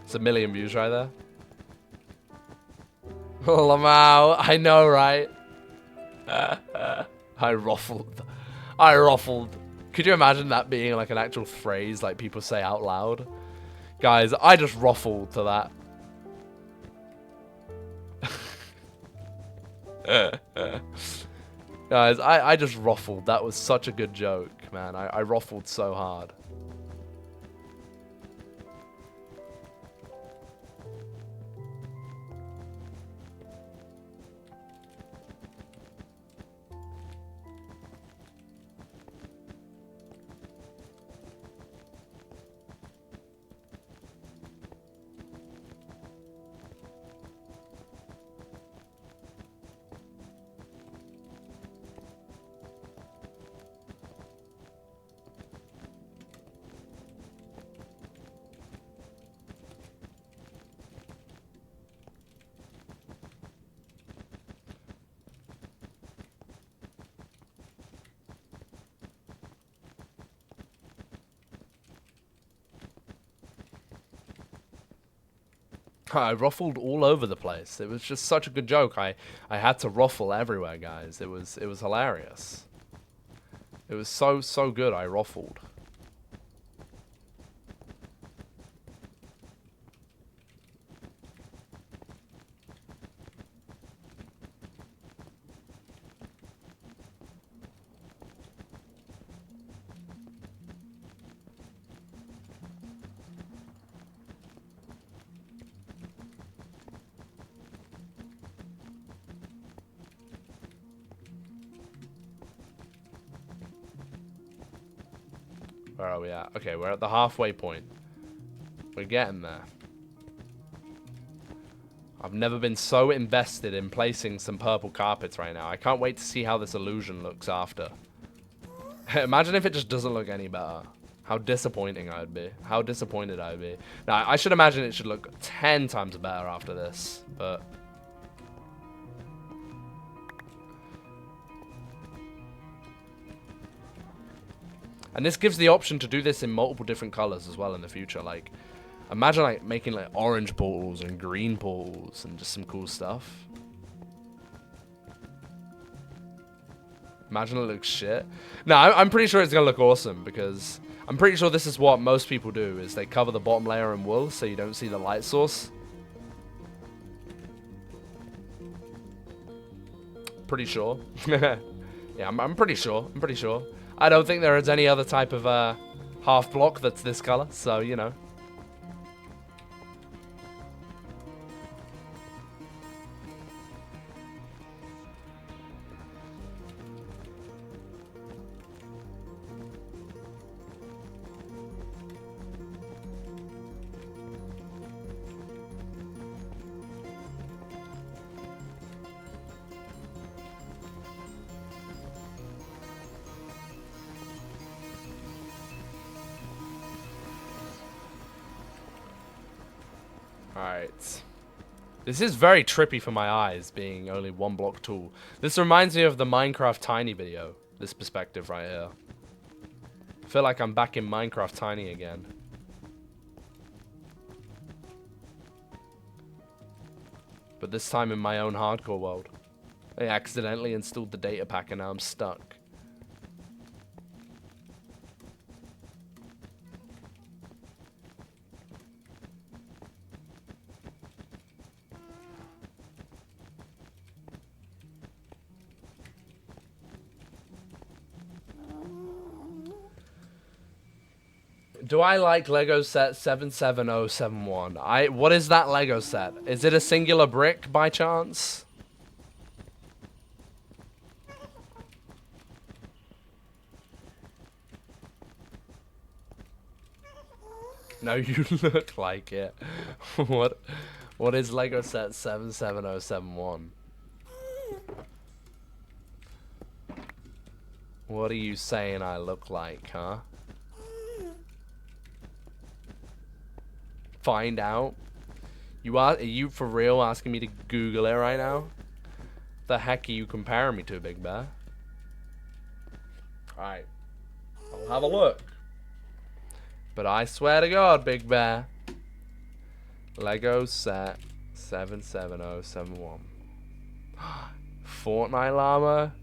It's 1 million views right there. Lamau, I know, right? I ruffled. I ruffled. Could you imagine that being like an actual phrase like people say out loud? Guys, I just ruffled to that. Guys, I just ruffled. That was such a good joke, man. I ruffled so hard. I ruffled all over the place. It was just such a good joke. I had to ruffle everywhere, guys. It was hilarious. It was so good. I ruffled. Where are we at? Okay, we're at the halfway point. We're getting there. I've never been so invested in placing some purple carpets right now. I can't wait to see how this illusion looks after. Imagine if it just doesn't look any better. How disappointing I'd be. How disappointed I'd be. Now, I should imagine it should look 10 times better after this, but... And this gives the option to do this in multiple different colors as well in the future. Like, imagine like making like orange portals and green portals and just some cool stuff. Imagine it looks shit. No, I'm pretty sure it's gonna look awesome because I'm pretty sure this is what most people do, is they cover the bottom layer in wool so you don't see the light source. Pretty sure. Yeah, I'm pretty sure. I'm pretty sure. I don't think there is any other type of half block that's this color, so you know. Alright. This is very trippy for my eyes, being only one block tall. This reminds me of the Minecraft Tiny video. This perspective right here. I feel like I'm back in Minecraft Tiny again. But this time in my own hardcore world. I accidentally installed the data pack and now I'm stuck. Do I like Lego set 77071? What is that Lego set? Is it a singular brick by chance? No, you look like it. What is Lego set 77071? What are you saying I look like, huh? Find out. Are you for real asking me to Google it right now? The heck are you comparing me to, Big Bear? Alright. I'll have a look. But I swear to God, Big Bear. Lego set 77071. Fortnite llama?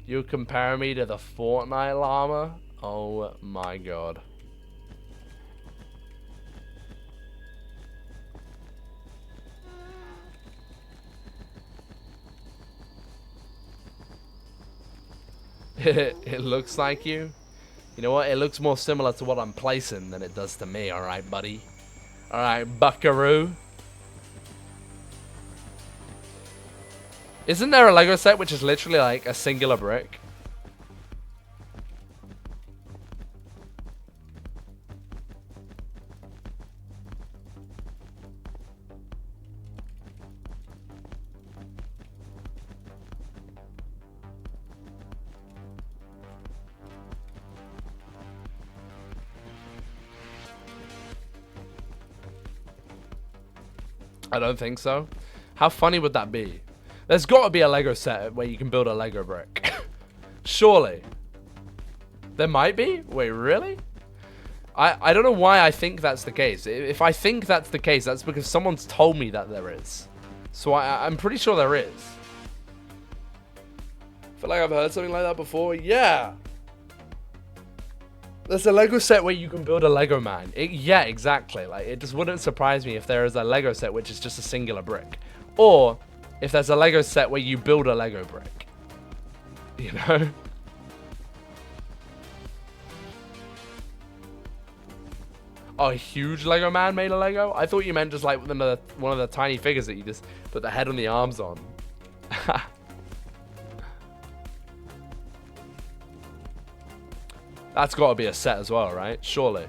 You compare me to the Fortnite llama? Oh my God. It looks like you. You know what? It looks more similar to what I'm placing than it does to me. Alright, buddy. Alright, buckaroo. Isn't there a Lego set which is literally like a singular brick? I don't think so. How funny would that be? There's got to be a Lego set where you can build a Lego brick. Surely. There might be? Wait, really? I don't know why I think that's the case. If I think that's the case, that's because someone's told me that there is. So I'm pretty sure there is. I feel like I've heard something like that before. Yeah. There's a Lego set where you can build a Lego man. Yeah, exactly. Like, it just wouldn't surprise me if there is a Lego set which is just a singular brick. Or if there's a Lego set where you build a Lego brick. You know? Oh, a huge Lego man made a Lego? I thought you meant just like one of the tiny figures that you just put the head and the arms on. That's got to be a set as well, right? Surely.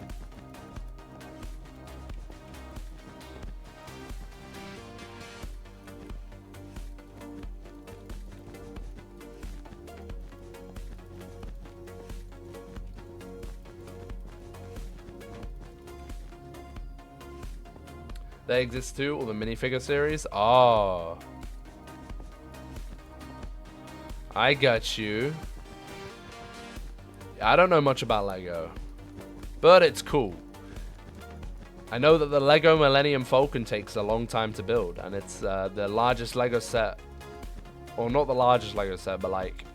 They exist too, or the minifigure series? Oh. I got you. I don't know much about Lego, but it's cool. I know that the Lego Millennium Falcon takes a long time to build, and it's the largest Lego set, or not the largest Lego set, but like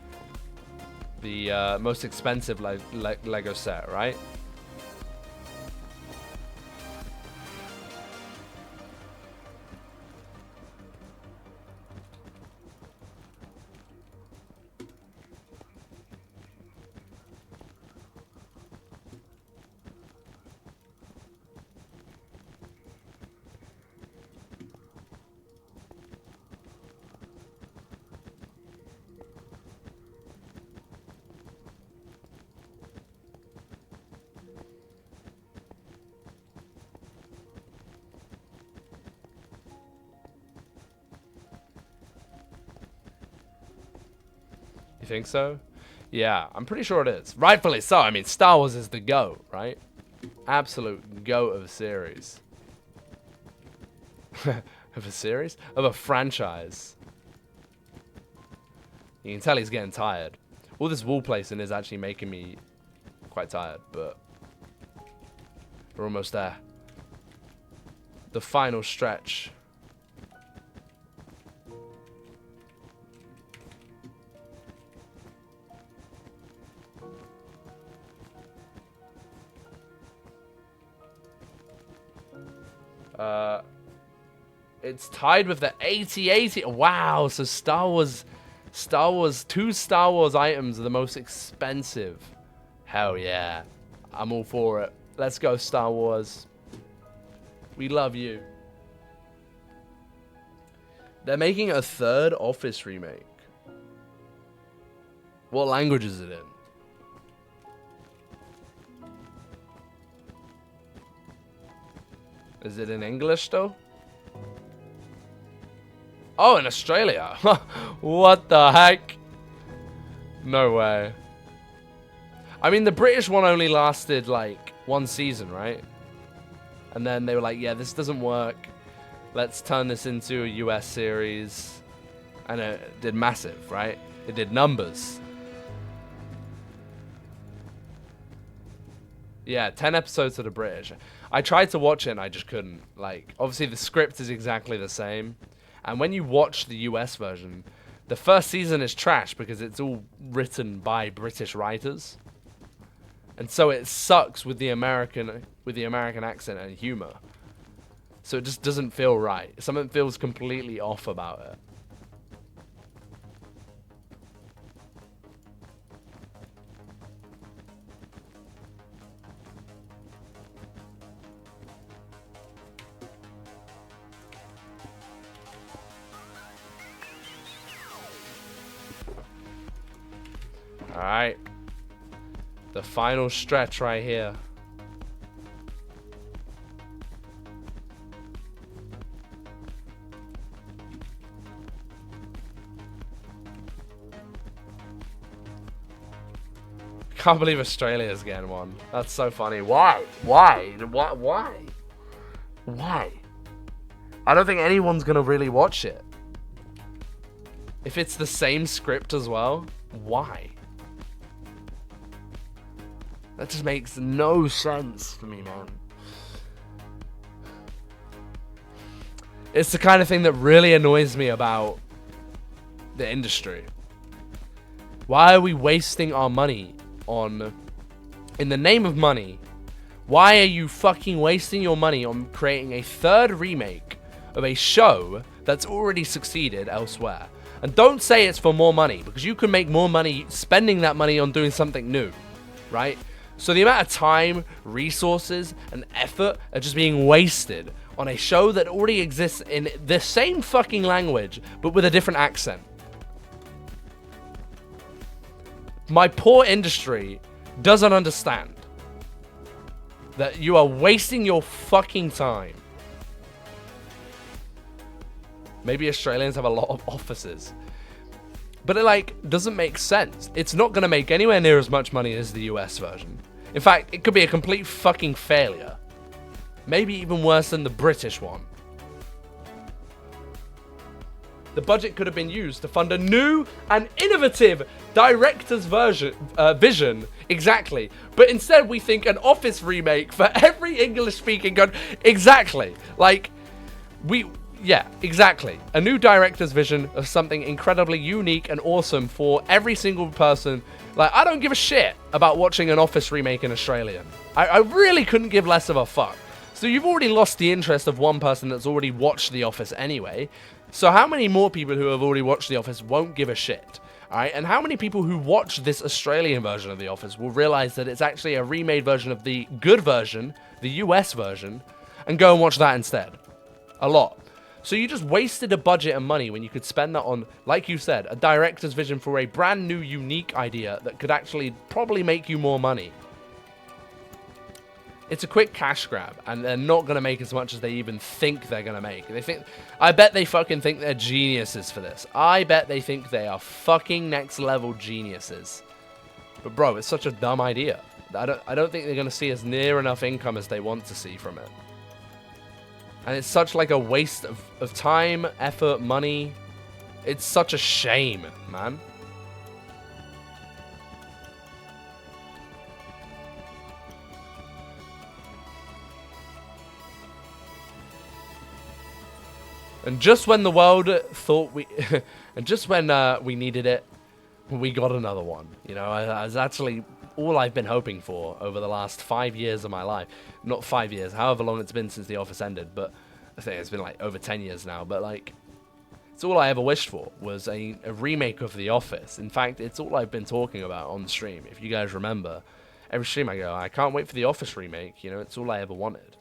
the most expensive Lego set, right? You think so? Yeah, I'm pretty sure it is. Rightfully so. I mean, Star Wars is the GOAT, right? Absolute GOAT of a series. Of a series? Of a franchise. You can tell he's getting tired. All this wall placing is actually making me quite tired, but we're almost there. The final stretch. It's tied with the 8080. Wow, so Star Wars, two Star Wars items are the most expensive. Hell yeah. I'm all for it. Let's go, Star Wars. We love you. They're making a third Office remake. What language is it in? Is it in English though? Oh, in Australia. What the heck? No way. I mean, the British one only lasted like one season, right? And then they were like, yeah, this doesn't work. Let's turn this into a US series. And it did massive, right? It did numbers. Yeah, 10 episodes of the British. I tried to watch it and I just couldn't. Like, obviously the script is exactly the same. And when you watch the US version, the first season is trash because it's all written by British writers. And so it sucks with the American accent and humor. So it just doesn't feel right. Something feels completely off about it. Alright. The final stretch right here. Can't believe Australia's getting one. That's so funny. Why? Why? Why? Why? I don't think anyone's gonna really watch it. If it's the same script as well, why? That just makes no sense for me, man. It's the kind of thing that really annoys me about the industry. Why are we wasting our money on... In the name of money, why are you fucking wasting your money on creating a third remake of a show that's already succeeded elsewhere? And don't say it's for more money, because you can make more money spending that money on doing something new, right? So the amount of time, resources, and effort are just being wasted on a show that already exists in the same fucking language, but with a different accent. My poor industry doesn't understand that you are wasting your fucking time. Maybe Australians have a lot of offices. But it, like, doesn't make sense. It's not going to make anywhere near as much money as the US version. In fact, it could be a complete fucking failure. Maybe even worse than the British one. the budget could have been used to fund a new and innovative director's vision. Exactly. But instead, we think an Office remake for every English-speaking country. Exactly. Like, yeah, exactly. A new director's vision of something incredibly unique and awesome for every single person. Like, I don't give a shit about watching an Office remake in Australian. I really couldn't give less of a fuck. So you've already lost the interest of one person that's already watched The Office anyway. So how many more people who have already watched The Office won't give a shit? Alright, and how many people who watch this Australian version of The Office will realize that it's actually a remade version of the good version, the US version, and go and watch that instead? A lot. So you just wasted a budget and money when you could spend that on, like you said, a director's vision for a brand new, unique idea that could actually probably make you more money. It's a quick cash grab, and they're not going to make as much as they even think they're going to make. I bet they fucking think they're geniuses for this. I bet they think they are fucking next level geniuses. But bro, it's such a dumb idea. I don't think they're going to see as near enough income as they want to see from it. And it's such like a waste of time, effort, money. It's such a shame, man. And just when the world thought and just when we needed it, we got another one. You know, that's actually all I've been hoping for over the last 5 years of my life. Not 5 years, however long it's been since The Office ended, but I think it's been like over 10 years now. But like, it's all I ever wished for was a remake of The Office. In fact, it's all I've been talking about on the stream. If you guys remember, every stream I go, I can't wait for The Office remake. You know, it's all I ever wanted.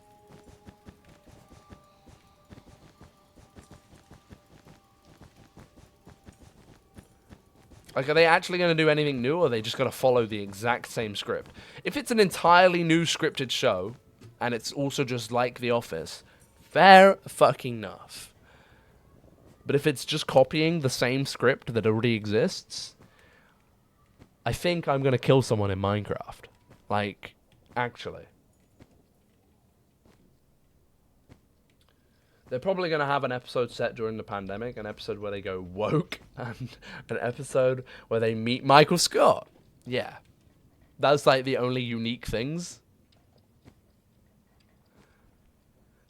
Like, are they actually going to do anything new, or are they just going to follow the exact same script? If it's an entirely new scripted show, and it's also just like The Office, fair fucking enough. But if it's just copying the same script that already exists, I think I'm going to kill someone in Minecraft. Like, actually. They're probably going to have an episode set during the pandemic, an episode where they go woke, and an episode where they meet Michael Scott. Yeah. That's like the only unique things.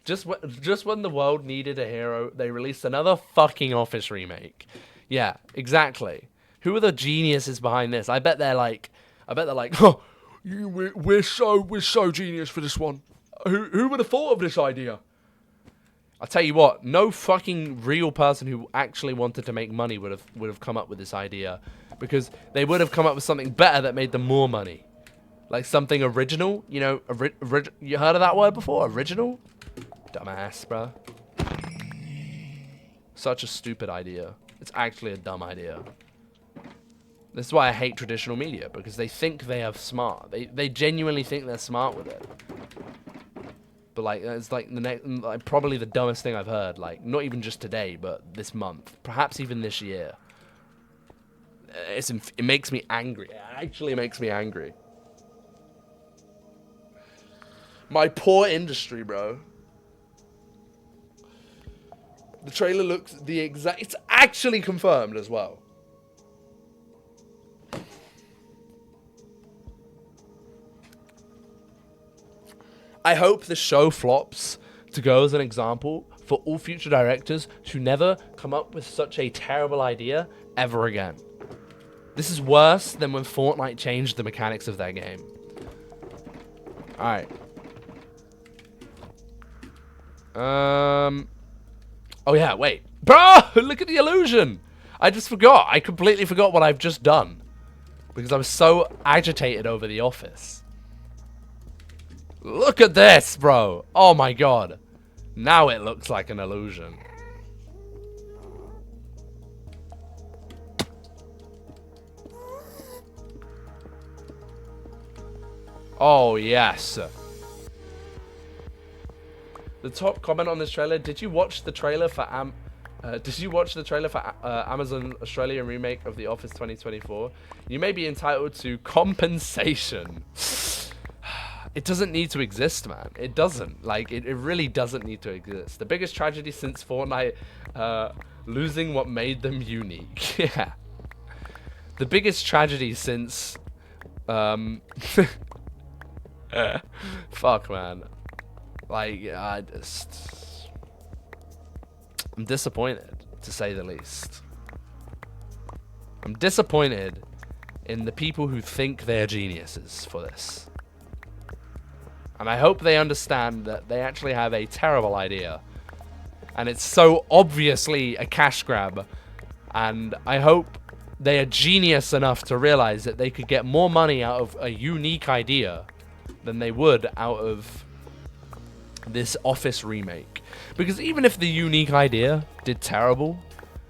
Just when the world needed a hero, they released another fucking Office remake. Yeah, exactly. Who are the geniuses behind this? I bet they're like, oh, we're so genius for this one. Who would have thought of this idea? I'll tell you what, no fucking real person who actually wanted to make money would have come up with this idea, because they would have come up with something better that made them more money. Like something original, you know, you heard of that word before? Original? Dumbass, bro. Such a stupid idea. It's actually a dumb idea. This is why I hate traditional media, because they think they are smart. They genuinely think they're smart with it. But like, it's like probably the dumbest thing I've heard. Like, not even just today, but this month, perhaps even this year. It makes me angry. It actually makes me angry. My poor industry, bro. The trailer looks the exact. It's actually confirmed as well. I hope the show flops to go as an example for all future directors to never come up with such a terrible idea ever again. This is worse than when Fortnite changed the mechanics of their game. Alright. Oh yeah, wait. Bro, look at the illusion! I just forgot. I completely forgot what I've just done. Because I was so agitated over The Office. Look at this, bro. Oh my god. Now it looks like an illusion. Oh, yes. The top comment on this trailer. Did you watch the trailer for Amazon Australia remake of The Office 2024? You may be entitled to compensation. it doesn't need to exist, man. It doesn't. Like, it really doesn't need to exist. The biggest tragedy since Fortnite, losing what made them unique. Yeah. The biggest tragedy since, fuck, man. Like, I'm disappointed, to say the least. I'm disappointed in the people who think they're geniuses for this. And I hope they understand that they actually have a terrible idea. And it's so obviously a cash grab. And I hope they are genius enough to realize that they could get more money out of a unique idea than they would out of this Office remake. Because even if the unique idea did terrible,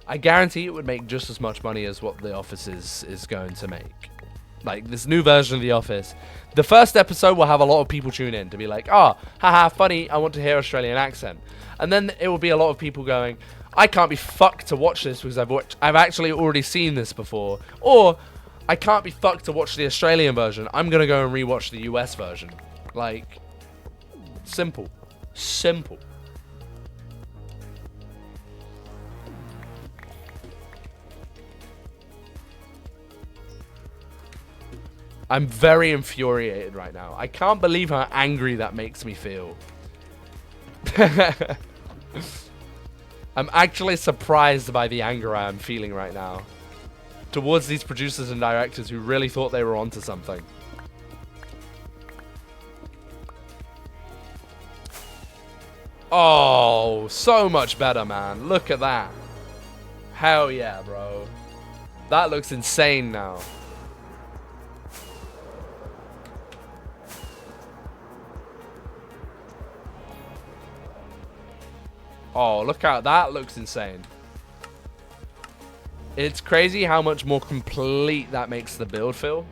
I guarantee it would make just as much money as what the Office is going to make. Like, this new version of The Office. The first episode will have a lot of people tune in to be like, oh, haha, funny, I want to hear Australian accent. And then it will be a lot of people going, I can't be fucked to watch this because I've actually already seen this before. Or, I can't be fucked to watch the Australian version. I'm going to go and rewatch the US version. Like, simple. Simple. I'm very infuriated right now. I can't believe how angry that makes me feel. I'm actually surprised by the anger I am feeling right now towards these producers and directors who really thought they were onto something. Oh, so much better, man. Look at that. Hell yeah, bro. That looks insane now. Oh, look out. That looks insane. It's crazy how much more complete that makes the build feel.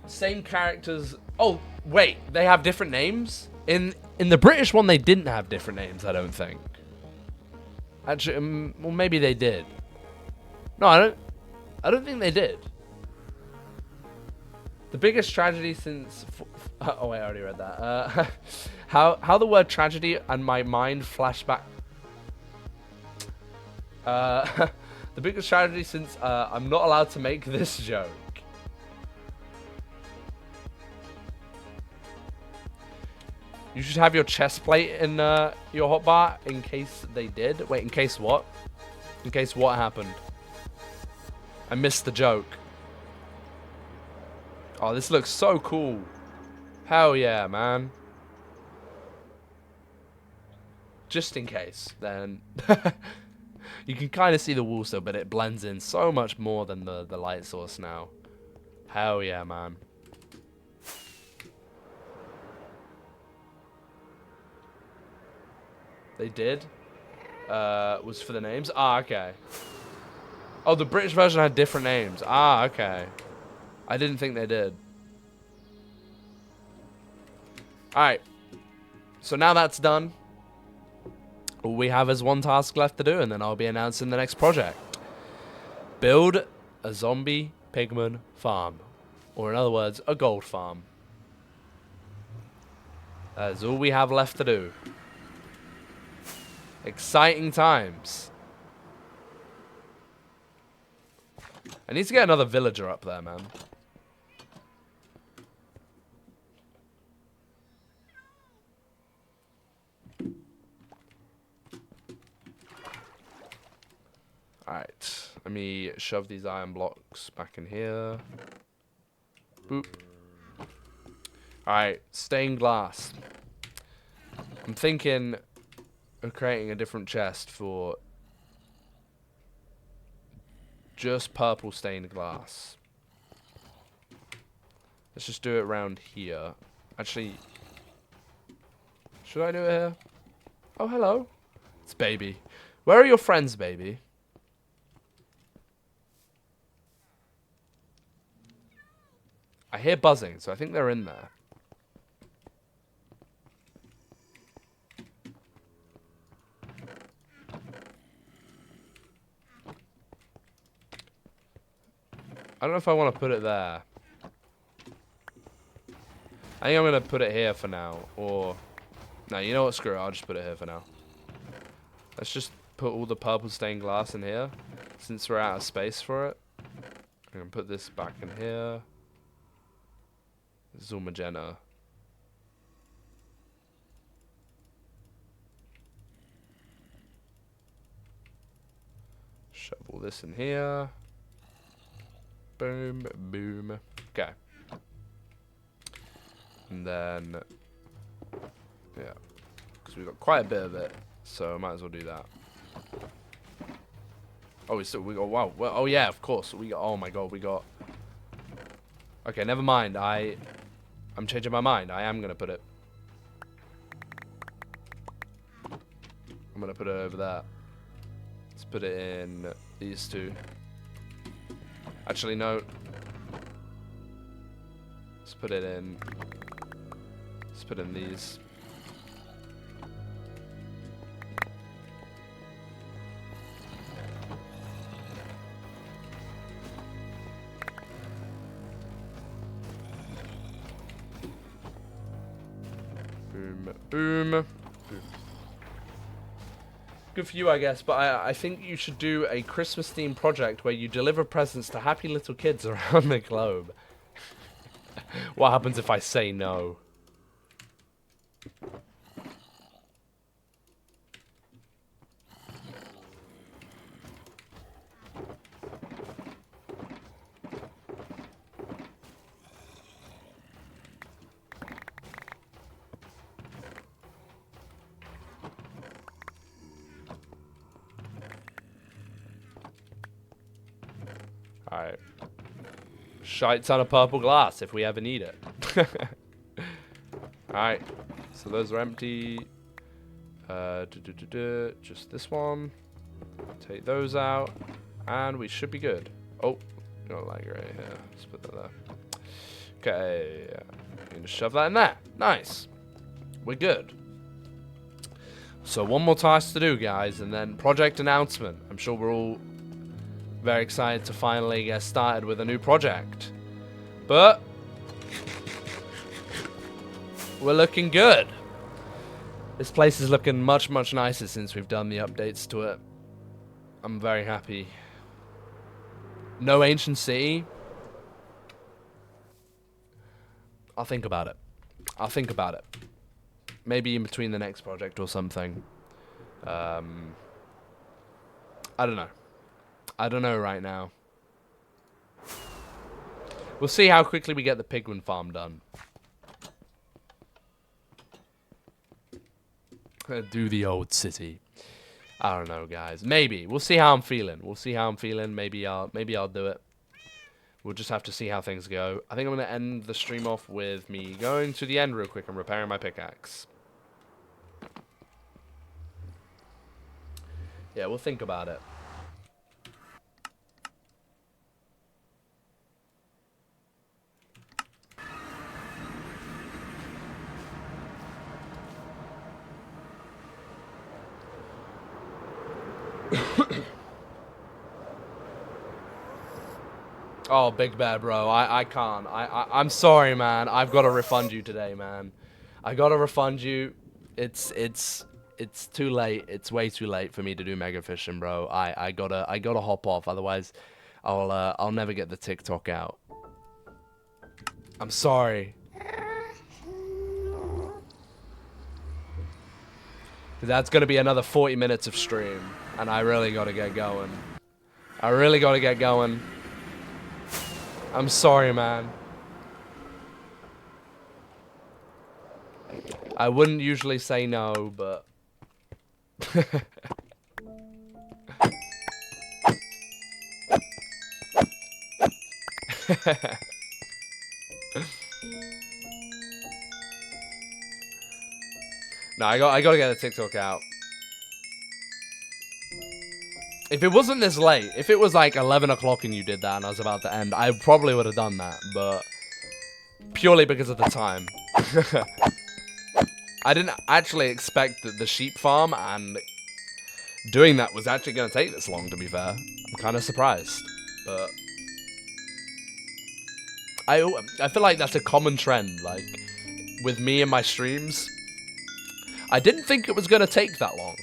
Same characters. Oh, wait. They have different names? In the British one, they didn't have different names, I don't think. Actually, well, maybe they did. No, I don't think they did. The biggest tragedy since... Oh, wait, I already read that. How the word tragedy and my mind flashed back... the biggest tragedy since I'm not allowed to make this joke. You should have your chest plate in your hotbar in case they did. Wait, in case what? In case what happened? I missed the joke. Oh, this looks so cool. Hell yeah, man. Just in case, then. You can kind of see the wall still, but it blends in so much more than the light source now. Hell yeah, man. They did? Was for the names? Ah, okay. Oh, the British version had different names. Ah, okay. I didn't think they did. Alright. So now that's done. All we have is one task left to do, and then I'll be announcing the next project. Build a zombie pigman farm. Or in other words, a gold farm. That is all we have left to do. Exciting times. I need to get another villager up there, man. Alright, let me shove these iron blocks back in here. Boop. Alright, stained glass. I'm thinking of creating a different chest for just purple stained glass. Let's just do it around here. Actually, should I do it here? Oh, hello. It's Baby. Where are your friends, Baby? I hear buzzing, so I think they're in there. I don't know if I want to put it there. I think I'm going to put it here for now. Or, no, you know what? Screw it. I'll just put it here for now. Let's just put all the purple stained glass in here. Since we're out of space for it. I'm going to put this back in here. This is all magenta. Shove all this in here. Boom, boom. Okay. And then, yeah, because we've got quite a bit of it, so might as well do that. Oh, we got, wow. Well, oh yeah, of course. We got, oh my god, we got. Okay, never mind. I'm changing my mind. I am gonna put it. I'm gonna put it over there. Let's put it in these two. Actually, no. Let's put it in. Let's put in these. Boom, boom, boom. Good for you, I guess, but I think you should do a Christmas-themed project where you deliver presents to happy little kids around the globe. What happens if I say no? Alright. Shite ton of purple glass if we ever need it. Alright. So those are empty. Just this one. Take those out. And we should be good. Oh, got a lag right here. Let's put that there. Okay. I'm gonna shove that in there. Nice. We're good. So one more task to do, guys, and then project announcement. I'm sure we're all very excited to finally get started with a new project. But we're looking good. This place is looking much, much nicer since we've done the updates to it. I'm very happy. No ancient city. I'll think about it. I'll think about it. Maybe in between the next project or something. I don't know. I don't know right now. We'll see how quickly we get the Pigman farm done. Do the old city. I don't know, guys. Maybe. We'll see how I'm feeling. We'll see how I'm feeling. Maybe I'll do it. We'll just have to see how things go. I think I'm going to end the stream off with me going to the end real quick and repairing my pickaxe. Yeah, we'll think about it. Oh, Big Bear, bro. I can't. I'm sorry, man. I've got to refund you today, man. I got to refund you. It's too late. It's way too late for me to do mega fishing, bro. I gotta hop off. Otherwise, I'll never get the TikTok out. I'm sorry. That's gonna be another 40 minutes of stream, and I really gotta get going. I really gotta get going. I'm sorry, man. I wouldn't usually say no, but... No, I gotta get the TikTok out. If it wasn't this late, if it was like 11 o'clock and you did that and I was about to end, I probably would have done that, but purely because of the time. I didn't actually expect that the sheep farm and doing that was actually going to take this long, to be fair. I'm kind of surprised, but I feel like that's a common trend, like, with me and my streams. I didn't think it was going to take that long.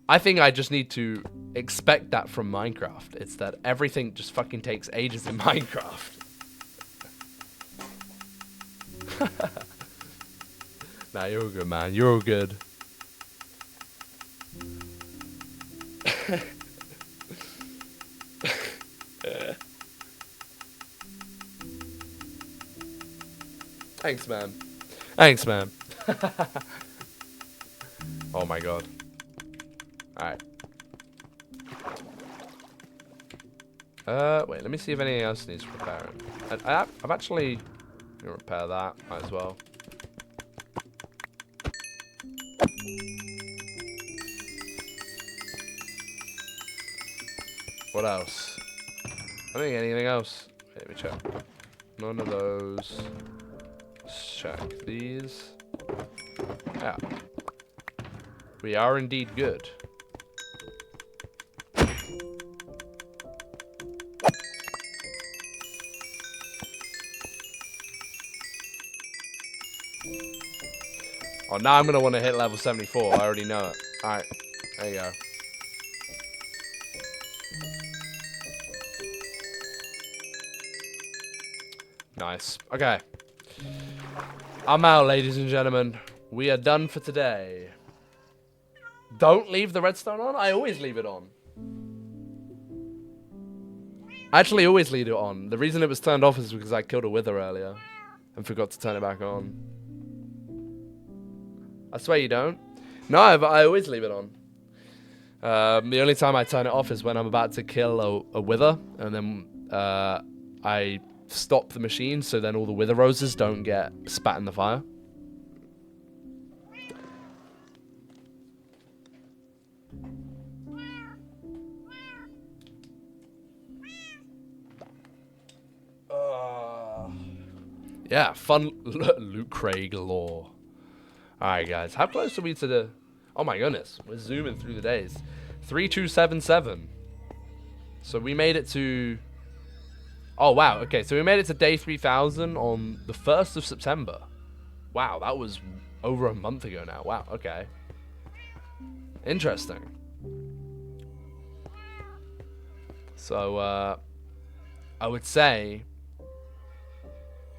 I think I just need to expect that from Minecraft. It's that everything just fucking takes ages in Minecraft. Nah, you're all good, man. You're all good. Thanks, man. Thanks, man. Oh my god. Alright. Wait, let me see if anything else needs repairing. I've actually... gonna repair that. Might as well. What else? I don't think anything else. Let me check. None of those. Let's check these. Yeah. We are indeed good. Oh, now I'm going to want to hit level 74. I already know it. Alright. There you go. Nice. Okay. I'm out, ladies and gentlemen. We are done for today. Don't leave the redstone on? I always leave it on. I actually always leave it on. The reason it was turned off is because I killed a wither earlier and forgot to turn it back on. I swear you don't. No, I always leave it on. The only time I turn it off is when I'm about to kill a wither, and then I stop the machine so then all the wither roses don't get spat in the fire. Yeah, fun Luke Craig lore. Alright, guys. How close are we to the... Oh, my goodness. We're zooming through the days. 3277. So we made it to... Oh, wow. Okay, so we made it to day 3000 on the 1st of September. Wow, that was over a month ago now. Wow, okay. Interesting. So, I would say...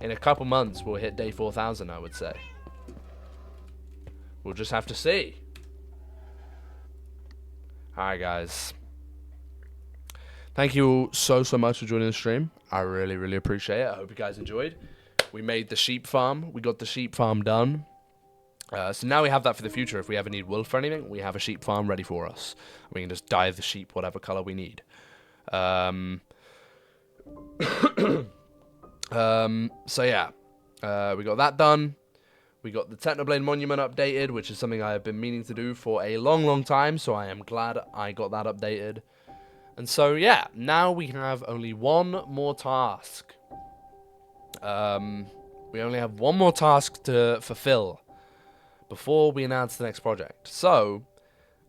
in a couple months, we'll hit day 4000, I would say. We'll just have to see. Alright, guys. Thank you all so much for joining the stream. I really appreciate it. I hope you guys enjoyed. We made the sheep farm. We got the sheep farm done. So now we have that for the future. If we ever need wool for anything, we have a sheep farm ready for us. We can just dye the sheep whatever color we need. So yeah. We got that done. We got the Technoblade Monument updated, which is something I have been meaning to do for a long time, so I am glad I got that updated. And so, yeah, now we have only one more task. We only have one more task to fulfill before we announce the next project. So,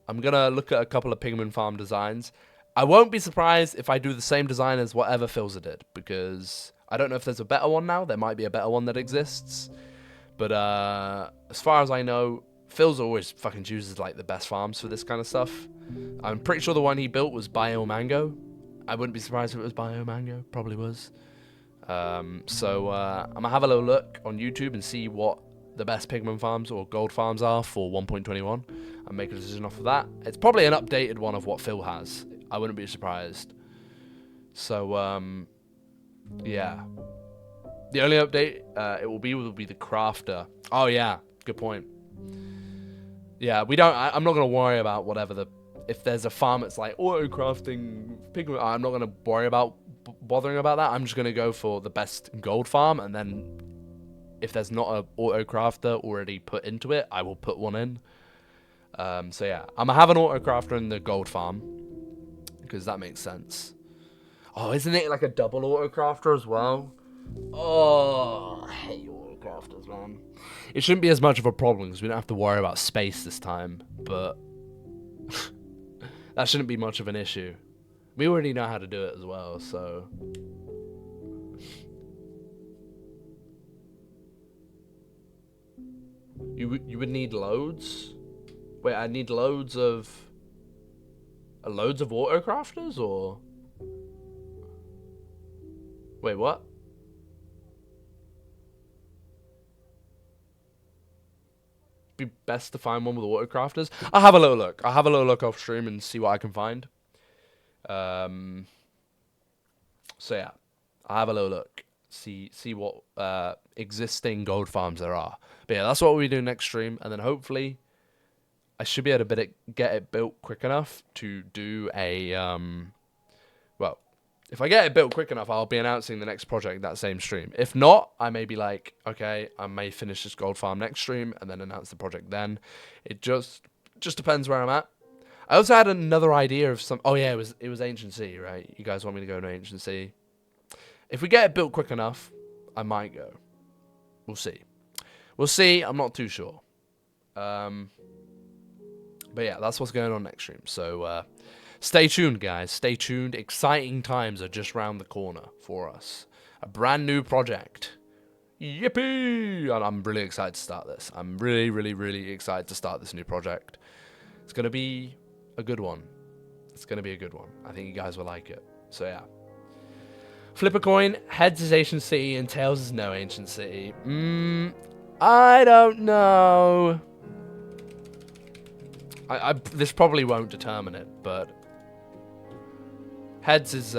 I'm going to look at a couple of Pigman Farm designs. I won't be surprised if I do the same design as whatever Philza did, because I don't know if there's a better one now. There might be a better one that exists. But as far as I know, Philza always fucking chooses like the best farms for this kind of stuff. I'm pretty sure the one he built was Bio Mango. I wouldn't be surprised if it was Bio Mango. Probably was. So I'm going to have a little look on YouTube and see what the best Pigman farms or gold farms are for 1.21 and make a decision off of that. It's probably an updated one of what Phil has. I wouldn't be surprised. So, yeah. The only update it will be the crafter. Oh yeah, good point. Yeah, I'm not gonna worry about whatever if there's a farm that's like auto crafting pigment. I'm not gonna worry about bothering about that. I'm just gonna go for the best gold farm, and then if there's not a auto crafter already put into it, I will put one in. So yeah, I'm gonna have an auto crafter in the gold farm because that makes sense. Oh, isn't it like a double auto crafter as well? Oh, I hate autocrafters, man. It shouldn't be as much of a problem because we don't have to worry about space this time, but that shouldn't be much of an issue. We already know how to do it as well, so You would need loads? Wait, I need loads of auto crafters, or? Wait, what? Be best to find one with auto crafters. I'll have a little look. I'll have a little look off stream and see what I can find. So yeah, I'll have a little look. See what existing gold farms there are. But yeah, that's what we do next stream, and then hopefully I should be able to get it built quick enough to do a well, if I get it built quick enough, I'll be announcing the next project that same stream. If not, I may be like, okay, I may finish this gold farm next stream and then announce the project then. It just depends where I'm at. I also had another idea of some. Oh yeah, it was Ancient Sea, right? You guys want me to go to Ancient Sea? If we get it built quick enough, I might go. We'll see. We'll see. I'm not too sure. But yeah, that's what's going on next stream. So stay tuned, guys. Stay tuned. Exciting times are just round the corner for us. A brand new project. Yippee! And I'm really excited to start this. I'm really, really, really excited to start this new project. It's going to be a good one. It's going to be a good one. I think you guys will like it. So yeah. Flip a coin. Heads is Ancient City and tails is no Ancient City. I don't know. This probably won't determine it, but heads is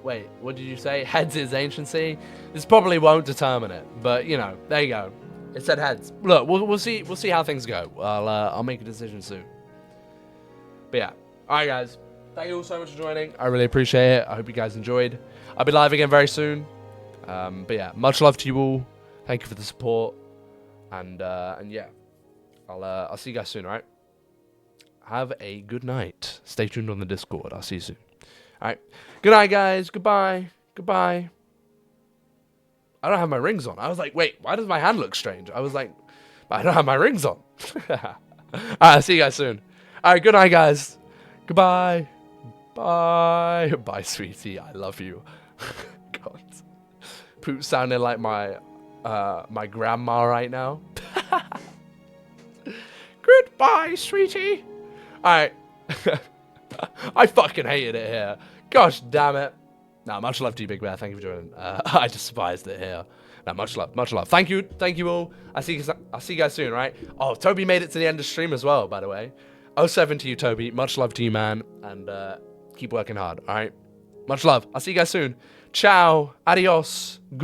wait, what did you say? Heads is Ancient City. This probably won't determine it, but you know, there you go. It said heads. Look, we'll see how things go. I'll make a decision soon. But yeah, all right, guys. Thank you all so much for joining. I really appreciate it. I hope you guys enjoyed. I'll be live again very soon. But yeah, much love to you all. Thank you for the support, and yeah, I'll see you guys soon. All right. Have a good night. Stay tuned on the Discord. I'll see you soon. All right. Good night, guys. Goodbye. Goodbye. I don't have my rings on. I was like, wait, why does my hand look strange? I was like, I don't have my rings on. All right. I'll see you guys soon. All right. Good night, guys. Goodbye. Bye. Bye, sweetie. I love you. God. Poop sounding like my grandma right now. Goodbye, sweetie. Alright. I fucking hated it here. Gosh damn it. Nah, much love to you, Big Bear. Thank you for joining. I despised it here. Nah, much love. Much love. Thank you all. I'll see you guys soon, right? Oh, Toby made it to the end of the stream as well, by the way. 07 to you, Toby. Much love to you, man. And keep working hard, alright? Much love. I'll see you guys soon. Ciao. Adios.